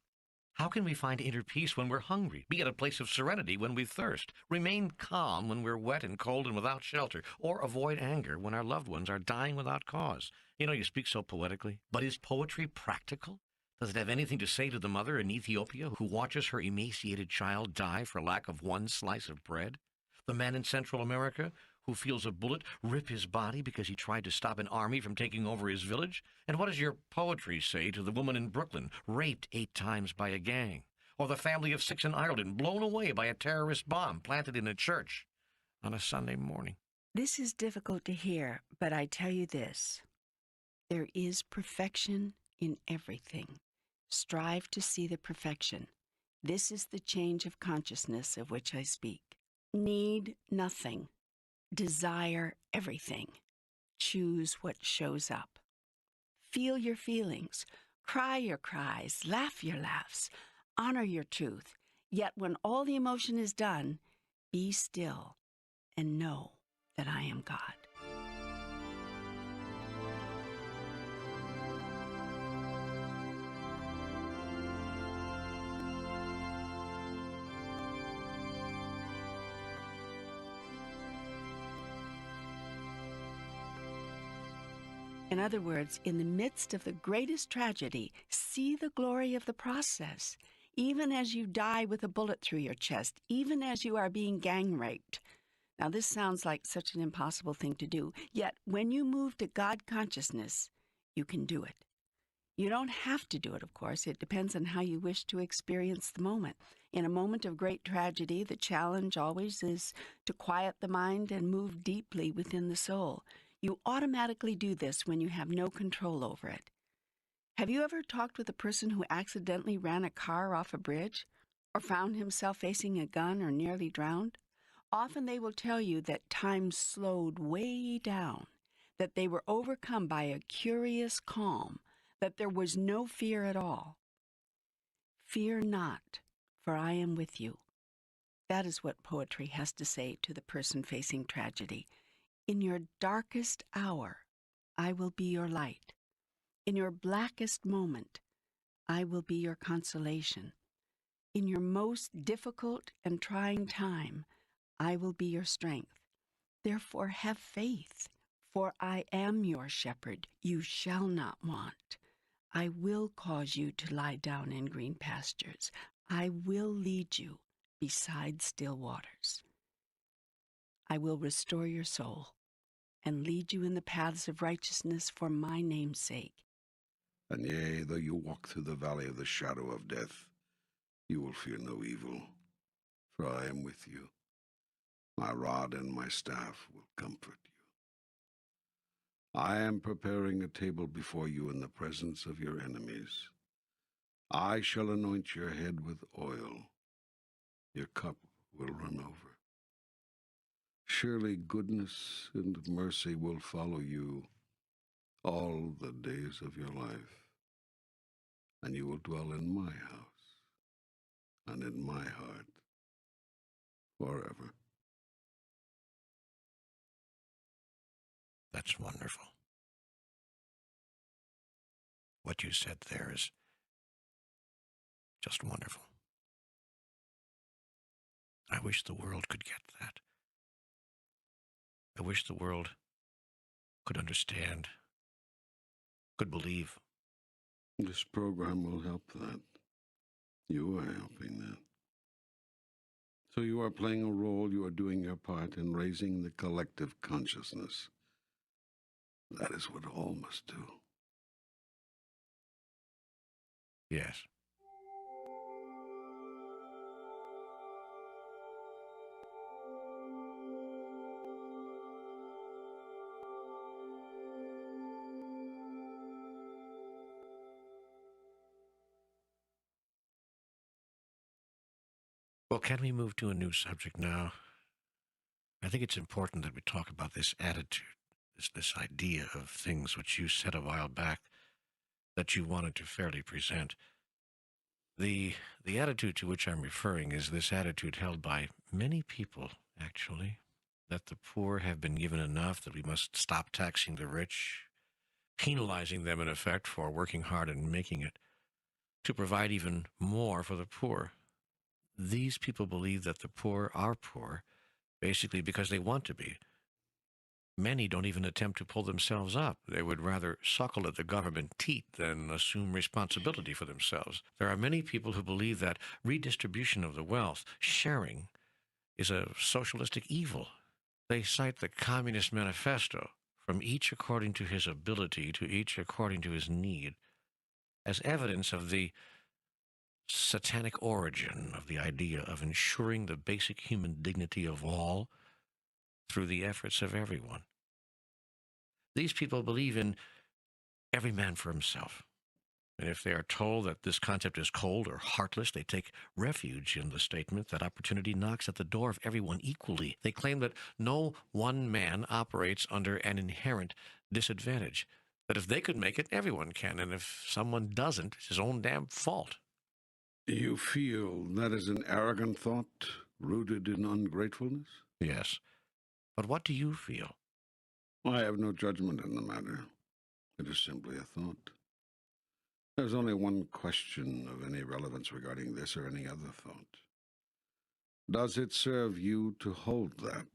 How can we find inner peace when we're hungry, be at a place of serenity when we thirst, remain calm when we're wet and cold and without shelter, or avoid anger when our loved ones are dying without cause? You know, you speak so poetically, but is poetry practical? Does it have anything to say to the mother in Ethiopia who watches her emaciated child die for lack of one slice of bread? The man in Central America who feels a bullet rip his body because he tried to stop an army from taking over his village? And what does your poetry say to the woman in Brooklyn, raped 8 times by a gang? Or the family of 6 in Ireland, blown away by a terrorist bomb planted in a church on a Sunday morning? This is difficult to hear, but I tell you this. There is perfection in everything. Strive to see the perfection. This is the change of consciousness of which I speak. Need nothing. Desire everything. Choose what shows up. Feel your feelings. Cry your cries. Laugh your laughs. Honor your truth. Yet when all the emotion is done, be still and know that I am God. In other words, in the midst of the greatest tragedy, see the glory of the process. Even as you die with a bullet through your chest, even as you are being gang raped. Now, this sounds like such an impossible thing to do, yet when you move to God consciousness, you can do it. You don't have to do it, of course. It depends on how you wish to experience the moment. In a moment of great tragedy, the challenge always is to quiet the mind and move deeply within the soul. You automatically do this when you have no control over it. Have you ever talked with a person who accidentally ran a car off a bridge or found himself facing a gun or nearly drowned? Often they will tell you that time slowed way down, that they were overcome by a curious calm, that there was no fear at all. Fear not, for I am with you. That is what poetry has to say to the person facing tragedy. In your darkest hour, I will be your light. In your blackest moment, I will be your consolation. In your most difficult and trying time, I will be your strength. Therefore have faith, for I am your shepherd. You shall not want. I will cause you to lie down in green pastures. I will lead you beside still waters. I will restore your soul and lead you in the paths of righteousness for my name's sake. And yea, though you walk through the valley of the shadow of death, you will fear no evil, for I am with you. My rod and my staff will comfort you. I am preparing a table before you in the presence of your enemies. I shall anoint your head with oil. Your cup will run over. Surely goodness and mercy will follow you all the days of your life, and you will dwell in my house and in my heart forever. That's wonderful. What you said there is just wonderful. I wish the world could get that. I wish the world could understand, could believe. This program will help that. You are helping that. So you are playing a role, you are doing your part in raising the collective consciousness. That is what all must do. Yes. Well, can we move to a new subject now? I think it's important that we talk about this attitude, this idea of things which you said a while back that you wanted to fairly present. The the attitude to which I'm referring is this attitude held by many people, actually, that the poor have been given enough, that we must stop taxing the rich, penalizing them in effect for working hard and making it, to provide even more for the poor. These people believe that the poor are poor, basically because they want to be. Many don't even attempt to pull themselves up. They would rather suckle at the government teat than assume responsibility for themselves. There are many people who believe that redistribution of the wealth, sharing, is a socialistic evil. They cite the Communist Manifesto, from each according to his ability to each according to his need, as evidence of the satanic origin of the idea of ensuring the basic human dignity of all through the efforts of everyone. These people believe in every man for himself. And if they are told that this concept is cold or heartless, they take refuge in the statement that opportunity knocks at the door of everyone equally. They claim that no one man operates under an inherent disadvantage, that if they could make it, everyone can, and if someone doesn't, it's his own damn fault. You feel that is an arrogant thought rooted in ungratefulness? Yes. But what do you feel? I have no judgment in the matter. It is simply a thought. There's only one question of any relevance regarding this or any other thought. Does it serve you to hold that?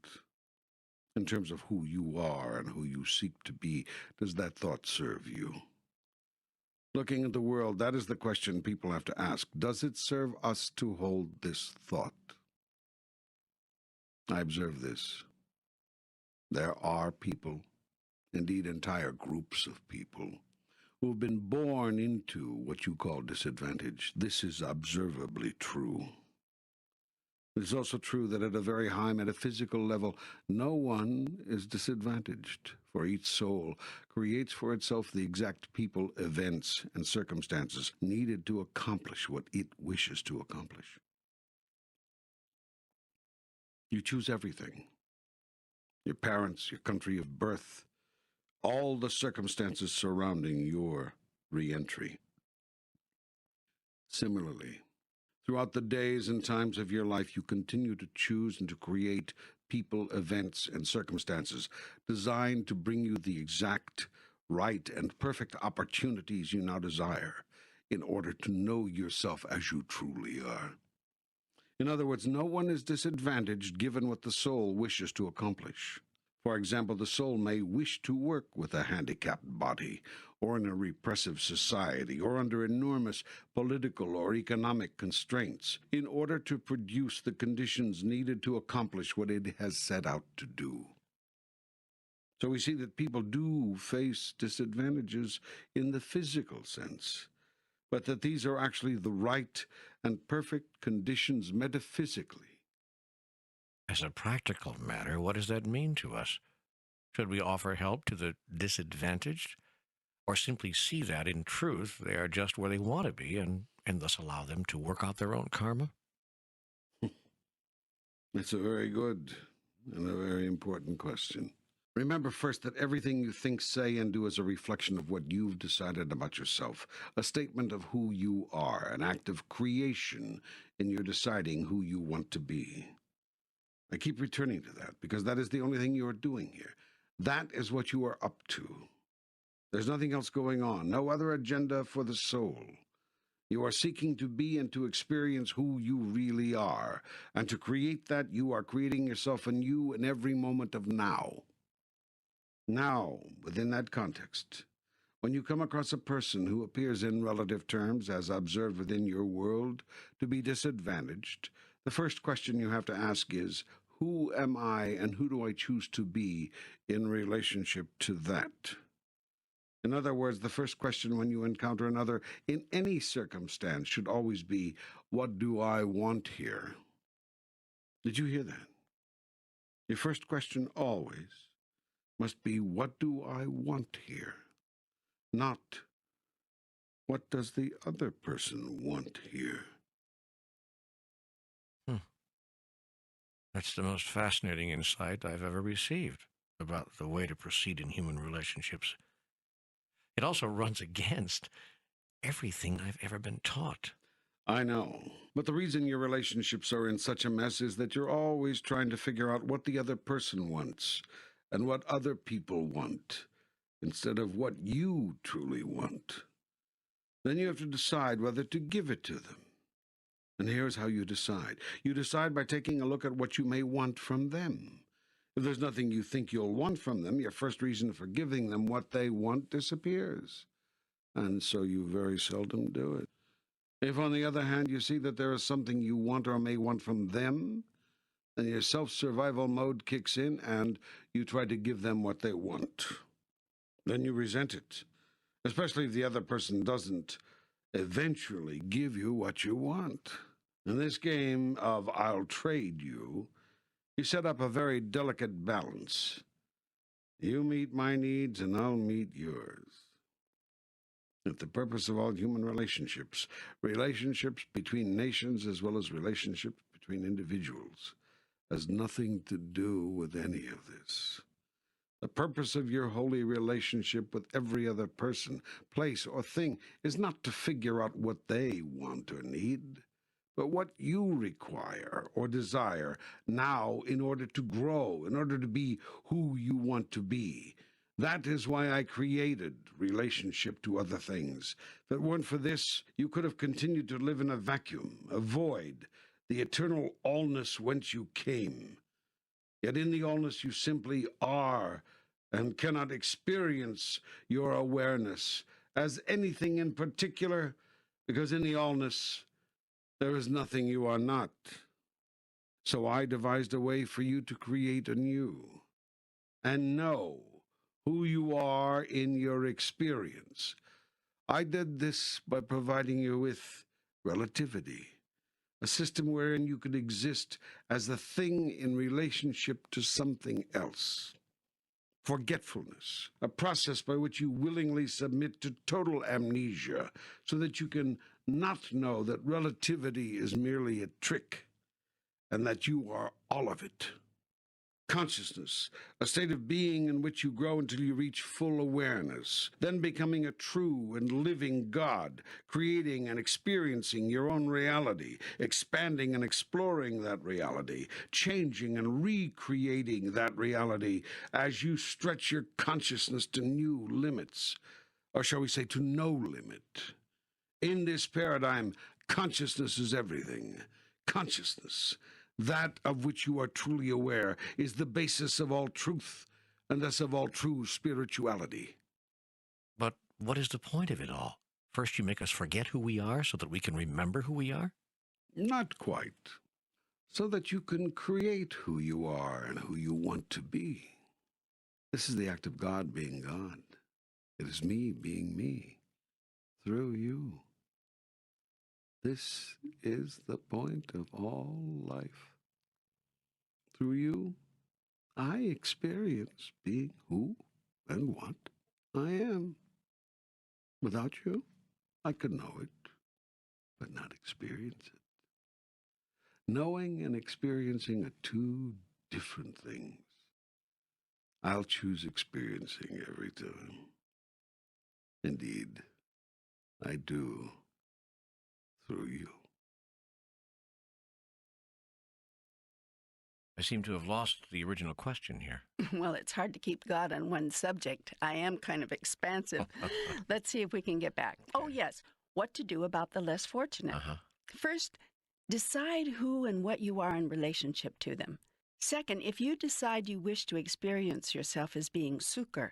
In terms of who you are and who you seek to be, does that thought serve you? Looking at the world, that is the question people have to ask. Does it serve us to hold this thought? I observe this. There are people, indeed entire groups of people, who have been born into what you call disadvantage. This is observably true. It is also true that at a very high metaphysical level, no one is disadvantaged, for each soul creates for itself the exact people, events, and circumstances needed to accomplish what it wishes to accomplish. You choose everything. Your parents, your country of birth, all the circumstances surrounding your re-entry. Similarly, throughout the days and times of your life, you continue to choose and to create people, events, and circumstances designed to bring you the exact, right, and perfect opportunities you now desire in order to know yourself as you truly are. In other words, no one is disadvantaged given what the soul wishes to accomplish. For example, the soul may wish to work with a handicapped body, or in a repressive society, or under enormous political or economic constraints, in order to produce the conditions needed to accomplish what it has set out to do. So we see that people do face disadvantages in the physical sense, but that these are actually the right and perfect conditions metaphysically. As a practical matter, what does that mean to us? Should we offer help to the disadvantaged, or simply see that, in truth, they are just where they want to be and thus allow them to work out their own karma? It's a very good and a very important question. Remember first that everything you think, say, and do is a reflection of what you've decided about yourself, a statement of who you are, an act of creation in your deciding who you want to be. I keep returning to that because that is the only thing you are doing here. That is what you are up to. There's nothing else going on, no other agenda for the soul. You are seeking to be and to experience who you really are, and to create that, you are creating yourself anew in every moment of now. Now, within that context, when you come across a person who appears in relative terms, as observed within your world, to be disadvantaged, the first question you have to ask is, who am I and who do I choose to be in relationship to that? In other words, the first question when you encounter another in any circumstance should always be, what do I want here? Did you hear that? Your first question always must be, what do I want here? Not, what does the other person want here? That's the most fascinating insight I've ever received about the way to proceed in human relationships. It also runs against everything I've ever been taught. I know. But the reason your relationships are in such a mess is that you're always trying to figure out what the other person wants and what other people want, instead of what you truly want. Then you have to decide whether to give it to them. And here's how you decide. You decide by taking a look at what you may want from them. If there's nothing you think you'll want from them, your first reason for giving them what they want disappears. And so you very seldom do it. If, on the other hand, you see that there is something you want or may want from them, then your self-survival mode kicks in and you try to give them what they want. Then you resent it, especially if the other person doesn't eventually give you what you want. In this game of I'll trade you, you set up a very delicate balance. You meet my needs and I'll meet yours. That the purpose of all human relationships, relationships between nations as well as relationships between individuals, has nothing to do with any of this. The purpose of your holy relationship with every other person, place, or thing is not to figure out what they want or need, but what you require or desire now in order to grow, in order to be who you want to be. That is why I created relationship to other things. If it weren't for this, you could have continued to live in a vacuum, a void, the eternal allness whence you came. Yet in the allness you simply are and cannot experience your awareness as anything in particular, because in the allness there is nothing you are not. So I devised a way for you to create anew and know who you are in your experience. I did this by providing you with relativity, a system wherein you could exist as a thing in relationship to something else. Forgetfulness, a process by which you willingly submit to total amnesia so that you can not know that relativity is merely a trick and that you are all of it. Consciousness, a state of being in which you grow until you reach full awareness, then becoming a true and living God, creating and experiencing your own reality, expanding and exploring that reality, changing and recreating that reality as you stretch your consciousness to new limits, or shall we say to no limit. In this paradigm, consciousness is everything. Consciousness, that of which you are truly aware, is the basis of all truth, and thus of all true spirituality. But what is the point of it all? First, you make us forget who we are so that we can remember who we are? Not quite. So that you can create who you are and who you want to be. This is the act of God being God. It is me being me, through you. This is the point of all life. Through you, I experience being who and what I am. Without you, I could know it, but not experience it. Knowing and experiencing are two different things. I'll choose experiencing every time. Indeed, I do, through you. I seem to have lost the original question here. Well, it's hard to keep God on one subject. I am kind of expansive. Let's see if we can get back. Oh, yes. What to do about the less fortunate. First, decide who and what you are in relationship to them. Second, if you decide you wish to experience yourself as being sukkar,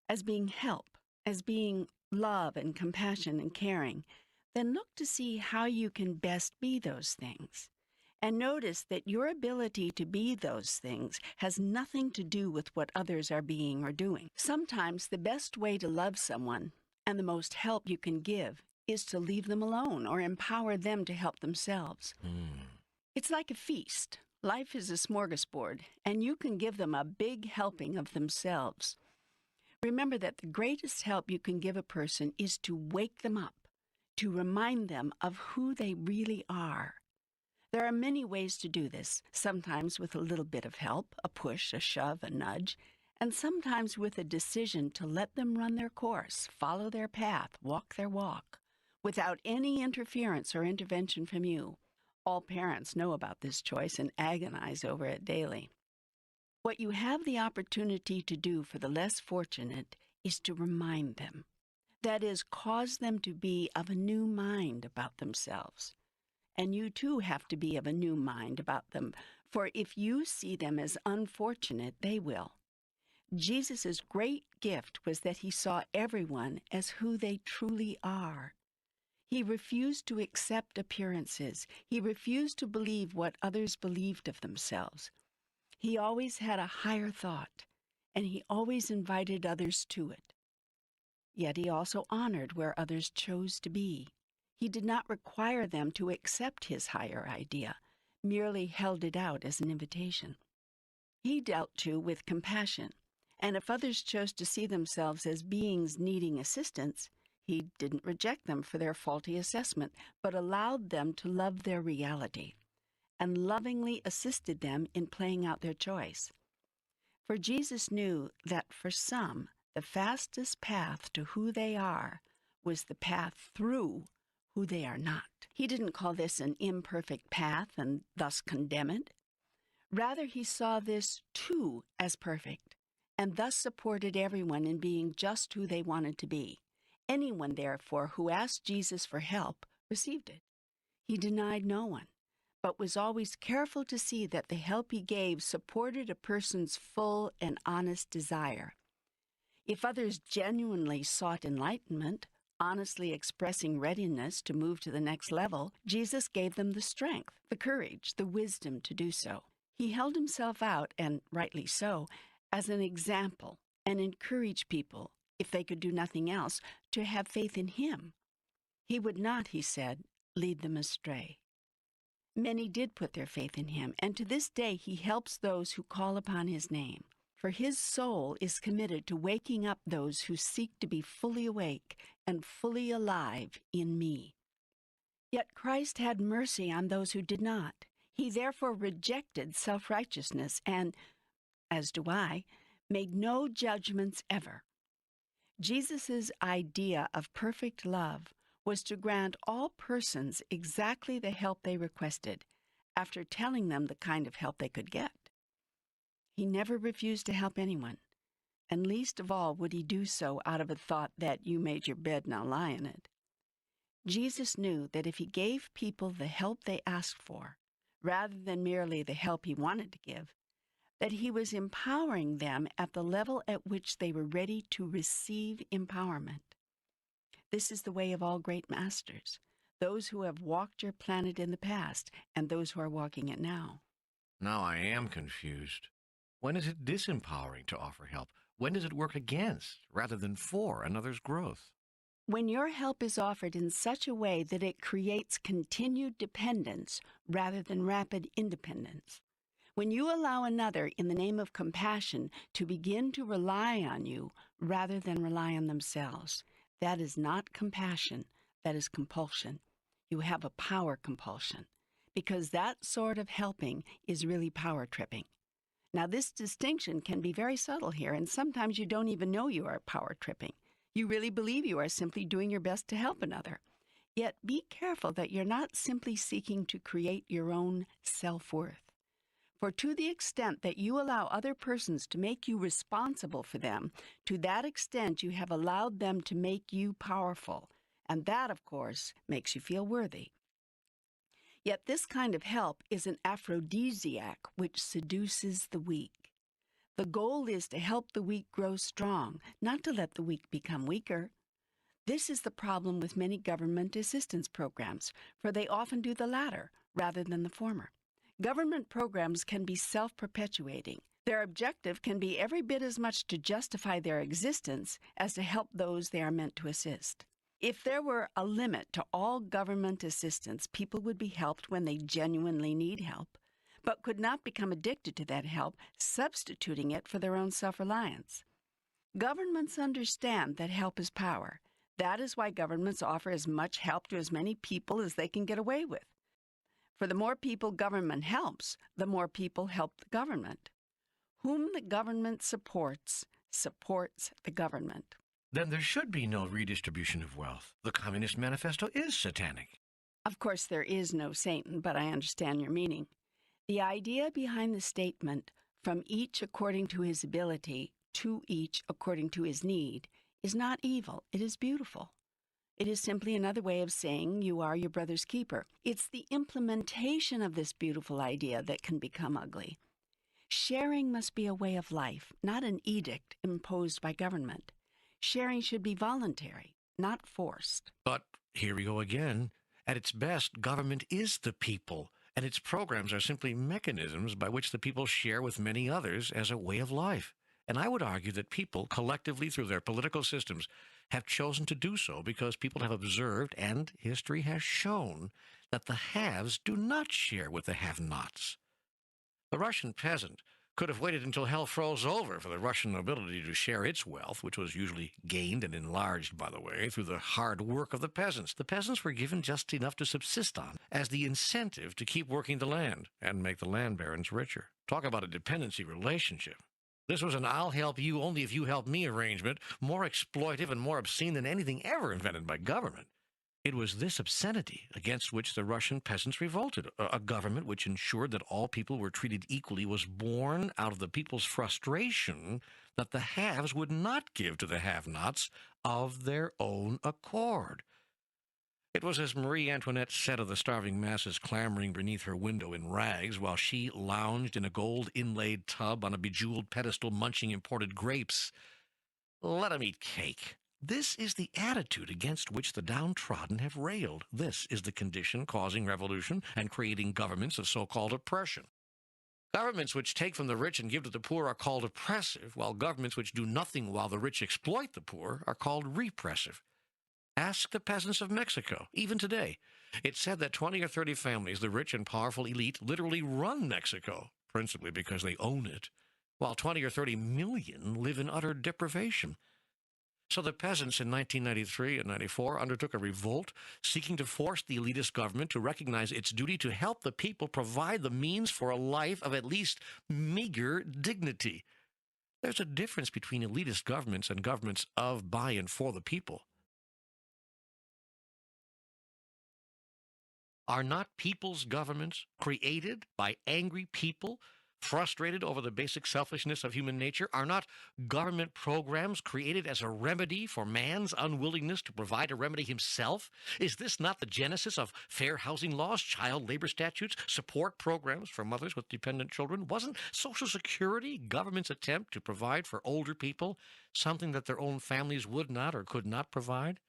as being help, as being love and compassion and caring, then look to see how you can best be those things. And notice that your ability to be those things has nothing to do with what others are being or doing. Sometimes the best way to love someone and the most help you can give is to leave them alone or empower them to help themselves. It's like a feast. Life is a smorgasbord, and you can give them a big helping of themselves. Remember that the greatest help you can give a person is to wake them up, to remind them of who they really are. There are many ways to do this, sometimes with a little bit of help, a push, a shove, a nudge, and sometimes with a decision to let them run their course, follow their path, walk their walk, without any interference or intervention from you. All parents know about this choice and agonize over it daily. What you have the opportunity to do for the less fortunate is to remind them. That is, cause them to be of a new mind about themselves. And you too have to be of a new mind about them, for if you see them as unfortunate, they will. Jesus' great gift was that he saw everyone as who they truly are. He refused to accept appearances. He refused to believe what others believed of themselves. He always had a higher thought, and he always invited others to it. Yet he also honored where others chose to be. He did not require them to accept his higher idea, merely held it out as an invitation. He dealt, too, with compassion, and if others chose to see themselves as beings needing assistance, he didn't reject them for their faulty assessment, but allowed them to love their reality, and lovingly assisted them in playing out their choice. For Jesus knew that for some, the fastest path to who they are was the path through who they are not. He didn't call this an imperfect path and thus condemn it. Rather, he saw this too as perfect, and thus supported everyone in being just who they wanted to be. Anyone, therefore, who asked Jesus for help received it. He denied no one, but was always careful to see that the help he gave supported a person's full and honest desire. If others genuinely sought enlightenment, honestly expressing readiness to move to the next level, Jesus gave them the strength, the courage, the wisdom to do so. He held himself out, and rightly so, as an example, and encouraged people, if they could do nothing else, to have faith in him. He would not, he said, lead them astray. Many did put their faith in him, and to this day he helps those who call upon his name. For his soul is committed to waking up those who seek to be fully awake and fully alive in me. Yet Christ had mercy on those who did not. He therefore rejected self-righteousness and, as do I, made no judgments ever. Jesus' idea of perfect love was to grant all persons exactly the help they requested, after telling them the kind of help they could get. He never refused to help anyone, and least of all would he do so out of a thought that you made your bed, now lie in it. Jesus knew that if he gave people the help they asked for, rather than merely the help he wanted to give, that he was empowering them at the level at which they were ready to receive empowerment. This is the way of all great masters, those who have walked your planet in the past and those who are walking it now. Now I am confused. When is it disempowering to offer help? When does it work against rather than for another's growth? When your help is offered in such a way that it creates continued dependence rather than rapid independence. When you allow another, in the name of compassion, to begin to rely on you rather than rely on themselves, that is not compassion, that is compulsion. You have a power compulsion, because that sort of helping is really power tripping. Now, this distinction can be very subtle here, and sometimes you don't even know you are power tripping. You really believe you are simply doing your best to help another. Yet be careful that you're not simply seeking to create your own self-worth. For to the extent that you allow other persons to make you responsible for them, to that extent you have allowed them to make you powerful. And that, of course, makes you feel worthy. Yet this kind of help is an aphrodisiac which seduces the weak. The goal is to help the weak grow strong, not to let the weak become weaker. This is the problem with many government assistance programs, for they often do the latter rather than the former. Government programs can be self-perpetuating. Their objective can be every bit as much to justify their existence as to help those they are meant to assist. If there were a limit to all government assistance, people would be helped when they genuinely need help, but could not become addicted to that help, substituting it for their own self-reliance. Governments understand that help is power. That is why governments offer as much help to as many people as they can get away with. For the more people government helps, the more people help the government. Whom the government supports, supports the government. Then there should be no redistribution of wealth. The Communist Manifesto is satanic. Of course, there is no Satan, but I understand your meaning. The idea behind the statement, from each according to his ability, to each according to his need, is not evil. It is beautiful. It is simply another way of saying you are your brother's keeper. It's the implementation of this beautiful idea that can become ugly. Sharing must be a way of life, not an edict imposed by government. Sharing should be voluntary, not forced. But here we go again. At its best, government is the people, and its programs are simply mechanisms by which the people share with many others as a way of life. And I would argue that people, collectively through their political systems, have chosen to do so because people have observed, and history has shown, that the haves do not share with the have-nots. The Russian peasant could have waited until hell froze over for the Russian nobility to share its wealth, which was usually gained and enlarged, by the way, through the hard work of the peasants. The peasants were given just enough to subsist on as the incentive to keep working the land and make the land barons richer. Talk about a dependency relationship. This was an I'll help you only if you help me arrangement, more exploitive and more obscene than anything ever invented by government. It was this obscenity against which the Russian peasants revolted. A government which ensured that all people were treated equally was born out of the people's frustration that the haves would not give to the have-nots of their own accord. It was as Marie Antoinette said of the starving masses clamoring beneath her window in rags while she lounged in a gold-inlaid tub on a bejeweled pedestal munching imported grapes. Let 'em eat cake. This is the attitude against which the downtrodden have railed. This is the condition causing revolution and creating governments of so-called oppression. Governments which take from the rich and give to the poor are called oppressive, while governments which do nothing while the rich exploit the poor are called repressive. Ask the peasants of Mexico, even today. It's said that 20 or 30 families, the rich and powerful elite, literally run Mexico, principally because they own it, while 20 or 30 million live in utter deprivation. So the peasants in 1993 and 94 undertook a revolt seeking to force the elitist government to recognize its duty to help the people provide the means for a life of at least meager dignity. There's a difference between elitist governments and governments of, by, and for the people. Are not people's governments created by angry people, frustrated over the basic selfishness of human nature? Are not government programs created as a remedy for man's unwillingness to provide a remedy himself? Is this not the genesis of fair housing laws, child labor statutes, support programs for mothers with dependent children? Wasn't Social Security government's attempt to provide for older people something that their own families would not or could not provide?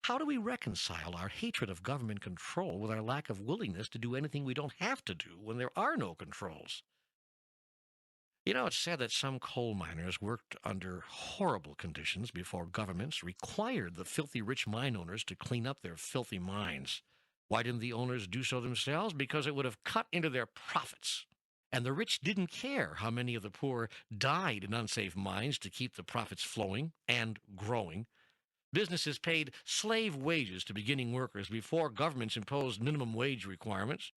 How do we reconcile our hatred of government control with our lack of willingness to do anything we don't have to do when there are no controls? You know, it's said that some coal miners worked under horrible conditions before governments required the filthy rich mine owners to clean up their filthy mines. Why didn't the owners do so themselves? Because it would have cut into their profits. And the rich didn't care how many of the poor died in unsafe mines to keep the profits flowing and growing. Businesses paid slave wages to beginning workers before governments imposed minimum wage requirements.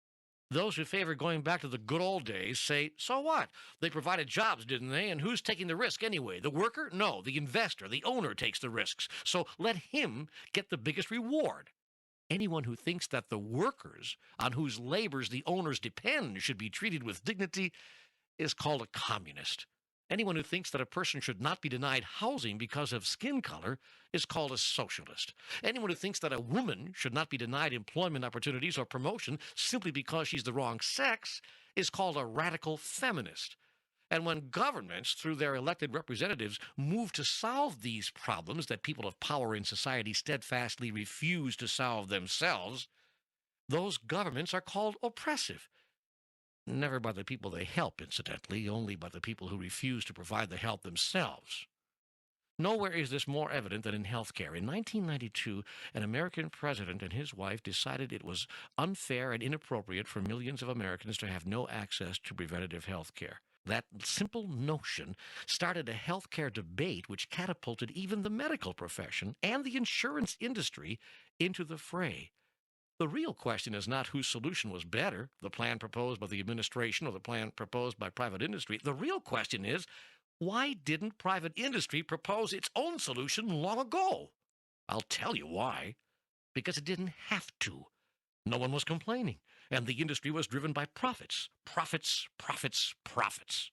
Those who favor going back to the good old days say, so what? They provided jobs, didn't they? And who's taking the risk anyway? The worker? No, the investor, the owner takes the risks. So let him get the biggest reward. Anyone who thinks that the workers on whose labors the owners depend should be treated with dignity is called a communist. Anyone who thinks that a person should not be denied housing because of skin color is called a socialist. Anyone who thinks that a woman should not be denied employment opportunities or promotion simply because she's the wrong sex is called a radical feminist. And when governments, through their elected representatives, move to solve these problems that people of power in society steadfastly refuse to solve themselves, those governments are called oppressive. Never by the people they help, incidentally, only by the people who refuse to provide the help themselves. Nowhere is this more evident than in healthcare. In 1992, an American president and his wife decided it was unfair and inappropriate for millions of Americans to have no access to preventative health care. That simple notion started a healthcare debate which catapulted even the medical profession and the insurance industry into the fray. The real question is not whose solution was better, the plan proposed by the administration or the plan proposed by private industry. The real question is, why didn't private industry propose its own solution long ago? I'll tell you why. Because it didn't have to. No one was complaining, and the industry was driven by profits. Profits, profits, profits.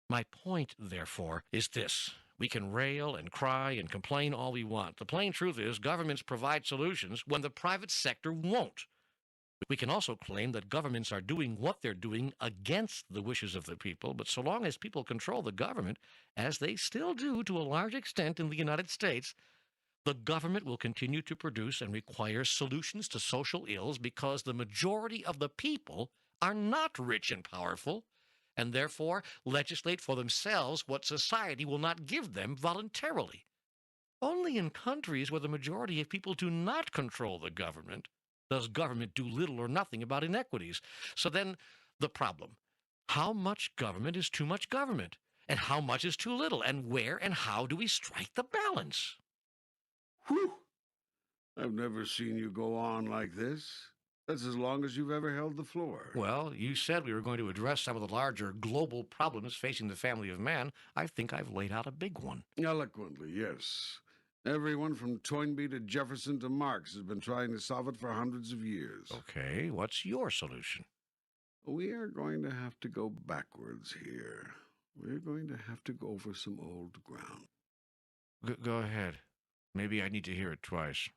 My point, therefore, is this. We can rail and cry and complain all we want. The plain truth is governments provide solutions when the private sector won't. We can also claim that governments are doing what they're doing against the wishes of the people, but so long as people control the government, as they still do to a large extent in the United States, the government will continue to produce and require solutions to social ills because the majority of the people are not rich and powerful, and therefore legislate for themselves what society will not give them voluntarily. Only in countries where the majority of people do not control the government does government do little or nothing about inequities. So then, the problem. How much government is too much government? And how much is too little? And where and how do we strike the balance? Whew! I've never seen you go on like this. That's as long as you've ever held the floor. Well, you said we were going to address some of the larger global problems facing the family of man. I think I've laid out a big one. Eloquently, yes. Everyone from Toynbee to Jefferson to Marx has been trying to solve it for hundreds of years. Okay, what's your solution? We are going to have to go backwards here. We're going to have to go over some old ground. Go ahead. Maybe I need to hear it twice.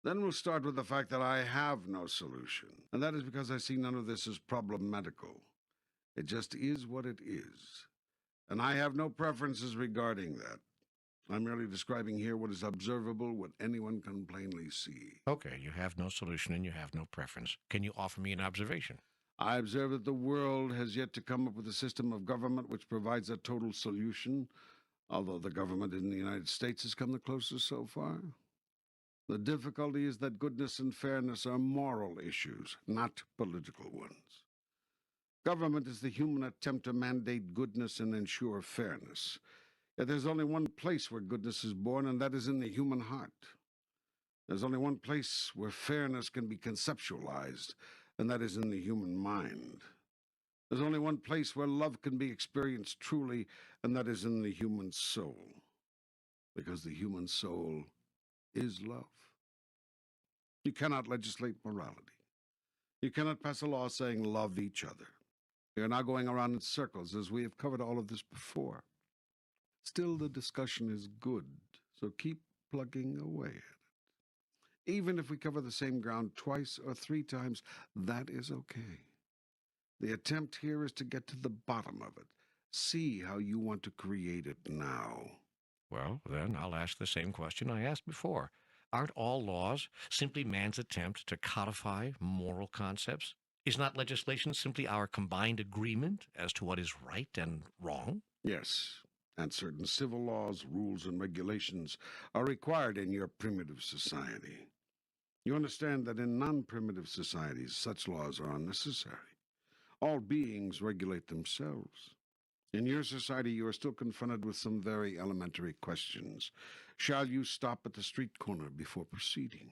Then we'll start with the fact that I have no solution, and that is because I see none of this as problematical. It just is what it is, and I have no preferences regarding that. I'm merely describing here what is observable, what anyone can plainly see. Okay, you have no solution and you have no preference. Can you offer me an observation? I observe that the world has yet to come up with a system of government which provides a total solution, although the government in the United States has come the closest so far. The difficulty is that goodness and fairness are moral issues, not political ones. Government is the human attempt to mandate goodness and ensure fairness. Yet there's only one place where goodness is born, and that is in the human heart. There's only one place where fairness can be conceptualized, and that is in the human mind. There's only one place where love can be experienced truly, and that is in the human soul. Because the human soul is love. You cannot legislate morality. You cannot pass a law saying love each other. We are now going around in circles as we have covered all of this before. Still, the discussion is good, so keep plugging away at it. Even if we cover the same ground twice or three times, that is okay. The attempt here is to get to the bottom of it. See how you want to create it now. Well, then I'll ask the same question I asked before. Aren't all laws simply man's attempt to codify moral concepts? Is not legislation simply our combined agreement as to what is right and wrong? Yes, and certain civil laws, rules, and regulations are required in your primitive society. You understand that in non-primitive societies, such laws are unnecessary. All beings regulate themselves. In your society, you are still confronted with some very elementary questions. Shall you stop at the street corner before proceeding?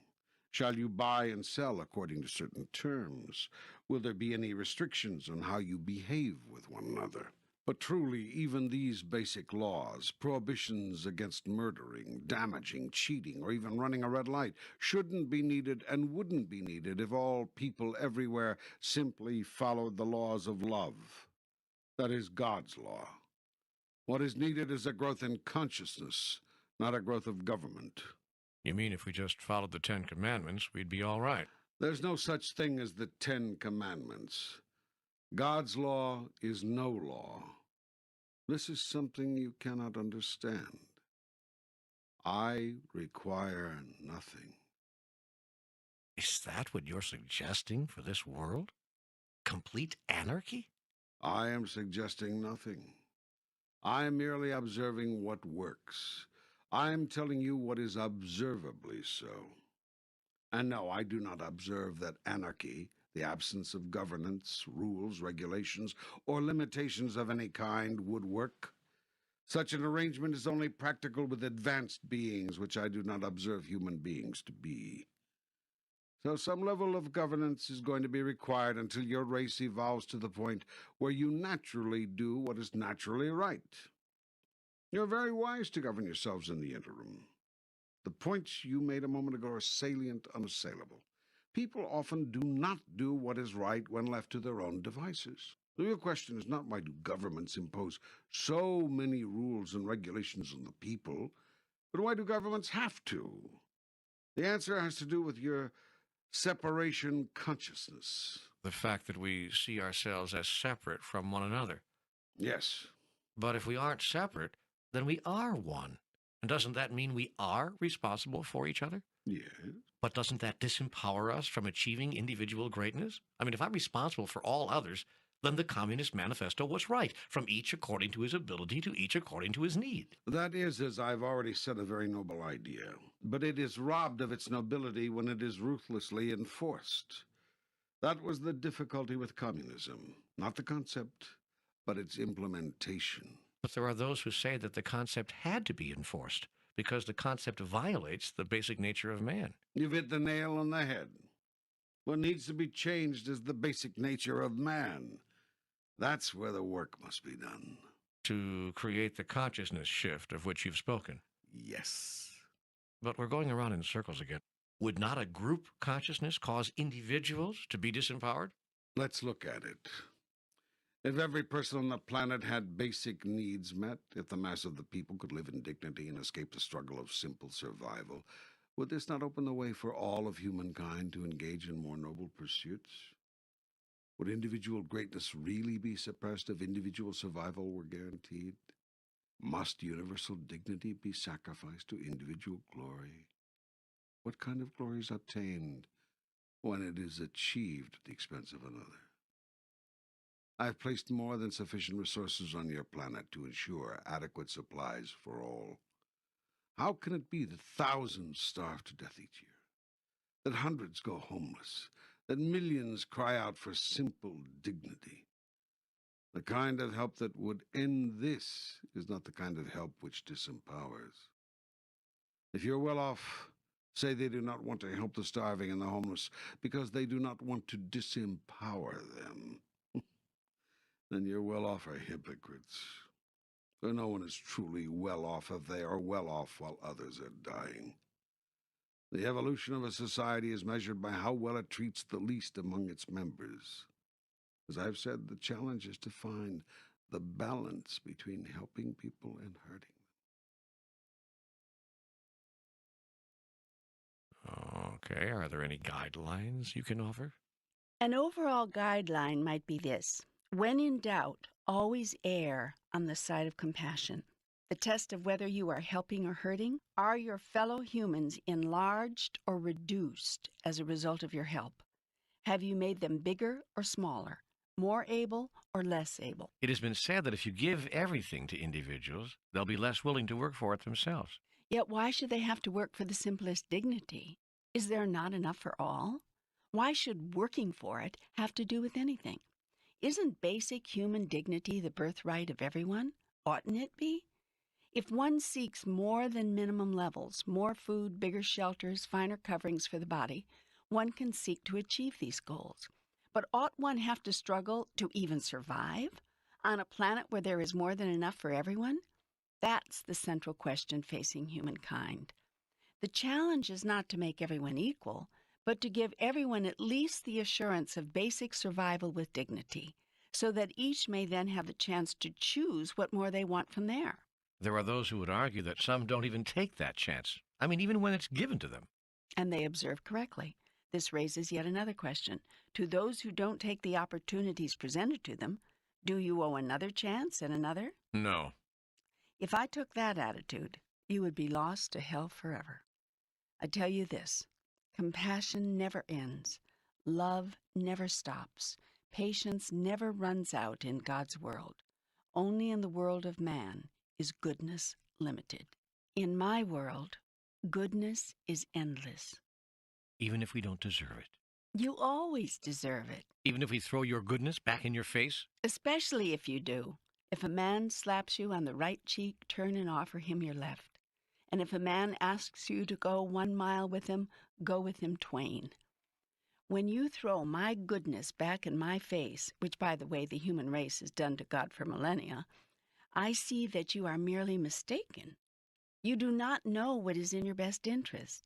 Shall you buy and sell according to certain terms? Will there be any restrictions on how you behave with one another? But truly, even these basic laws, prohibitions against murdering, damaging, cheating, or even running a red light, shouldn't be needed and wouldn't be needed if all people everywhere simply followed the laws of love. That is God's law. What is needed is a growth in consciousness, not a growth of government. You mean if we just followed the Ten Commandments, we'd be all right? There's no such thing as the Ten Commandments. God's law is no law. This is something you cannot understand. I require nothing. Is that what you're suggesting for this world? Complete anarchy? I am suggesting nothing. I am merely observing what works. I am telling you what is observably so. And no, I do not observe that anarchy, the absence of governance, rules, regulations, or limitations of any kind would work. Such an arrangement is only practical with advanced beings, which I do not observe human beings to be. So some level of governance is going to be required until your race evolves to the point where you naturally do what is naturally right. You're very wise to govern yourselves in the interim. The points you made a moment ago are salient, unassailable. People often do not do what is right when left to their own devices. The real question is not why do governments impose so many rules and regulations on the people, but why do governments have to? The answer has to do with your separation consciousness. The fact that we see ourselves as separate from one another. Yes. But if we aren't separate, then we are one. And doesn't that mean we are responsible for each other? Yes. But doesn't that disempower us from achieving individual greatness? I mean, if I'm responsible for all others, then the Communist Manifesto was right, from each according to his ability to each according to his need. That is, as I've already said, a very noble idea. But it is robbed of its nobility when it is ruthlessly enforced. That was the difficulty with communism. Not the concept, but its implementation. But there are those who say that the concept had to be enforced because the concept violates the basic nature of man. You've hit the nail on the head. What needs to be changed is the basic nature of man. That's where the work must be done. To create the consciousness shift of which you've spoken. Yes. But we're going around in circles again. Would not a group consciousness cause individuals to be disempowered? Let's look at it. If every person on the planet had basic needs met, if the mass of the people could live in dignity and escape the struggle of simple survival, would this not open the way for all of humankind to engage in more noble pursuits? Would individual greatness really be suppressed if individual survival were guaranteed? Must universal dignity be sacrificed to individual glory? What kind of glory is obtained when it is achieved at the expense of another? I've placed more than sufficient resources on your planet to ensure adequate supplies for all. How can it be that thousands starve to death each year? That hundreds go homeless? That millions cry out for simple dignity? The kind of help that would end this is not the kind of help which disempowers. If you're well off, say they do not want to help the starving and the homeless because they do not want to disempower them. Then your well-off are hypocrites. For no one is truly well off if they are well off while others are dying. The evolution of a society is measured by how well it treats the least among its members. As I've said, the challenge is to find the balance between helping people and hurting them. Okay, are there any guidelines you can offer? An overall guideline might be this. When in doubt, always err on the side of compassion. The test of whether you are helping or hurting, are your fellow humans enlarged or reduced as a result of your help? Have you made them bigger or smaller, more able or less able? It has been said that if you give everything to individuals, they'll be less willing to work for it themselves. Yet why should they have to work for the simplest dignity? Is there not enough for all? Why should working for it have to do with anything? Isn't basic human dignity the birthright of everyone? Oughtn't it be? If one seeks more than minimum levels, more food, bigger shelters, finer coverings for the body, one can seek to achieve these goals. But ought one have to struggle to even survive on a planet where there is more than enough for everyone? That's the central question facing humankind. The challenge is not to make everyone equal, but to give everyone at least the assurance of basic survival with dignity, so that each may then have the chance to choose what more they want from there. There are those who would argue that some don't even take that chance. I mean, even when it's given to them. And they observe correctly. This raises yet another question. To those who don't take the opportunities presented to them, do you owe another chance and another? No. If I took that attitude, you would be lost to hell forever. I tell you this. Compassion never ends. Love never stops. Patience never runs out in God's world. Only in the world of man is goodness limited. In my world, goodness is endless. Even if we don't deserve it. You always deserve it. Even if we throw your goodness back in your face? Especially if you do. If a man slaps you on the right cheek, turn and offer him your left. And if a man asks you to go 1 mile with him, go with him twain. When you throw my goodness back in my face, which, by the way, the human race has done to God for millennia, I see that you are merely mistaken. You do not know what is in your best interest.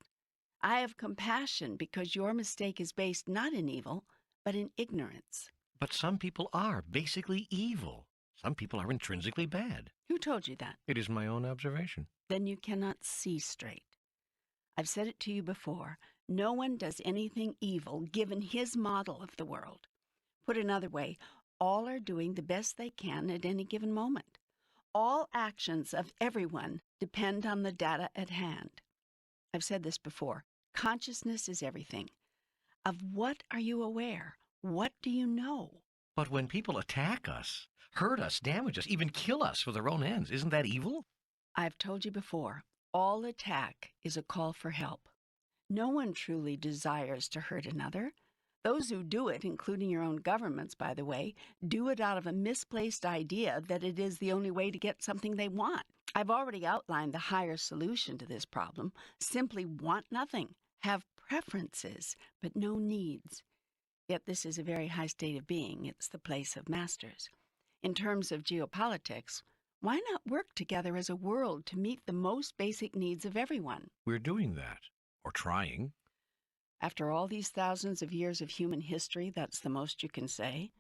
I have compassion because your mistake is based not in evil, but in ignorance. But some people are basically evil. Some people are intrinsically bad. Who told you that? It is my own observation. Then you cannot see straight. I've said it to you before. No one does anything evil given his model of the world. Put another way, all are doing the best they can at any given moment. All actions of everyone depend on the data at hand. I've said this before. Consciousness is everything. Of what are you aware? What do you know? But when people attack us, hurt us, damage us, even kill us for their own ends, isn't that evil? I've told you before, all attack is a call for help. No one truly desires to hurt another. Those who do it, including your own governments, by the way, do it out of a misplaced idea that it is the only way to get something they want. I've already outlined the higher solution to this problem. Simply want nothing. Have preferences, but no needs. Yet this is a very high state of being. It's the place of masters. In terms of geopolitics, why not work together as a world to meet the most basic needs of everyone? We're doing that, or trying. After all these thousands of years of human history, that's the most you can say.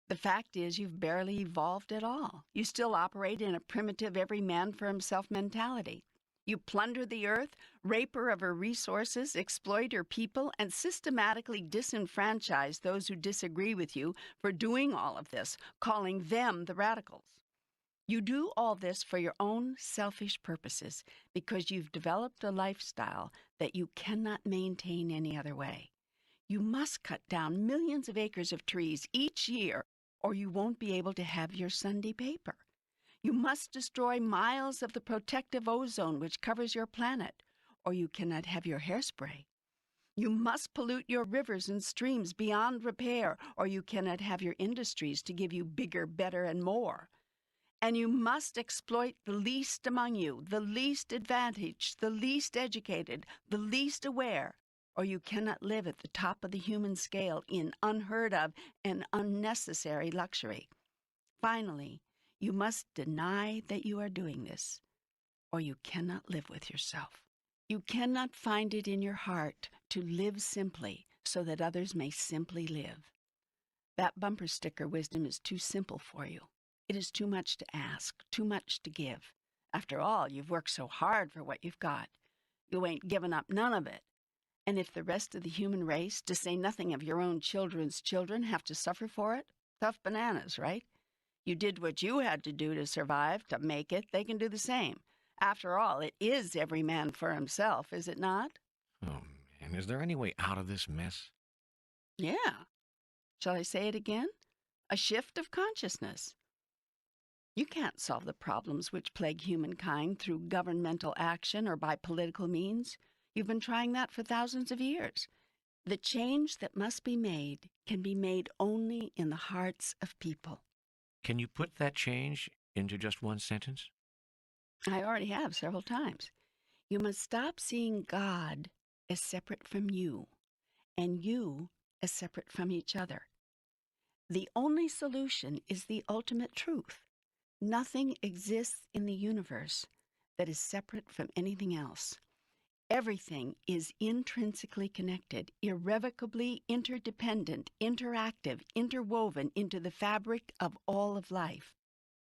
The fact is you've barely evolved at all. You still operate in a primitive every man for himself mentality. You plunder the earth, rape her of her resources, exploit her people, and systematically disenfranchise those who disagree with you for doing all of this, calling them the radicals. You do all this for your own selfish purposes because you've developed a lifestyle that you cannot maintain any other way. You must cut down millions of acres of trees each year, or you won't be able to have your Sunday paper. You must destroy miles of the protective ozone which covers your planet, or you cannot have your hairspray. You must pollute your rivers and streams beyond repair, or you cannot have your industries to give you bigger, better, and more. And you must exploit the least among you, the least advantaged, the least educated, the least aware, or you cannot live at the top of the human scale in unheard of and unnecessary luxury. Finally, you must deny that you are doing this, or you cannot live with yourself. You cannot find it in your heart to live simply so that others may simply live. That bumper sticker wisdom is too simple for you. It is too much to ask, too much to give. After all, you've worked so hard for what you've got. You ain't given up none of it. And if the rest of the human race, to say nothing of your own children's children, have to suffer for it, tough bananas, right? You did what you had to do to survive, to make it. They can do the same. After all, it is every man for himself, is it not? Oh, man, is there any way out of this mess? Yeah. Shall I say it again? A shift of consciousness. You can't solve the problems which plague humankind through governmental action or by political means. You've been trying that for thousands of years. The change that must be made can be made only in the hearts of people. Can you put that change into just one sentence? I already have several times. You must stop seeing God as separate from you, and you as separate from each other. The only solution is the ultimate truth. Nothing exists in the universe that is separate from anything else. Everything is intrinsically connected, irrevocably interdependent, interactive, interwoven into the fabric of all of life.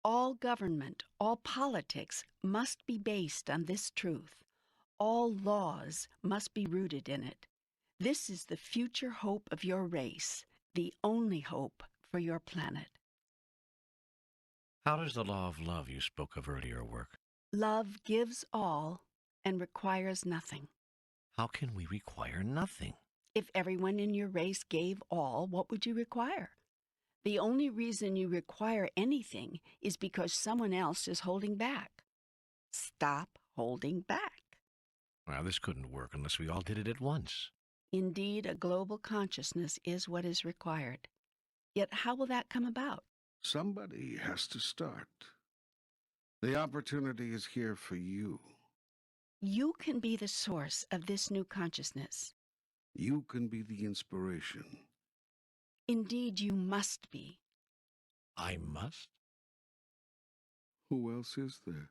All government, all politics must be based on this truth. All laws must be rooted in it. This is the future hope of your race, the only hope for your planet. How does the law of love you spoke of earlier work? Love gives all and requires nothing. How can we require nothing? If everyone in your race gave all, what would you require? The only reason you require anything is because someone else is holding back. Stop holding back. Well, this couldn't work unless we all did it at once. Indeed, a global consciousness is what is required. Yet how will that come about? Somebody has to start. The opportunity is here for you. You can be the source of this new consciousness. You can be the inspiration. Indeed, you must be. I must? Who else is there?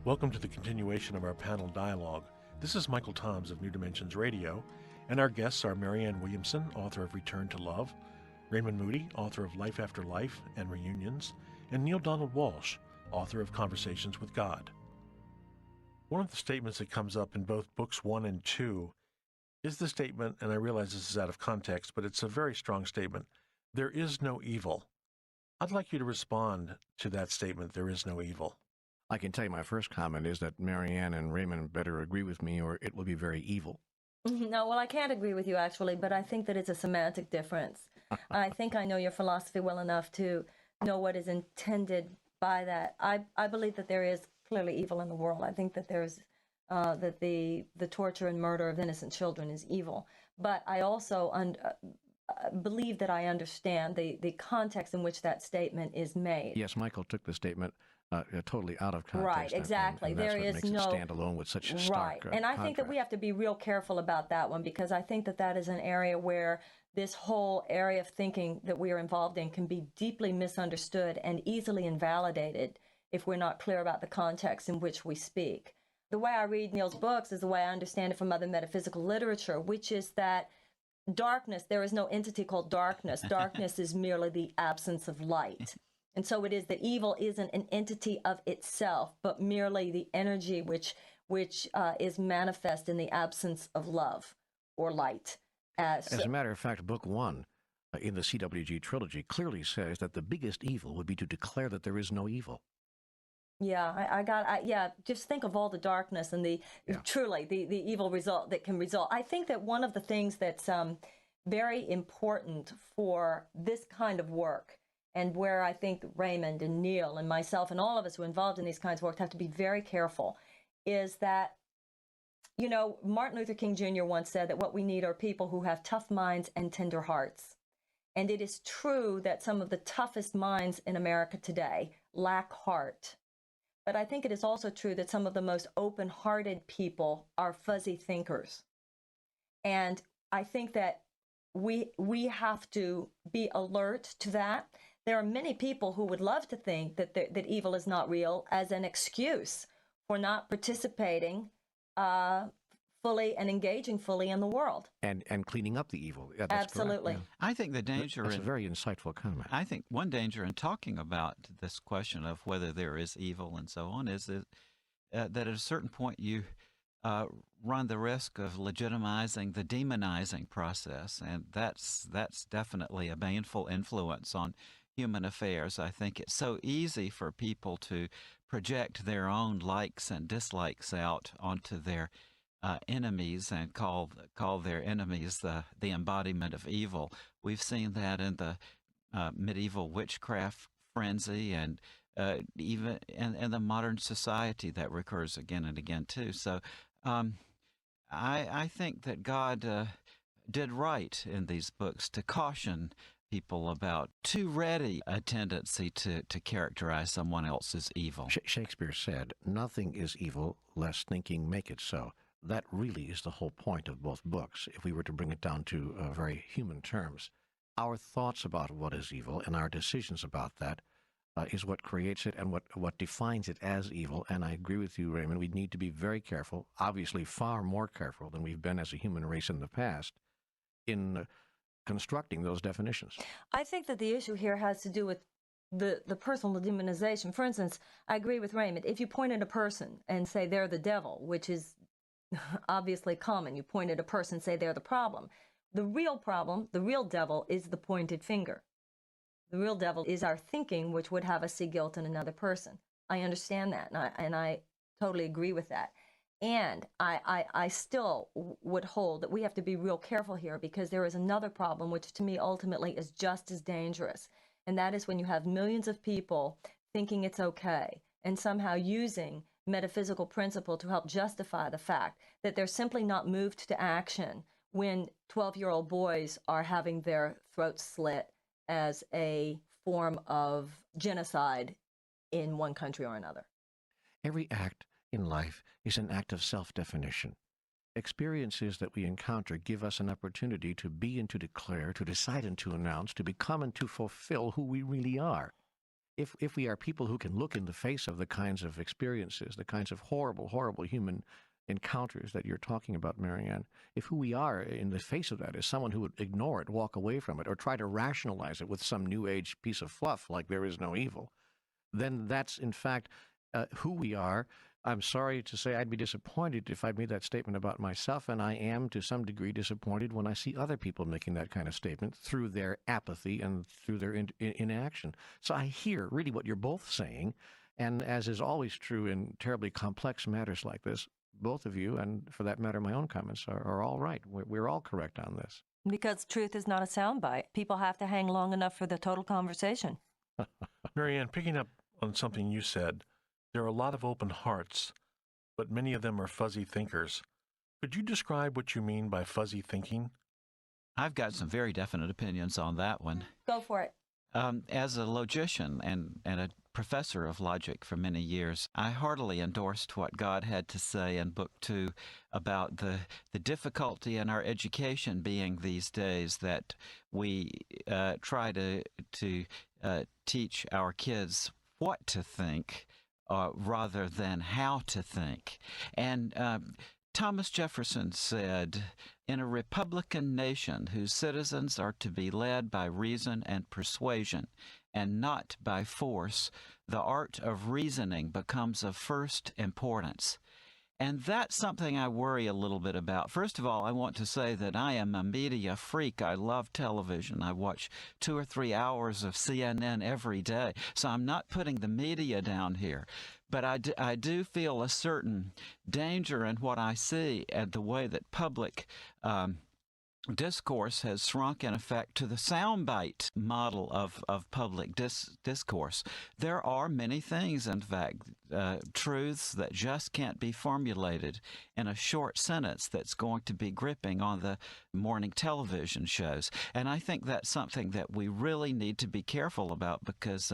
Welcome to the continuation of our panel dialogue. This is Michael Toms of New Dimensions Radio, and our guests are Marianne Williamson, author of Return to Love, Raymond Moody, author of Life After Life and Reunions, and Neale Donald Walsch, author of Conversations with God. One of the statements that comes up in both books 1 and 2 is the statement, and I realize this is out of context, but it's a very strong statement, there is no evil. I'd like you to respond to that statement, there is no evil. I can tell you my first comment is that Marianne and Raymond better agree with me or it will be very evil. No, well, I can't agree with you, actually, but I think that it's a semantic difference. I think I know your philosophy well enough to know what is intended by that. I believe that there is clearly evil in the world. I think that there's that the torture and murder of innocent children is evil. But I also believe that I understand the context in which that statement is made. Yes, Michael took the statement totally out of context. Right, exactly. And that's there what is makes no it stand alone with such stark right. And I think that we contrast. have to be real careful about that one, because I think that that is an area where this whole area of thinking that we are involved in can be deeply misunderstood and easily invalidated if we're not clear about the context in which we speak. The way I read Neale's books is the way I understand it from other metaphysical literature, which is that darkness, there is no entity called darkness. Darkness is merely the absence of light. And so it is that evil isn't an entity of itself, but merely the energy which is manifest in the absence of love or light. As a matter of fact, Book 1 in the CWG trilogy clearly says that the biggest evil would be to declare that there is no evil. Yeah, just think of all the darkness and truly the evil result that can result. I think that one of the things that's very important for this kind of work, and where I think Raymond and Neale and myself and all of us who are involved in these kinds of work have to be very careful, is that, you know, Martin Luther King Jr. once said that what we need are people who have tough minds and tender hearts. And it is true that some of the toughest minds in America today lack heart. But I think it is also true that some of the most open-hearted people are fuzzy thinkers. And I think that we have to be alert to that. There are many people who would love to think that evil is not real as an excuse for not participating fully and engaging fully in the world. And cleaning up the evil. Yeah, that's Absolutely. correct, I think the danger that's a in very insightful comment. I think one danger in talking about this question of whether there is evil and so on is that at a certain point you run the risk of legitimizing the demonizing process, and that's definitely a baneful influence on human affairs. I think it's so easy for people to project their own likes and dislikes out onto their enemies and call their enemies the embodiment of evil. We've seen that in the medieval witchcraft frenzy, and even in the modern society that recurs again and again too. So I think that God did right in these books to caution people about too ready a tendency to characterize someone else as evil. Shakespeare said, "Nothing is evil, lest thinking make it so." That really is the whole point of both books, if we were to bring it down to very human terms. Our thoughts about what is evil and our decisions about that is what creates it and what defines it as evil. And I agree with you, Raymond. We need to be very careful, obviously far more careful than we've been as a human race in the past, in constructing those definitions. I think that the issue here has to do with the personal demonization. For instance, I agree with Raymond. If you point at a person and say they're the devil, which is obviously common, you point at a person and say they're the problem. The real problem, the real devil, is the pointed finger. The real devil is our thinking, which would have us see guilt in another person. I understand that, and I totally agree with that. And I still would hold that we have to be real careful here, because there is another problem, which to me ultimately is just as dangerous. And that is when you have millions of people thinking it's okay and somehow using metaphysical principle to help justify the fact that they're simply not moved to action when 12-year-old boys are having their throats slit as a form of genocide in one country or another. Every act in life is an act of self-definition. Experiences that we encounter give us an opportunity to be and to declare, to decide and to announce, to become and to fulfill who we really are. If we are people who can look in the face of the kinds of experiences, the kinds of horrible, horrible human encounters that you're talking about, Marianne, if who we are in the face of that is someone who would ignore it, walk away from it, or try to rationalize it with some new age piece of fluff like there is no evil, then that's in fact who we are. I'm sorry to say I'd be disappointed if I made that statement about myself, and I am to some degree disappointed when I see other people making that kind of statement through their apathy and through their inaction. So I hear really what you're both saying, and as is always true in terribly complex matters like this, both of you, and for that matter my own comments, are all right. We're all correct on this. Because truth is not a soundbite. People have to hang long enough for the total conversation. Marianne, picking up on something you said, there are a lot of open hearts, but many of them are fuzzy thinkers. Could you describe what you mean by fuzzy thinking? I've got some very definite opinions on that one. Go for it. As a logician and a professor of logic for many years, I heartily endorsed what God had to say in Book 2 about the difficulty in our education being these days that we try to teach our kids what to think rather than how to think. And Thomas Jefferson said, "In a republican nation whose citizens are to be led by reason and persuasion, and not by force, the art of reasoning becomes of first importance." And that's something I worry a little bit about. First of all, I want to say that I am a media freak. I love television. I watch 2 or 3 hours of CNN every day. So I'm not putting the media down here. But I do feel a certain danger in what I see and the way that public discourse has shrunk, in effect, to the soundbite model of public discourse. There are many things, in fact, truths that just can't be formulated in a short sentence that's going to be gripping on the morning television shows. And I think that's something that we really need to be careful about because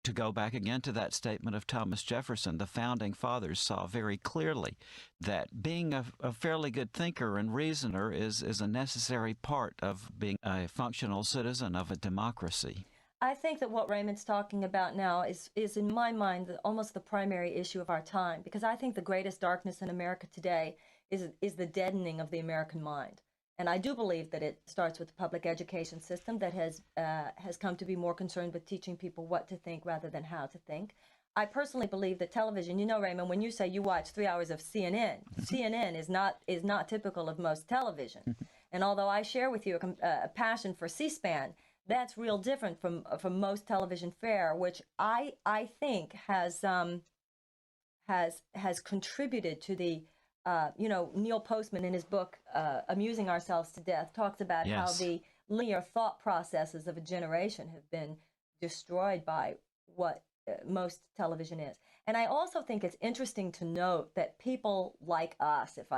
to go back again to that statement of Thomas Jefferson, the founding fathers saw very clearly that being a fairly good thinker and reasoner is a necessary part of being a functional citizen of a democracy. I think that what Raymond's talking about now is in my mind, almost the primary issue of our time, because I think the greatest darkness in America today is the deadening of the American mind. And I do believe that it starts with the public education system that has come to be more concerned with teaching people what to think rather than how to think. I personally believe that television, you know, Raymond, when you say you watch 3 hours of CNN, CNN is not typical of most television. And although I share with you a passion for C-SPAN, that's real different from most television fare, which I think has contributed to the Neale Postman in his book, Amusing Ourselves to Death, talks about Yes. how the linear thought processes of a generation have been destroyed by what most television is. And I also think it's interesting to note that people like us, if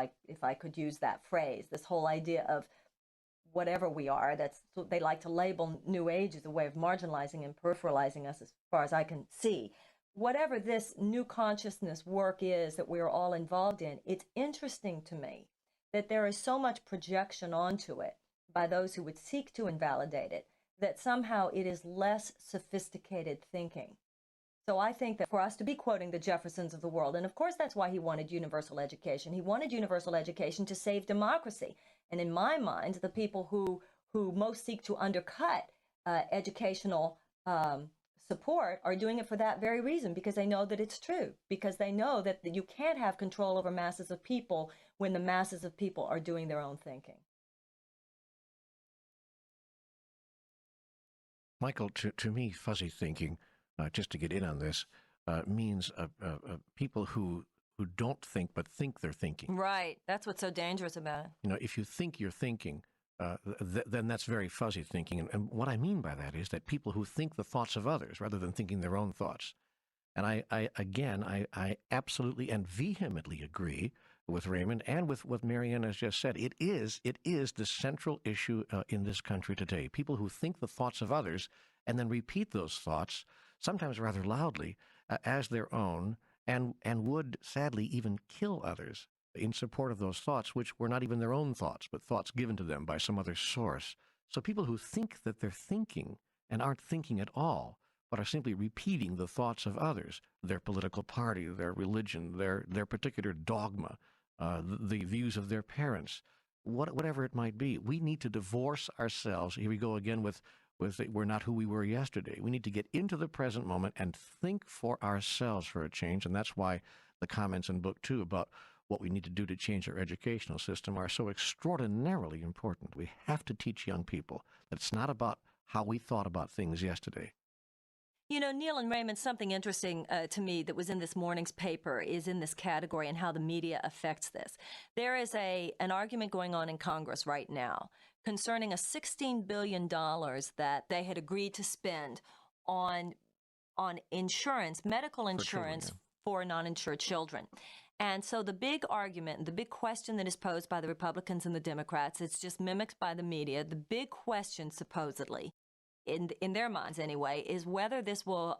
I could use that phrase, this whole idea of whatever we are, that's they like to label New Age as a way of marginalizing and peripheralizing us as far as I can see. Whatever this new consciousness work is that we're all involved in, it's interesting to me that there is so much projection onto it by those who would seek to invalidate it, that somehow it is less sophisticated thinking. So I think that for us to be quoting the Jeffersons of the world, and of course that's why he wanted universal education. He wanted universal education to save democracy. And in my mind, the people who most seek to undercut educational support are doing it for that very reason, because they know that it's true, because they know that you can't have control over masses of people when the masses of people are doing their own thinking. Michael, to me, fuzzy thinking, just to get in on this, means people who don't think but think they're thinking. Right. That's what's so dangerous about it. You know, if you think you're thinking, then that's very fuzzy thinking. And what I mean by that is that people who think the thoughts of others rather than thinking their own thoughts. And I absolutely and vehemently agree with Raymond and with what Marianne has just said. It is the central issue in this country today. People who think the thoughts of others and then repeat those thoughts, sometimes rather loudly, as their own, and would sadly even kill others in support of those thoughts, which were not even their own thoughts, but thoughts given to them by some other source. So people who think that they're thinking and aren't thinking at all, but are simply repeating the thoughts of others, their political party, their religion, their particular dogma, the views of their parents, whatever it might be. We need to divorce ourselves. Here we go again with we're not who we were yesterday. We need to get into the present moment and think for ourselves for a change. And that's why the comments in book 2 about what we need to do to change our educational system are so extraordinarily important. We have to teach young people that it's not about how we thought about things yesterday. You know, Neale and Raymond, something interesting to me that was in this morning's paper is in this category and how the media affects this. There is an argument going on in Congress right now concerning a $16 billion that they had agreed to spend on insurance, medical insurance for non-insured children. And so the big argument, the big question that is posed by the Republicans and the Democrats, it's just mimicked by the media. The big question, supposedly, in their minds anyway, is whether this will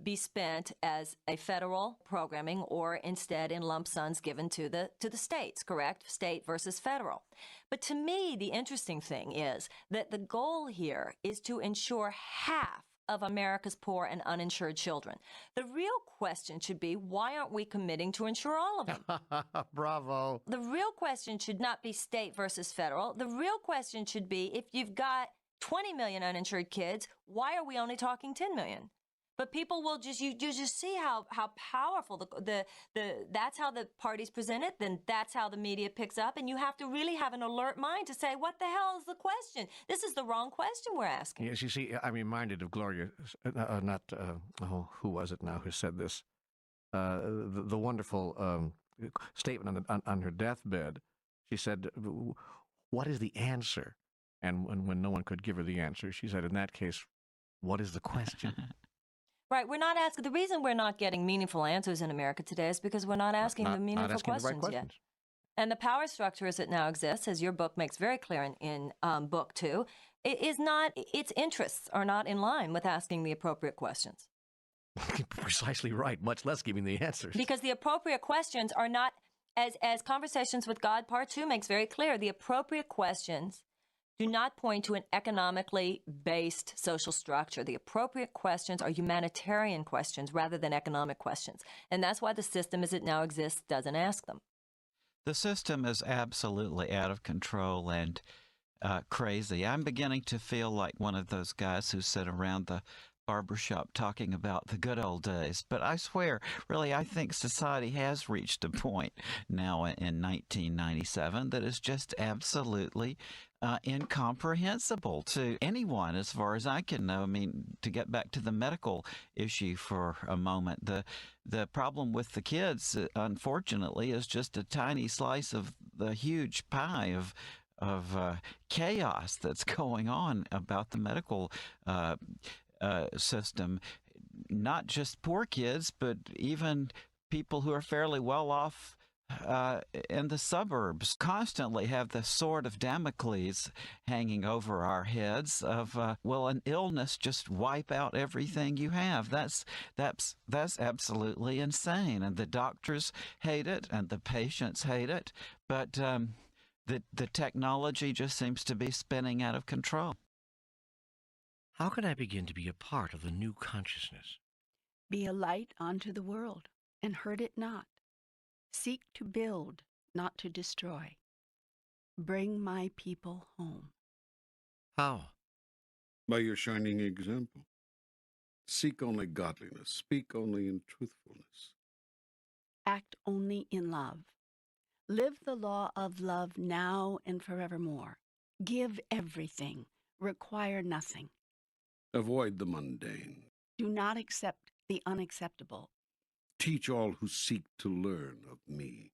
be spent as a federal programming or instead in lump sums given to the states, correct? State versus federal. But to me, the interesting thing is that the goal here is to ensure half of America's poor and uninsured children. The real question should be, why aren't we committing to insure all of them? Bravo. The real question should not be state versus federal. The real question should be, if you've got 20 million uninsured kids, why are we only talking 10 million? But people will you just see how powerful that's how the parties present it, then that's how the media picks up, and you have to really have an alert mind to say, what the hell is the question? This is the wrong question we're asking. Yes, you see, I'm reminded of Gloria, who was it now who said this? The wonderful statement on her deathbed. She said, what is the answer? And when no one could give her the answer, she said, in that case, what is the question? Right. We're not asking. The reason we're not getting meaningful answers in America today is because we're not asking the meaningful questions yet. And the power structure as it now exists, as your book makes very clear in book 2, its interests are not in line with asking the appropriate questions. Precisely right, much less giving the answers. Because the appropriate questions are not, as Conversations with God Part 2 makes very clear, the appropriate questions do not point to an economically based social structure. The appropriate questions are humanitarian questions rather than economic questions. And that's why the system as it now exists doesn't ask them. The system is absolutely out of control and crazy. I'm beginning to feel like one of those guys who sit around the barbershop talking about the good old days. But I swear, really, I think society has reached a point now in 1997 that is just absolutely incomprehensible to anyone, as far as I can know. I mean, to get back to the medical issue for a moment, the problem with the kids, unfortunately, is just a tiny slice of the huge pie of chaos that's going on about the medical system. Not just poor kids, but even people who are fairly well off in the suburbs constantly have the sword of Damocles hanging over our heads of, will an illness just wipe out everything you have? That's absolutely insane. And the doctors hate it and the patients hate it. But the technology just seems to be spinning out of control. How can I begin to be a part of the new consciousness? Be a light unto the world, and hurt it not. Seek to build, not to destroy. Bring my people home. How? By your shining example. Seek only godliness. Speak only in truthfulness. Act only in love. Live the law of love now and forevermore. Give everything. Require nothing. Avoid the mundane. Do not accept the unacceptable. Teach all who seek to learn of me.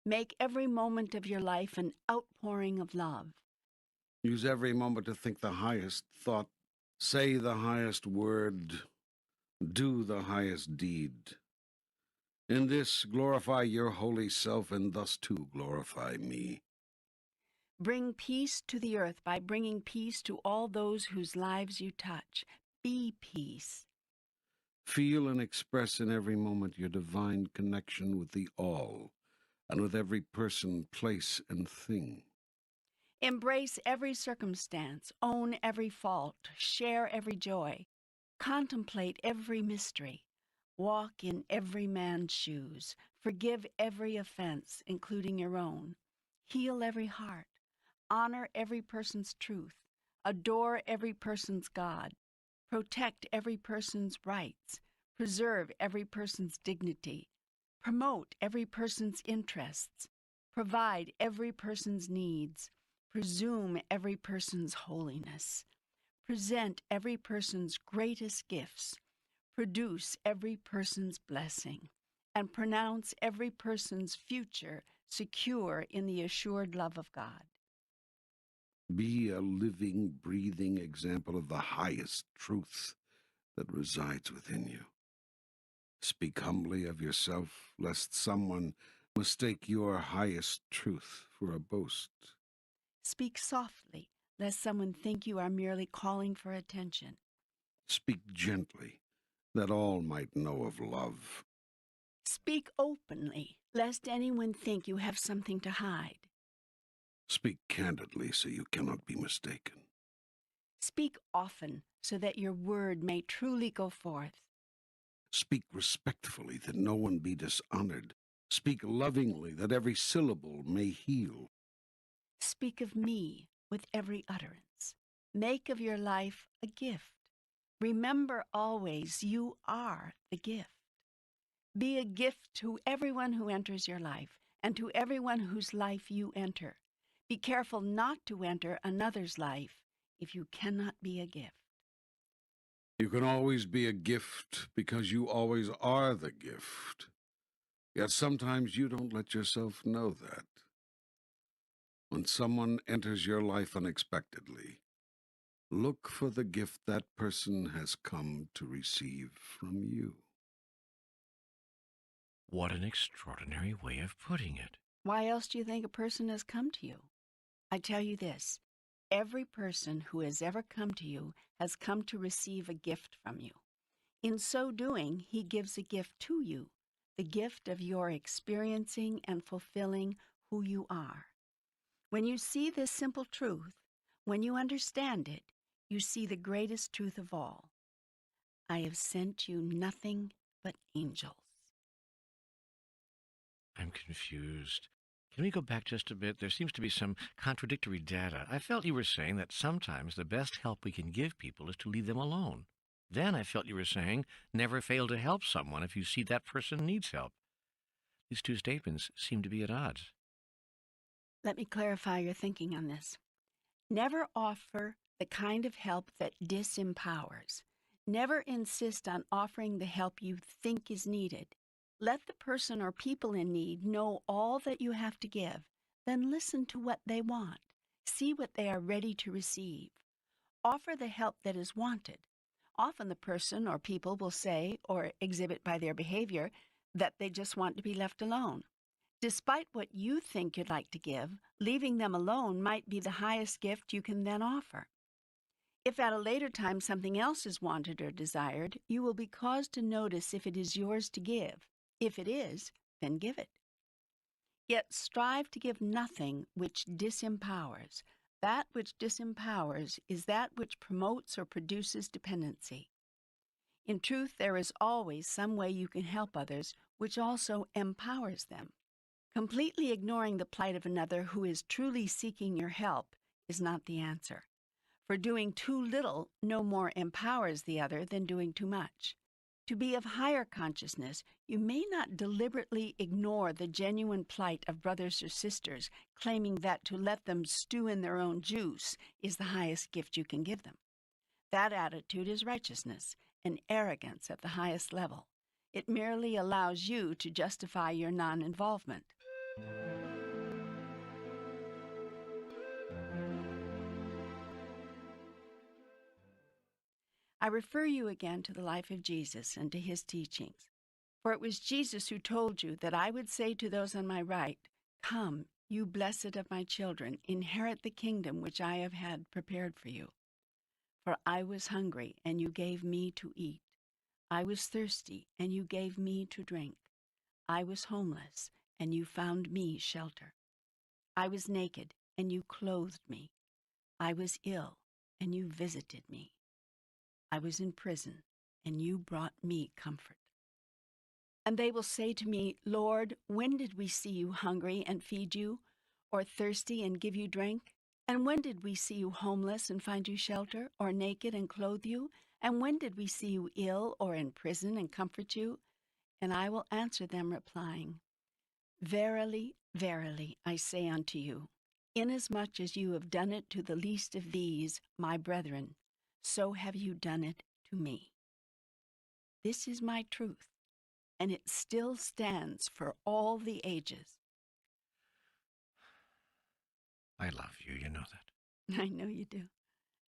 Make every moment of your life an outpouring of love. Use every moment to think the highest thought, say the highest word, do the highest deed. In this glorify your holy self, and thus too glorify me. Bring peace to the earth by bringing peace to all those whose lives you touch. Be peace. Feel and express in every moment your divine connection with the all, and with every person, place, and thing. Embrace every circumstance, own every fault, share every joy, contemplate every mystery, walk in every man's shoes, forgive every offense, including your own, heal every heart, honor every person's truth, adore every person's God, protect every person's rights, preserve every person's dignity, promote every person's interests, provide every person's needs, presume every person's holiness, present every person's greatest gifts, produce every person's blessing, and pronounce every person's future secure in the assured love of God. Be a living, breathing example of the highest truth that resides within you. Speak humbly of yourself, lest someone mistake your highest truth for a boast. Speak softly, lest someone think you are merely calling for attention. Speak gently, that all might know of love. Speak openly, lest anyone think you have something to hide. Speak candidly, so you cannot be mistaken. Speak often, so that your word may truly go forth. Speak respectfully, that no one be dishonored. Speak lovingly, that every syllable may heal. Speak of me with every utterance. Make of your life a gift. Remember always you are the gift. Be a gift to everyone who enters your life and to everyone whose life you enter. Be careful not to enter another's life if you cannot be a gift. You can always be a gift because you always are the gift. Yet sometimes you don't let yourself know that. When someone enters your life unexpectedly, look for the gift that person has come to receive from you. What an extraordinary way of putting it. Why else do you think a person has come to you? I tell you this, every person who has ever come to you has come to receive a gift from you. In so doing, he gives a gift to you, the gift of your experiencing and fulfilling who you are. When you see this simple truth, when you understand it, you see the greatest truth of all. I have sent you nothing but angels. I'm confused. Can we go back just a bit? There seems to be some contradictory data. I felt you were saying that sometimes the best help we can give people is to leave them alone. Then I felt you were saying never fail to help someone if you see that person needs help. These two statements seem to be at odds. Let me clarify your thinking on this. Never offer the kind of help that disempowers. Never insist on offering the help you think is needed. Let the person or people in need know all that you have to give. Then listen to what they want. See what they are ready to receive. Offer the help that is wanted. Often the person or people will say or exhibit by their behavior that they just want to be left alone. Despite what you think you'd like to give, leaving them alone might be the highest gift you can then offer. If at a later time something else is wanted or desired, you will be caused to notice if it is yours to give. If it is, then give it. Yet strive to give nothing which disempowers. That which disempowers is that which promotes or produces dependency. In truth, there is always some way you can help others which also empowers them. Completely ignoring the plight of another who is truly seeking your help is not the answer. For doing too little no more empowers the other than doing too much. To be of higher consciousness, you may not deliberately ignore the genuine plight of brothers or sisters, claiming that to let them stew in their own juice is the highest gift you can give them. That attitude is righteousness and arrogance at the highest level. It merely allows you to justify your non-involvement. I refer you again to the life of Jesus and to his teachings. For it was Jesus who told you that I would say to those on my right, 'Come, you blessed of my children, inherit the kingdom which I have had prepared for you.' For I was hungry, and you gave me to eat. I was thirsty, and you gave me to drink. I was homeless, and you found me shelter. I was naked, and you clothed me. I was ill, and you visited me. I was in prison, and you brought me comfort. And they will say to me, 'Lord, when did we see you hungry and feed you, or thirsty and give you drink? And when did we see you homeless and find you shelter, or naked and clothe you? And when did we see you ill or in prison and comfort you?' And I will answer them, replying, 'Verily, verily, I say unto you, inasmuch as you have done it to the least of these, my brethren, so have you done it to me.' This is my truth, and it still stands for all the ages." I love you, you know that. I know you do,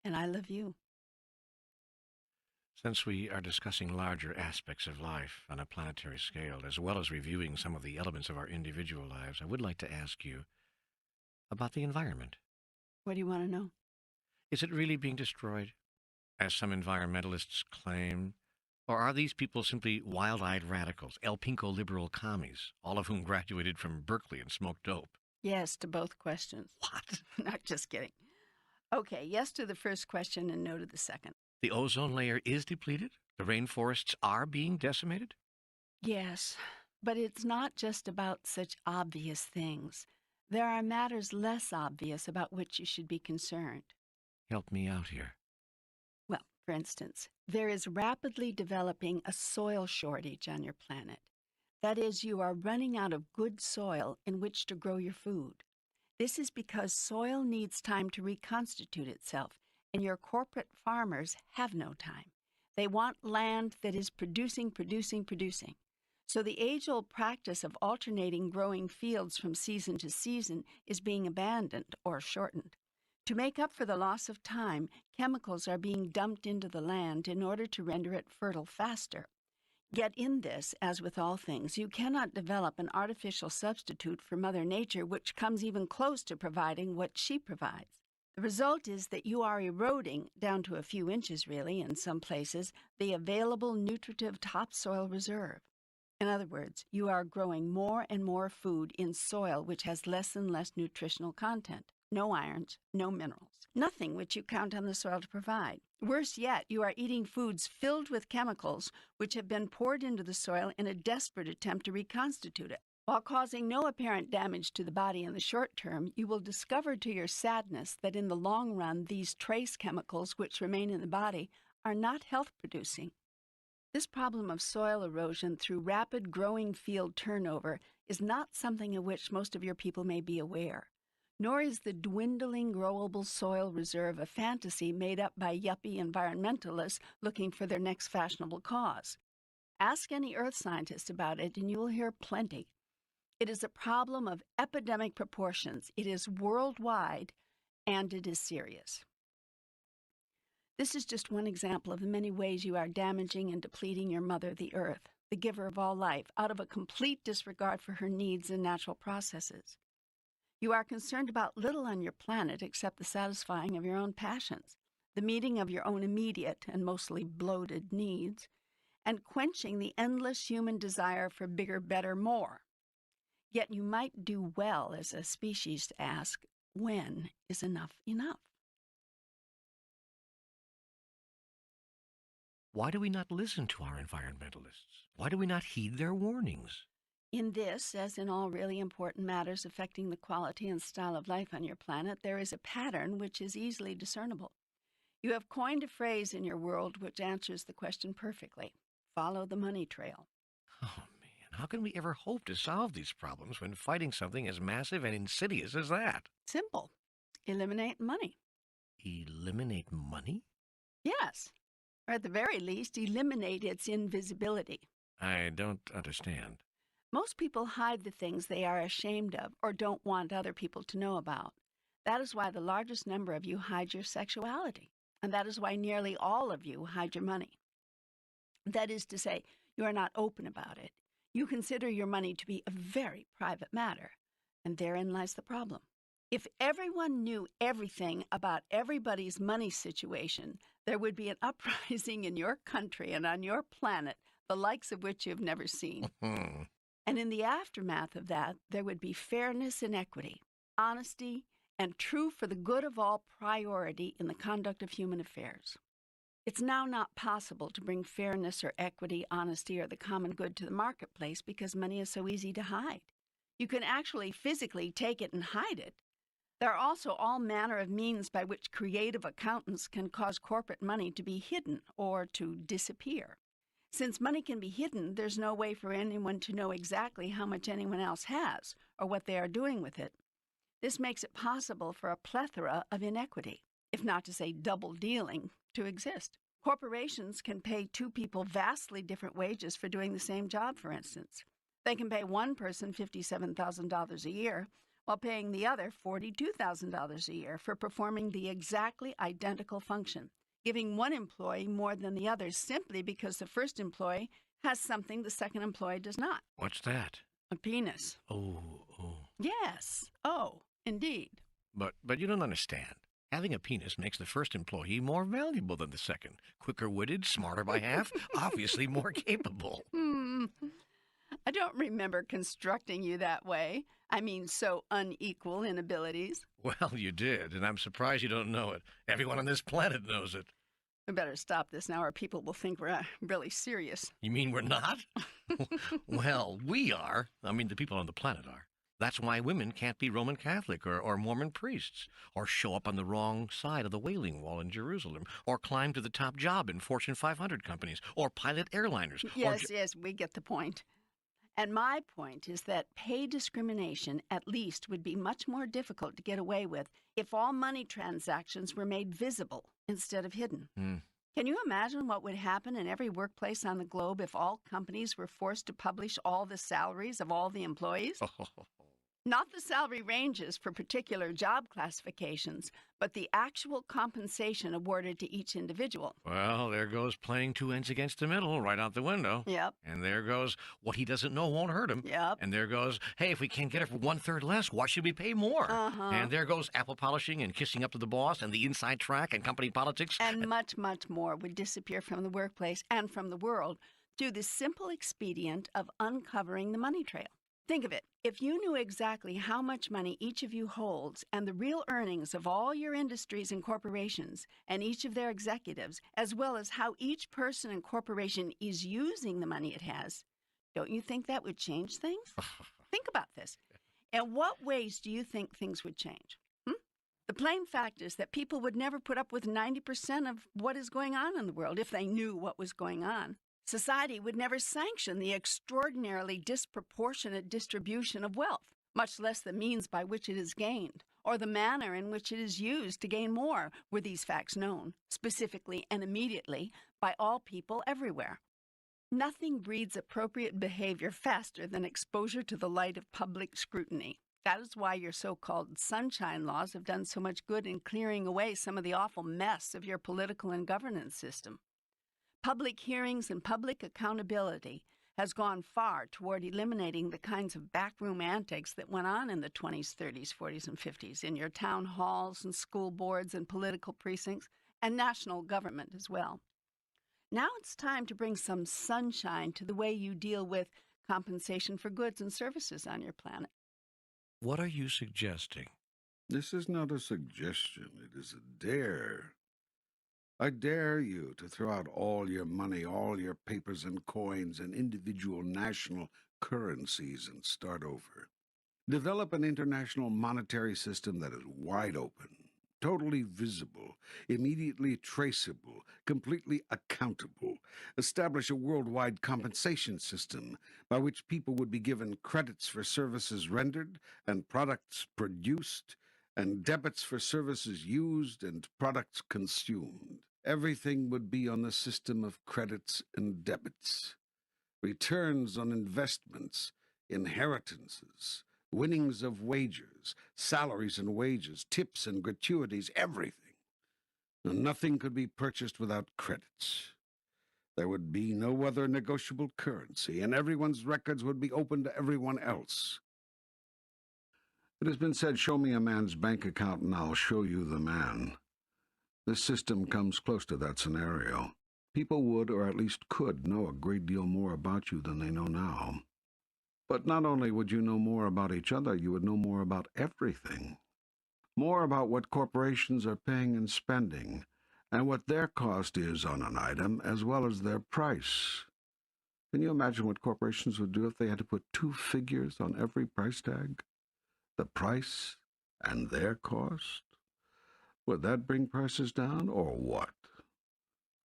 and I love you. Since we are discussing larger aspects of life on a planetary scale, as well as reviewing some of the elements of our individual lives, I would like to ask you about the environment. What do you want to know? Is it really being destroyed, as some environmentalists claim? Or are these people simply wild-eyed radicals, El Pinko liberal commies, all of whom graduated from Berkeley and smoked dope? Yes to both questions. What? Not just kidding. Okay, yes to the first question and no to the second. The ozone layer is depleted? The rainforests are being decimated? Yes, but it's not just about such obvious things. There are matters less obvious about which you should be concerned. Help me out here. Well, for instance, there is rapidly developing a soil shortage on your planet. That is, you are running out of good soil in which to grow your food. This is because soil needs time to reconstitute itself, and your corporate farmers have no time. They want land that is producing. So the age-old practice of alternating growing fields from season to season is being abandoned or shortened. To make up for the loss of time, chemicals are being dumped into the land in order to render it fertile faster. Yet in this, as with all things, you cannot develop an artificial substitute for Mother Nature which comes even close to providing what she provides. The result is that you are eroding, down to a few inches really in some places, the available nutritive topsoil reserve. In other words, you are growing more and more food in soil which has less and less nutritional content. No irons, no minerals, nothing which you count on the soil to provide. Worse yet, you are eating foods filled with chemicals which have been poured into the soil in a desperate attempt to reconstitute it. While causing no apparent damage to the body in the short term, you will discover to your sadness that in the long run, these trace chemicals which remain in the body are not health-producing. This problem of soil erosion through rapid growing field turnover is not something of which most of your people may be aware. Nor is the dwindling growable soil reserve a fantasy made up by yuppie environmentalists looking for their next fashionable cause. Ask any earth scientist about it and you will hear plenty. It is a problem of epidemic proportions. It is worldwide, and it is serious. This is just one example of the many ways you are damaging and depleting your mother, the earth, the giver of all life, out of a complete disregard for her needs and natural processes. You are concerned about little on your planet except the satisfying of your own passions, the meeting of your own immediate and mostly bloated needs, and quenching the endless human desire for bigger, better, more. Yet you might do well as a species to ask, when is enough enough? Why do we not listen to our environmentalists? Why do we not heed their warnings? In this, as in all really important matters affecting the quality and style of life on your planet, there is a pattern which is easily discernible. You have coined a phrase in your world which answers the question perfectly. Follow the money trail. Oh, man, how can we ever hope to solve these problems when fighting something as massive and insidious as that? Simple. Eliminate money. Eliminate money? Yes. Or at the very least, eliminate its invisibility. I don't understand. Most people hide the things they are ashamed of or don't want other people to know about. That is why the largest number of you hide your sexuality, and that is why nearly all of you hide your money. That is to say, you are not open about it. You consider your money to be a very private matter, and therein lies the problem. If everyone knew everything about everybody's money situation, there would be an uprising in your country and on your planet, the likes of which you've never seen. And in the aftermath of that, there would be fairness and equity, honesty, and true for the good of all priority in the conduct of human affairs. It's now not possible to bring fairness or equity, honesty, or the common good to the marketplace because money is so easy to hide. You can actually physically take it and hide it. There are also all manner of means by which creative accountants can cause corporate money to be hidden or to disappear. Since money can be hidden, there's no way for anyone to know exactly how much anyone else has or what they are doing with it. This makes it possible for a plethora of inequity, if not to say double dealing, to exist. Corporations can pay two people vastly different wages for doing the same job, for instance. They can pay one person $57,000 a year, while paying the other $42,000 a year for performing the exactly identical function, giving one employee more than the other simply because the first employee has something the second employee does not. What's that? A penis. Oh. Yes. Oh, indeed. But you don't understand. Having a penis makes the first employee more valuable than the second. Quicker-witted, smarter by half, obviously more capable. I don't remember constructing you that way. I mean, so unequal in abilities. Well, you did, and I'm surprised you don't know it. Everyone on this planet knows it. We better stop this now or people will think we're really serious. You mean we're not? Well, we are. I mean, the people on the planet are. That's why women can't be Roman Catholic or Mormon priests, or show up on the wrong side of the Wailing Wall in Jerusalem, or climb to the top job in Fortune 500 companies, or pilot airliners. Yes, we get the point. And my point is that pay discrimination, at least, would be much more difficult to get away with if all money transactions were made visible instead of hidden. Can you imagine what would happen in every workplace on the globe if all companies were forced to publish all the salaries of all the employees? Not the salary ranges for particular job classifications, but the actual compensation awarded to each individual. Well, there goes playing two ends against the middle right out the window. Yep. And there goes what he doesn't know won't hurt him. Yep. And there goes, hey, if we can't get it for 1/3 less, why should we pay more? And there goes apple polishing and kissing up to the boss and the inside track and company politics. And much, much more would disappear from the workplace and from the world through the simple expedient of uncovering the money trail. Think of it. If you knew exactly how much money each of you holds and the real earnings of all your industries and corporations and each of their executives, as well as how each person and corporation is using the money it has, don't you think that would change things? Think about this. In what ways do you think things would change? The plain fact is that people would never put up with 90% of what is going on in the world if they knew what was going on. Society would never sanction the extraordinarily disproportionate distribution of wealth, much less the means by which it is gained, or the manner in which it is used to gain more, were these facts known, specifically and immediately, by all people everywhere. Nothing breeds appropriate behavior faster than exposure to the light of public scrutiny. That is why your so-called sunshine laws have done so much good in clearing away some of the awful mess of your political and governance system. Public hearings and public accountability has gone far toward eliminating the kinds of backroom antics that went on in the 20s, 30s, 40s, and 50s in your town halls and school boards and political precincts and national government as well. Now it's time to bring some sunshine to the way you deal with compensation for goods and services on your planet. What are you suggesting? This is not a suggestion, it is a dare. I dare you to throw out all your money, all your papers and coins and individual national currencies and start over. Develop an international monetary system that is wide open, totally visible, immediately traceable, completely accountable. Establish a worldwide compensation system by which people would be given credits for services rendered and products produced, and debits for services used and products consumed. Everything would be on the system of credits and debits. Returns on investments, inheritances, winnings of wagers, salaries and wages, tips and gratuities, everything. And nothing could be purchased without credits. There would be no other negotiable currency, and everyone's records would be open to everyone else. It has been said, show me a man's bank account and I'll show you the man. This system comes close to that scenario. People would, or at least could, know a great deal more about you than they know now. But not only would you know more about each other, you would know more about everything. More about what corporations are paying and spending, and what their cost is on an item, as well as their price. Can you imagine what corporations would do if they had to put 2 figures on every price tag? The price and their cost? Would that bring prices down, or what?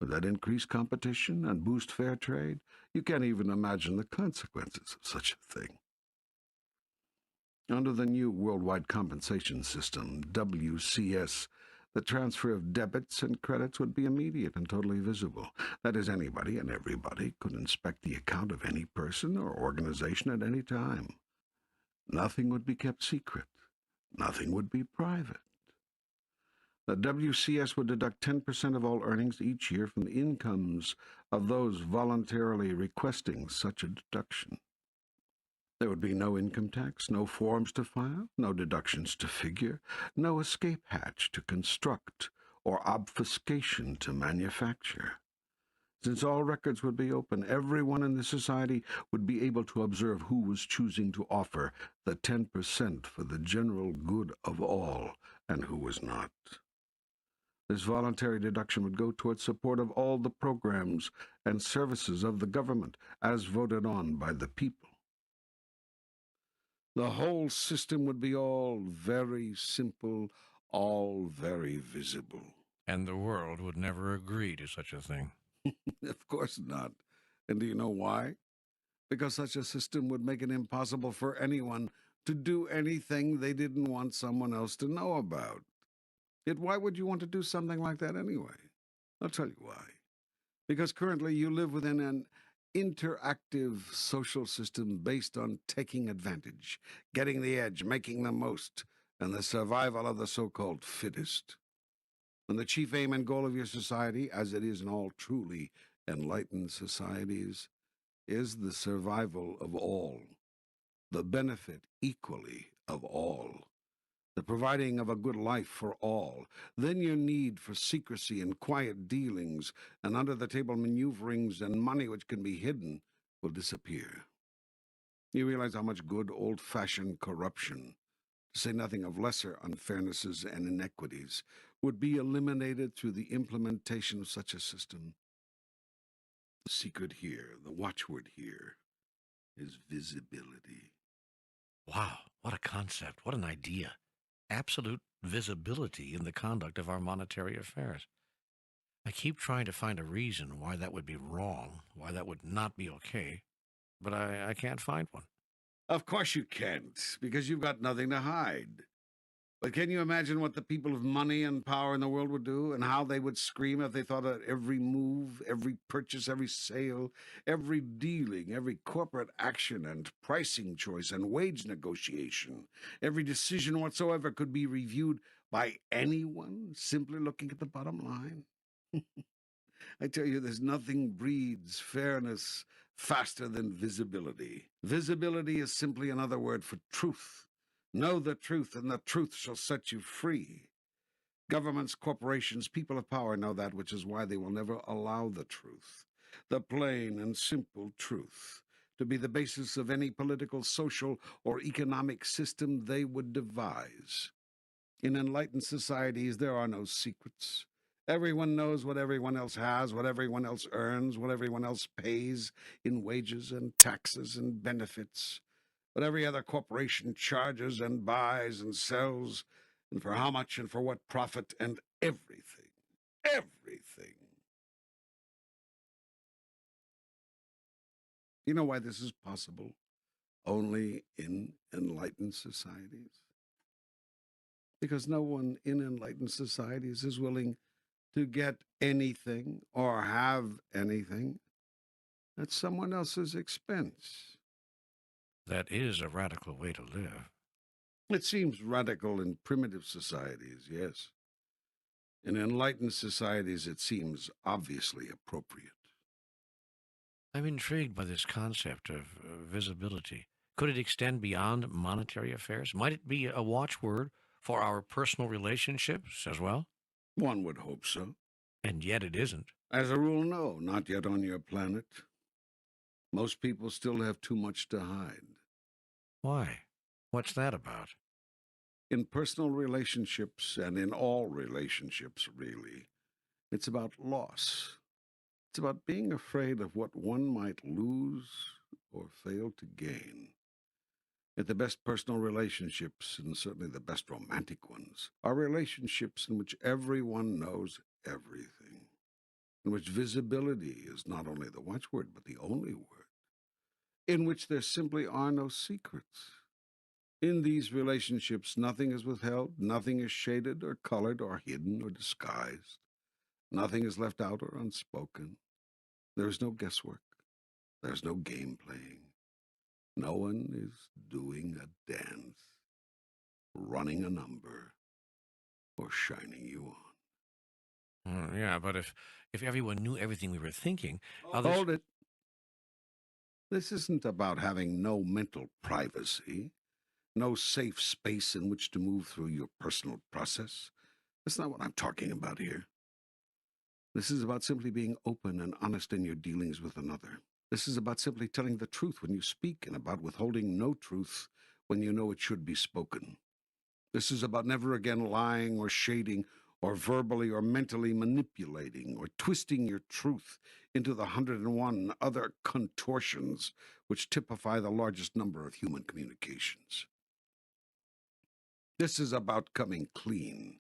Would that increase competition and boost fair trade? You can't even imagine the consequences of such a thing. Under the new Worldwide Compensation System, WCS, the transfer of debits and credits would be immediate and totally visible. That is, anybody and everybody could inspect the account of any person or organization at any time. Nothing would be kept secret. Nothing would be private. The WCS would deduct 10% of all earnings each year from the incomes of those voluntarily requesting such a deduction. There would be no income tax, no forms to file, no deductions to figure, no escape hatch to construct, or obfuscation to manufacture. Since all records would be open, everyone in the society would be able to observe who was choosing to offer the 10% for the general good of all, and who was not. This voluntary deduction would go towards support of all the programs and services of the government, as voted on by the people. The whole system would be all very simple, all very visible. And the world would never agree to such a thing. Of course not. And do you know why? Because such a system would make it impossible for anyone to do anything they didn't want someone else to know about. Yet why would you want to do something like that anyway? I'll tell you why. Because currently you live within an interactive social system based on taking advantage, getting the edge, making the most, and the survival of the so-called fittest. And the chief aim and goal of your society, as it is in all truly enlightened societies, is the survival of all, the benefit equally of all, the providing of a good life for all. Then your need for secrecy and quiet dealings and under-the-table maneuverings and money which can be hidden will disappear. You realize how much good old-fashioned corruption, to say nothing of lesser unfairnesses and inequities, would be eliminated through the implementation of such a system. The secret here, the watchword here, is visibility. Wow, what a concept, what an idea. Absolute visibility in the conduct of our monetary affairs. I keep trying to find a reason why that would be wrong, why that would not be okay, but I can't find one. Of course you can't, because you've got nothing to hide. But can you imagine what the people of money and power in the world would do, and how they would scream if they thought of every move, every purchase, every sale, every dealing, every corporate action and pricing choice and wage negotiation, every decision whatsoever could be reviewed by anyone simply looking at the bottom line? I tell you, there's nothing breeds fairness faster than visibility. Visibility is simply another word for truth. Know the truth, and the truth shall set you free. Governments, corporations, people of power know that, which is why they will never allow the truth, the plain and simple truth, to be the basis of any political, social, or economic system they would devise. In enlightened societies, there are no secrets. Everyone knows what everyone else has, what everyone else earns, what everyone else pays in wages and taxes and benefits, what every other corporation charges and buys and sells, and for how much and for what profit, and everything. Everything. You know why this is possible? Only in enlightened societies. Because no one in enlightened societies is willing to get anything or have anything at someone else's expense. That is a radical way to live. It seems radical in primitive societies, yes. In enlightened societies, it seems obviously appropriate. I'm intrigued by this concept of visibility. Could it extend beyond monetary affairs? Might it be a watchword for our personal relationships as well? One would hope so. And yet it isn't. As a rule, no, not yet on your planet. Most people still have too much to hide. Why? What's that about? In personal relationships, and in all relationships, really, it's about loss. It's about being afraid of what one might lose or fail to gain. Yet the best personal relationships, and certainly the best romantic ones, are relationships in which everyone knows everything, in which visibility is not only the watchword, but the only word, in which there simply are no secrets. In these relationships, nothing is withheld, nothing is shaded or colored or hidden or disguised. Nothing is left out or unspoken. There is no guesswork. There's no game playing. No one is doing a dance, running a number, or shining you on. Yeah, but if everyone knew everything we were thinking, others. Hold it. This isn't about having no mental privacy, no safe space in which to move through your personal process. That's not what I'm talking about here. This is about simply being open and honest in your dealings with another. This is about simply telling the truth when you speak and about withholding no truth when you know it should be spoken. This is about never again lying or shading or verbally or mentally manipulating or twisting your truth into the 101 other contortions which typify the largest number of human communications. This is about coming clean,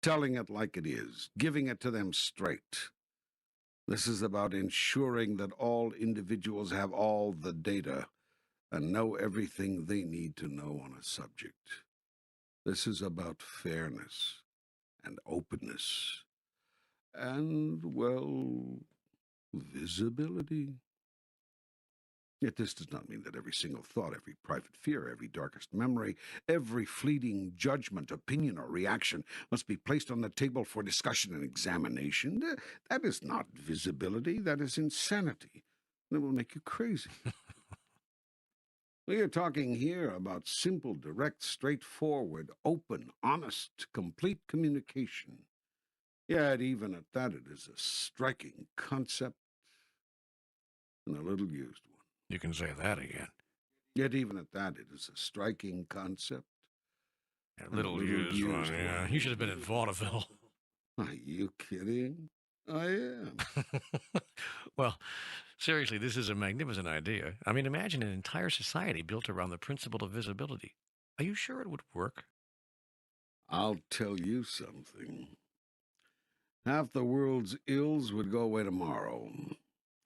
telling it like it is, giving it to them straight. This is about ensuring that all individuals have all the data and know everything they need to know on a subject. This is about fairness and openness and, well, visibility. Yet this does not mean that every single thought, every private fear, every darkest memory, every fleeting judgment, opinion, or reaction must be placed on the table for discussion and examination. That is not visibility, that is insanity. That will make you crazy. We are talking here about simple, direct, straightforward, open, honest, complete communication. Yet even at that, it is a striking concept and a little used one. You can say that again. Yet even at that, it is a striking concept. A little used one, yeah. You should have been in vaudeville. Are you kidding? I am. Well, seriously, this is a magnificent idea. I mean, imagine an entire society built around the principle of visibility. Are you sure it would work? I'll tell you something. Half the world's ills would go away tomorrow.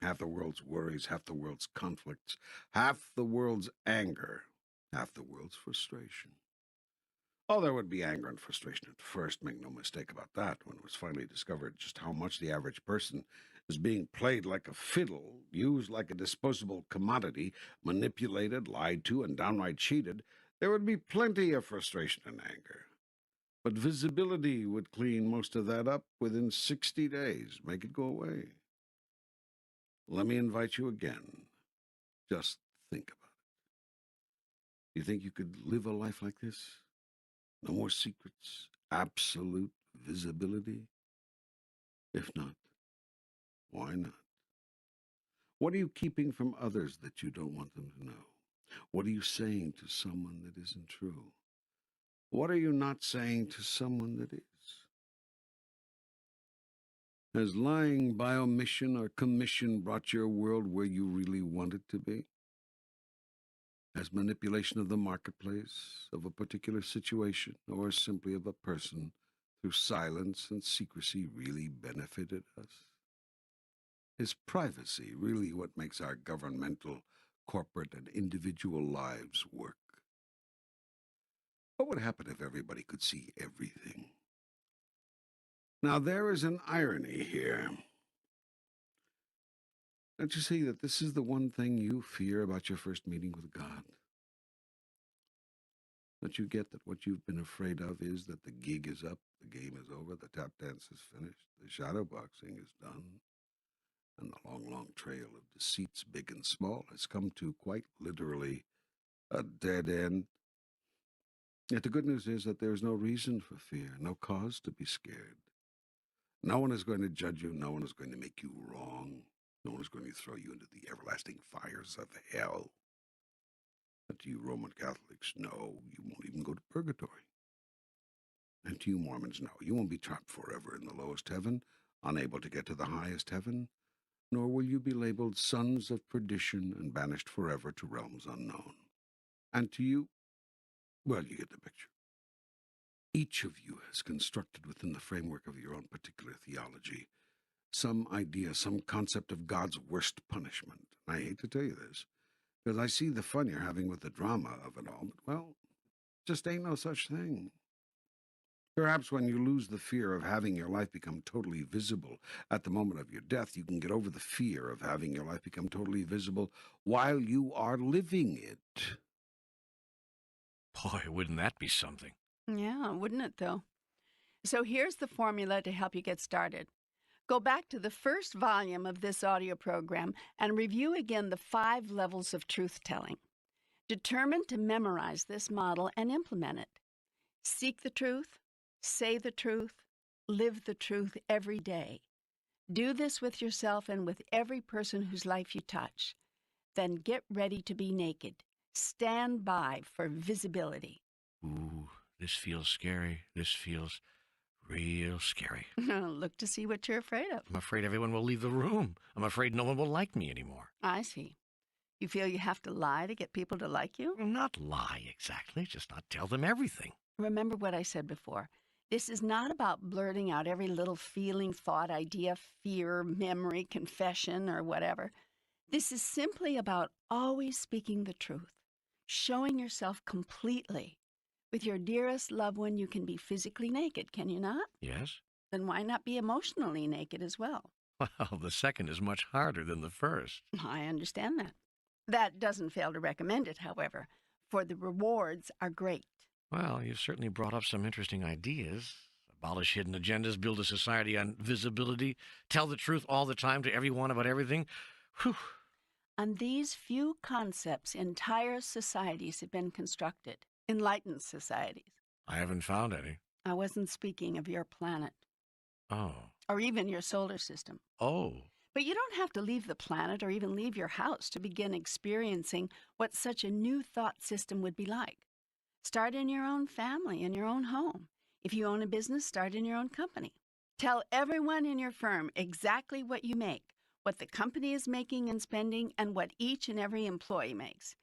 Half the world's worries, half the world's conflicts, half the world's anger, half the world's frustration. Oh, there would be anger and frustration at first, make no mistake about that, when it was finally discovered just how much the average person is being played like a fiddle, used like a disposable commodity, manipulated, lied to, and downright cheated. There would be plenty of frustration and anger. But visibility would clean most of that up within 60 days, make it go away. Let me invite you again. Just think about it. You think you could live a life like this? No more secrets, absolute visibility? If not, why not? What are you keeping from others that you don't want them to know? What are you saying to someone that isn't true? What are you not saying to someone that is? Has lying by omission or commission brought your world where you really want it to be? Has manipulation of the marketplace, of a particular situation, or simply of a person, through silence and secrecy really benefited us? Is privacy really what makes our governmental, corporate, and individual lives work? What would happen if everybody could see everything? Now, there is an irony here. Don't you see that this is the one thing you fear about your first meeting with God? Don't you get that what you've been afraid of is that the gig is up, the game is over, the tap dance is finished, the shadow boxing is done, and the long, long trail of deceits, big and small, has come to quite literally a dead end. Yet the good news is that there is no reason for fear, no cause to be scared. No one is going to judge you. No one is going to make you wrong. No one is going to throw you into the everlasting fires of hell. And to you Roman Catholics, no, you won't even go to purgatory. And to you Mormons, no, you won't be trapped forever in the lowest heaven, unable to get to the highest heaven, nor will you be labeled sons of perdition and banished forever to realms unknown. And to you, well, you get the picture. Each of you has constructed within the framework of your own particular theology some idea, some concept of God's worst punishment. I hate to tell you this, because I see the fun you're having with the drama of it all, but, well, just ain't no such thing. Perhaps when you lose the fear of having your life become totally visible at the moment of your death, you can get over the fear of having your life become totally visible while you are living it. Boy, wouldn't that be something? Yeah, wouldn't it, though? So here's the formula to help you get started. Go back to the first volume of this audio program and review again the 5 levels of truth-telling. Determine to memorize this model and implement it. Seek the truth, say the truth, live the truth every day. Do this with yourself and with every person whose life you touch. Then get ready to be naked. Stand by for visibility. Ooh, this feels scary. This feels real scary. Look to see what you're afraid of. I'm afraid everyone will leave the room. I'm afraid no one will like me anymore. I see. You feel you have to lie to get people to like you? Well, not lie exactly, just not tell them everything. Remember what I said before. This is not about blurting out every little feeling, thought, idea, fear, memory, confession, or whatever. This is simply about always speaking the truth, showing yourself completely. With your dearest loved one, you can be physically naked, can you not? Yes? Then why not be emotionally naked as well? Well, the second is much harder than the first. I understand that. That doesn't fail to recommend it, however, for the rewards are great. Well, you've certainly brought up some interesting ideas. Abolish hidden agendas, build a society on visibility, tell the truth all the time to everyone about everything. Whew. On these few concepts, entire societies have been constructed, enlightened societies. I haven't found any. I wasn't speaking of your planet Oh. or even your solar system. Oh. But you don't have to leave the planet or even leave your house to begin experiencing what such a new thought system would be like. Start in your own family, in your own home. If you own a business, start in your own company. Tell everyone in your firm exactly what you make, what the company is making and spending, and what each and every employee makes.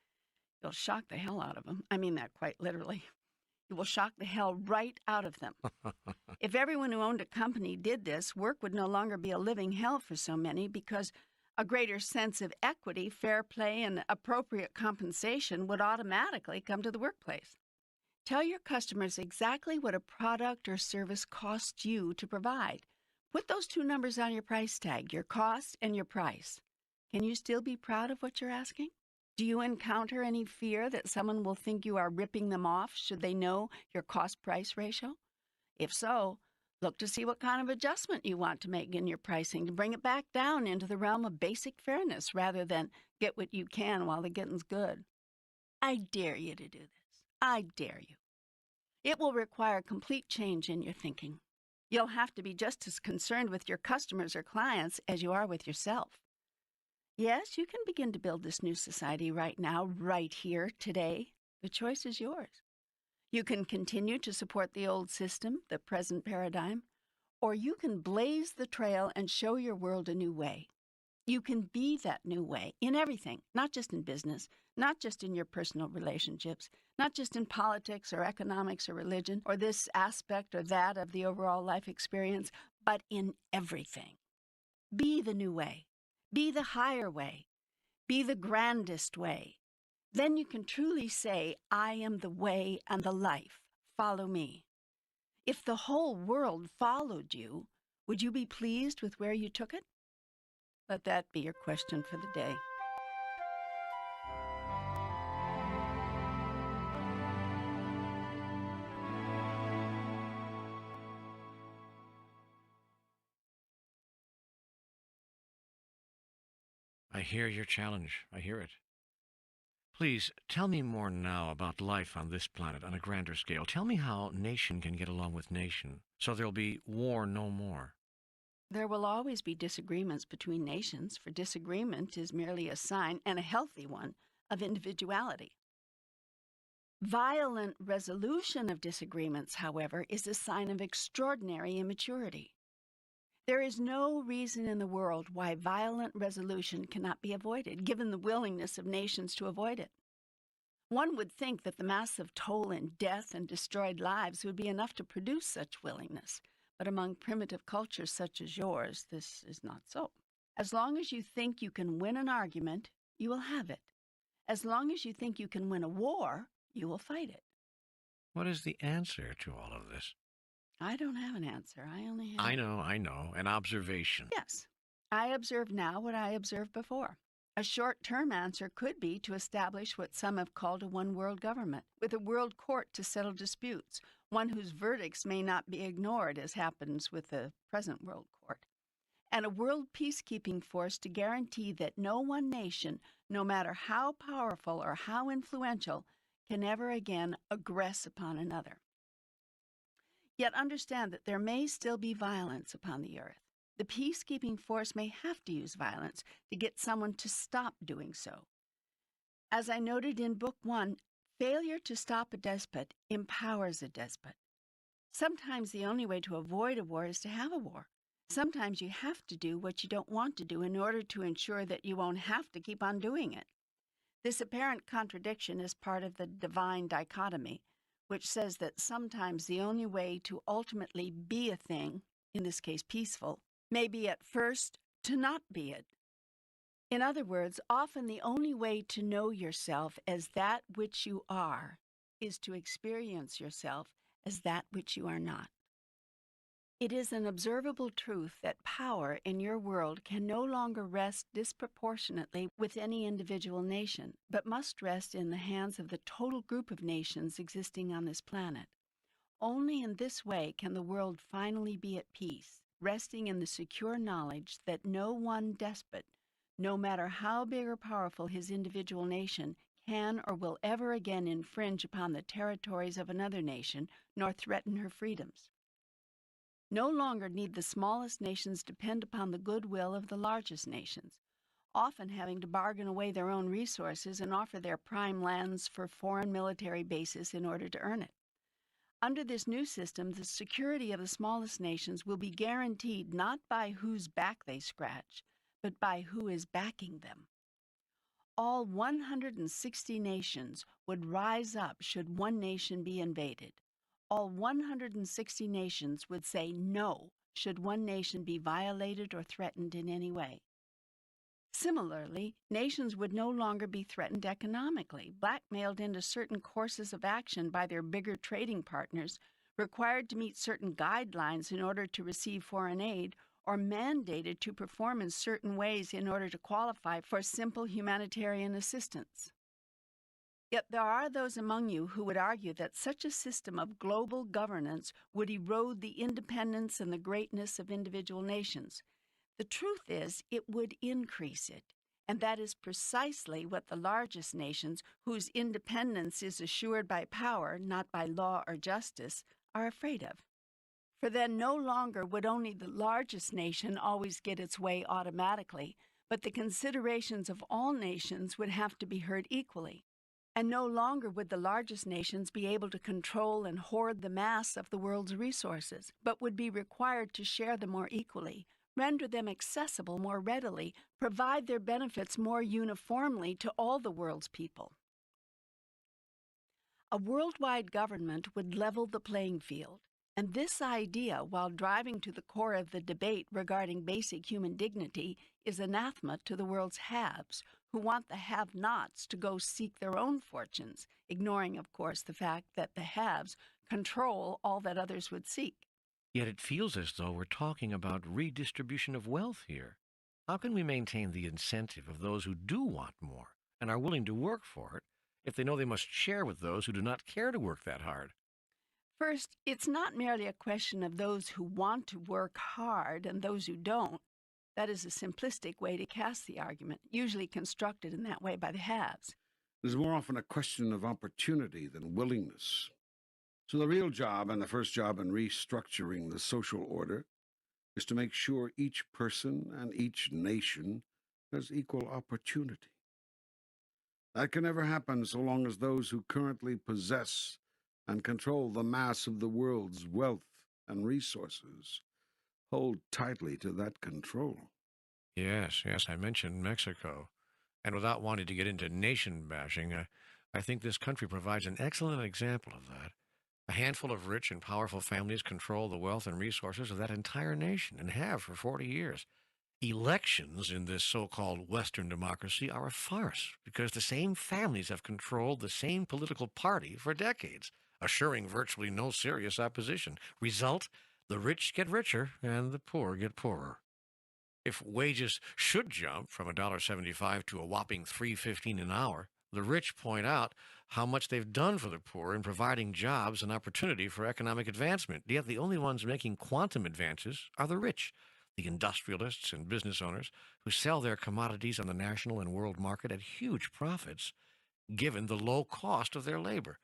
You'll shock the hell out of them. I mean that quite literally. You will shock the hell right out of them. If everyone who owned a company did this, work would no longer be a living hell for so many because a greater sense of equity, fair play, and appropriate compensation would automatically come to the workplace. Tell your customers exactly what a product or service costs you to provide. Put those 2 numbers on your price tag, your cost and your price. Can you still be proud of what you're asking? Do you encounter any fear that someone will think you are ripping them off should they know your cost-price ratio? If so, look to see what kind of adjustment you want to make in your pricing to bring it back down into the realm of basic fairness rather than get what you can while the getting's good. I dare you to do this. I dare you. It will require complete change in your thinking. You'll have to be just as concerned with your customers or clients as you are with yourself. Yes, you can begin to build this new society right now, right here, today. The choice is yours. You can continue to support the old system, the present paradigm, or you can blaze the trail and show your world a new way. You can be that new way in everything, not just in business, not just in your personal relationships, not just in politics or economics or religion or this aspect or that of the overall life experience, but in everything. Be the new way. Be the higher way. Be the grandest way. Then you can truly say, I am the way and the life. Follow me. If the whole world followed you, would you be pleased with where you took it? Let that be your question for the day. I hear your challenge. I hear it. Please tell me more now about life on this planet on a grander scale. Tell me how nation can get along with nation, so there'll be war no more. There will always be disagreements between nations, for disagreement is merely a sign, and a healthy one, of individuality. Violent resolution of disagreements, however, is a sign of extraordinary immaturity. There is no reason in the world why violent resolution cannot be avoided, given the willingness of nations to avoid it. One would think that the massive toll in death and destroyed lives would be enough to produce such willingness, but among primitive cultures such as yours, this is not so. As long as you think you can win an argument, you will have it. As long as you think you can win a war, you will fight it. What is the answer to all of this? I don't have an answer. I only have... I know. An observation. Yes. I observe now what I observed before. A short-term answer could be to establish what some have called a one-world government, with a world court to settle disputes, one whose verdicts may not be ignored, as happens with the present world court, and a world peacekeeping force to guarantee that no one nation, no matter how powerful or how influential, can ever again aggress upon another. Yet understand that there may still be violence upon the earth. The peacekeeping force may have to use violence to get someone to stop doing so. As I noted in Book 1, failure to stop a despot empowers a despot. Sometimes the only way to avoid a war is to have a war. Sometimes you have to do what you don't want to do in order to ensure that you won't have to keep on doing it. This apparent contradiction is part of the divine dichotomy, which says that sometimes the only way to ultimately be a thing, in this case peaceful, may be at first to not be it. In other words, often the only way to know yourself as that which you are is to experience yourself as that which you are not. It is an observable truth that power in your world can no longer rest disproportionately with any individual nation, but must rest in the hands of the total group of nations existing on this planet. Only in this way can the world finally be at peace, resting in the secure knowledge that no one despot, no matter how big or powerful his individual nation, can or will ever again infringe upon the territories of another nation, nor threaten her freedoms. No longer need the smallest nations depend upon the goodwill of the largest nations, often having to bargain away their own resources and offer their prime lands for foreign military bases in order to earn it. Under this new system, the security of the smallest nations will be guaranteed not by whose back they scratch, but by who is backing them. All 160 nations would rise up should one nation be invaded. All 160 nations would say no should one nation be violated or threatened in any way. Similarly, nations would no longer be threatened economically, blackmailed into certain courses of action by their bigger trading partners, required to meet certain guidelines in order to receive foreign aid, or mandated to perform in certain ways in order to qualify for simple humanitarian assistance. Yet there are those among you who would argue that such a system of global governance would erode the independence and the greatness of individual nations. The truth is, it would increase it, and that is precisely what the largest nations, whose independence is assured by power, not by law or justice, are afraid of. For then no longer would only the largest nation always get its way automatically, but the considerations of all nations would have to be heard equally. And no longer would the largest nations be able to control and hoard the mass of the world's resources, but would be required to share them more equally, render them accessible more readily, provide their benefits more uniformly to all the world's people. A worldwide government would level the playing field, and this idea, while driving to the core of the debate regarding basic human dignity, is anathema to the world's haves, who want the have-nots to go seek their own fortunes, ignoring, of course, the fact that the haves control all that others would seek. Yet it feels as though we're talking about redistribution of wealth here. How can we maintain the incentive of those who do want more and are willing to work for it if they know they must share with those who do not care to work that hard? First, it's not merely a question of those who want to work hard and those who don't. That is a simplistic way to cast the argument, usually constructed in that way by the haves. It is more often a question of opportunity than willingness. So the real job, and the first job in restructuring the social order, is to make sure each person and each nation has equal opportunity. That can never happen so long as those who currently possess and control the mass of the world's wealth and resources hold tightly to that control. Yes, I mentioned Mexico. And without wanting to get into nation bashing, I think this country provides an excellent example of that. A handful of rich and powerful families control the wealth and resources of that entire nation and have for 40 years. Elections in this so-called Western democracy are a farce because the same families have controlled the same political party for decades, assuring virtually no serious opposition. Result, the rich get richer and the poor get poorer. If wages should jump from $1.75 to a whopping $3.15 an hour, the rich point out how much they've done for the poor in providing jobs and opportunity for economic advancement. Yet the only ones making quantum advances are the rich, the industrialists and business owners who sell their commodities on the national and world market at huge profits, given the low cost of their labor.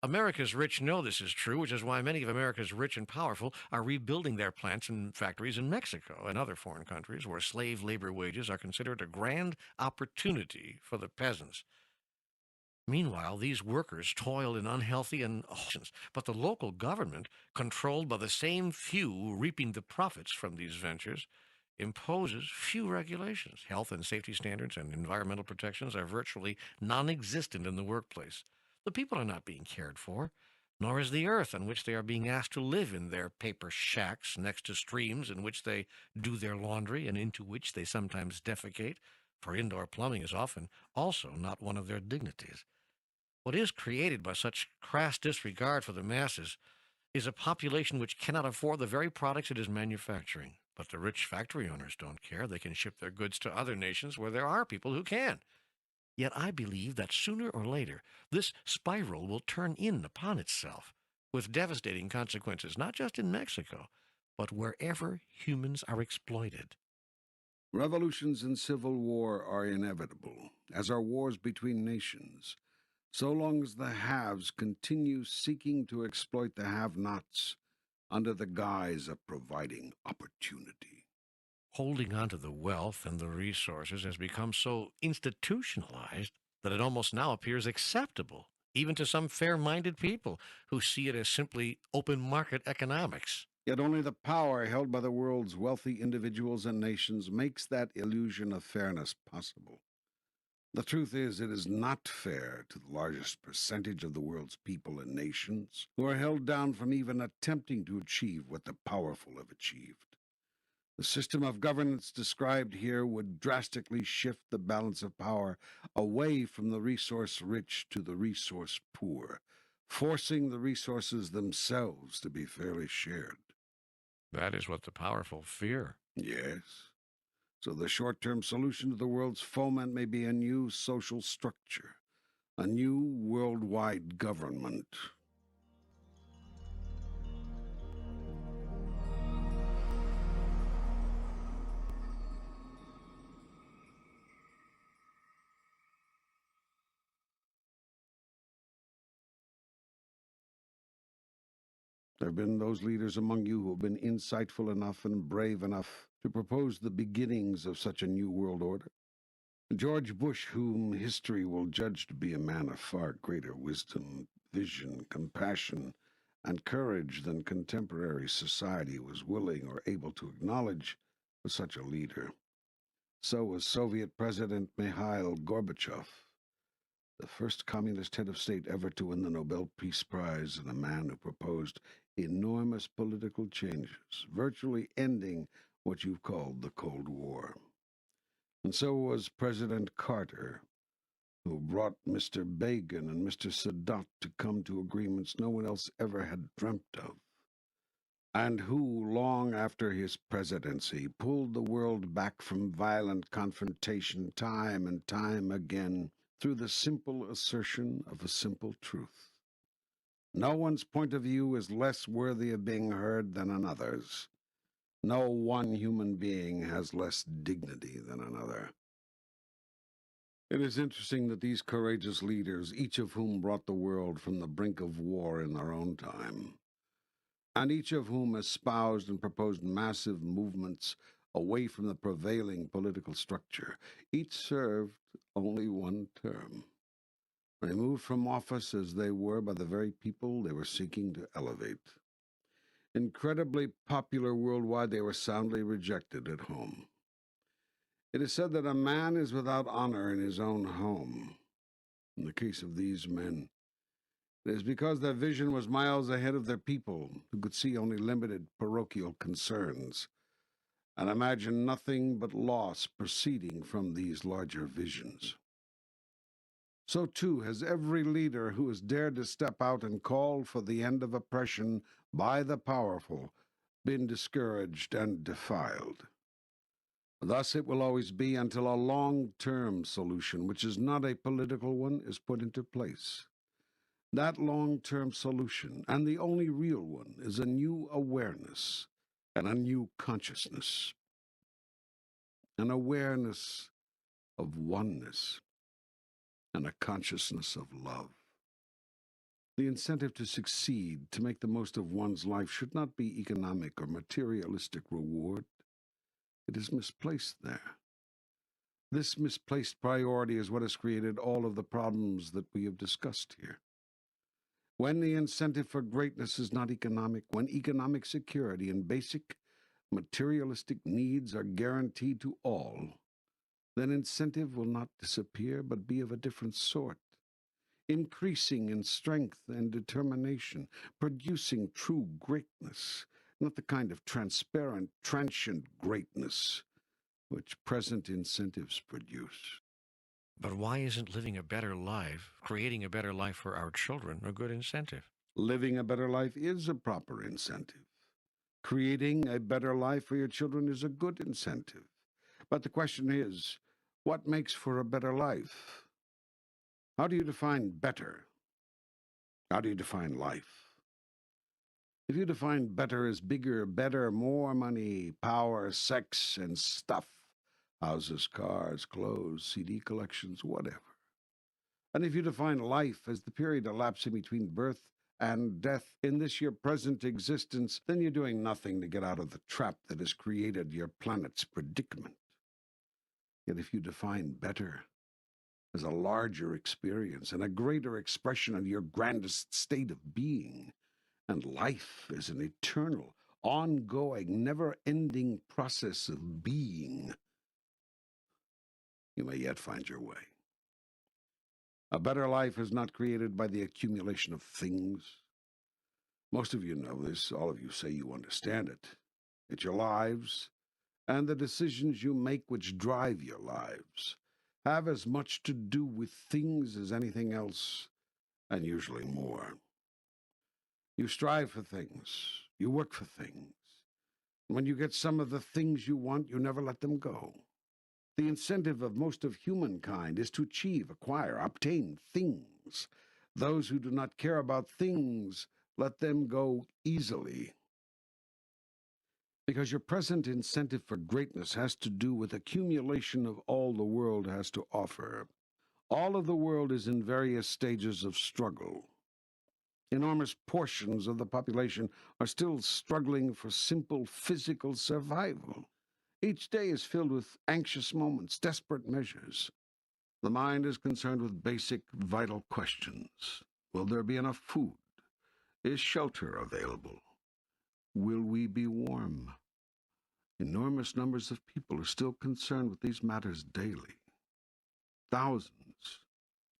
America's rich know this is true, which is why many of America's rich and powerful are rebuilding their plants and factories in Mexico and other foreign countries where slave labor wages are considered a grand opportunity for the peasants. Meanwhile, these workers toil in unhealthy and but the local government, controlled by the same few reaping the profits from these ventures, imposes few regulations. Health and safety standards and environmental protections are virtually non-existent in the workplace. The people are not being cared for, nor is the earth on which they are being asked to live in their paper shacks next to streams in which they do their laundry and into which they sometimes defecate, for indoor plumbing is often also not one of their dignities. What is created by such crass disregard for the masses is a population which cannot afford the very products it is manufacturing. But the rich factory owners don't care. They can ship their goods to other nations where there are people who can. Yet I believe that sooner or later, this spiral will turn in upon itself, with devastating consequences, not just in Mexico, but wherever humans are exploited. Revolutions and civil war are inevitable, as are wars between nations, so long as the haves continue seeking to exploit the have-nots under the guise of providing opportunity. Holding on to the wealth and the resources has become so institutionalized that it almost now appears acceptable, even to some fair-minded people who see it as simply open market economics. Yet only the power held by the world's wealthy individuals and nations makes that illusion of fairness possible. The truth is, it is not fair to the largest percentage of the world's people and nations, who are held down from even attempting to achieve what the powerful have achieved. The system of governance described here would drastically shift the balance of power away from the resource-rich to the resource-poor, forcing the resources themselves to be fairly shared. That is what the powerful fear. Yes. So the short-term solution to the world's foment may be a new social structure, a new worldwide government. There have been those leaders among you who have been insightful enough and brave enough to propose the beginnings of such a new world order. George Bush, whom history will judge to be a man of far greater wisdom, vision, compassion, and courage than contemporary society was willing or able to acknowledge, was such a leader. So was Soviet President Mikhail Gorbachev, the first communist head of state ever to win the Nobel Peace Prize, and a man who proposed enormous political changes, virtually ending what you've called the Cold War. And so was President Carter, who brought Mr. Begin and Mr. Sadat to come to agreements no one else ever had dreamt of, and who, long after his presidency, pulled the world back from violent confrontation time and time again through the simple assertion of a simple truth. No one's point of view is less worthy of being heard than another's. No one human being has less dignity than another. It is interesting that these courageous leaders, each of whom brought the world from the brink of war in their own time, and each of whom espoused and proposed massive movements away from the prevailing political structure, each served only one term, removed from office as they were by the very people they were seeking to elevate. Incredibly popular worldwide, they were soundly rejected at home. It is said that a man is without honor in his own home. In the case of these men, it is because their vision was miles ahead of their people, who could see only limited parochial concerns, and imagine nothing but loss proceeding from these larger visions. So too has every leader who has dared to step out and call for the end of oppression by the powerful been discouraged and defiled. Thus it will always be until a long-term solution, which is not a political one, is put into place. That long-term solution, and the only real one, is a new awareness and a new consciousness. An awareness of oneness and a consciousness of love. The incentive to succeed, to make the most of one's life, should not be economic or materialistic reward. It is misplaced there. This misplaced priority is what has created all of the problems that we have discussed here. When the incentive for greatness is not economic, when economic security and basic materialistic needs are guaranteed to all, then incentive will not disappear, but be of a different sort, increasing in strength and determination, producing true greatness, not the kind of transparent, transient greatness which present incentives produce. But why isn't living a better life, creating a better life for our children, a good incentive? Living a better life is a proper incentive. Creating a better life for your children is a good incentive. But the question is, what makes for a better life? How do you define better? How do you define life? If you define better as bigger, better, more money, power, sex, and stuff, houses, cars, clothes, CD collections, whatever. And if you define life as the period elapsing between birth and death in this your present existence, then you're doing nothing to get out of the trap that has created your planet's predicament. Yet if you define better as a larger experience and a greater expression of your grandest state of being, and life is an eternal, ongoing, never-ending process of being, you may yet find your way. A better life is not created by the accumulation of things. Most of you know this, all of you say you understand it. It's your lives and the decisions you make which drive your lives have as much to do with things as anything else, and usually more. You strive for things, you work for things. When you get some of the things you want, you never let them go. The incentive of most of humankind is to achieve, acquire, obtain things. Those who do not care about things, let them go easily. Because your present incentive for greatness has to do with accumulation of all the world has to offer. All of the world is in various stages of struggle. Enormous portions of the population are still struggling for simple physical survival. Each day is filled with anxious moments, desperate measures. The mind is concerned with basic, vital questions. Will there be enough food? Is shelter available? Will we be warm? Enormous numbers of people are still concerned with these matters daily. Thousands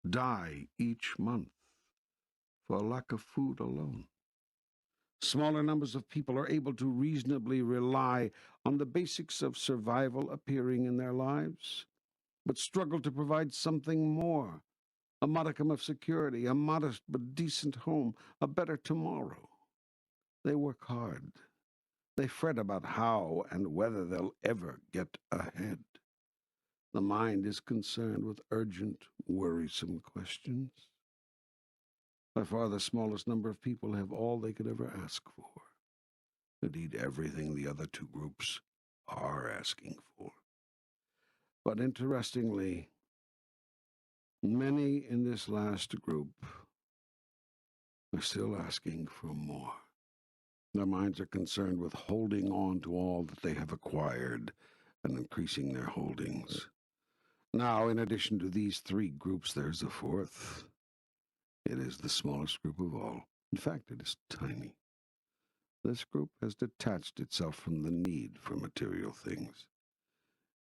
die each month for lack of food alone. Smaller numbers of people are able to reasonably rely on the basics of survival appearing in their lives, but struggle to provide something more, a modicum of security, a modest but decent home, a better tomorrow. They work hard. They fret about how and whether they'll ever get ahead. The mind is concerned with urgent, worrisome questions. By far the smallest number of people have all they could ever ask for. indeed everything the other two groups are asking for. But interestingly, many in this last group are still asking for more. Their minds are concerned with holding on to all that they have acquired and increasing their holdings. Now, in addition to these three groups, there's a fourth. It is the smallest group of all. In fact, it is tiny. This group has detached itself from the need for material things.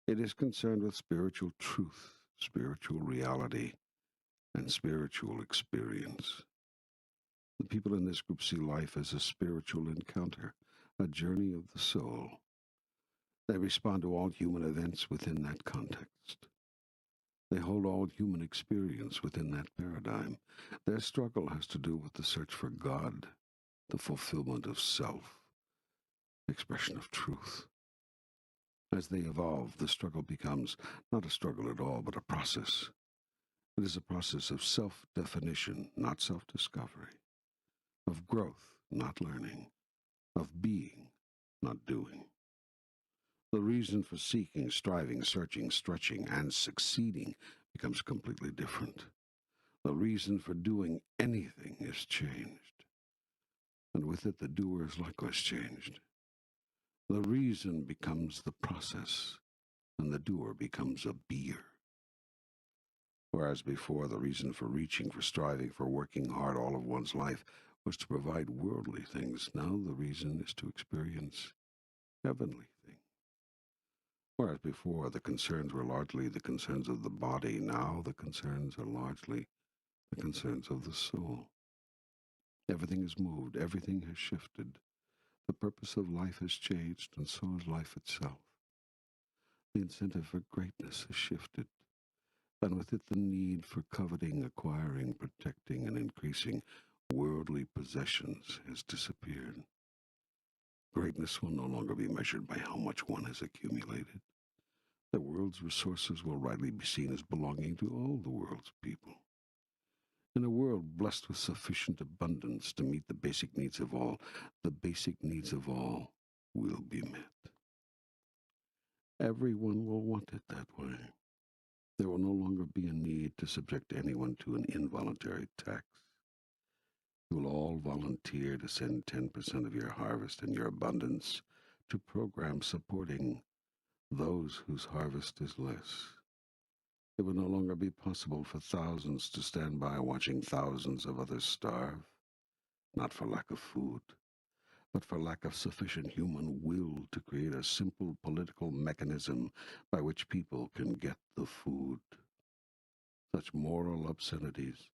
It is concerned with spiritual truth, spiritual reality, and spiritual experience. The people in this group see life as a spiritual encounter, a journey of the soul. They respond to all human events within that context. They hold all human experience within that paradigm. Their struggle has to do with the search for God, the fulfillment of self, expression of truth. As they evolve, the struggle becomes not a struggle at all, but a process. It is a process of self-definition, not self-discovery, of growth, not learning, of being, not doing. The reason for seeking, striving, searching, stretching, and succeeding becomes completely different. The reason for doing anything is changed, and with it the doer is likewise changed. The reason becomes the process, and the doer becomes a beer. Whereas before, the reason for reaching, for striving, for working hard all of one's life was to provide worldly things, now the reason is to experience heavenly things. Whereas before, the concerns were largely the concerns of the body, now the concerns are largely the concerns of the soul. Everything has moved, everything has shifted. The purpose of life has changed, and so has life itself. The incentive for greatness has shifted, and with it the need for coveting, acquiring, protecting, and increasing worldly possessions has disappeared. Greatness will no longer be measured by how much one has accumulated. The world's resources will rightly be seen as belonging to all the world's people. In a world blessed with sufficient abundance to meet the basic needs of all, the basic needs of all will be met. Everyone will want it that way. There will no longer be a need to subject anyone to an involuntary tax. You will all volunteer to send 10% of your harvest and your abundance to programs supporting those whose harvest is less. It will no longer be possible for thousands to stand by watching thousands of others starve, not for lack of food, but for lack of sufficient human will to create a simple political mechanism by which people can get the food. Such moral obscenities,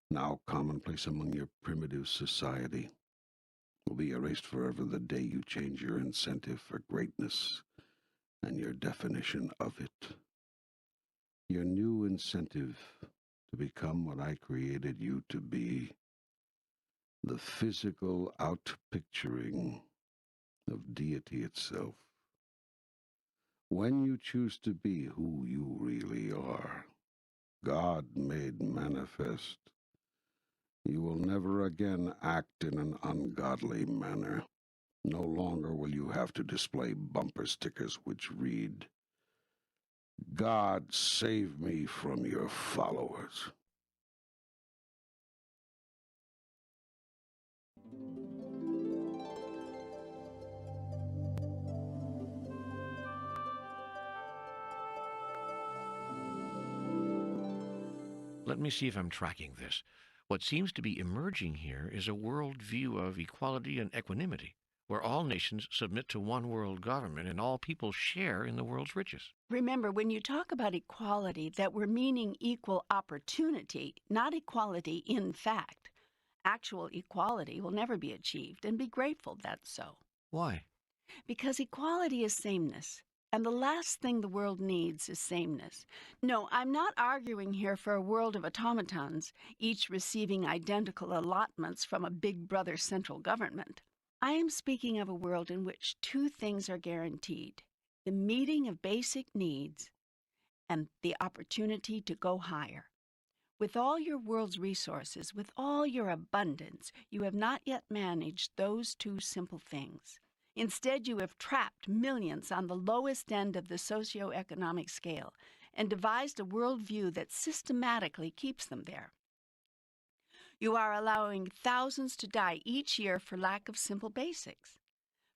now commonplace among your primitive society, will be erased forever the day you change your incentive for greatness and your definition of it. Your new incentive to become what I created you to be, the physical outpicturing of deity itself. When you choose to be who you really are, God made manifest, you will never again act in an ungodly manner. No longer will you have to display bumper stickers which read, God save me from your followers. Let me see if I'm tracking this. What seems to be emerging here is a world view of equality and equanimity, where all nations submit to one world government and all people share in the world's riches. Remember, when you talk about equality, that we're meaning equal opportunity, not equality in fact. Actual equality will never be achieved, and be grateful that's so. Why? Because equality is sameness, and the last thing the world needs is sameness. No, I'm not arguing here for a world of automatons, each receiving identical allotments from a big brother central government. I am speaking of a world in which two things are guaranteed: the meeting of basic needs and the opportunity to go higher. With all your world's resources, with all your abundance, you have not yet managed those two simple things. Instead, you have trapped millions on the lowest end of the socioeconomic scale and devised a worldview that systematically keeps them there. You are allowing thousands to die each year for lack of simple basics.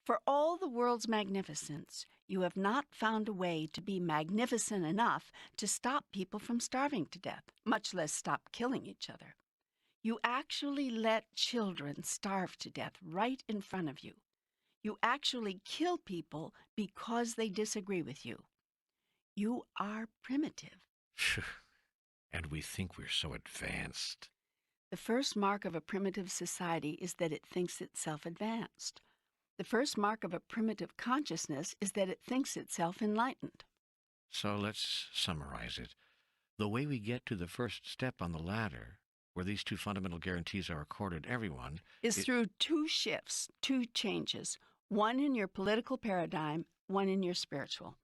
For all the world's magnificence, you have not found a way to be magnificent enough to stop people from starving to death, much less stop killing each other. You actually let children starve to death right in front of you. You actually kill people because they disagree with you. You are primitive. Phew. And we think we're so advanced. The first mark of a primitive society is that it thinks itself advanced. The first mark of a primitive consciousness is that it thinks itself enlightened. So let's summarize it. The way we get to the first step on the ladder, where these two fundamental guarantees are accorded everyone, Is through two shifts, two changes, one in your political paradigm, one in your spiritual.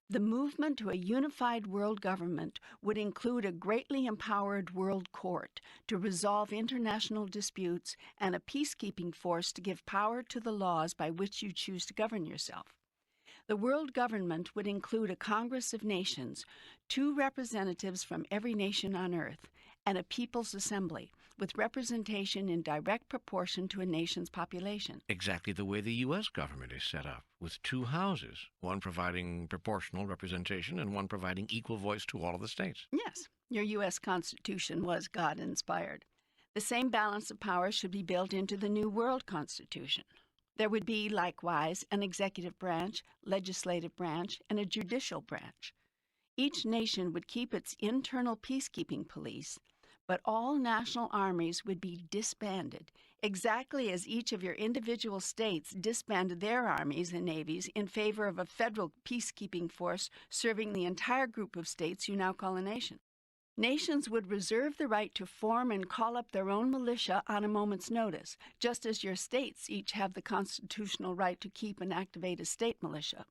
The movement to a unified world government would include a greatly empowered world court to resolve international disputes and a peacekeeping force to give power to the laws by which you choose to govern yourself. The world government would include a Congress of Nations, 2 representatives from every nation on earth, and a People's Assembly, with representation in direct proportion to a nation's population. exactly the way the U.S. government is set up, with 2 houses, one providing proportional representation and one providing equal voice to all of the states. Yes, your U.S. Constitution was God-inspired. The same balance of power should be built into the New World Constitution. There would be, likewise, an executive branch, legislative branch, and a judicial branch. Each nation would keep its internal peacekeeping police, but all national armies would be disbanded, exactly as each of your individual states disbanded their armies and navies in favor of a federal peacekeeping force serving the entire group of states you now call a nation. Nations would reserve the right to form and call up their own militia on a moment's notice, just as your states each have the constitutional right to keep and activate a state militia.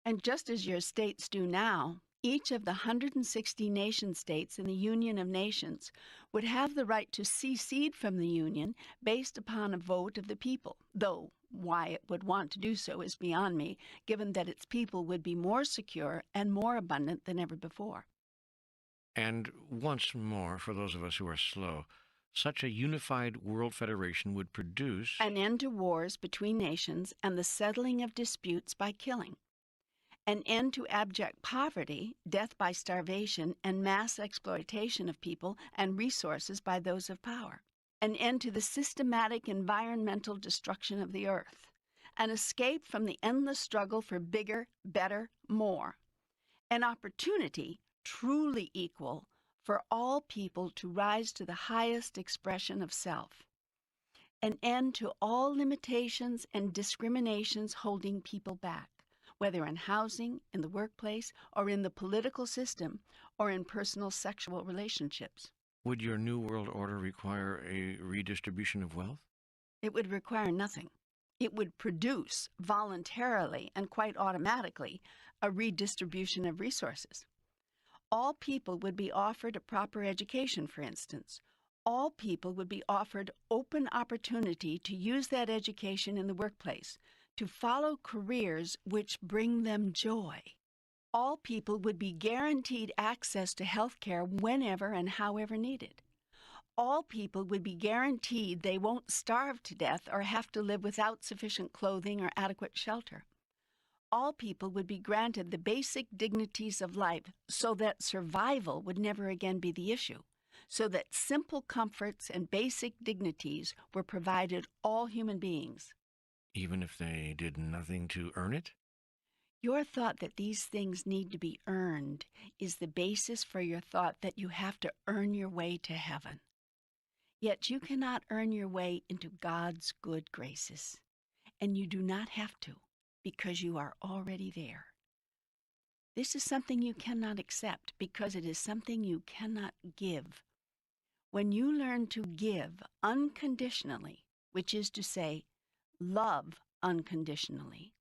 And just as your states do now, each of the 160 nation-states in the Union of Nations would have the right to secede from the Union based upon a vote of the people, though why it would want to do so is beyond me, given that its people would be more secure and more abundant than ever before. And once more, for those of us who are slow, such a unified world federation would produce An end to wars between nations and the settling of disputes by killing. An end to abject poverty, death by starvation, and mass exploitation of people and resources by those of power. An end to the systematic environmental destruction of the earth. An escape from the endless struggle for bigger, better, more. An opportunity, truly equal, for all people to rise to the highest expression of self. An end to all limitations and discriminations holding people back, whether in housing, in the workplace, or in the political system, or in personal sexual relationships. Would your New World Order require a redistribution of wealth? It would require nothing. It would produce voluntarily and quite automatically a redistribution of resources. All people would be offered a proper education, for instance. All people would be offered open opportunity to use that education in the workplace, to follow careers which bring them joy. All people would be guaranteed access to health care whenever and however needed. All people would be guaranteed they won't starve to death or have to live without sufficient clothing or adequate shelter. All people would be granted the basic dignities of life so that survival would never again be the issue, so that simple comforts and basic dignities were provided all human beings. Even if they did nothing to earn it? Your thought that these things need to be earned is the basis for your thought that you have to earn your way to heaven. Yet you cannot earn your way into God's good graces, and you do not have to, because you are already there. This is something you cannot accept because it is something you cannot give. When you learn to give unconditionally, which is to say, love unconditionally,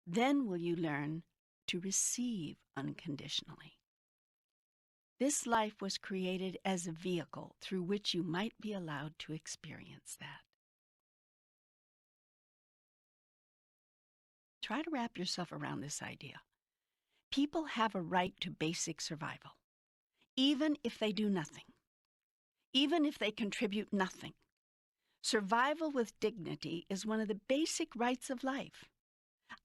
then will you learn to receive unconditionally. This life was created as a vehicle through which you might be allowed to experience that. Try to wrap yourself around this idea. People have a right to basic survival, even if they do nothing, even if they contribute nothing. Survival with dignity is one of the basic rights of life.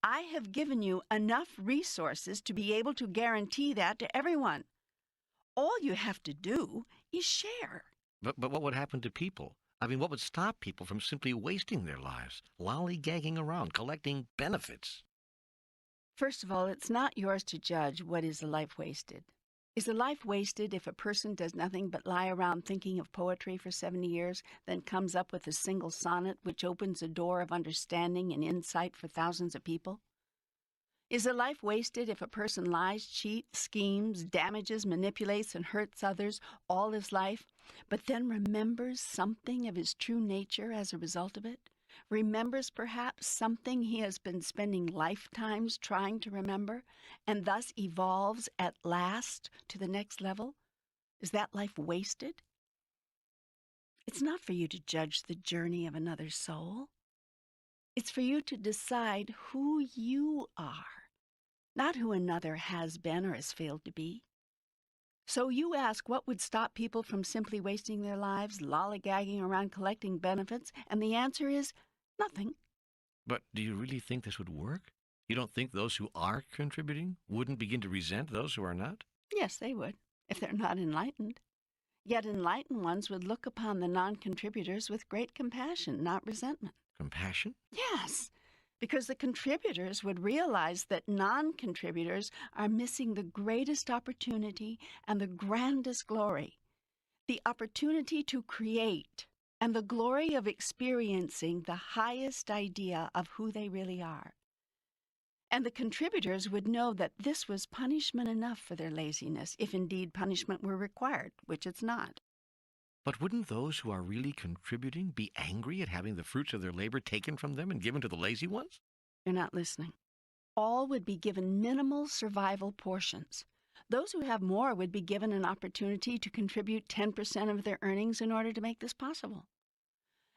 I have given you enough resources to be able to guarantee that to everyone. All you have to do is share. But what would happen to people? I mean, what would stop people from simply wasting their lives, lollygagging around, collecting benefits? First of all, it's not yours to judge what is a life wasted. Is a life wasted if a person does nothing but lie around thinking of poetry for 70 years, then comes up with a single sonnet which opens a door of understanding and insight for thousands of people? Is a life wasted if a person lies, cheats, schemes, damages, manipulates, and hurts others all his life, but then remembers something of his true nature as a result of it? Remembers perhaps something he has been spending lifetimes trying to remember, and thus evolves at last to the next level? Is that life wasted? It's not for you to judge the journey of another soul. It's for you to decide who you are, not who another has been or has failed to be. So you ask what would stop people from simply wasting their lives, lollygagging around collecting benefits, and the answer is nothing. But do you really think this would work? You don't think those who are contributing wouldn't begin to resent those who are not? Yes, they would, if they're not enlightened. Yet enlightened ones would look upon the non-contributors with great compassion, not resentment. Compassion? Yes, because the contributors would realize that non-contributors are missing the greatest opportunity and the grandest glory, the opportunity to create and the glory of experiencing the highest idea of who they really are. And the contributors would know that this was punishment enough for their laziness, if indeed punishment were required, which it's not. But wouldn't those who are really contributing be angry at having the fruits of their labor taken from them and given to the lazy ones? You're not listening. All would be given minimal survival portions. Those who have more would be given an opportunity to contribute 10% of their earnings in order to make this possible.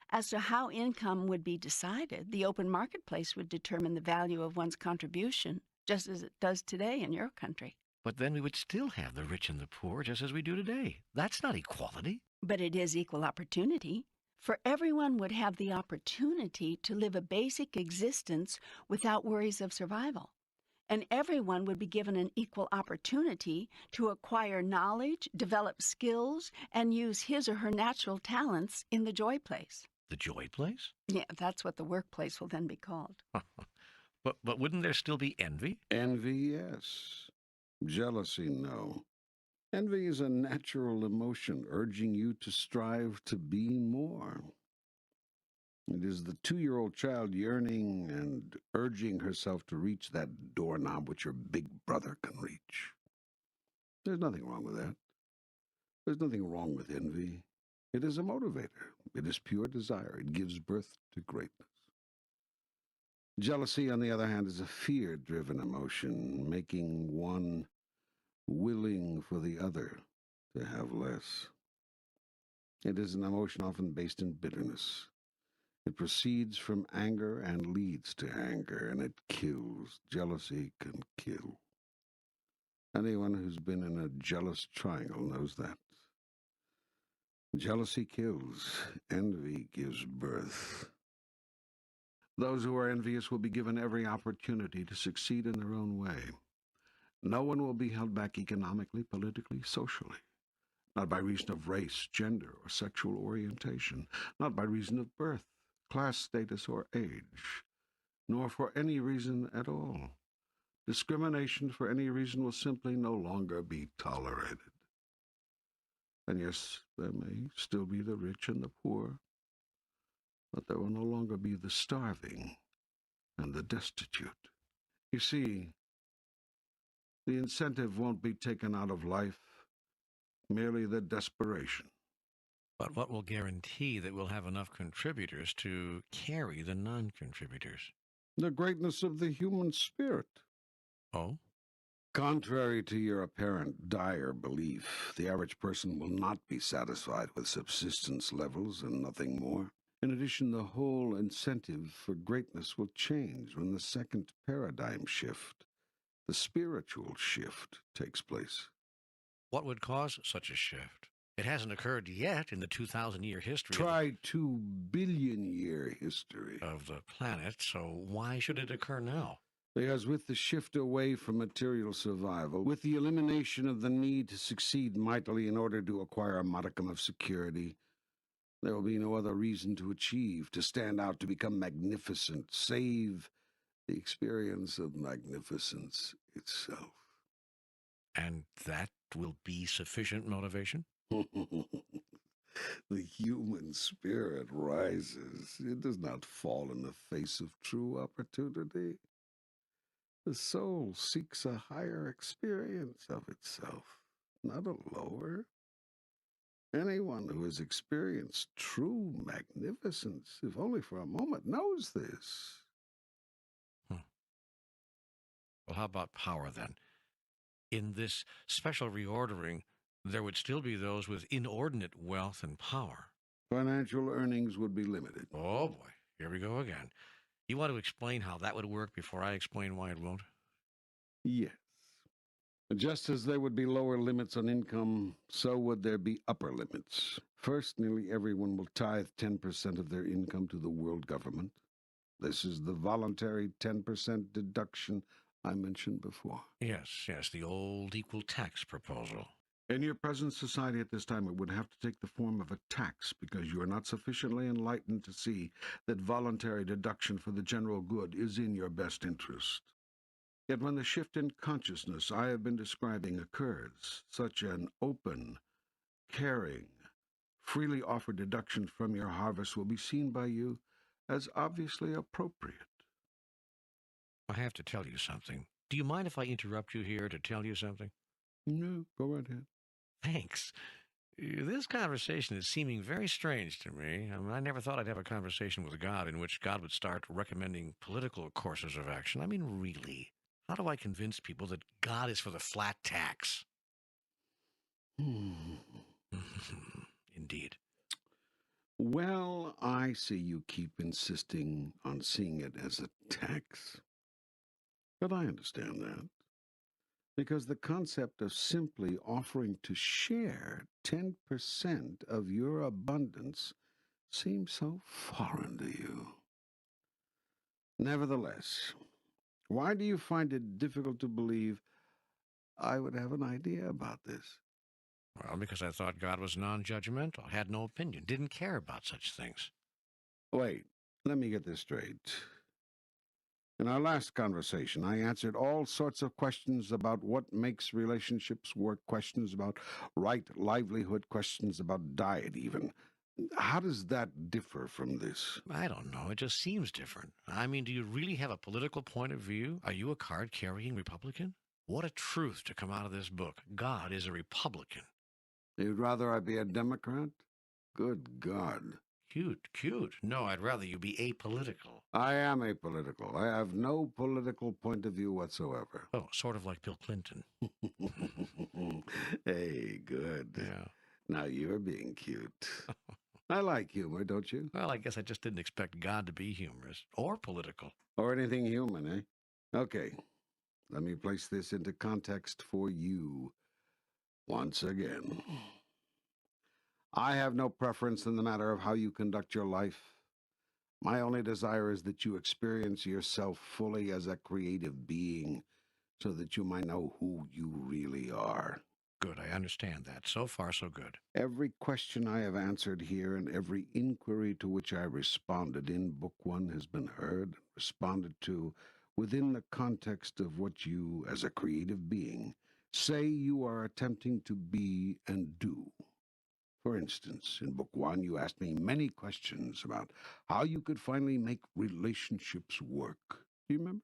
As to how income would be decided, the open marketplace would determine the value of one's contribution, just as it does today in your country. But then we would still have the rich and the poor just as we do today. That's not equality. But it is equal opportunity, for everyone would have the opportunity to live a basic existence without worries of survival. And everyone would be given an equal opportunity to acquire knowledge, develop skills, and use his or her natural talents in the joy place. The joy place? Yeah, that's what the workplace will then be called. But wouldn't there still be envy? Envy, yes. Jealousy, no. Envy is a natural emotion urging you to strive to be more. It is the 2-year-old child yearning and urging herself to reach that doorknob which your big brother can reach. There's nothing wrong with that. There's nothing wrong with envy. It is a motivator. It is pure desire. It gives birth to greatness. Jealousy, on the other hand, is a fear-driven emotion, making one willing for the other to have less. It is an emotion often based in bitterness. It proceeds from anger and leads to anger, and it kills. Jealousy can kill. Anyone who's been in a jealous triangle knows that. Jealousy kills. Envy gives birth. Those who are envious will be given every opportunity to succeed in their own way. No one will be held back economically, politically, socially. Not by reason of race, gender, or sexual orientation. Not by reason of birth, class status, or age. Nor for any reason at all. Discrimination for any reason will simply no longer be tolerated. And yes, there may still be the rich and the poor, but there will no longer be the starving and the destitute. You see, the incentive won't be taken out of life, merely the desperation. But what will guarantee that we'll have enough contributors to carry the non-contributors? The greatness of the human spirit. Oh? Contrary to your apparent dire belief, the average person will not be satisfied with subsistence levels and nothing more. In addition, the whole incentive for greatness will change when the second paradigm shift, the spiritual shift, takes place. What would cause such a shift? It hasn't occurred yet in the 2,000-year history Try 2 billion-year history. of the planet, so why should it occur now? Because with the shift away from material survival, with the elimination of the need to succeed mightily in order to acquire a modicum of security, there will be no other reason to achieve, to stand out, to become magnificent, save the experience of magnificence itself. And that will be sufficient motivation? The human spirit rises. It does not fall in the face of true opportunity. The soul seeks a higher experience of itself, not a lower. Anyone who has experienced true magnificence, if only for a moment, knows this. Well, how about power then? In this special reordering, there would still be those with inordinate wealth and power. Financial earnings would be limited. Oh boy, here we go again. You want to explain how that would work before I explain why it won't? Yes. Just as there would be lower limits on income, so would there be upper limits. First, nearly everyone will tithe 10% of their income to the world government. This is the voluntary 10% deduction I mentioned before. Yes, the old equal tax proposal. In your present society at this time, it would have to take the form of a tax because you are not sufficiently enlightened to see that voluntary deduction for the general good is in your best interest. Yet when the shift in consciousness I have been describing occurs, such an open, caring, freely offered deduction from your harvest will be seen by you as obviously appropriate. I have to tell you something. Do you mind if I interrupt you here to tell you something? No, go right ahead. Thanks. This conversation is seeming very strange to me. I never thought I'd have a conversation with God in which God would start recommending political courses of action. I mean, really, how do I convince people that God is for the flat tax? Indeed. Well, I see you keep insisting on seeing it as a tax. But I understand that. Because the concept of simply offering to share 10% of your abundance seems so foreign to you. Nevertheless, why do you find it difficult to believe I would have an idea about this? Well, because I thought God was non-judgmental, had no opinion, didn't care about such things. Wait, let me get this straight. In our last conversation, I answered all sorts of questions about what makes relationships work, questions about right livelihood, questions about diet even. How does that differ from this? I don't know. It just seems different. I mean, do you really have a political point of view? Are you a card-carrying Republican? What a truth to come out of this book. God is a Republican. You'd rather I be a Democrat? Good God. Cute. No, I'd rather you be apolitical. I am apolitical. I have no political point of view whatsoever. Oh, sort of like Bill Clinton. Hey, good. Yeah. Now you're being cute. I like humor, don't you? Well, I guess I just didn't expect God to be humorous or political. Or anything human, eh? Okay, let me place this into context for you once again. I have no preference in the matter of how you conduct your life. My only desire is that you experience yourself fully as a creative being so that you might know who you really are. Good, I understand that. So far, so good. Every question I have answered here and every inquiry to which I responded in Book One has been heard, responded to, within the context of what you, as a creative being, say you are attempting to be and do. For instance, in Book One, you asked me many questions about how you could finally make relationships work. Do you remember?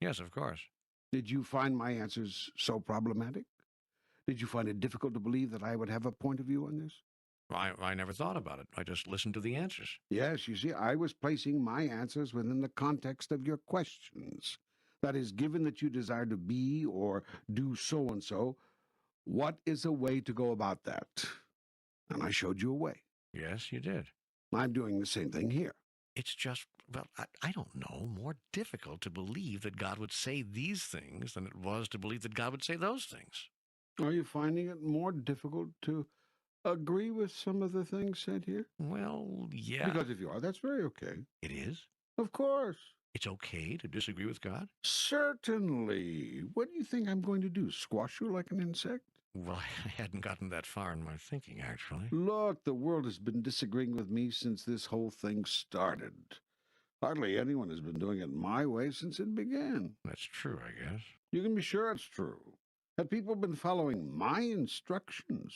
Yes, of course. Did you find my answers so problematic? Did you find it difficult to believe that I would have a point of view on this? I never thought about it. I just listened to the answers. Yes, you see, I was placing my answers within the context of your questions. That is, given that you desire to be or do so-and-so, what is a way to go about that? And I showed you a way. Yes, you did. I'm doing the same thing here. It's just, well, I don't know, more difficult to believe that God would say these things than it was to believe that God would say those things. Are you finding it more difficult to agree with some of the things said here? Well, yeah. Because if you are, that's very okay. It is. Of course. It's okay to disagree with God? Certainly. What do you think I'm going to do? Squash you like an insect? Well, I hadn't gotten that far in my thinking, actually. Look, the world has been disagreeing with me since this whole thing started. Hardly anyone has been doing it my way since it began. That's true, I guess. You can be sure it's true. Have people been following my instructions,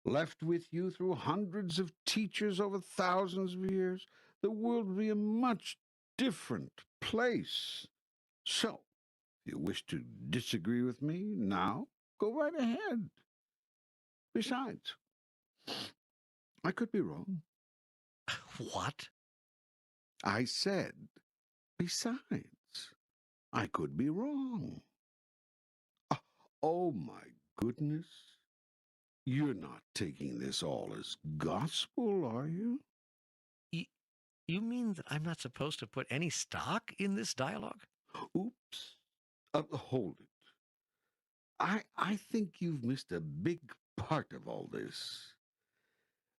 left with you through hundreds of teachers over thousands of years, the world would be a much different place. So, if you wish to disagree with me now, go right ahead. Besides, I could be wrong. What? I said, besides, I could be wrong. Oh my goodness. You're not taking this all as gospel, are you? You mean that I'm not supposed to put any stock in this dialogue? Oops. Hold it. I think you've missed a big part of all this.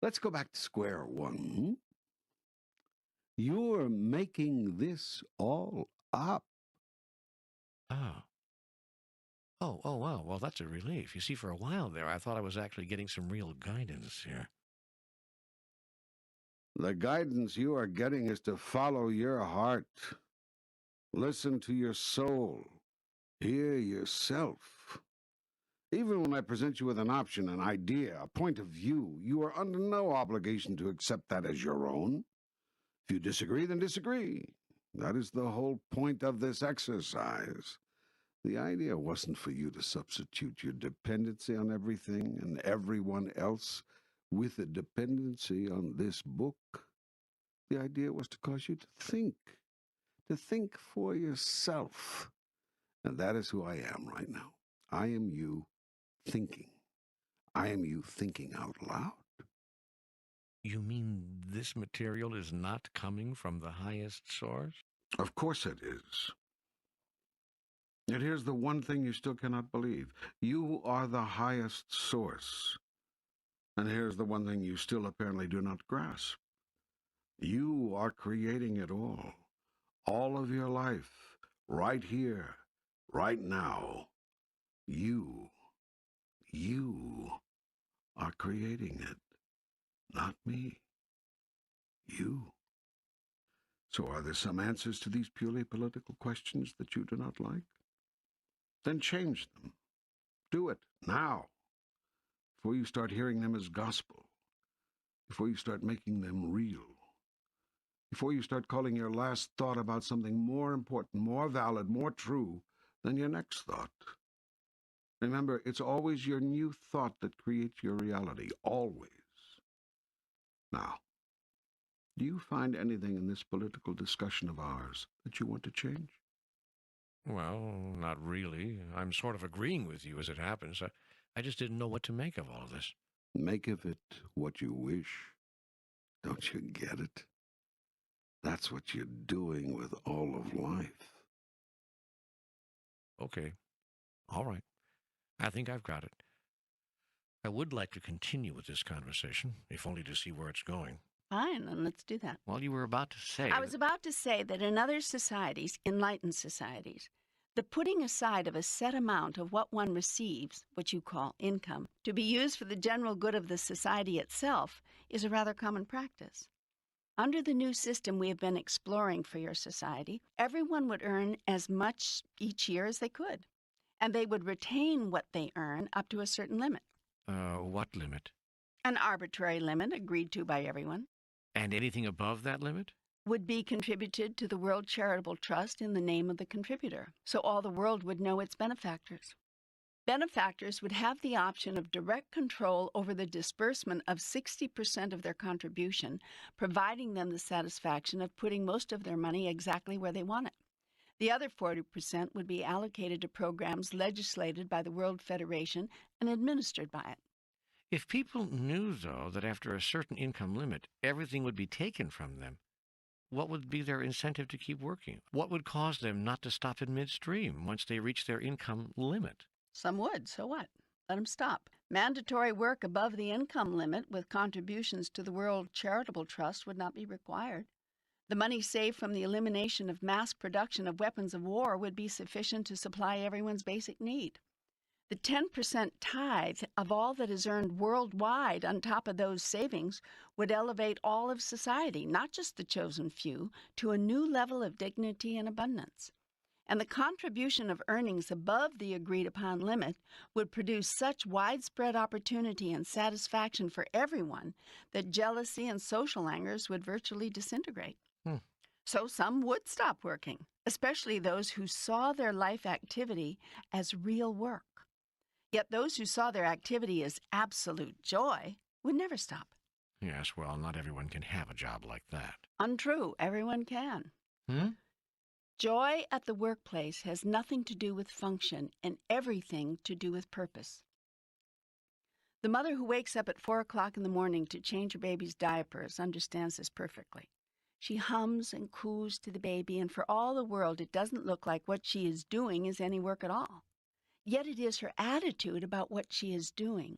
Let's go back to square one. You're making this all up. Oh. Oh, wow. Well, that's a relief. You see, for a while there, I thought I was actually getting some real guidance here. The guidance you are getting is to follow your heart. Listen to your soul. Hear yourself. Even when I present you with an option, an idea, a point of view, you are under no obligation to accept that as your own. If you disagree, then disagree. That is the whole point of this exercise. The idea wasn't for you to substitute your dependency on everything and everyone else with a dependency on this book. The idea was to cause you to think for yourself. And that is who I am right now. I am you thinking. I am you thinking out loud. You mean this material is not coming from the highest source? Of course it is. And here's the one thing you still cannot believe. You are the highest source. And here's the one thing you still apparently do not grasp. You are creating it all of your life, right here, right now. You are creating it, not me. You. So are there some answers to these purely political questions that you do not like? Then change them. Do it now, before you start hearing them as gospel, before you start making them real, before you start calling your last thought about something more important, more valid, more true than your next thought. Remember, it's always your new thought that creates your reality, always. Now, do you find anything in this political discussion of ours that you want to change? Well, not really. I'm sort of agreeing with you as it happens. I just didn't know what to make of all of this. Make of it what you wish. Don't you get it? That's what you're doing with all of life. Okay. All right. I think I've got it. I would like to continue with this conversation, if only to see where it's going. Fine, then let's do that. Well, you were about to say... I was about to say that in other societies, enlightened societies, the putting aside of a set amount of what one receives, what you call income, to be used for the general good of the society itself is a rather common practice. Under the new system we have been exploring for your society, everyone would earn as much each year as they could, and they would retain what they earn up to a certain limit. What limit? An arbitrary limit agreed to by everyone. And anything above that limit? Would be contributed to the World Charitable Trust in the name of the contributor, so all the world would know its benefactors. Benefactors would have the option of direct control over the disbursement of 60% of their contribution, providing them the satisfaction of putting most of their money exactly where they want it. The other 40% would be allocated to programs legislated by the World Federation and administered by it. If people knew, though, that after a certain income limit, everything would be taken from them, what would be their incentive to keep working? What would cause them not to stop in midstream once they reach their income limit? Some would, so what? Let them stop. Mandatory work above the income limit with contributions to the World Charitable Trust would not be required. The money saved from the elimination of mass production of weapons of war would be sufficient to supply everyone's basic need. The 10% tithe of all that is earned worldwide on top of those savings would elevate all of society, not just the chosen few, to a new level of dignity and abundance. And the contribution of earnings above the agreed-upon limit would produce such widespread opportunity and satisfaction for everyone that jealousy and social angers would virtually disintegrate. So some would stop working, especially those who saw their life activity as real work. Yet those who saw their activity as absolute joy would never stop. Yes, well, not everyone can have a job like that. Untrue, everyone can. Joy at the workplace has nothing to do with function and everything to do with purpose. The mother who wakes up at 4 o'clock in the morning to change her baby's diapers understands this perfectly. She hums and coos to the baby, and for all the world, it doesn't look like what she is doing is any work at all. Yet it is her attitude about what she is doing.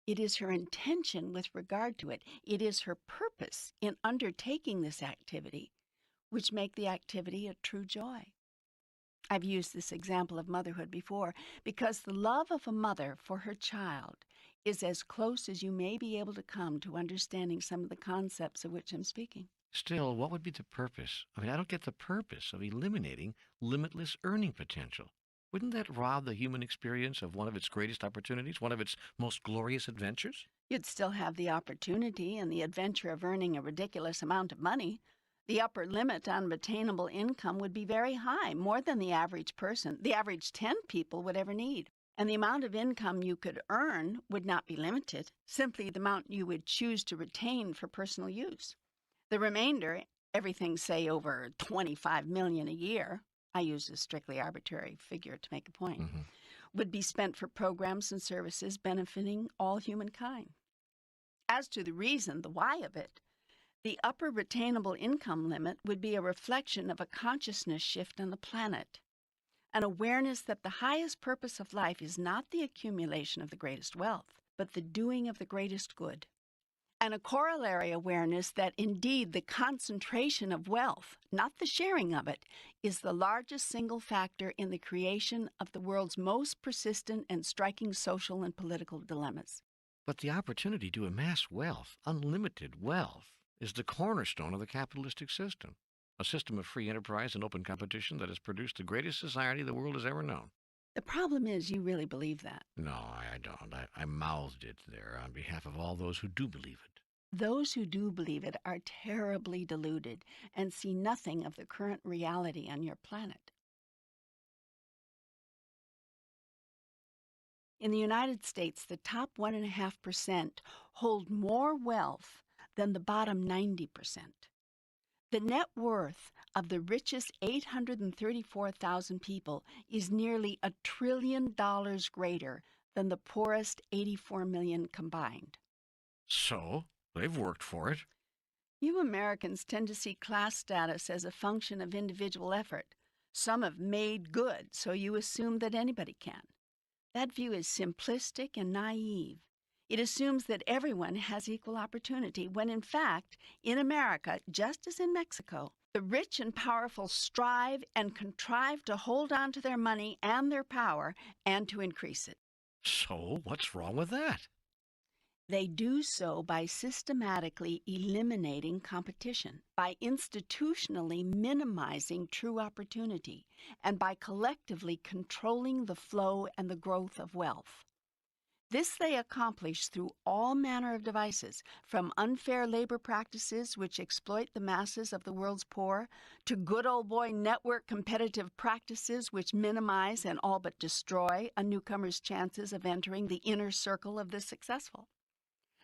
It is her intention with regard to it. It is her purpose in undertaking this activity, which make the activity a true joy. I've used this example of motherhood before because the love of a mother for her child is as close as you may be able to come to understanding some of the concepts of which I'm speaking. Still, what would be the purpose? I don't get the purpose of eliminating limitless earning potential. Wouldn't that rob the human experience of one of its greatest opportunities, one of its most glorious adventures? You'd still have the opportunity and the adventure of earning a ridiculous amount of money. The upper limit on attainable income would be very high, more than the average person, the average 10 people would ever need. And the amount of income you could earn would not be limited, simply the amount you would choose to retain for personal use. The remainder, everything say over $25 million a year, I use a strictly arbitrary figure to make a point, would be spent for programs and services benefiting all humankind. As to the reason, the why of it, the upper retainable income limit would be a reflection of a consciousness shift on the planet, an awareness that the highest purpose of life is not the accumulation of the greatest wealth, but the doing of the greatest good. And a corollary awareness that indeed the concentration of wealth, not the sharing of it, is the largest single factor in the creation of the world's most persistent and striking social and political dilemmas. But the opportunity to amass wealth, unlimited wealth, is the cornerstone of the capitalistic system, a system of free enterprise and open competition that has produced the greatest society the world has ever known. The problem is you really believe that. No, I don't. I mouthed it there on behalf of all those who do believe it. Those who do believe it are terribly deluded and see nothing of the current reality on your planet. In the United States, the top 1.5% hold more wealth than the bottom 90%. The net worth of the richest 834,000 people is nearly $1 trillion greater than the poorest 84 million combined. So, they've worked for it. You Americans tend to see class status as a function of individual effort. Some have made good, so you assume that anybody can. That view is simplistic and naive. It assumes that everyone has equal opportunity, when in fact, in America, just as in Mexico, the rich and powerful strive and contrive to hold on to their money and their power and to increase it. So, what's wrong with that? They do so by systematically eliminating competition, by institutionally minimizing true opportunity, and by collectively controlling the flow and the growth of wealth. This they accomplish through all manner of devices, from unfair labor practices which exploit the masses of the world's poor, to good old boy network competitive practices which minimize and all but destroy a newcomer's chances of entering the inner circle of the successful.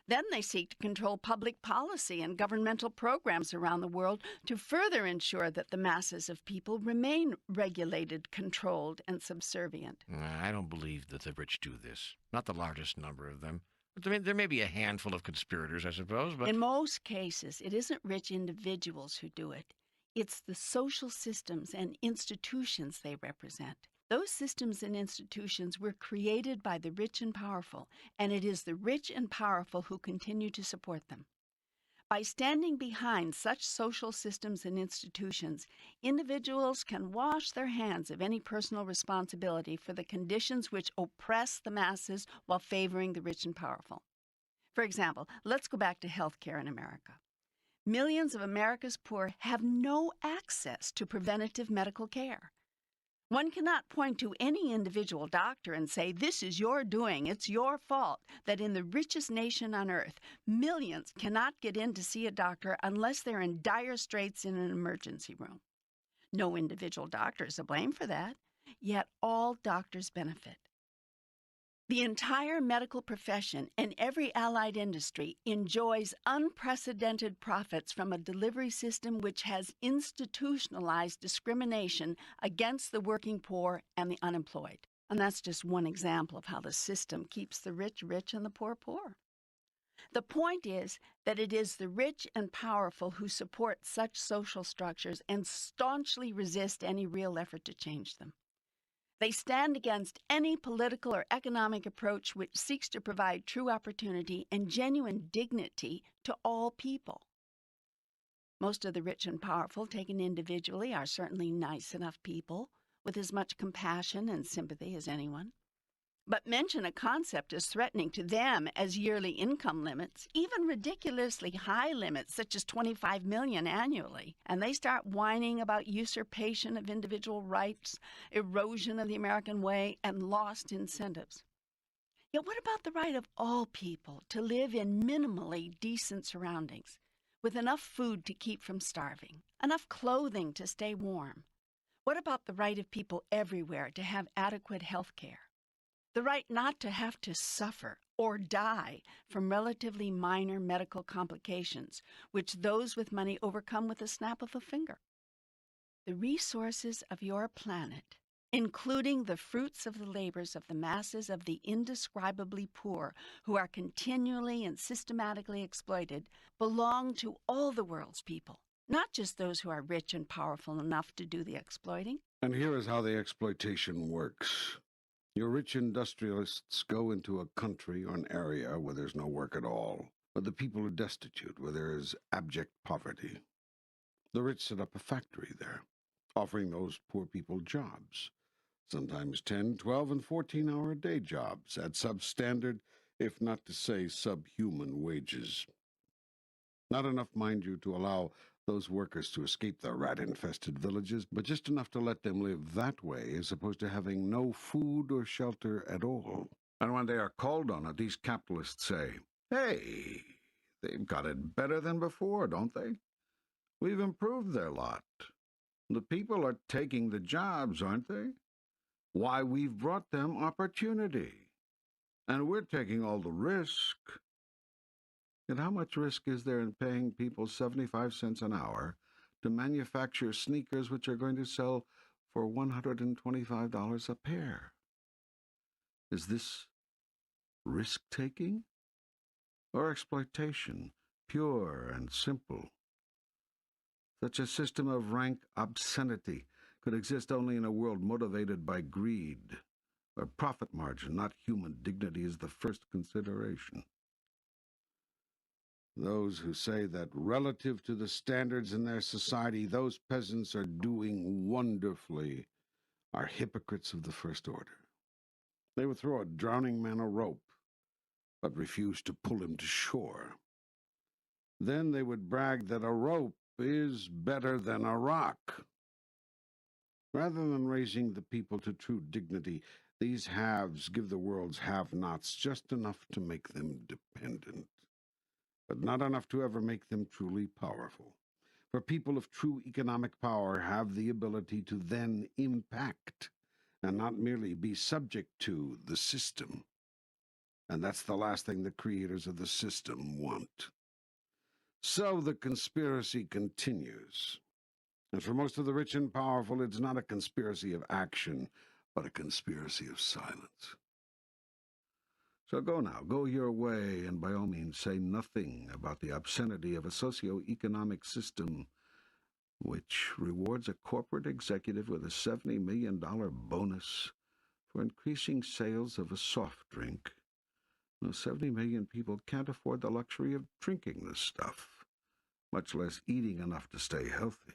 Then they seek to control public policy and governmental programs around the world to further ensure that the masses of people remain regulated, controlled, and subservient. I don't believe that the rich do this. Not the largest number of them. There may be a handful of conspirators, I suppose, but In most cases, it isn't rich individuals who do it. It's the social systems and institutions they represent. Those systems and institutions were created by the rich and powerful, and it is the rich and powerful who continue to support them. By standing behind such social systems and institutions, individuals can wash their hands of any personal responsibility for the conditions which oppress the masses while favoring the rich and powerful. For example, let's go back to healthcare in America. Millions of America's poor have no access to preventative medical care. One cannot point to any individual doctor and say, this is your doing, it's your fault, that in the richest nation on earth, millions cannot get in to see a doctor unless they're in dire straits in an emergency room. No individual doctor is to blame for that, yet all doctors benefit. The entire medical profession and every allied industry enjoys unprecedented profits from a delivery system which has institutionalized discrimination against the working poor and the unemployed. And that's just one example of how the system keeps the rich rich and the poor poor. The point is that it is the rich and powerful who support such social structures and staunchly resist any real effort to change them. They stand against any political or economic approach which seeks to provide true opportunity and genuine dignity to all people. Most of the rich and powerful, taken individually, are certainly nice enough people with as much compassion and sympathy as anyone. But mention a concept as threatening to them as yearly income limits, even ridiculously high limits such as $25 million annually, and they start whining about usurpation of individual rights, erosion of the American way, and lost incentives. Yet what about the right of all people to live in minimally decent surroundings, with enough food to keep from starving, enough clothing to stay warm? What about the right of people everywhere to have adequate health care? The right not to have to suffer or die from relatively minor medical complications, which those with money overcome with a snap of a finger. The resources of your planet, including the fruits of the labors of the masses of the indescribably poor who are continually and systematically exploited, belong to all the world's people, not just those who are rich and powerful enough to do the exploiting. And here is how the exploitation works. Your rich industrialists go into a country or an area where there's no work at all, where the people are destitute, where there is abject poverty. The rich set up a factory there, offering those poor people jobs, sometimes 10, 12, and 14-hour day jobs at substandard, if not to say subhuman wages. Not enough, mind you, to allow those workers to escape the rat-infested villages, but just enough to let them live that way as opposed to having no food or shelter at all. And when they are called on it, these capitalists say, hey, they've got it better than before, don't they? We've improved their lot. The people are taking the jobs, aren't they? Why, we've brought them opportunity. And we're taking all the risk. And how much risk is there in paying people 75 cents an hour to manufacture sneakers which are going to sell for $125 a pair? Is this risk-taking or exploitation, pure and simple? Such a system of rank obscenity could exist only in a world motivated by greed, where profit margin, not human dignity, is the first consideration. Those who say that relative to the standards in their society, those peasants are doing wonderfully, are hypocrites of the first order. They would throw a drowning man a rope, but refuse to pull him to shore. Then they would brag that a rope is better than a rock. Rather than raising the people to true dignity, these haves give the world's have-nots just enough to make them dependent, but not enough to ever make them truly powerful. For people of true economic power have the ability to then impact and not merely be subject to the system. And that's the last thing the creators of the system want. So the conspiracy continues. And for most of the rich and powerful, it's not a conspiracy of action, but a conspiracy of silence. So go now, go your way, and by all means say nothing about the obscenity of a socio-economic system which rewards a corporate executive with a $70 million bonus for increasing sales of a soft drink. Now, 70 million people can't afford the luxury of drinking this stuff, much less eating enough to stay healthy.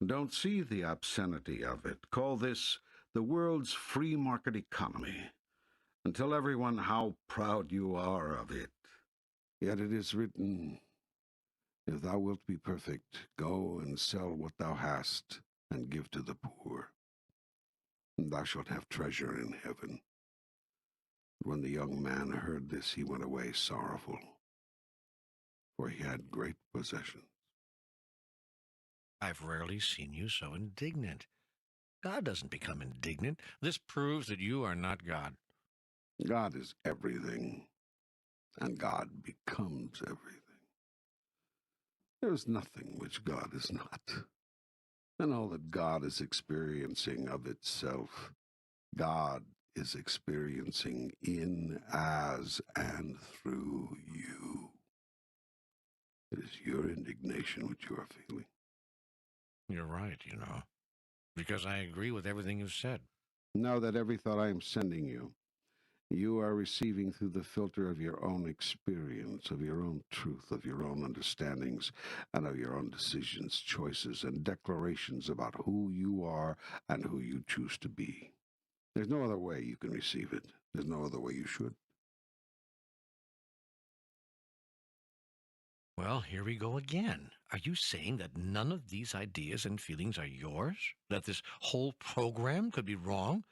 Don't see the obscenity of it. Call this the world's free market economy, and tell everyone how proud you are of it. Yet it is written, if thou wilt be perfect, go and sell what thou hast, and give to the poor, and thou shalt have treasure in heaven. When the young man heard this, he went away sorrowful, for he had great possessions. I've rarely seen you so indignant. God doesn't become indignant. This proves that you are not God. God is everything, and God becomes everything. There is nothing which God is not, and all that God is experiencing of itself, God is experiencing in, as, and through you. It is your indignation which you are feeling. You're right, because I agree with everything you've said. Know that every thought I am sending you, you are receiving through the filter of your own experience, of your own truth, of your own understandings, and of your own decisions, choices, and declarations about who you are and who you choose to be. There's no other way you can receive it. There's no other way you should. Well, here we go again. Are you saying that none of these ideas and feelings are yours? That this whole program could be wrong?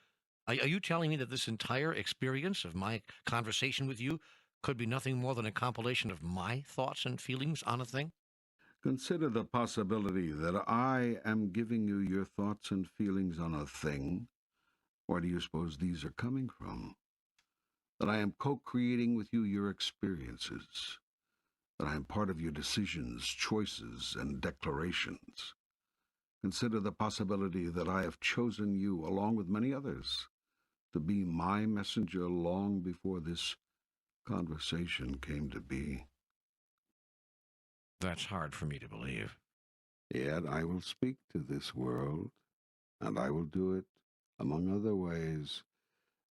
Are you telling me that this entire experience of my conversation with you could be nothing more than a compilation of my thoughts and feelings on a thing? Consider the possibility that I am giving you your thoughts and feelings on a thing. Where do you suppose these are coming from? That I am co-creating with you your experiences. That I am part of your decisions, choices, and declarations. Consider the possibility that I have chosen you, along with many others, to be my messenger long before this conversation came to be. That's hard for me to believe. Yet I will speak to this world, and I will do it, among other ways,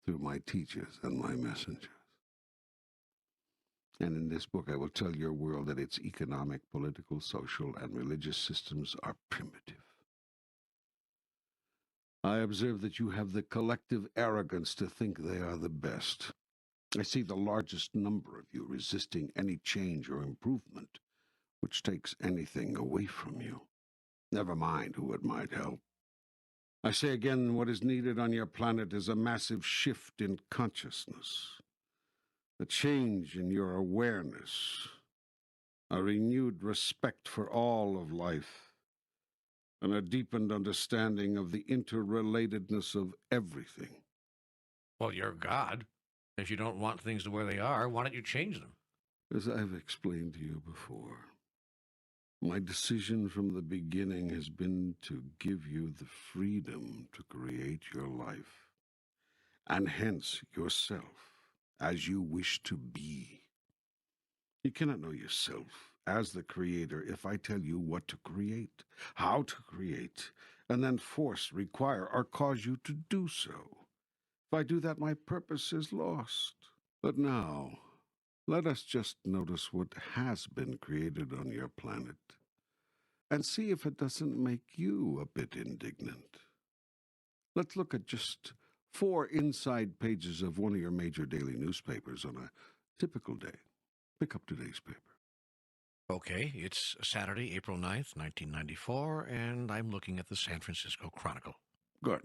through my teachers and my messengers. And in this book I will tell your world that its economic, political, social, and religious systems are primitive. I observe that you have the collective arrogance to think they are the best. I see the largest number of you resisting any change or improvement which takes anything away from you. Never mind who it might help. I say again, what is needed on your planet is a massive shift in consciousness, a change in your awareness, a renewed respect for all of life, and a deepened understanding of the interrelatedness of everything. Well, you're God. If you don't want things the way they are, why don't you change them? As I've explained to you before, my decision from the beginning has been to give you the freedom to create your life, and hence yourself, as you wish to be. You cannot know yourself as the creator if I tell you what to create, how to create, and then force, require, or cause you to do so. If I do that, my purpose is lost. But now, let us just notice what has been created on your planet, and see if it doesn't make you a bit indignant. Let's look at just 4 inside pages of one of your major daily newspapers on a typical day. Pick up today's paper. Okay, it's Saturday, April 9th, 1994, and I'm looking at the San Francisco Chronicle. Good.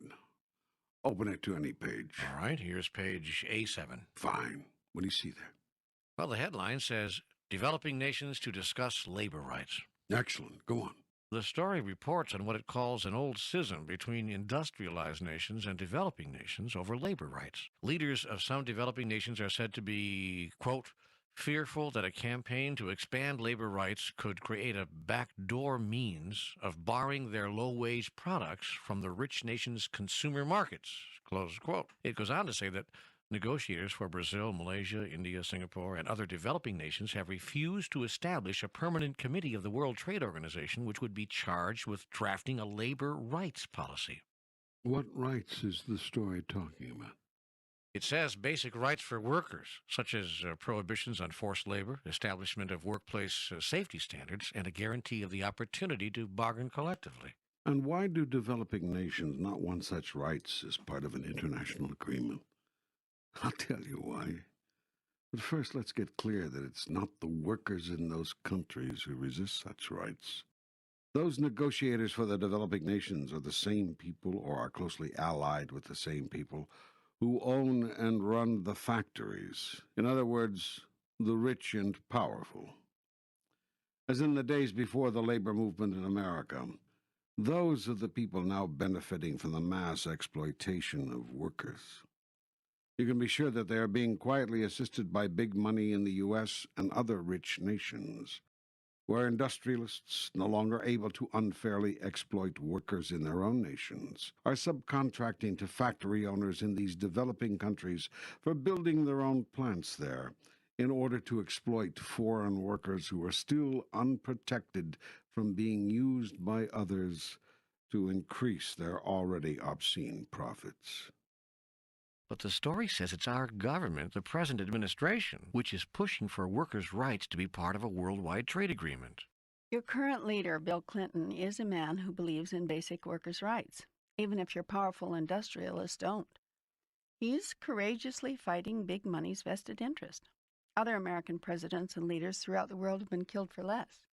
Open it to any page. All right, here's page A7. Fine. What do you see there? Well, the headline says, Developing Nations to Discuss Labor Rights. Excellent. Go on. The story reports on what it calls an old schism between industrialized nations and developing nations over labor rights. Leaders of some developing nations are said to be, quote, fearful that a campaign to expand labor rights could create a backdoor means of borrowing their low-wage products from the rich nation's consumer markets, close quote. It goes on to say that Negotiators for Brazil, Malaysia, India, Singapore, and other developing nations have refused to establish a permanent committee of the World Trade Organization which would be charged with drafting a labor rights policy. What rights is the story talking about? It says basic rights for workers, such as prohibitions on forced labor, establishment of workplace safety standards, and a guarantee of the opportunity to bargain collectively. And why do developing nations not want such rights as part of an international agreement? I'll tell you why. But first, let's get clear that it's not the workers in those countries who resist such rights. Those negotiators for the developing nations are the same people, or are closely allied with the same people, who own and run the factories. In other words, the rich and powerful. As in the days before the labor movement in America, those are the people now benefiting from the mass exploitation of workers. You can be sure that they are being quietly assisted by big money in the U.S. and other rich nations, where industrialists, no longer able to unfairly exploit workers in their own nations, are subcontracting to factory owners in these developing countries for building their own plants there in order to exploit foreign workers who are still unprotected from being used by others to increase their already obscene profits. But the story says it's our government, the present administration, which is pushing for workers' rights to be part of a worldwide trade agreement. Your current leader, Bill Clinton, is a man who believes in basic workers' rights, even if your powerful industrialists don't. He's courageously fighting big money's vested interest. Other American presidents and leaders throughout the world have been killed for less.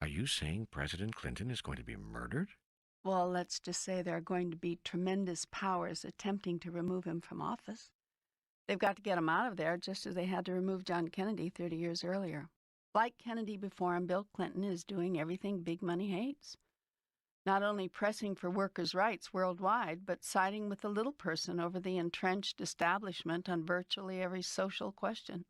Are you saying President Clinton is going to be murdered? Well, let's just say there are going to be tremendous powers attempting to remove him from office. They've got to get him out of there just as they had to remove John Kennedy 30 years earlier. Like Kennedy before him, Bill Clinton is doing everything big money hates. Not only pressing for workers' rights worldwide, but siding with the little person over the entrenched establishment on virtually every social question.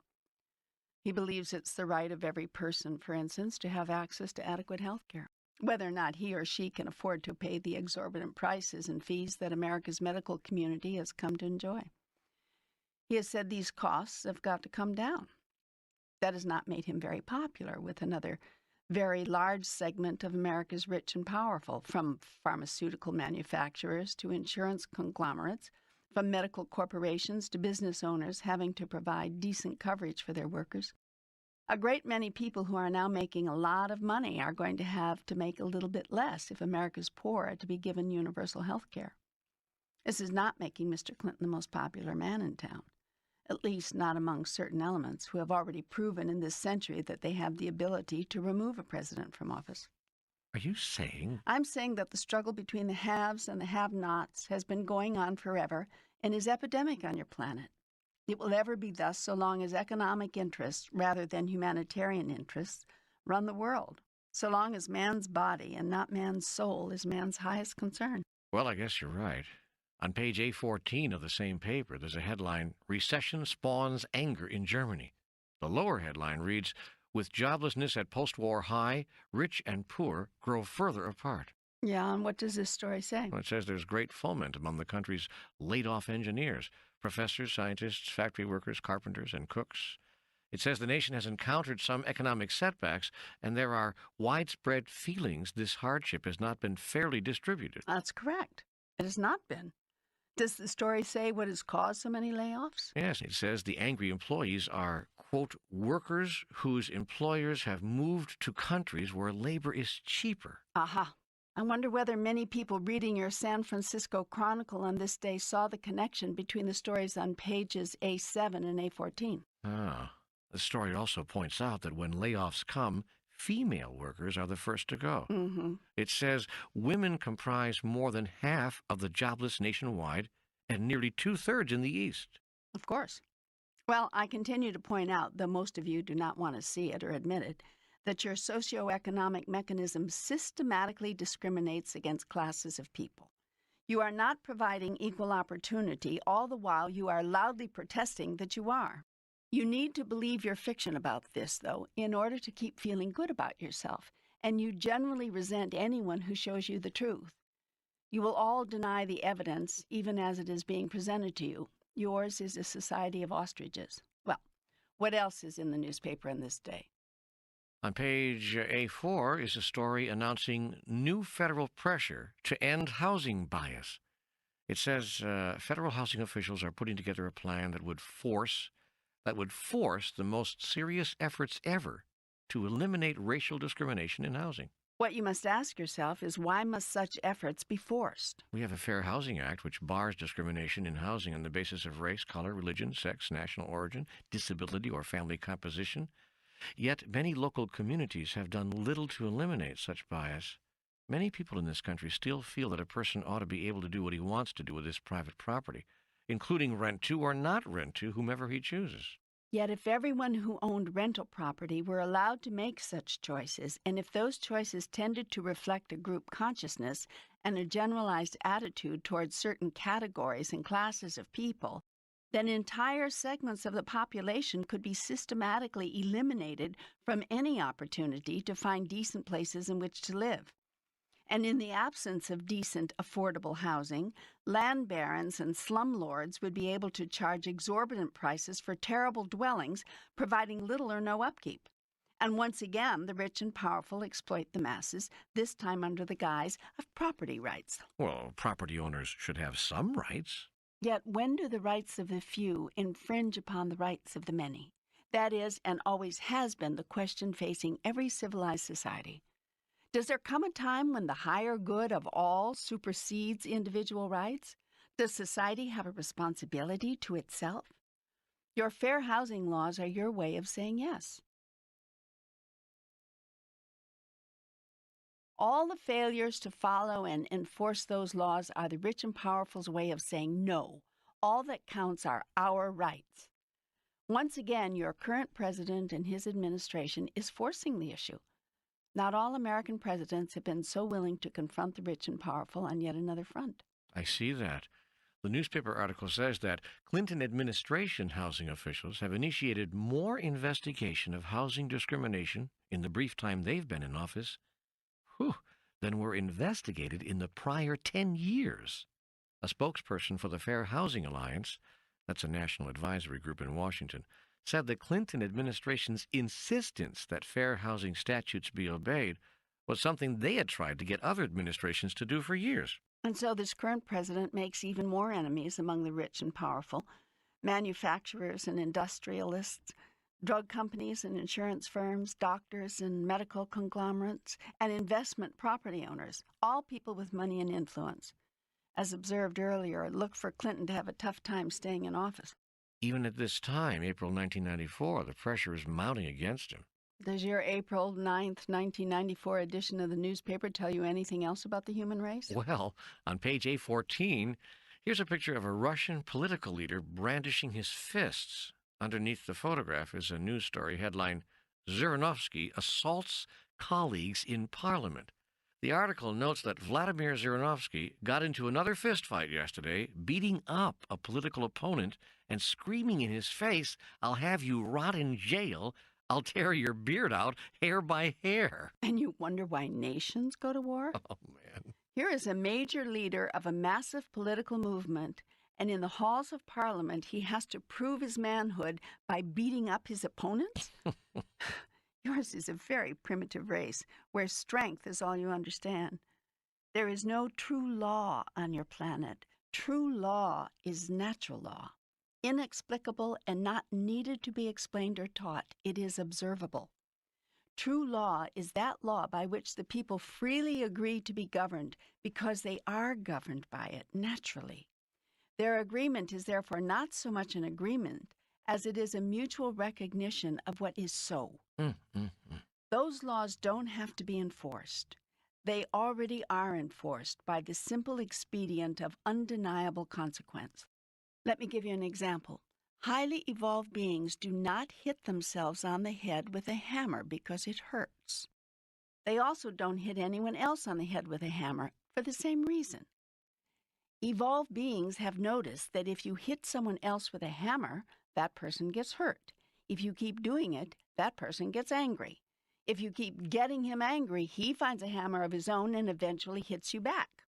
He believes it's the right of every person, for instance, to have access to adequate health care, whether or not he or she can afford to pay the exorbitant prices and fees that America's medical community has come to enjoy. He has said these costs have got to come down. That has not made him very popular with another very large segment of America's rich and powerful, from pharmaceutical manufacturers to insurance conglomerates, from medical corporations to business owners having to provide decent coverage for their workers. A great many people who are now making a lot of money are going to have to make a little bit less if America's poor are to be given universal health care. This is not making Mr. Clinton the most popular man in town, at least not among certain elements who have already proven in this century that they have the ability to remove a president from office. Are you saying? I'm saying that the struggle between the haves and the have-nots has been going on forever and is epidemic on your planet. It will ever be thus so long as economic interests, rather than humanitarian interests, run the world, so long as man's body and not man's soul is man's highest concern. Well, I guess you're right. On page A14 of the same paper, there's a headline, Recession Spawns Anger in Germany. The lower headline reads, With joblessness at post-war high, rich and poor grow further apart. Yeah, and what does this story say? Well, it says there's great foment among the country's laid-off engineers, professors, scientists, factory workers, carpenters, and cooks. It says the nation has encountered some economic setbacks, and there are widespread feelings this hardship has not been fairly distributed. That's correct. It has not been. Does the story say what has caused so many layoffs? Yes, it says the angry employees are, quote, workers whose employers have moved to countries where labor is cheaper. Aha. I wonder whether many people reading your San Francisco Chronicle on this day saw the connection between the stories on pages A7 and A14. Ah, the story also points out that when layoffs come, female workers are the first to go. Mm-hmm. It says women comprise more than half of the jobless nationwide and nearly 2/3 in the East. Of course. Well, I continue to point out, though most of you do not want to see it or admit it, that your socioeconomic mechanism systematically discriminates against classes of people. You are not providing equal opportunity, all the while you are loudly protesting that you are. You need to believe your fiction about this, though, in order to keep feeling good about yourself, and you generally resent anyone who shows you the truth. You will all deny the evidence, even as it is being presented to you. Yours is a society of ostriches. Well, what else is in the newspaper in this day? On page A4 is a story announcing new federal pressure to end housing bias. It says federal housing officials are putting together a plan that would force the most serious efforts ever to eliminate racial discrimination in housing. What you must ask yourself is, why must such efforts be forced? We have a Fair Housing Act which bars discrimination in housing on the basis of race, color, religion, sex, national origin, disability, or family composition. Yet many local communities have done little to eliminate such bias. Many people in this country still feel that a person ought to be able to do what he wants to do with his private property, including rent to or not rent to whomever he chooses. Yet if everyone who owned rental property were allowed to make such choices, and if those choices tended to reflect a group consciousness and a generalized attitude towards certain categories and classes of people, then entire segments of the population could be systematically eliminated from any opportunity to find decent places in which to live. And in the absence of decent, affordable housing, land barons and slumlords would be able to charge exorbitant prices for terrible dwellings, providing little or no upkeep. And once again, the rich and powerful exploit the masses, this time under the guise of property rights. Well, property owners should have some rights. Yet when do the rights of the few infringe upon the rights of the many? That is, and always has been, the question facing every civilized society. Does there come a time when the higher good of all supersedes individual rights? Does society have a responsibility to itself? Your fair housing laws are your way of saying yes. All the failures to follow and enforce those laws are the rich and powerful's way of saying no. All that counts are our rights. Once again, your current president and his administration is forcing the issue. Not all American presidents have been so willing to confront the rich and powerful on yet another front. I see that. The newspaper article says that Clinton administration housing officials have initiated more investigation of housing discrimination in the brief time they've been in office than were investigated in the prior 10 years. A spokesperson for the Fair Housing Alliance, that's a national advisory group in Washington, said the Clinton administration's insistence that fair housing statutes be obeyed was something they had tried to get other administrations to do for years. And so this current president makes even more enemies among the rich and powerful: manufacturers and industrialists, drug companies and insurance firms, doctors and medical conglomerates, and investment property owners, all people with money and influence. As observed earlier, it looked for Clinton to have a tough time staying in office. Even at this time, April 1994, the pressure is mounting against him. Does your April 9th, 1994 edition of the newspaper tell you anything else about the human race? Well, on page A14, here's a picture of a Russian political leader brandishing his fists. Underneath the photograph is a news story headline, "Zhirinovsky Assaults Colleagues in Parliament." The article notes that Vladimir Zhirinovsky got into another fistfight yesterday, beating up a political opponent and screaming in his face, "I'll have you rot in jail. I'll tear your beard out hair by hair." And you wonder why nations go to war? Oh, man. Here is a major leader of a massive political movement, and in the halls of Parliament, he has to prove his manhood by beating up his opponents? Yours is a very primitive race, where strength is all you understand. There is no true law on your planet. True law is natural law. Inexplicable and not needed to be explained or taught, it is observable. True law is that law by which the people freely agree to be governed because they are governed by it naturally. Their agreement is therefore not so much an agreement as it is a mutual recognition of what is so. Those laws don't have to be enforced. They already are enforced by the simple expedient of undeniable consequence. Let me give you an example. Highly evolved beings do not hit themselves on the head with a hammer because it hurts. They also don't hit anyone else on the head with a hammer for the same reason. Evolved beings have noticed that if you hit someone else with a hammer, that person gets hurt. If you keep doing it, that person gets angry. If you keep getting him angry, he finds a hammer of his own and eventually hits you back.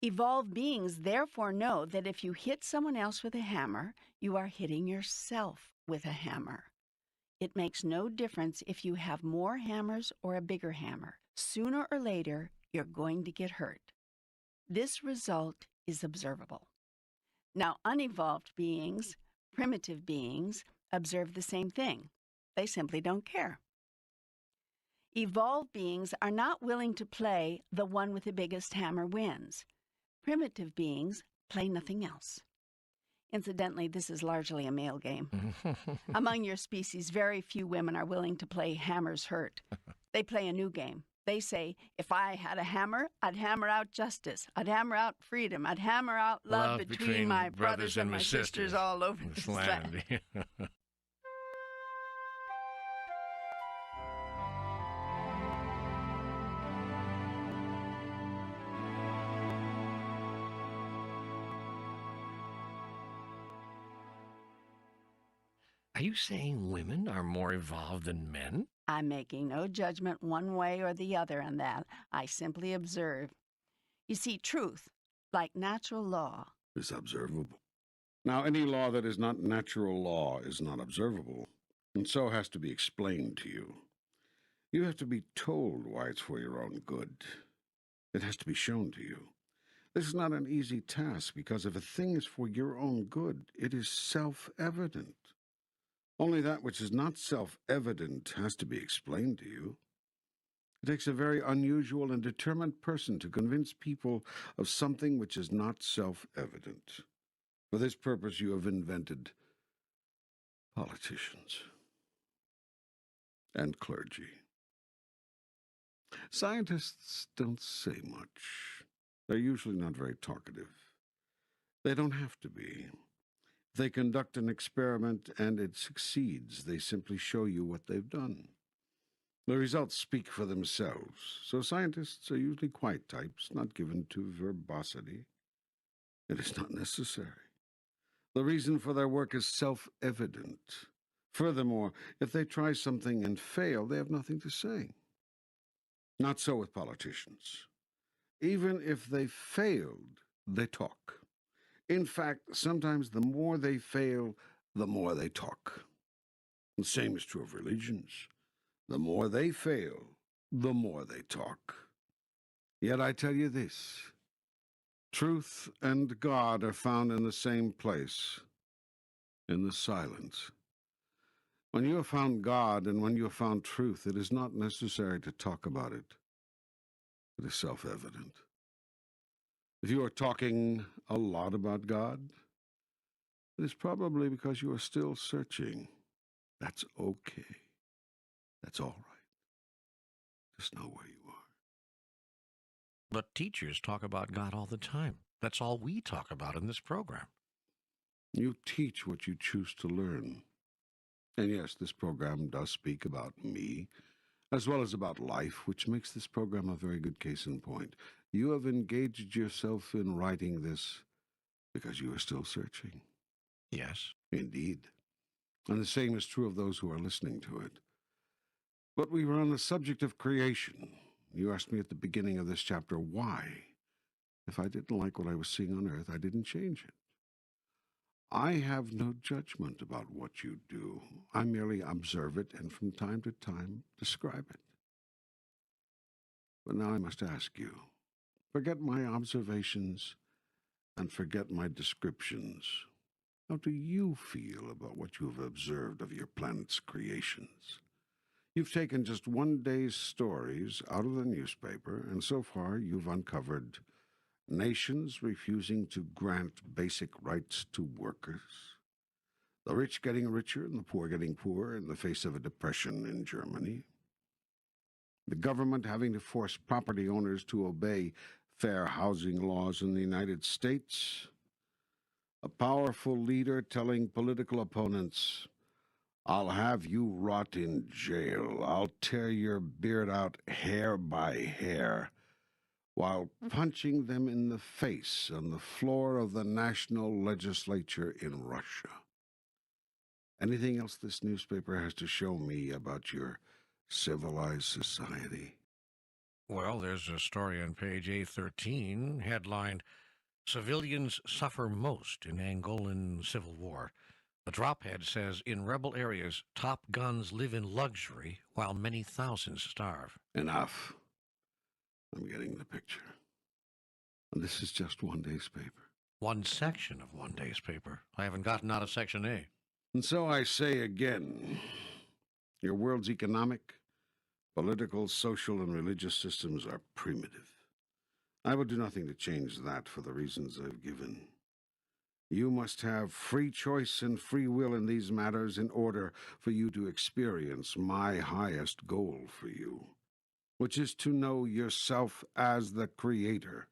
Evolved beings therefore know that if you hit someone else with a hammer, you are hitting yourself with a hammer. It makes no difference if you have more hammers or a bigger hammer. Sooner or later, you're going to get hurt. This result is observable. Now, unevolved beings, primitive beings, observe the same thing. They simply don't care. Evolved beings are not willing to play the one with the biggest hammer wins. Primitive beings play nothing else. Incidentally, this is largely a male game. Among your species, very few women are willing to play hammers hurt. They play a new game. They say, if I had a hammer, I'd hammer out justice. I'd hammer out freedom. I'd hammer out love between my brothers and my sisters all over this land. Are you saying women are more evolved than men? I'm making no judgment one way or the other on that. I simply observe. You see, truth, like natural law, is observable. Now, any law that is not natural law is not observable, and so has to be explained to you. You have to be told why it's for your own good. It has to be shown to you. This is not an easy task, because if a thing is for your own good, it is self-evident. Only that which is not self-evident has to be explained to you. It takes a very unusual and determined person to convince people of something which is not self-evident. For this purpose you have invented politicians and clergy. Scientists don't say much. They're usually not very talkative. They don't have to be. If they conduct an experiment and it succeeds, they simply show you what they've done. The results speak for themselves, so scientists are usually quiet types, not given to verbosity. It is not necessary. The reason for their work is self-evident. Furthermore, if they try something and fail, they have nothing to say. Not so with politicians. Even if they failed, they talk. In fact, sometimes the more they fail, the more they talk. The same is true of religions. The more they fail, the more they talk. Yet I tell you this, truth and God are found in the same place, in the silence. When you have found God and when you have found truth, it is not necessary to talk about it. It is self-evident. If you are talking a lot about God, it is probably because you are still searching. That's okay. That's all right. Just know where you are. But teachers talk about God all the time. That's all we talk about in this program. You teach what you choose to learn. And yes, this program does speak about me, as well as about life, which makes this program a very good case in point. You have engaged yourself in writing this because you are still searching. Yes. Indeed. And the same is true of those who are listening to it. But we were on the subject of creation. You asked me at the beginning of this chapter why. If I didn't like what I was seeing on earth, I didn't change it. I have no judgment about what you do. I merely observe it and from time to time describe it. But now I must ask you, forget my observations and forget my descriptions. How do you feel about what you have observed of your planet's creations? You've taken just one day's stories out of the newspaper, and so far you've uncovered nations refusing to grant basic rights to workers, the rich getting richer and the poor getting poorer in the face of a depression in Germany, the government having to force property owners to obey fair housing laws in the United States, a powerful leader telling political opponents, "I'll have you rot in jail. I'll tear your beard out hair by hair," while punching them in the face on the floor of the national legislature in Russia. Anything else this newspaper has to show me about your civilized society? Well, there's a story on page A13, headlined Civilians Suffer Most in Angolan Civil War. The drophead says in rebel areas, top guns live in luxury while many thousands starve. Enough. I'm getting the picture. And this is just one day's paper. One section of one day's paper. I haven't gotten out of Section A. And so I say again, your world's economic, political, social, and religious systems are primitive. I will do nothing to change that for the reasons I've given. You must have free choice and free will in these matters in order for you to experience my highest goal for you, which is to know yourself as the creator.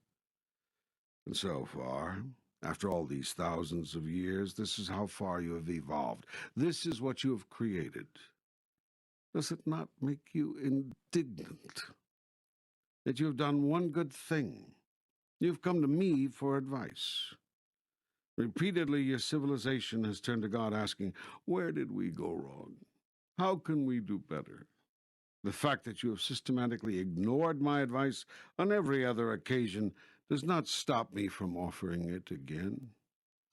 And so far, after all these thousands of years, this is how far you have evolved. This is what you have created. Does it not make you indignant that you have done one good thing? You've come to me for advice. Repeatedly, your civilization has turned to God asking, where did we go wrong? How can we do better? The fact that you have systematically ignored my advice on every other occasion does not stop me from offering it again.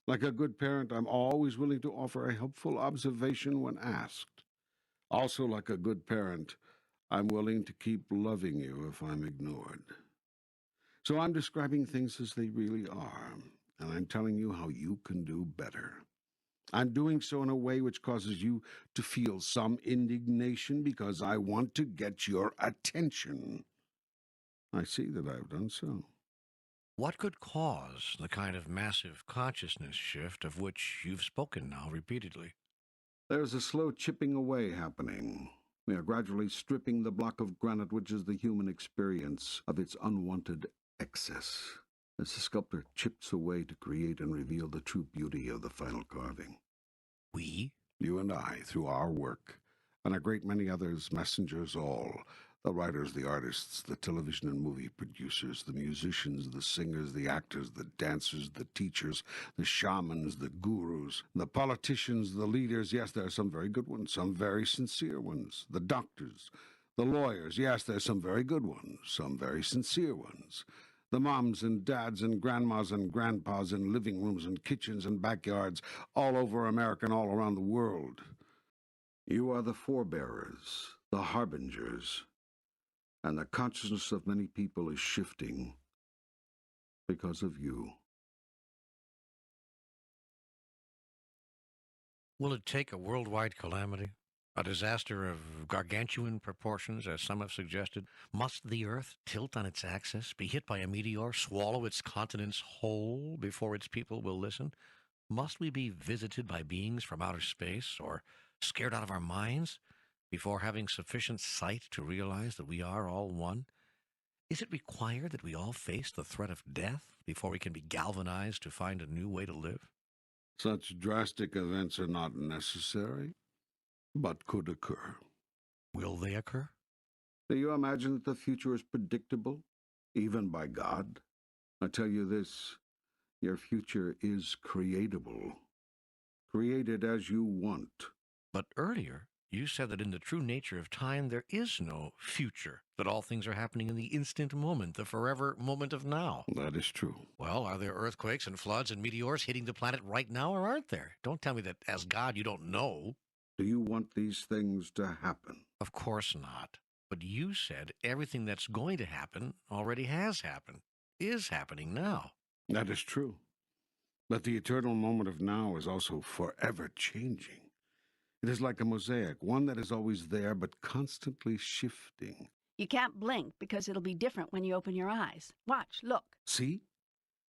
Like a good parent, I'm always willing to offer a helpful observation when asked. Also, like a good parent, I'm willing to keep loving you if I'm ignored. So I'm describing things as they really are, and I'm telling you how you can do better. I'm doing so in a way which causes you to feel some indignation because I want to get your attention. I see that I've done so. What could cause the kind of massive consciousness shift of which you've spoken now repeatedly? There's a slow chipping away happening. We are gradually stripping the block of granite which is the human experience of its unwanted excess, as the sculptor chips away to create and reveal the true beauty of the final carving. We? You and I, through our work, and a great many others, messengers all, the writers, the artists, the television and movie producers, the musicians, the singers, the actors, the dancers, the teachers, the shamans, the gurus, the politicians, the leaders. Yes, there are some very good ones, some very sincere ones. The doctors, the lawyers. Yes, there are some very good ones, some very sincere ones. The moms and dads and grandmas and grandpas in living rooms and kitchens and backyards all over America and all around the world. You are the forebearers, the harbingers, and the consciousness of many people is shifting because of you. Will it take a worldwide calamity? A disaster of gargantuan proportions, as some have suggested? Must the Earth tilt on its axis, be hit by a meteor, swallow its continents whole before its people will listen? Must we be visited by beings from outer space, or scared out of our minds, before having sufficient sight to realize that we are all one? Is it required that we all face the threat of death before we can be galvanized to find a new way to live? Such drastic events are not necessary, but could occur. Will they occur? Do you imagine that the future is predictable, even by God? I tell you this, your future is creatable, created as you want. But earlier, you said that in the true nature of time, there is no future, that all things are happening in the instant moment, the forever moment of now. That is true. Well, are there earthquakes and floods and meteors hitting the planet right now, or aren't there? Don't tell me that as God you don't know. Do you want these things to happen? Of course not. But you said everything that's going to happen already has happened, is happening now. That is true. But the eternal moment of now is also forever changing. It is like a mosaic, one that is always there but constantly shifting. You can't blink because it'll be different when you open your eyes. Watch, look. See?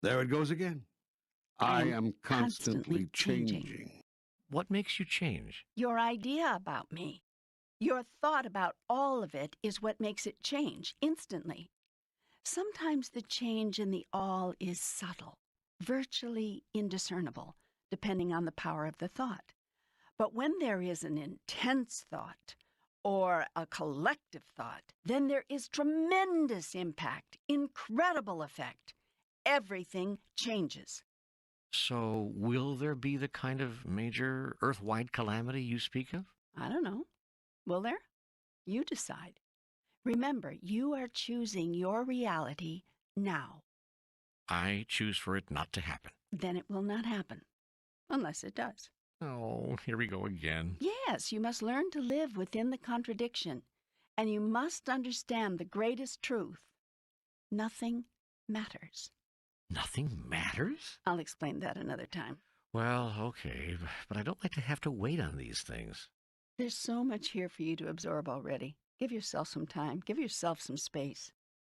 There it goes again. I am constantly changing. What makes you change? Your idea about me. Your thought about all of it is what makes it change instantly. Sometimes the change in the all is subtle, virtually indiscernible, depending on the power of the thought. But when there is an intense thought or a collective thought, then there is tremendous impact, incredible effect. Everything changes. So, will there be the kind of major earth-wide calamity you speak of? I don't know. Will there? You decide. Remember, you are choosing your reality now. I choose for it not to happen. Then it will not happen, unless it does. Oh, here we go again. Yes, you must learn to live within the contradiction, and you must understand the greatest truth. Nothing matters. Nothing matters? I'll explain that another time. Well, okay, but I don't like to have to wait on these things. There's so much here for you to absorb already. Give yourself some time. Give yourself some space.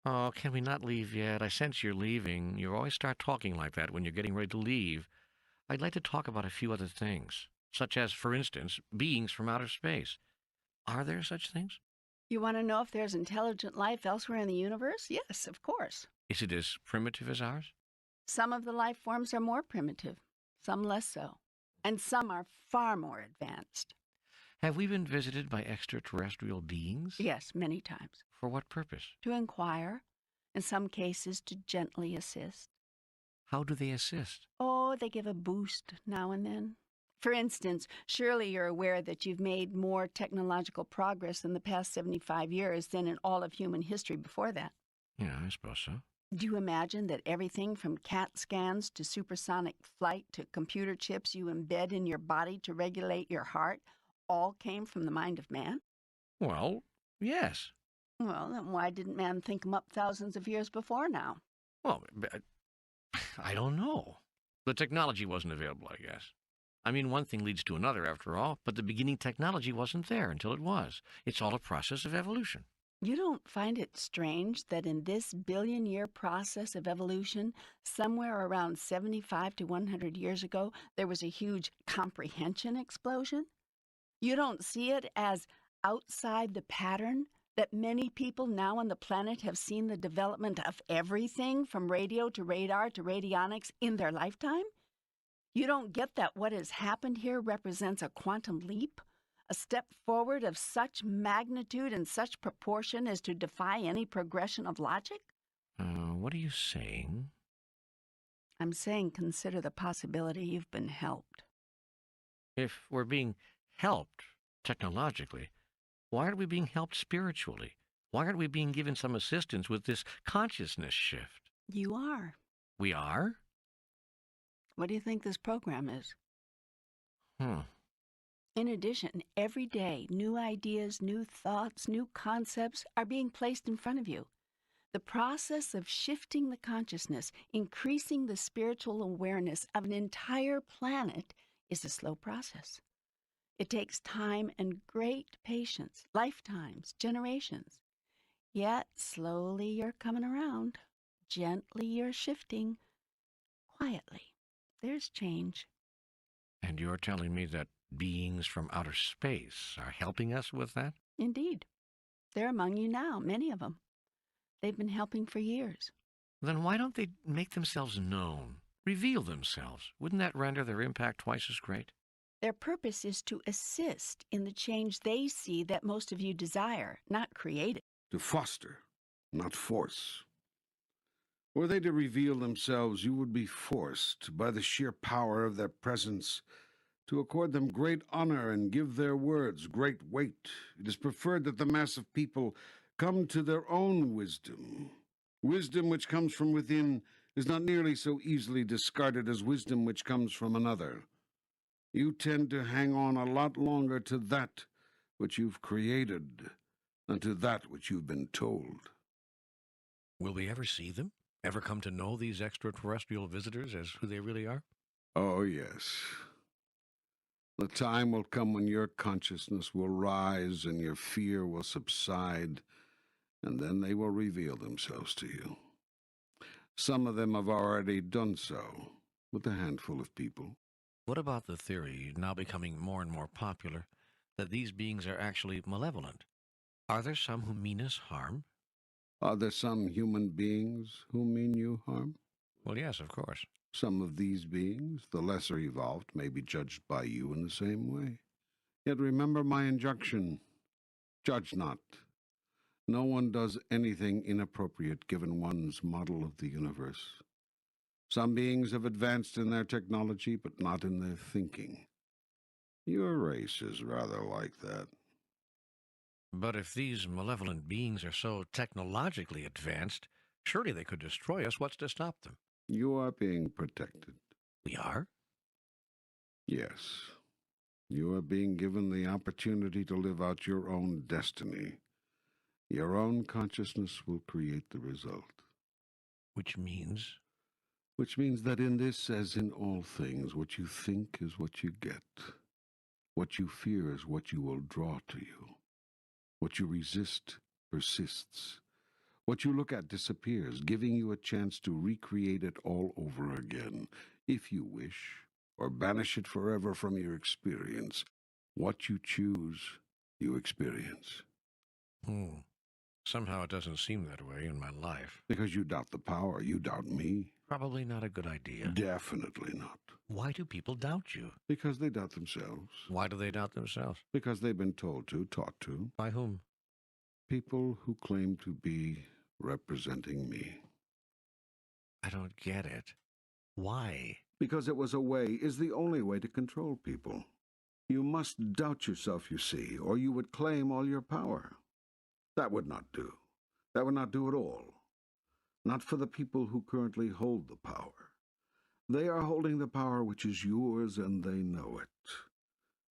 Oh, can we not leave yet? I sense you're leaving. You always start talking like that when you're getting ready to leave. I'd like to talk about a few other things, such as, for instance, beings from outer space. Are there such things? You want to know if there's intelligent life elsewhere in the universe? Yes, of course. Is it as primitive as ours? Some of the life forms are more primitive, some less so, and some are far more advanced. Have we been visited by extraterrestrial beings? Yes, many times. For what purpose? To inquire, in some cases to gently assist. How do they assist? Oh, they give a boost now and then. For instance, surely you're aware that you've made more technological progress in the past 75 years than in all of human history before that. Yeah, I suppose so. Do you imagine that everything from CAT scans to supersonic flight to computer chips you embed in your body to regulate your heart all came from the mind of man? Well, yes. Well, then why didn't man think them up thousands of years before now? Well, I don't know. The technology wasn't available, I guess. I mean, one thing leads to another, after all, but the beginning technology wasn't there until it was. It's all a process of evolution. You don't find it strange that in this billion-year process of evolution, somewhere around 75 to 100 years ago, there was a huge comprehension explosion? You don't see it as outside the pattern that many people now on the planet have seen the development of everything from radio to radar to radionics in their lifetime? You don't get that what has happened here represents a quantum leap? A step forward of such magnitude and such proportion as to defy any progression of logic? What are you saying? I'm saying consider the possibility you've been helped. If we're being helped technologically, why aren't we being helped spiritually? Why aren't we being given some assistance with this consciousness shift? You are. We are? What do you think this program is? Hmm. In addition, every day, new ideas, new thoughts, new concepts are being placed in front of you. The process of shifting the consciousness, increasing the spiritual awareness of an entire planet is a slow process. It takes time and great patience, lifetimes, generations. Yet, slowly you're coming around. Gently you're shifting. Quietly. There's change. And you're telling me that beings from outer space are helping us with that? Indeed. They're among you now, many of them. They've been helping for years. Then why don't they make themselves known, reveal themselves? Wouldn't that render their impact twice as great? Their purpose is to assist in the change they see that most of you desire, not create it. To foster, not force. Were they to reveal themselves, you would be forced, by the sheer power of their presence, to accord them great honor and give their words great weight. It is preferred that the mass of people come to their own wisdom. Wisdom which comes from within is not nearly so easily discarded as wisdom which comes from another. You tend to hang on a lot longer to that which you've created than to that which you've been told. Will we ever see them? Ever come to know these extraterrestrial visitors as who they really are? Oh, yes. The time will come when your consciousness will rise and your fear will subside, and then they will reveal themselves to you. Some of them have already done so, with a handful of people. What about the theory, now becoming more and more popular, that these beings are actually malevolent? Are there some who mean us harm? Are there some human beings who mean you harm? Well, yes, of course. Some of these beings, the lesser evolved, may be judged by you in the same way. Yet remember my injunction, judge not. No one does anything inappropriate given one's model of the universe. Some beings have advanced in their technology, but not in their thinking. Your race is rather like that. But if these malevolent beings are so technologically advanced, surely they could destroy us. What's to stop them? You are being protected. We are? Yes. You are being given the opportunity to live out your own destiny. Your own consciousness will create the result. Which means? Which means that in this, as in all things, what you think is what you get. What you fear is what you will draw to you. What you resist persists. What you look at disappears, giving you a chance to recreate it all over again, if you wish, or banish it forever from your experience. What you choose, you experience. Somehow it doesn't seem that way in my life. Because you doubt the power, you doubt me. Probably not a good idea. Definitely not. Why do people doubt you? Because they doubt themselves. Why do they doubt themselves? Because they've been told to, taught to. By whom? People who claim to be representing me. I don't get it. Why? Because it was a way, is the only way to control people. You must doubt yourself, you see, or you would claim all your power. That would not do. That would not do at all. Not for the people who currently hold the power. They are holding the power which is yours, and they know it.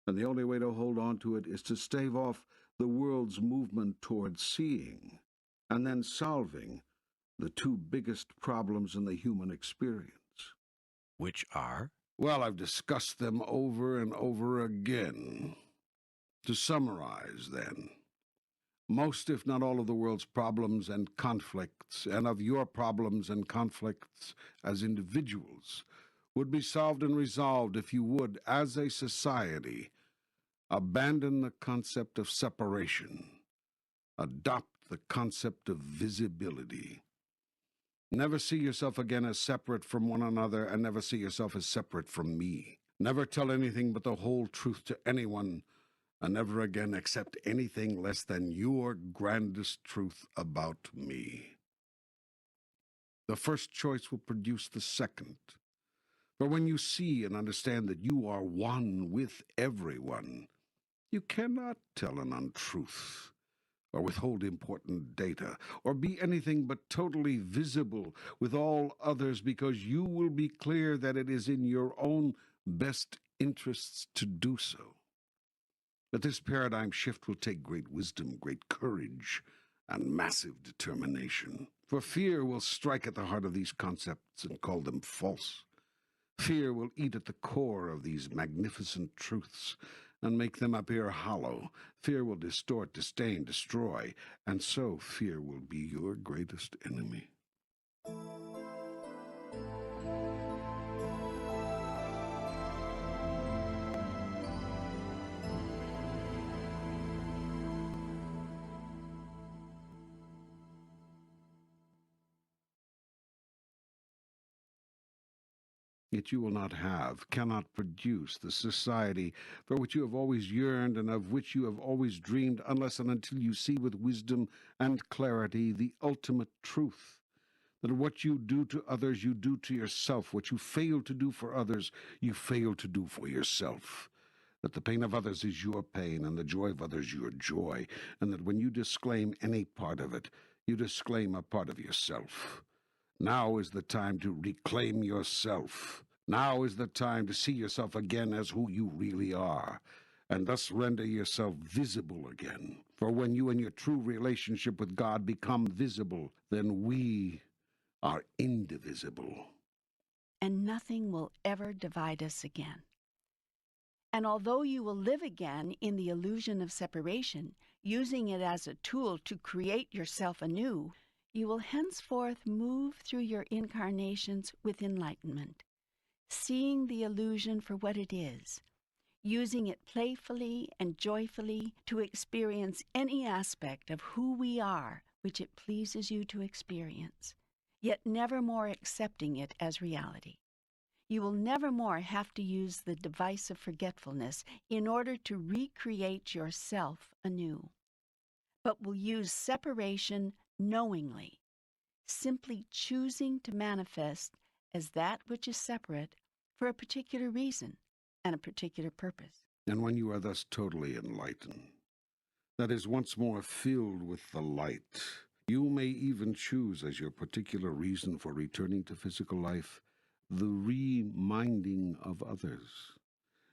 And the only way to hold on to it is to stave off the world's movement towards seeing, and then solving, the two biggest problems in the human experience. Which are? Well, I've discussed them over and over again. To summarize, then, most, if not all, of the world's problems and conflicts, and of your problems and conflicts as individuals, would be solved and resolved if you would, as a society, abandon the concept of separation, adopt the concept of visibility. Never see yourself again as separate from one another, and never see yourself as separate from me. Never tell anything but the whole truth to anyone, and never again accept anything less than your grandest truth about me. The first choice will produce the second. For when you see and understand that you are one with everyone, you cannot tell an untruth, or withhold important data, or be anything but totally visible with all others, because you will be clear that it is in your own best interests to do so. But this paradigm shift will take great wisdom, great courage, and massive determination. For fear will strike at the heart of these concepts and call them false. Fear will eat at the core of these magnificent truths and make them appear hollow. Fear will distort, disdain, destroy, and so fear will be your greatest enemy. Yet you will not have, cannot produce, the society for which you have always yearned and of which you have always dreamed, unless and until you see with wisdom and clarity the ultimate truth, that what you do to others, you do to yourself. What you fail to do for others, you fail to do for yourself. That the pain of others is your pain, and the joy of others your joy, and that when you disclaim any part of it, you disclaim a part of yourself. Now is the time to reclaim yourself. Now is the time to see yourself again as who you really are, and thus render yourself visible again. For when you and your true relationship with God become visible, then we are indivisible. And nothing will ever divide us again. And although you will live again in the illusion of separation, using it as a tool to create yourself anew, you will henceforth move through your incarnations with enlightenment, seeing the illusion for what it is, using it playfully and joyfully to experience any aspect of who we are which it pleases you to experience, yet never more accepting it as reality. You will never more have to use the device of forgetfulness in order to recreate yourself anew, but will use separation knowingly, simply choosing to manifest as that which is separate for a particular reason and a particular purpose. And when you are thus totally enlightened, that is once more filled with the light. You may even choose as your particular reason for returning to physical life the reminding of others.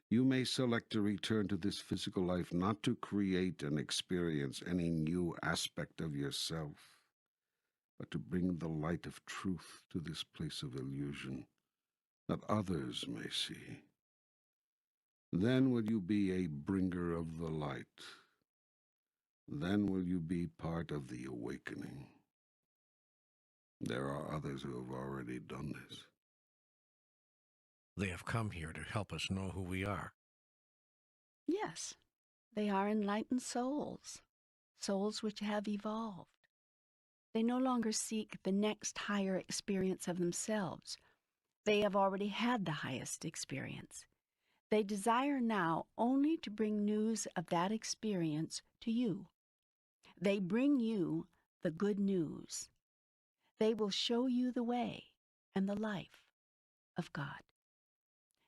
You may select to return to this physical life not to create and experience any new aspect of yourself, but to bring the light of truth to this place of illusion, that others may see. Then will you be a bringer of the light. Then will you be part of the awakening. There are others who have already done this. They have come here to help us know who we are. Yes, they are enlightened souls, souls which have evolved. They no longer seek the next higher experience of themselves. They have already had the highest experience. They desire now only to bring news of that experience to you. They bring you the good news. They will show you the way and the life of God.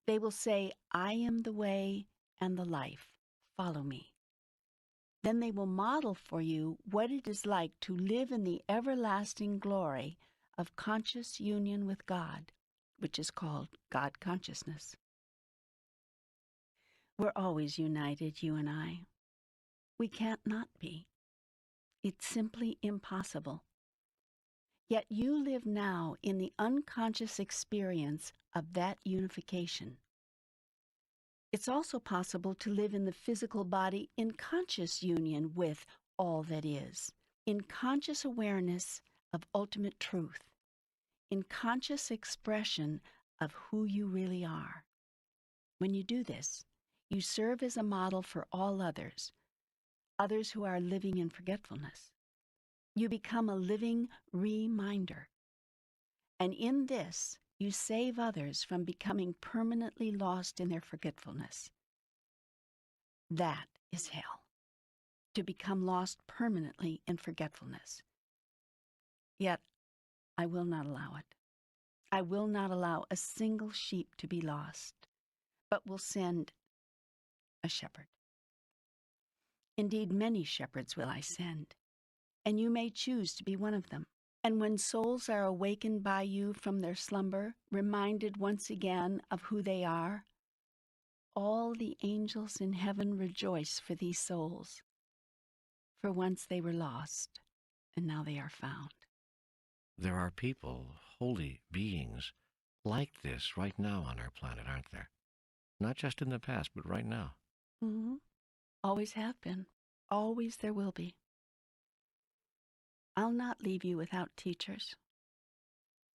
They will say, I am the way and the life. Follow me. Then they will model for you what it is like to live in the everlasting glory of conscious union with God, which is called God consciousness. We're always united, you and I. We can't not be. It's simply impossible. Yet you live now in the unconscious experience of that unification. It's also possible to live in the physical body in conscious union with all that is, in conscious awareness of ultimate truth, in conscious expression of who you really are. When you do this, you serve as a model for all others, others who are living in forgetfulness. You become a living reminder. And in this, you save others from becoming permanently lost in their forgetfulness. That is hell, to become lost permanently in forgetfulness. Yet, I will not allow it. I will not allow a single sheep to be lost, but will send a shepherd. Indeed, many shepherds will I send, and you may choose to be one of them. And when souls are awakened by you from their slumber, reminded once again of who they are, all the angels in heaven rejoice for these souls. For once they were lost, and now they are found. There are people, holy beings, like this right now on our planet, aren't there? Not just in the past, but right now. Mm-hmm. Always have been. Always there will be. I'll not leave you without teachers.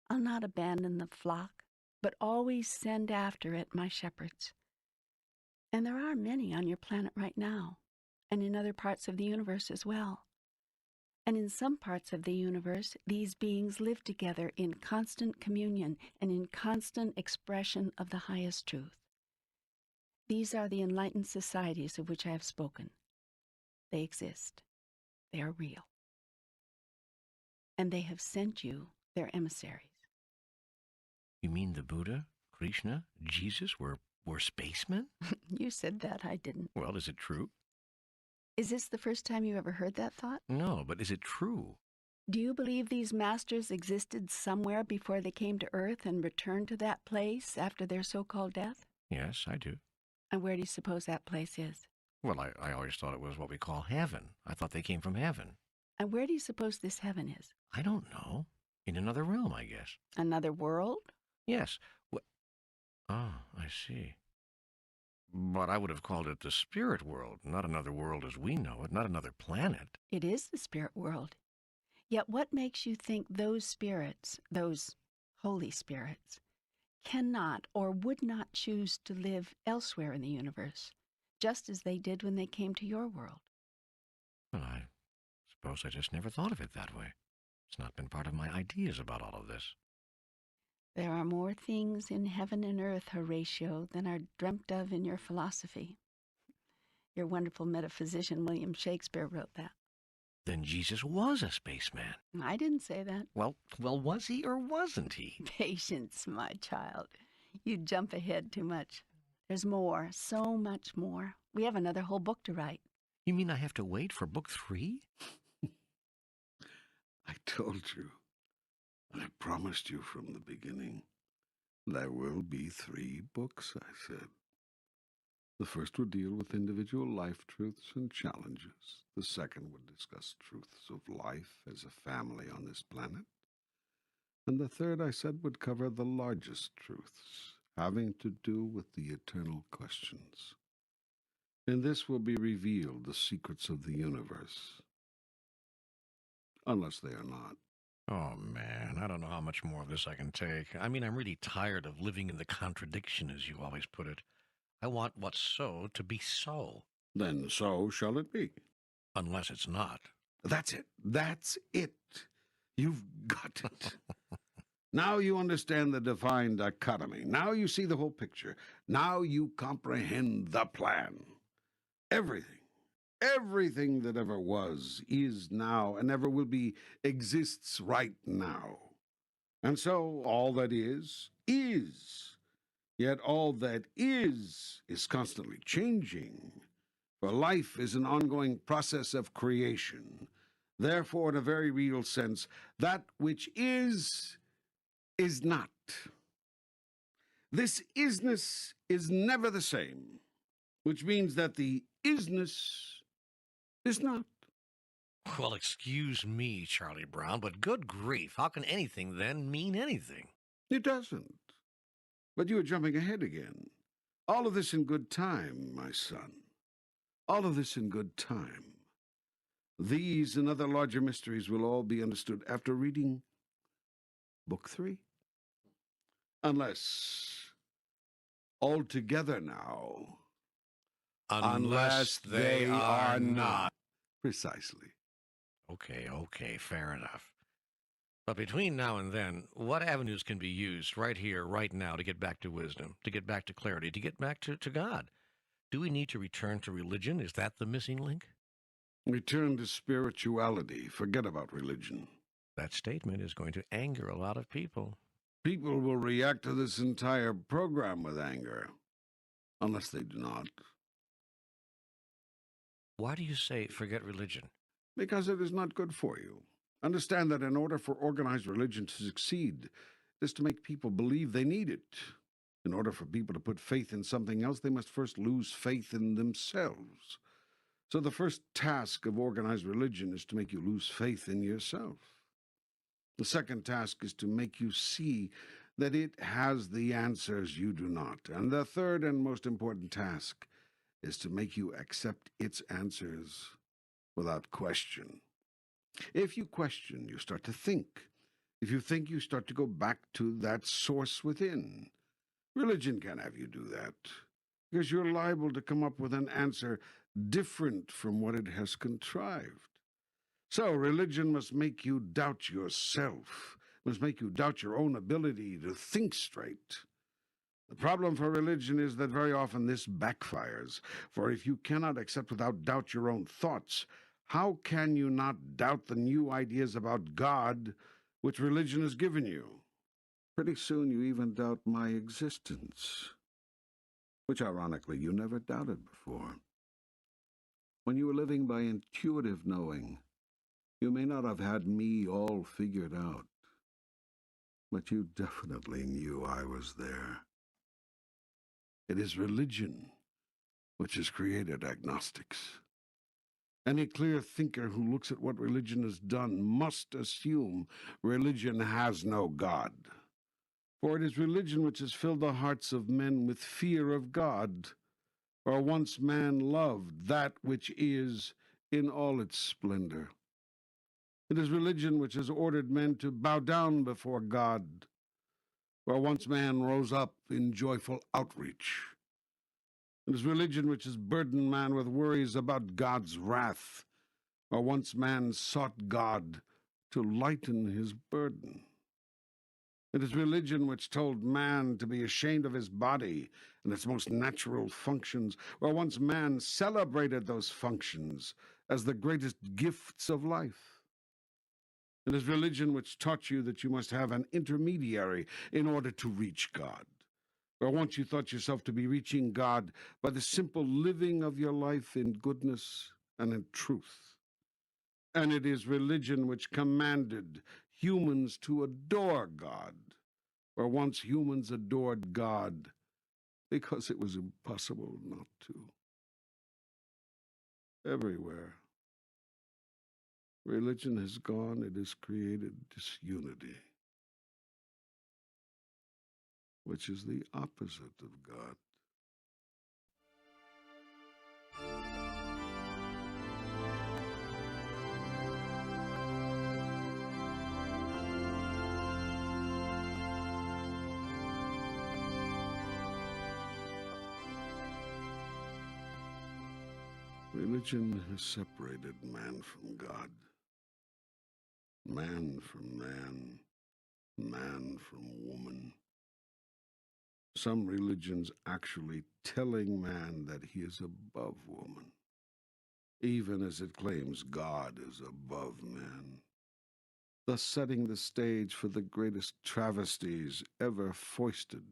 I'll not abandon the flock, but always send after it my shepherds. And there are many on your planet right now, and in other parts of the universe as well. And in some parts of the universe, these beings live together in constant communion and in constant expression of the highest truth. These are the enlightened societies of which I have spoken. They exist. They are real. And they have sent you their emissaries. You mean the Buddha, Krishna, Jesus were spacemen? You said that, I didn't. Well, is it true? Is this the first time you ever heard that thought? No, but is it true? Do you believe these masters existed somewhere before they came to Earth and returned to that place after their so-called death? Yes, I do. And where do you suppose that place is? Well, I always thought it was what we call heaven. I thought they came from heaven. And where do you suppose this heaven is? I don't know. In another realm, I guess. Another world? Yes. Oh, I see. But I would have called it the spirit world, not another world as we know it, not another planet. It is the spirit world. Yet what makes you think those spirits, those holy spirits, cannot or would not choose to live elsewhere in the universe, just as they did when they came to your world? Well, I suppose I just never thought of it that way. It's not been part of my ideas about all of this. There are more things in heaven and earth, Horatio, than are dreamt of in your philosophy. Your wonderful metaphysician William Shakespeare wrote that. Then Jesus was a spaceman. I didn't say that. Well, was he or wasn't he? Patience, my child. You jump ahead too much. There's more, so much more. We have another whole book to write. You mean I have to wait for book 3? I told you. I promised you from the beginning. There will be 3 books, I said. The first would deal with individual life truths and challenges. The second would discuss truths of life as a family on this planet. And the third, I said, would cover the largest truths, having to do with the eternal questions. In this will be revealed the secrets of the universe. Unless they are not. Oh, man, I don't know how much more of this I can take. I mean, I'm really tired of living in the contradiction, as you always put it. I want what's so to be so. Then so shall it be. Unless it's not. That's it. That's it. You've got it. Now you understand the divine dichotomy. Now you see the whole picture. Now you comprehend the plan. Everything that ever was, is now, and ever will be, exists right now. And so all that is, is. Yet all that is constantly changing. For life is an ongoing process of creation. Therefore, in a very real sense, that which is not. This isness is never the same, which means that the isness is not. Well, excuse me, Charlie Brown, but good grief, how can anything then mean anything? It doesn't. But you are jumping ahead again. All of this in good time, my son. All of this in good time. These and other larger mysteries will all be understood after reading Book 3. Unless, altogether now, Unless they are not. Precisely. Okay, fair enough. But between now and then, what avenues can be used right here, right now, to get back to wisdom, to get back to clarity, to get back to God? Do we need to return to religion? Is that the missing link? Return to spirituality. Forget about religion. That statement is going to anger a lot of people. People will react to this entire program with anger. Unless they do not. Why do you say forget religion? Because it is not good for you. Understand that in order for organized religion to succeed, it is to make people believe they need it. In order for people to put faith in something else, they must first lose faith in themselves. So the first task of organized religion is to make you lose faith in yourself. The second task is to make you see that it has the answers you do not. And the third and most important task is to make you accept its answers without question. If you question, you start to think. If you think, you start to go back to that source within. Religion can't have you do that, because you're liable to come up with an answer different from what it has contrived. So religion must make you doubt yourself, must make you doubt your own ability to think straight. The problem for religion is that very often this backfires, for if you cannot accept without doubt your own thoughts, how can you not doubt the new ideas about God which religion has given you? Pretty soon you even doubt my existence, which ironically you never doubted before. When you were living by intuitive knowing, you may not have had me all figured out, but you definitely knew I was there. It is religion which has created agnostics. Any clear thinker who looks at what religion has done must assume religion has no God. For it is religion which has filled the hearts of men with fear of God. For once man loved that which is in all its splendor. It is religion which has ordered men to bow down before God. For once man rose up in joyful outreach. It is religion which has burdened man with worries about God's wrath, or once man sought God to lighten his burden. It is religion which told man to be ashamed of his body and its most natural functions, or once man celebrated those functions as the greatest gifts of life. It is religion which taught you that you must have an intermediary in order to reach God. Or once you thought yourself to be reaching God by the simple living of your life in goodness and in truth. And it is religion which commanded humans to adore God, where once humans adored God because it was impossible not to. Everywhere religion has gone, it has created disunity, which is the opposite of God. Religion has separated man from God, man from man, man from woman. Some religions actually telling man that he is above woman, even as it claims God is above man, thus setting the stage for the greatest travesties ever foisted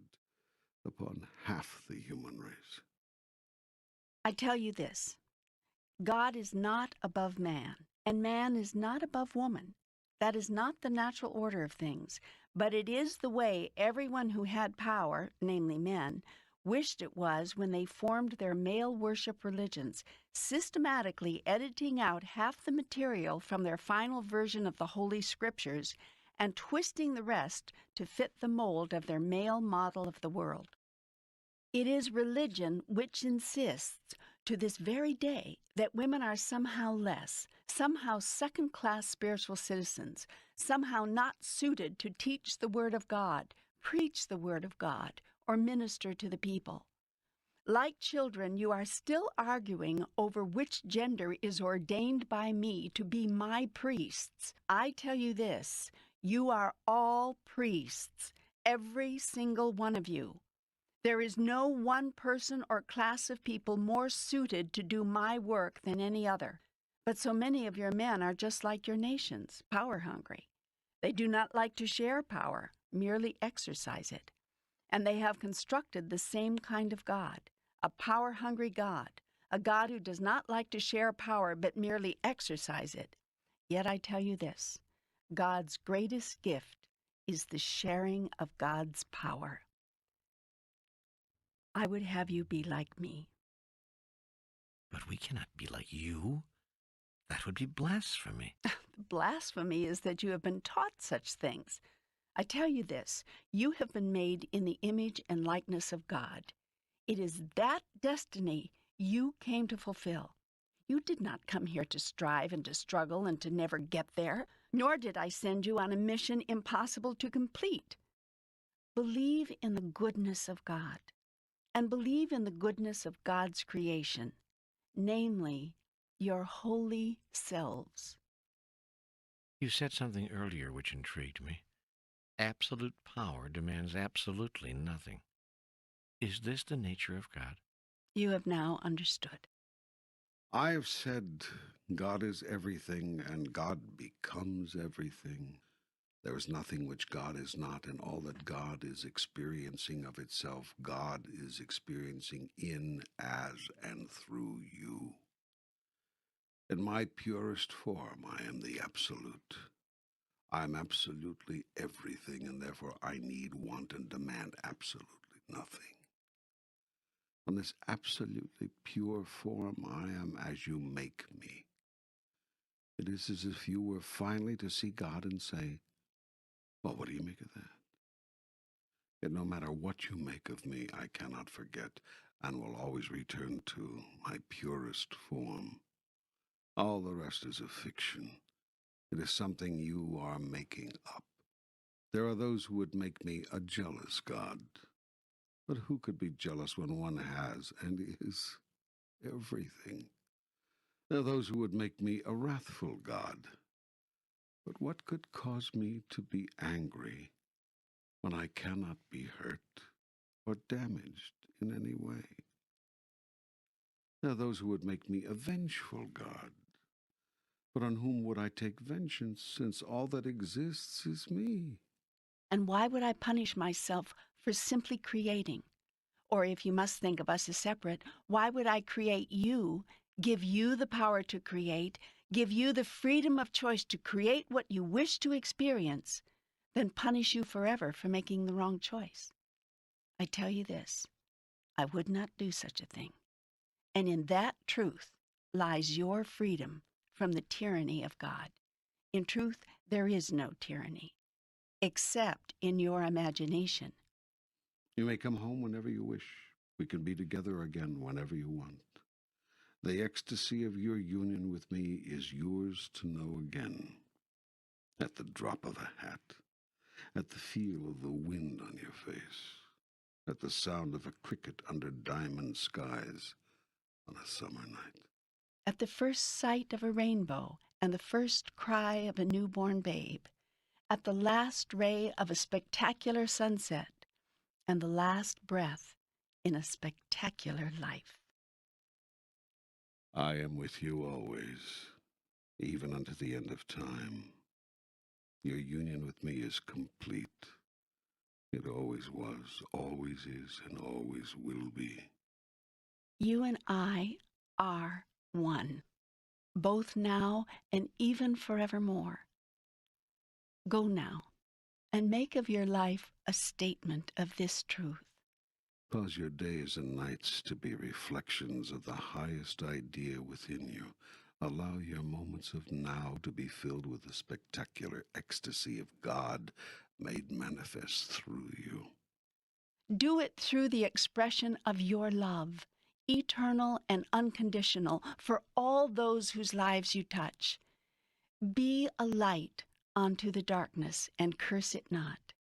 upon half the human race. I tell you this, God is not above man, and man is not above woman. That is not the natural order of things, but it is the way everyone who had power, namely men, wished it was when they formed their male worship religions, systematically editing out half the material from their final version of the Holy Scriptures and twisting the rest to fit the mold of their male model of the world. It is religion which insists to this very day that women are somehow less, somehow second-class spiritual citizens, somehow not suited to teach the Word of God, preach the Word of God, or minister to the people. Like children, you are still arguing over which gender is ordained by me to be my priests. I tell you this, you are all priests, every single one of you. There is no one person or class of people more suited to do my work than any other. But so many of your men are just like your nations, power-hungry. They do not like to share power, merely exercise it. And they have constructed the same kind of God, a power-hungry God, a God who does not like to share power but merely exercise it. Yet I tell you this, God's greatest gift is the sharing of God's power. I would have you be like me. But we cannot be like you. That would be blasphemy. Blasphemy is that you have been taught such things. I tell you this, you have been made in the image and likeness of God. It is that destiny you came to fulfill. You did not come here to strive and to struggle and to never get there, nor did I send you on a mission impossible to complete. Believe in the goodness of God, and believe in the goodness of God's creation, namely, your holy selves. You said something earlier which intrigued me. Absolute power demands absolutely nothing. Is this the nature of God? You have now understood. I have said God is everything, and God becomes everything. There is nothing which God is not, and all that God is experiencing of itself, God is experiencing in, as, and through you. In my purest form, I am the absolute. I am absolutely everything, and therefore I need, want, and demand absolutely nothing. On this absolutely pure form, I am as you make me. It is as if you were finally to see God and say, well, what do you make of that? Yet no matter what you make of me, I cannot forget and will always return to my purest form. All the rest is a fiction. It is something you are making up. There are those who would make me a jealous God. But who could be jealous when one has and is everything? There are those who would make me a wrathful God. But what could cause me to be angry when I cannot be hurt or damaged in any way? There are those who would make me a vengeful God. But on whom would I take vengeance, since all that exists is me? And why would I punish myself for simply creating? Or if you must think of us as separate, why would I create you give you the power to create, give you the freedom of choice to create what you wish to experience, than punish you forever for making the wrong choice. I tell you this, I would not do such a thing. And in that truth lies your freedom from the tyranny of God. In truth, there is no tyranny, except in your imagination. You may come home whenever you wish. We can be together again whenever you want. The ecstasy of your union with me is yours to know again. At the drop of a hat, at the feel of the wind on your face, at the sound of a cricket under diamond skies on a summer night. At the first sight of a rainbow and the first cry of a newborn babe, at the last ray of a spectacular sunset and the last breath in a spectacular life. I am with you always, even unto the end of time. Your union with me is complete. It always was, always is, and always will be. You and I are one, both now and even forevermore. Go now and make of your life a statement of this truth. Cause your days and nights to be reflections of the highest idea within you. Allow your moments of now to be filled with the spectacular ecstasy of God made manifest through you. Do it through the expression of your love, eternal and unconditional, for all those whose lives you touch. Be a light unto the darkness and curse it not.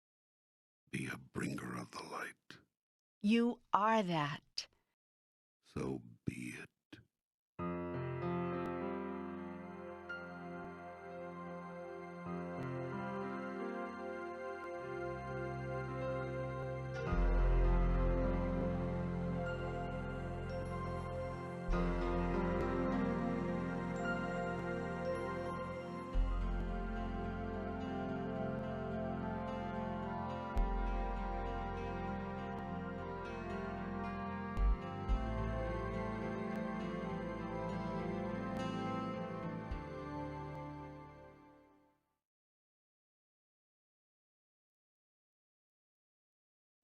Be a bringer of the light. You are that. So be it.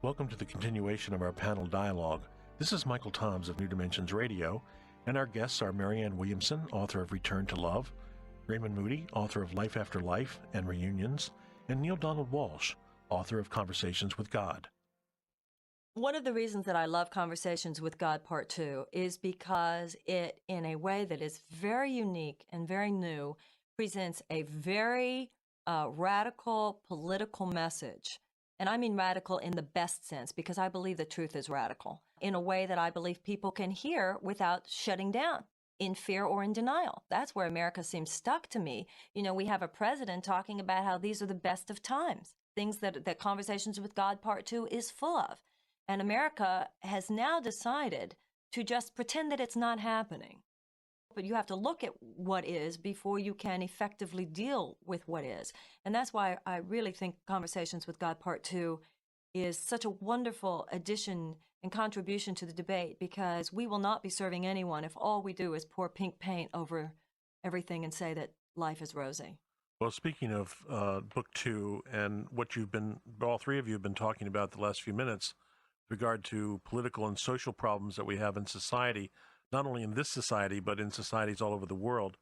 Welcome to the continuation of our panel dialogue. This is Michael Toms of New Dimensions Radio, and our guests are Marianne Williamson, author of Return to Love, Raymond Moody, author of Life After Life and Reunions, and Neale Donald Walsch, author of Conversations with God. One of the reasons that I love Conversations with God Part 2 is because it, in a way that is very unique and very new, presents a very radical political message. And I mean radical in the best sense, because I believe the truth is radical in a way that I believe people can hear without shutting down in fear or in denial. That's where America seems stuck to me. You know, we have a president talking about how these are the best of times, things that Conversations with God Part 2 is full of. And America has now decided to just pretend that it's not happening. But you have to look at what is before you can effectively deal with what is. And that's why I really think Conversations with God Part 2 is such a wonderful addition and contribution to the debate, because we will not be serving anyone if all we do is pour pink paint over everything and say that life is rosy. Well, speaking of Book 2 and what all three of you have been talking about the last few minutes with regard to political and social problems that we have in society, not only in this society, but in societies all over the world,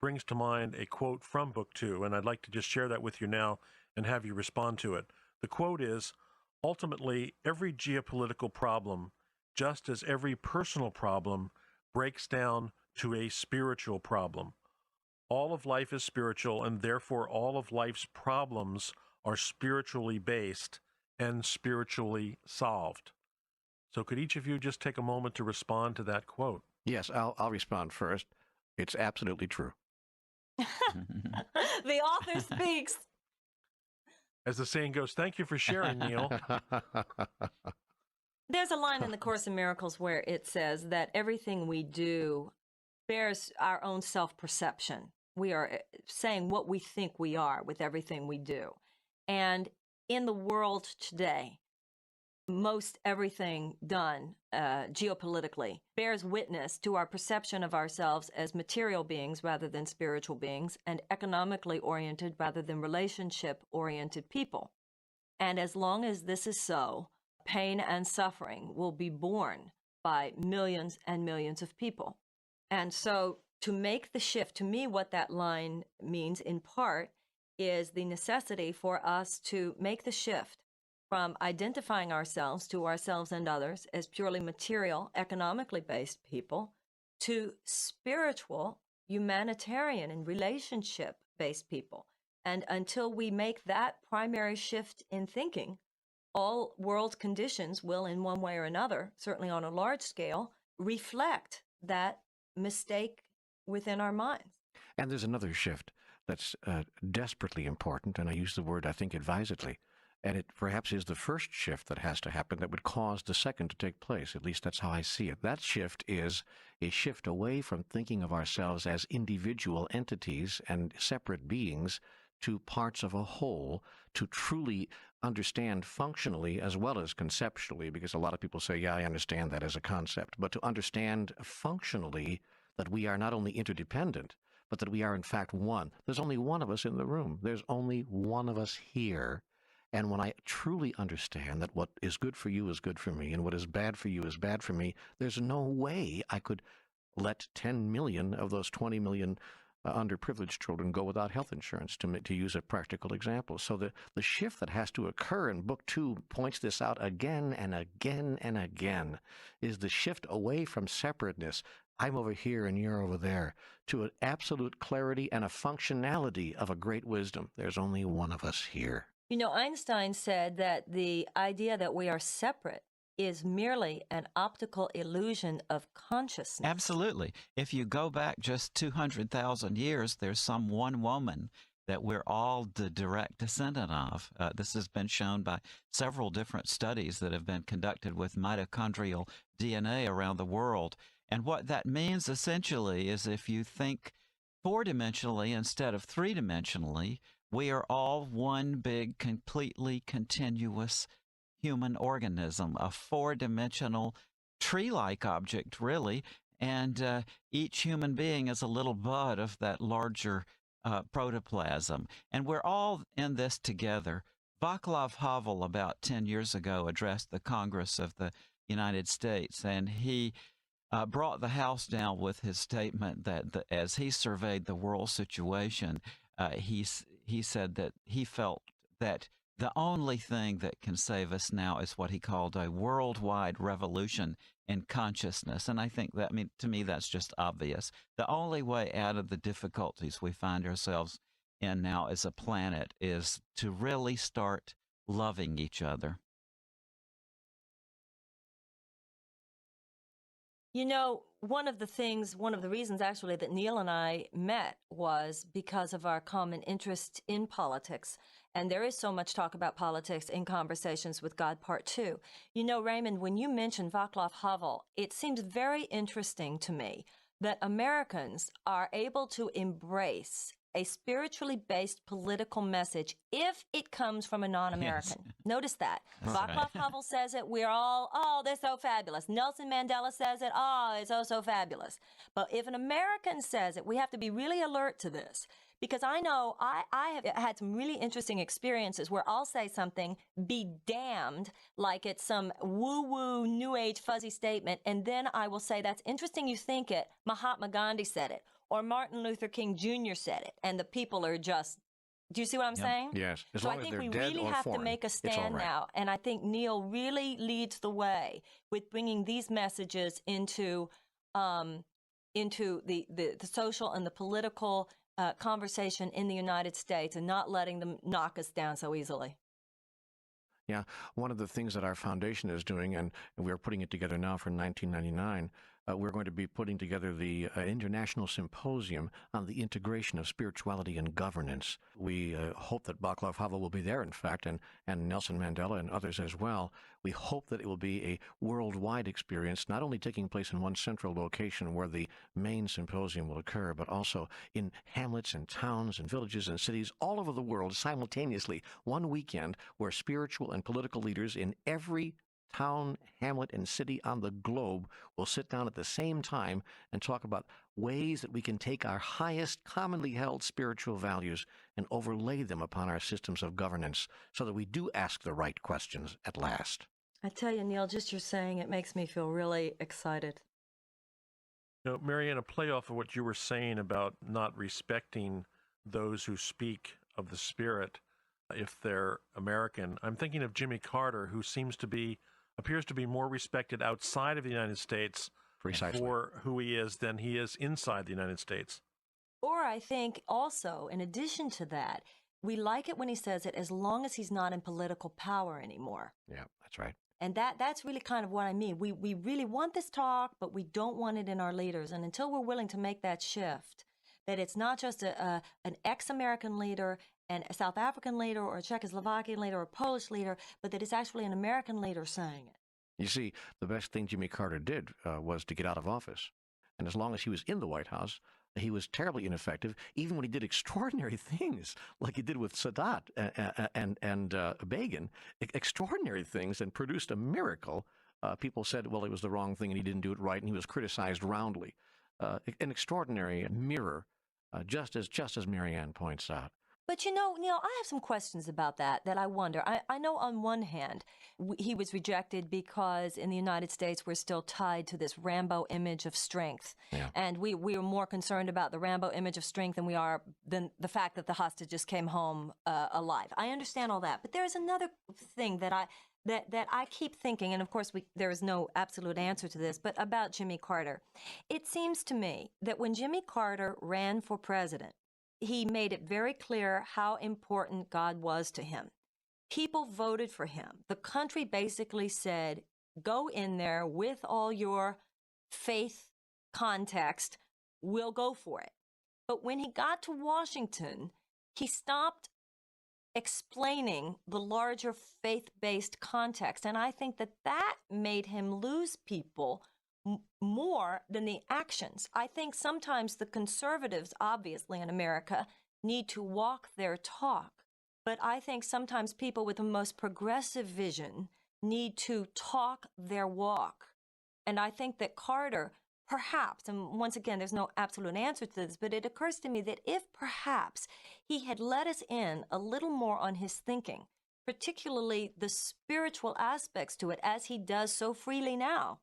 brings to mind a quote from Book 2, and I'd like to just share that with you now and have you respond to it. The quote is, "Ultimately, every geopolitical problem, just as every personal problem, breaks down to a spiritual problem. All of life is spiritual, and therefore all of life's problems are spiritually based and spiritually solved." So could each of you just take a moment to respond to that quote? Yes, I'll respond first. It's absolutely true. The author speaks. As the saying goes, thank you for sharing, Neale. There's a line in the Course in Miracles where it says that everything we do bears our own self-perception. We are saying what we think we are with everything we do. And in the world today, most everything done geopolitically bears witness to our perception of ourselves as material beings rather than spiritual beings, and economically oriented rather than relationship-oriented people. And as long as this is so, pain and suffering will be borne by millions and millions of people. And so to make the shift, to me, what that line means in part is the necessity for us to make the shift from identifying ourselves to ourselves and others as purely material, economically based people to spiritual, humanitarian, and relationship based people. And until we make that primary shift in thinking, all world conditions will, in one way or another, certainly on a large scale, reflect that mistake within our minds. And there's another shift that's desperately important, and I use the word, I think, advisedly. And it perhaps is the first shift that has to happen that would cause the second to take place. At least that's how I see it. That shift is a shift away from thinking of ourselves as individual entities and separate beings to parts of a whole, to truly understand functionally as well as conceptually, because a lot of people say, yeah, I understand that as a concept, but to understand functionally that we are not only interdependent, but that we are in fact one. There's only one of us in the room. There's only one of us here. And when I truly understand that what is good for you is good for me, and what is bad for you is bad for me, there's no way I could let 10 million of those 20 million underprivileged children go without health insurance, to use a practical example. So the shift that has to occur, and Book 2 points this out again and again and again, is the shift away from separateness. I'm over here and you're over there, to an absolute clarity and a functionality of a great wisdom. There's only one of us here. You know, Einstein said that the idea that we are separate is merely an optical illusion of consciousness. Absolutely. If you go back just 200,000 years, there's some one woman that we're all the direct descendant of. This has been shown by several different studies that have been conducted with mitochondrial DNA around the world. And what that means essentially is if you think four-dimensionally instead of three-dimensionally, we are all one big, completely continuous human organism, a four-dimensional tree-like object, really, and each human being is a little bud of that larger protoplasm. And we're all in this together. Václav Havel, about 10 years ago, addressed the Congress of the United States, and he brought the house down with his statement that as he surveyed the world situation, he said that he felt that the only thing that can save us now is what he called a worldwide revolution in consciousness. And I think that, to me, that's just obvious. The only way out of the difficulties we find ourselves in now as a planet is to really start loving each other. You know, one of the reasons actually that Neale and I met was because of our common interest in politics. And there is so much talk about politics in Conversations with God Part 2. You know, Raymond, when you mentioned Václav Havel, it seems very interesting to me that Americans are able to embrace a spiritually based political message if it comes from a non-American. Yes. Notice that. Václav Havel says it, we're all, oh, they're so fabulous. Nelson Mandela says it, oh, it's oh so fabulous. But if an American says it, we have to be really alert to this. Because I know I have had some really interesting experiences where I'll say something, be damned, like it's some woo-woo, new age, fuzzy statement, and then I will say, that's interesting you think it, Mahatma Gandhi said it, or Martin Luther King Jr. said it, and the people are just, do you see what I'm saying? Yes. As so long I think as we they're dead really or have foreign, to make a stand right. now, and I think Neale really leads the way with bringing these messages into the social and the political conversation in the United States, and not letting them knock us down so easily. Yeah, one of the things that our foundation is doing, and we're putting it together now for 1999, we're going to be putting together the International Symposium on the Integration of Spirituality and Governance. We hope that Václav Havel will be there, in fact, and Nelson Mandela and others as well. We hope that it will be a worldwide experience, not only taking place in one central location where the main symposium will occur, but also in hamlets and towns and villages and cities all over the world simultaneously, one weekend where spiritual and political leaders in every town, hamlet, and city on the globe will sit down at the same time and talk about ways that we can take our highest commonly held spiritual values and overlay them upon our systems of governance so that we do ask the right questions at last. I tell you, Neale, just your saying it makes me feel really excited. You know, Marianne, a playoff of what you were saying about not respecting those who speak of the Spirit if they're American. I'm thinking of Jimmy Carter, who appears to be more respected outside of the United States Precisely. for who he is than he is inside the United States. Or I think also, in addition to that, we like it when he says it as long as he's not in political power anymore. Yeah, that's right. And that's really kind of what I mean. We really want this talk, but we don't want it in our leaders. And until we're willing to make that shift, that it's not just an ex-American leader and a South African leader or a Czechoslovakian leader or a Polish leader, but that it's actually an American leader saying it. You see, the best thing Jimmy Carter did was to get out of office. And as long as he was in the White House, he was terribly ineffective, even when he did extraordinary things, like he did with Sadat and Begin, extraordinary things, and produced a miracle. People said, well, it was the wrong thing and he didn't do it right, and he was criticized roundly. An extraordinary mirror, just as Marianne points out. But you know, Neale, I have some questions about that I wonder. I know on one hand, he was rejected because in the United States, we're still tied to this Rambo image of strength. Yeah. And we are more concerned about the Rambo image of strength than the fact that the hostages came home alive. I understand all that. But there's another thing that I keep thinking, and of course there is no absolute answer to this, but about Jimmy Carter. It seems to me that when Jimmy Carter ran for president, he made it very clear how important God was to him. People voted for him. The country basically said, go in there with all your faith context, we'll go for it. But when he got to Washington, he stopped explaining the larger faith-based context. And I think that made him lose people more than the actions. I think sometimes the conservatives, obviously in America, need to walk their talk. But I think sometimes people with the most progressive vision need to talk their walk. And I think that Carter, perhaps, and once again, there's no absolute answer to this, but it occurs to me that if perhaps he had let us in a little more on his thinking, particularly the spiritual aspects to it, as he does so freely now,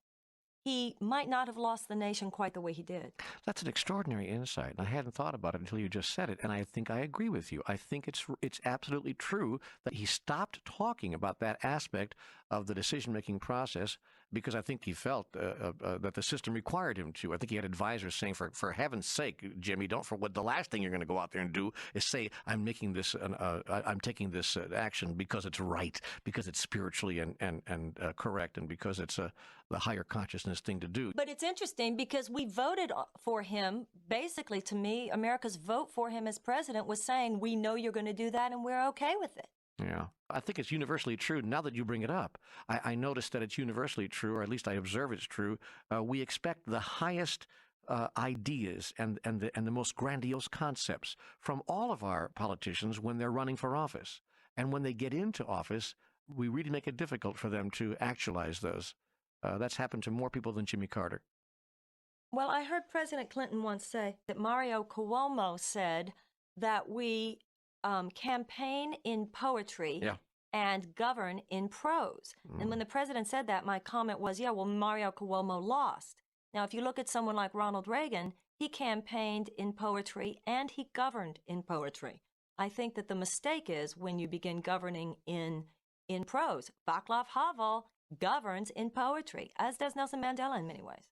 he might not have lost the nation quite the way he did. That's an extraordinary insight, and I hadn't thought about it until you just said it, and I think I agree with you. I think it's absolutely true that he stopped talking about that aspect of the decision-making process because I think he felt that the system required him to. I think he had advisors saying, for heaven's sake, Jimmy, don't for what the last thing you're going to go out there and do is say, I'm making this, I'm taking this action because it's right, because it's spiritually and correct, and because it's the higher consciousness thing to do. But it's interesting because we voted for him. Basically, to me, America's vote for him as president was saying, we know you're going to do that and we're okay with it. Yeah. I think it's universally true. Now that you bring it up, I noticed that it's universally true, or at least I observe it's true. We expect the highest ideas and the most grandiose concepts from all of our politicians when they're running for office. And when they get into office, we really make it difficult for them to actualize those. That's happened to more people than Jimmy Carter. Well, I heard President Clinton once say that Mario Cuomo said that we campaign in poetry and govern in prose. And when the president said that, my comment was, yeah, well, Mario Cuomo lost. Now, if you look at someone like Ronald Reagan, he campaigned in poetry and he governed in poetry. I think that the mistake is when you begin governing in prose. Václav Havel governs in poetry, as does Nelson Mandela in many ways.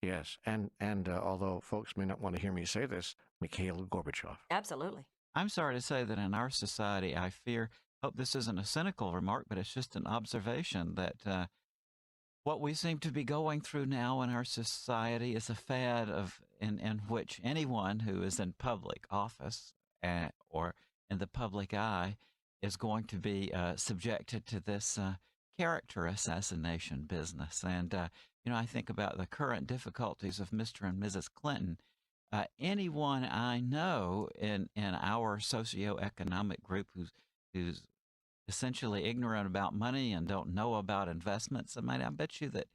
Yes, and although folks may not want to hear me say this, Mikhail Gorbachev. Absolutely. I'm sorry to say that in our society, I hope this isn't a cynical remark, but it's just an observation that what we seem to be going through now in our society is a fad in which anyone who is in public office or in the public eye is going to be subjected to this character assassination business. And, I think about the current difficulties of Mr. and Mrs. Clinton. Anyone I know in our socioeconomic group who's essentially ignorant about money and don't know about investments. I mean, I bet you that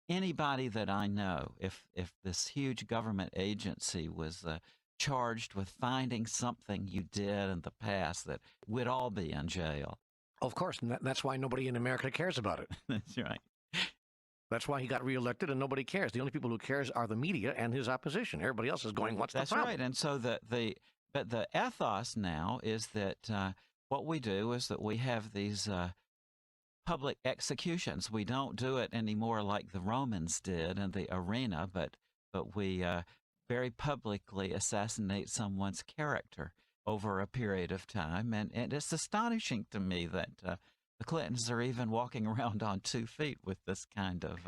anybody that I know, if this huge government agency was charged with finding something you did in the past, that we'd all be in jail. Of course, and that's why nobody in America cares about it. That's right. That's why he got reelected, and nobody cares. The only people who cares are the media and his opposition. Everybody else is going, "What's That's the problem?" right. And so but the ethos now is that what we do is that we have these public executions. We don't do it anymore like the Romans did in the arena, but we very publicly assassinate someone's character over a period of time. And it's astonishing to me that the Clintons are even walking around on 2 feet with this kind of...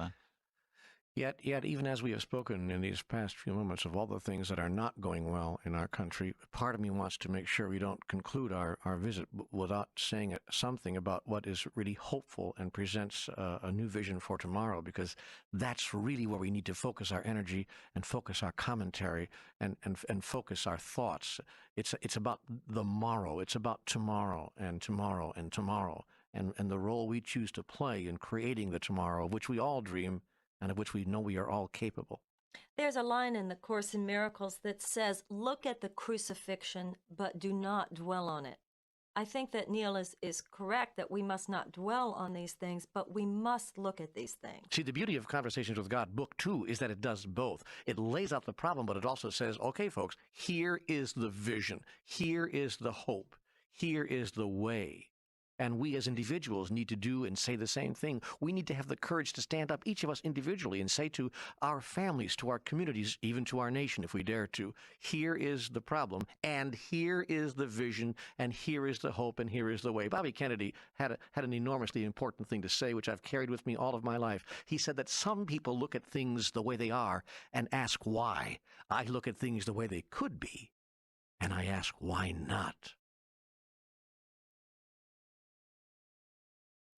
Yet, even as we have spoken in these past few moments of all the things that are not going well in our country, part of me wants to make sure we don't conclude our visit without saying something about what is really hopeful and presents a new vision for tomorrow, because that's really where we need to focus our energy and focus our commentary and focus our thoughts. It's about the morrow. It's about tomorrow and tomorrow and tomorrow, and the role we choose to play in creating the tomorrow of which we all dream and of which we know we are all capable. There's a line in the Course in Miracles that says, "Look at the crucifixion, but do not dwell on it." I think that Neale is correct that we must not dwell on these things, but we must look at these things. See, the beauty of Conversations with God, Book 2, is that it does both. It lays out the problem, but it also says, okay, folks, here is the vision. Here is the hope. Here is the way. And we as individuals need to do and say the same thing. We need to have the courage to stand up, each of us individually, and say to our families, to our communities, even to our nation, if we dare to, here is the problem, and here is the vision, and here is the hope, and here is the way. Bobby Kennedy had an enormously important thing to say, which I've carried with me all of my life. He said that some people look at things the way they are and ask why. I look at things the way they could be, and I ask why not.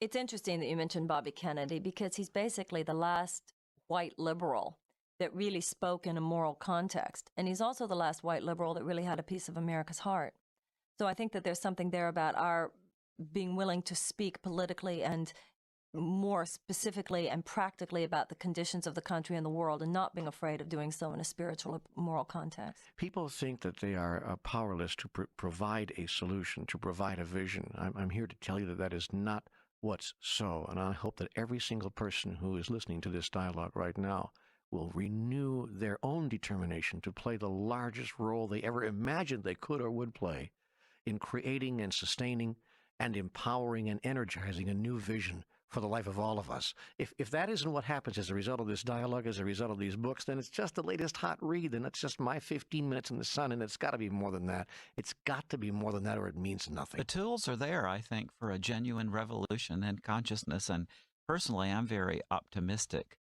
It's interesting that you mentioned Bobby Kennedy, because he's basically the last white liberal that really spoke in a moral context. And he's also the last white liberal that really had a piece of America's heart. So I think that there's something there about our being willing to speak politically and more specifically and practically about the conditions of the country and the world, and not being afraid of doing so in a spiritual or moral context. People think that they are powerless to provide a solution, to provide a vision. I'm here to tell you that that is not what's so, and I hope that every single person who is listening to this dialogue right now will renew their own determination to play the largest role they ever imagined they could or would play in creating and sustaining and empowering and energizing a new vision for the life of all of us. If that isn't what happens as a result of this dialogue, as a result of these books, then it's just the latest hot read, and it's just my 15 minutes in the sun, and it's got to be more than that. It's got to be more than that, or it means nothing. The tools are there, I think, for a genuine revolution in consciousness, and personally, I'm very optimistic.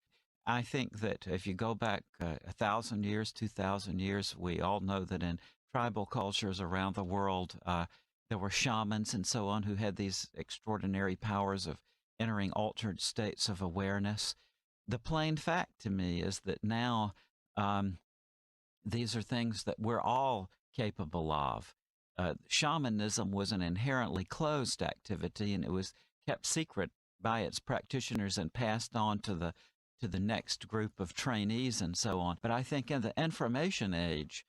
I think that if you go back 1,000 years, 2,000 years, we all know that in tribal cultures around the world, there were shamans and so on who had these extraordinary powers of entering altered states of awareness. The plain fact to me is that now these are things that we're all capable of. Shamanism was an inherently closed activity, and it was kept secret by its practitioners and passed on to the next group of trainees and so on. But I think in the information age,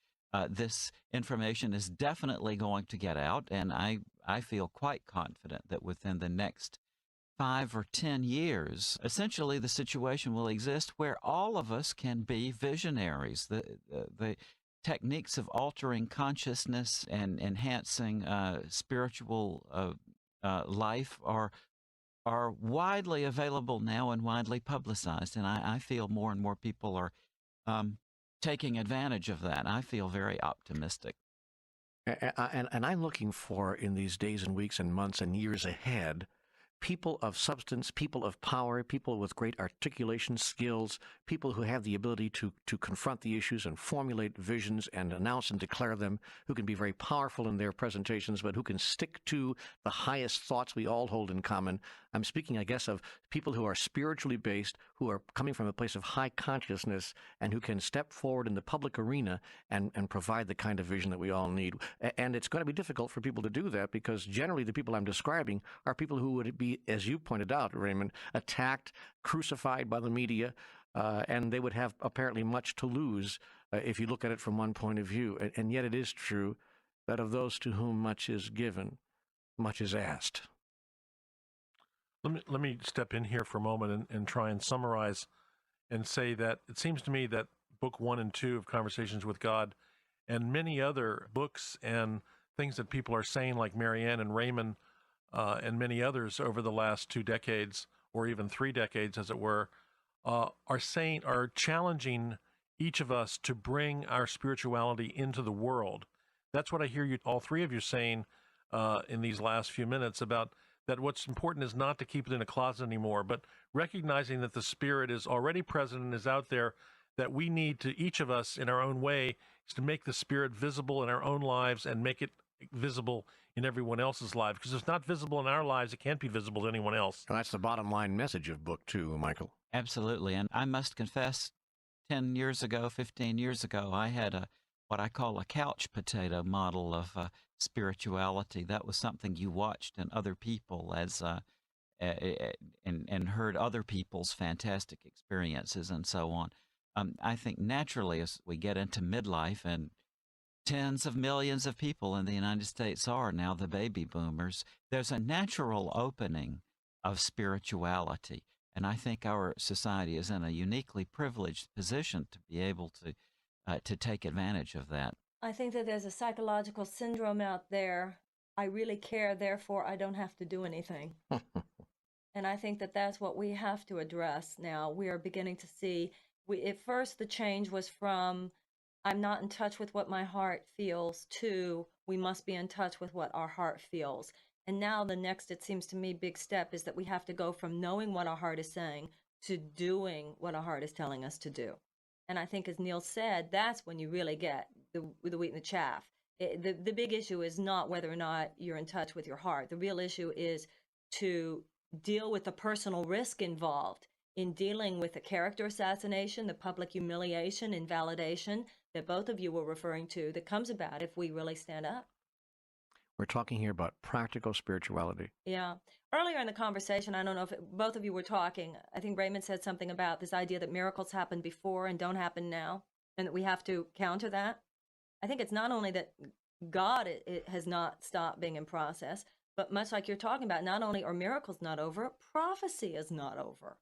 this information is definitely going to get out, and I feel quite confident that within the next 5 or 10 years, essentially the situation will exist where all of us can be visionaries. The techniques of altering consciousness and enhancing spiritual life are widely available now and widely publicized, and I feel more and more people are taking advantage of that. I feel very optimistic. And I'm looking for, in these days and weeks and months and years ahead, people of substance, people of power, people with great articulation skills, people who have the ability to confront the issues and formulate visions and announce and declare them, who can be very powerful in their presentations, but who can stick to the highest thoughts we all hold in common. I'm speaking, I guess, of people who are spiritually based, who are coming from a place of high consciousness, and who can step forward in the public arena and provide the kind of vision that we all need. And it's going to be difficult for people to do that, because generally the people I'm describing are people who would be, as you pointed out, Raymond, attacked, crucified by the media, and they would have apparently much to lose if you look at it from one point of view. And yet it is true that of those to whom much is given, much is asked. Let me step in here for a moment and try and summarize and say that it seems to me that book 1 and 2 of Conversations with God and many other books and things that people are saying, like Marianne and Raymond and many others over the last 2 decades, or even 3 decades, as it were, are challenging each of us to bring our spirituality into the world. That's what I hear you, all three of you, saying in these last few minutes, about that what's important is not to keep it in a closet anymore, but recognizing that the Spirit is already present and is out there, that we need to, each of us in our own way, is to make the Spirit visible in our own lives and make it visible in everyone else's life. Because if it's not visible in our lives, it can't be visible to anyone else. And that's the bottom line message of book 2, Michael. Absolutely. And I must confess, 10 years ago, 15 years ago, I had what I call a couch potato model of spirituality. That was something you watched in other people as and heard other people's fantastic experiences and so on. I think naturally, as we get into midlife, and tens of millions of people in the United States are now the baby boomers, there's a natural opening of spirituality. And I think our society is in a uniquely privileged position to be able to take advantage of that. I think that there's a psychological syndrome out there. I really care, therefore I don't have to do anything. And I think that that's what we have to address now. We are beginning to see, at first the change was from, I'm not in touch with what my heart feels, to we must be in touch with what our heart feels. And now the next, it seems to me, big step is that we have to go from knowing what our heart is saying to doing what our heart is telling us to do. And I think, as Neale said, that's when you really get the wheat and the chaff. The big issue is not whether or not you're in touch with your heart. The real issue is to deal with the personal risk involved in dealing with the character assassination, the public humiliation, invalidation that both of you were referring to, that comes about if we really stand up. We're talking here about practical spirituality. Yeah. Earlier in the conversation, I don't know if both of you were talking, I think Raymond said something about this idea that miracles happen before and don't happen now, and that we have to counter that. I think it's not only that God it has not stopped being in process, but much like you're talking about, not only are miracles not over, prophecy is not over.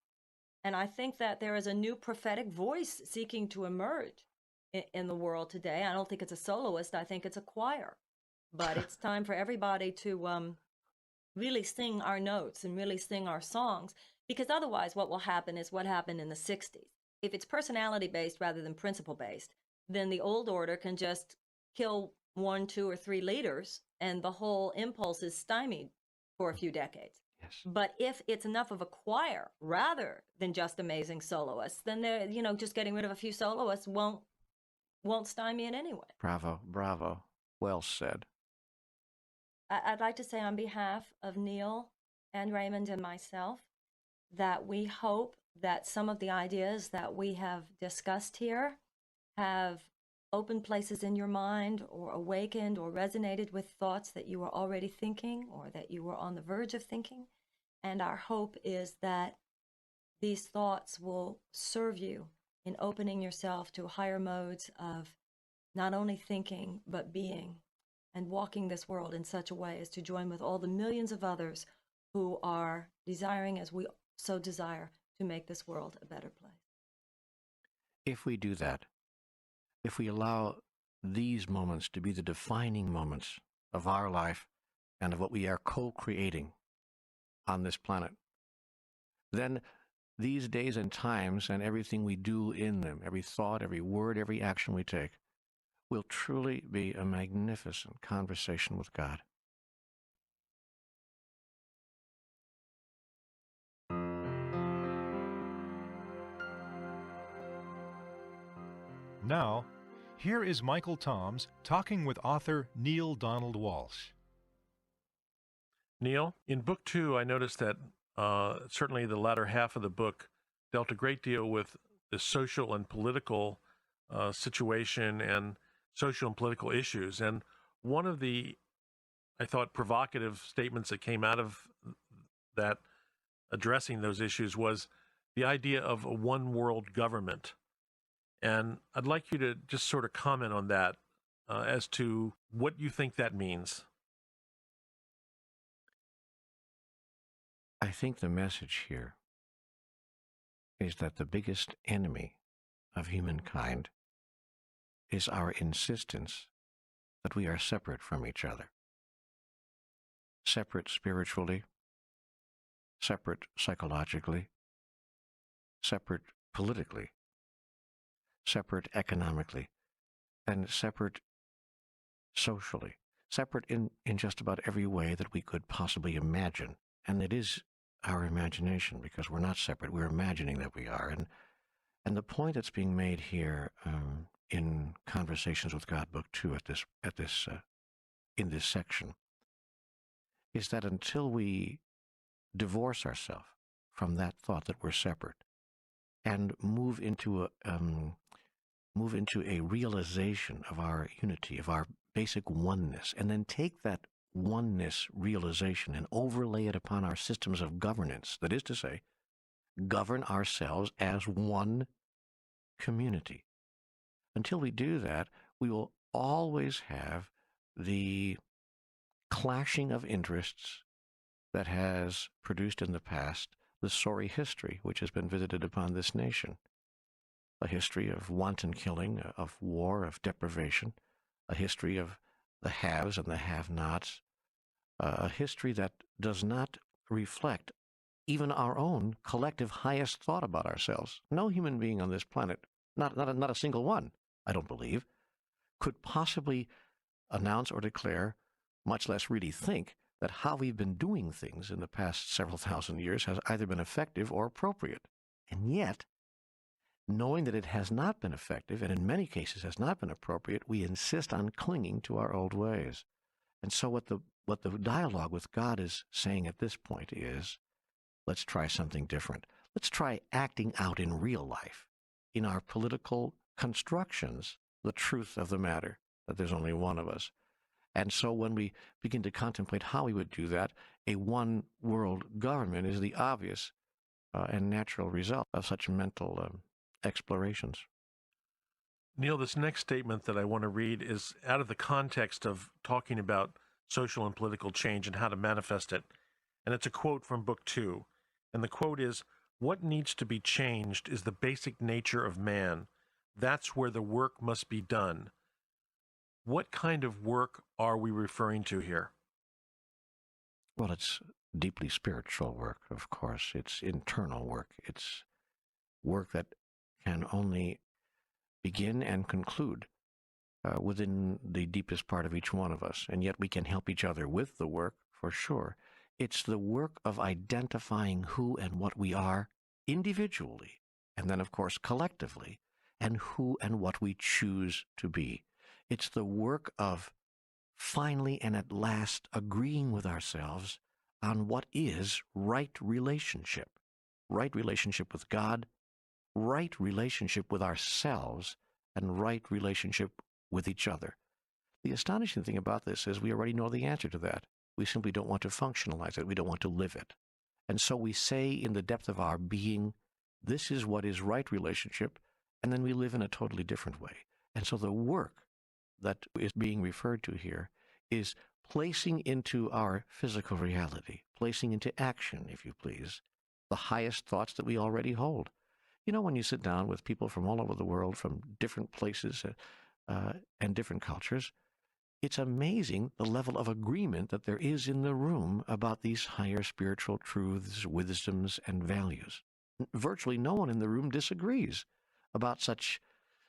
And I think that there is a new prophetic voice seeking to emerge in the world today. I don't think it's a soloist. I think it's a choir. But it's time for everybody to really sing our notes and really sing our songs, because otherwise what will happen is what happened in the 60s. If it's personality-based rather than principle-based, then the old order can just kill 1, 2, or 3 leaders, and the whole impulse is stymied for a few decades. Yes. But if it's enough of a choir rather than just amazing soloists, then they're, just getting rid of a few soloists won't stymie it anyway. Bravo, bravo. Well said. I'd like to say on behalf of Neale and Raymond and myself that we hope that some of the ideas that we have discussed here have opened places in your mind, or awakened or resonated with thoughts that you were already thinking or that you were on the verge of thinking. And our hope is that these thoughts will serve you in opening yourself to higher modes of not only thinking but being, and walking this world in such a way as to join with all the millions of others who are desiring, as we so desire, to make this world a better place. If we do that, if we allow these moments to be the defining moments of our life and of what we are co-creating on this planet, then these days and times and everything we do in them, every thought, every word, every action we take, will truly be a magnificent conversation with God. Now, here is Michael Toms talking with author Neale Donald Walsch. Neale, in book 2, I noticed that certainly the latter half of the book dealt a great deal with the social and political situation and social and political issues. And one of the, I thought, provocative statements that came out of that addressing those issues was the idea of a one world government. And I'd like you to just sort of comment on that as to what you think that means. I think the message here is that the biggest enemy of humankind is our insistence that we are separate from each other. Separate spiritually, separate psychologically, separate politically, separate economically, and separate socially, separate in just about every way that we could possibly imagine. And it is our imagination, because we're not separate. We're imagining that we are. And the point that's being made here in Conversations with God, Book 2, in this section, is that until we divorce ourselves from that thought that we're separate and move into a realization of our unity, of our basic oneness, and then take that oneness realization and overlay it upon our systems of governance, that is to say, govern ourselves as one community. Until we do that, we will always have the clashing of interests that has produced in the past the sorry history which has been visited upon this nation. A history of wanton killing, of war, of deprivation, a history of the haves and the have-nots, a history that does not reflect even our own collective highest thought about ourselves. No human being on this planet, not a single one, I don't believe, could possibly announce or declare, much less really think, that how we've been doing things in the past several thousand years has either been effective or appropriate. And yet, knowing that it has not been effective, and in many cases has not been appropriate, we insist on clinging to our old ways. And so what the dialogue with God is saying at this point is, let's try something different. Let's try acting out in real life, in our political constructions, the truth of the matter, that there's only one of us. And so when we begin to contemplate how we would do that, a one-world government is the obvious and natural result of such mental explorations. Neale, this next statement that I want to read is out of the context of talking about social and political change and how to manifest it. And it's a quote from Book 2. And the quote is, "What needs to be changed is the basic nature of man. That's where the work must be done." What kind of work are we referring to here? Well, it's deeply spiritual work, of course. It's internal work. It's work that can only begin and conclude within the deepest part of each one of us. And yet we can help each other with the work, for sure. It's the work of identifying who and what we are individually, and then, of course, collectively, and who and what we choose to be. It's the work of finally and at last agreeing with ourselves on what is right relationship with God, right relationship with ourselves, and right relationship with each other. The astonishing thing about this is we already know the answer to that. We simply don't want to functionalize it. We don't want to live it. And so we say in the depth of our being, this is what is right relationship, and then we live in a totally different way. And so the work that is being referred to here is placing into our physical reality, placing into action, if you please, the highest thoughts that we already hold. You know, when you sit down with people from all over the world, from different places and different cultures, it's amazing the level of agreement that there is in the room about these higher spiritual truths, wisdoms, and values. Virtually no one in the room disagrees about such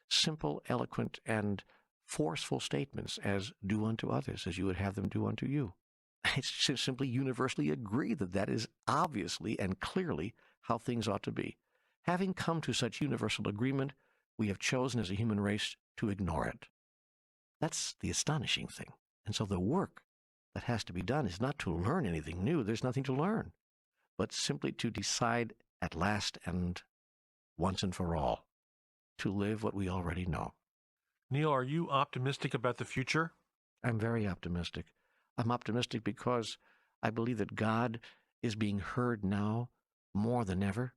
simple, eloquent, and forceful statements as "do unto others as you would have them do unto you." It's just simply universally agreed that that is obviously and clearly how things ought to be. Having come to such universal agreement, we have chosen as a human race to ignore it. That's the astonishing thing. And so the work that has to be done is not to learn anything new. There's nothing to learn, but simply to decide at last and once and for all to live what we already know. Neale, are you optimistic about the future? I'm very optimistic. I'm optimistic because I believe that God is being heard now more than ever.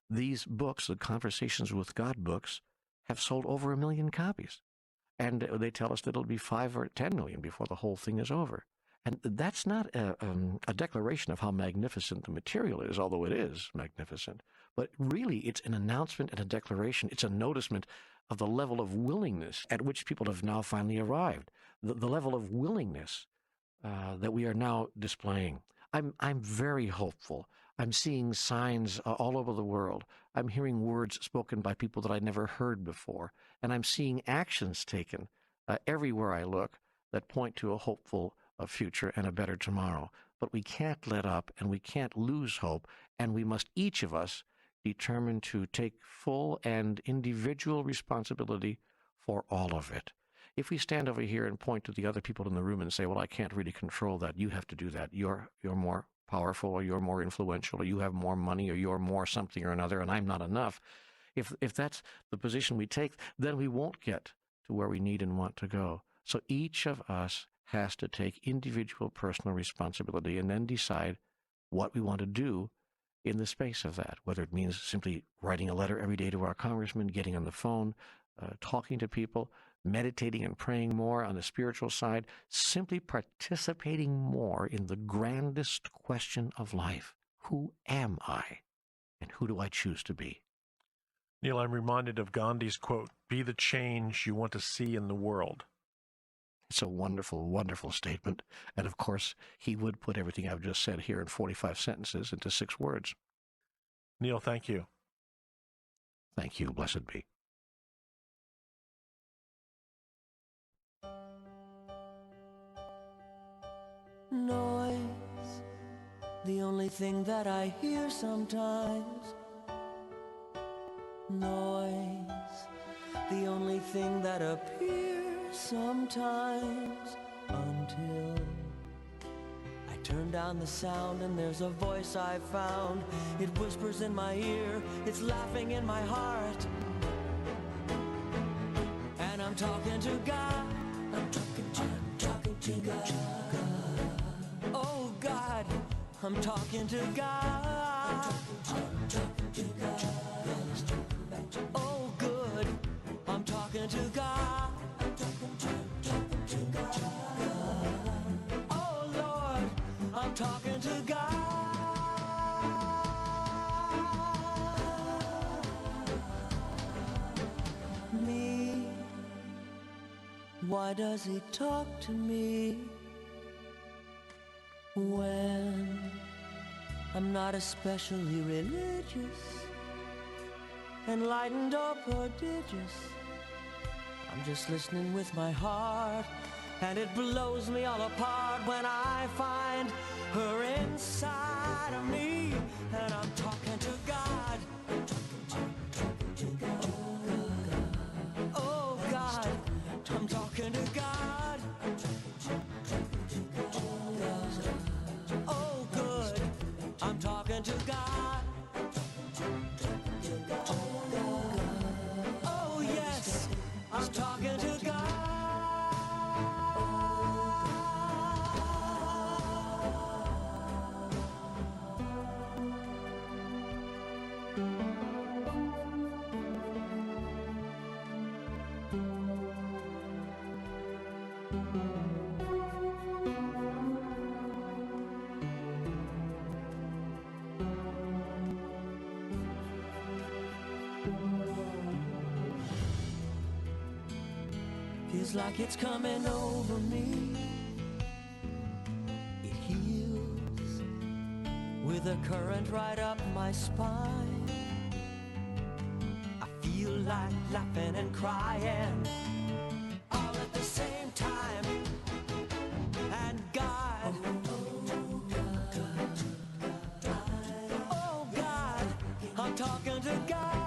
These books, the Conversations with God books, have sold over 1 million copies. And they tell us that it'll be 5 or 10 million before the whole thing is over. And that's not a declaration of how magnificent the material is, although it is magnificent. But really, it's an announcement and a declaration. It's a noticement of the level of willingness at which people have now finally arrived, the level of willingness that we are now displaying. I'm very hopeful. I'm seeing signs all over the world. I'm hearing words spoken by people that I'd never heard before. And I'm seeing actions taken everywhere I look that point to a hopeful future and a better tomorrow. But we can't let up and we can't lose hope. And we must, each of us, determine to take full and individual responsibility for all of it. If we stand over here and point to the other people in the room and say, well, I can't really control that, you have to do that. You're more powerful, or you're more influential, or you have more money, or you're more something or another, and I'm not enough. If that's the position we take, then we won't get to where we need and want to go. So each of us has to take individual personal responsibility and then decide what we want to do in the space of that, whether it means simply writing a letter every day to our congressman, getting on the phone, talking to people, meditating and praying more on the spiritual side, simply participating more in the grandest question of life. Who am I? And who do I choose to be? Neale, I'm reminded of Gandhi's quote, "Be the change you want to see in the world." It's a wonderful, wonderful statement. And of course, he would put everything I've just said here in 45 sentences into 6 words. Neale, thank you. Thank you. Blessed be. Noise, the only thing that I hear sometimes. Noise, the only thing that appears sometimes. Until I turn down the sound and there's a voice I found. It whispers in my ear, it's laughing in my heart. And I'm talking to God. I'm talking to God. Oh God, I'm talking to God. I'm talking to God. Oh good, I'm talking to God. I'm talking to God. Oh Lord, I'm talking to God. Me, why does he talk to me when I'm not especially religious, enlightened or prodigious? I'm just listening with my heart, and it blows me all apart when I find her inside of me. And I'm talking to God. I'm talking to God. Oh God, I'm talking to God. Oh good, I'm talking to God. Oh yes, I'm talking to God. Feels like it's coming over me. It heals with a current right up my spine. I feel like laughing and crying all at the same time. And God, oh God, I'm talking to God.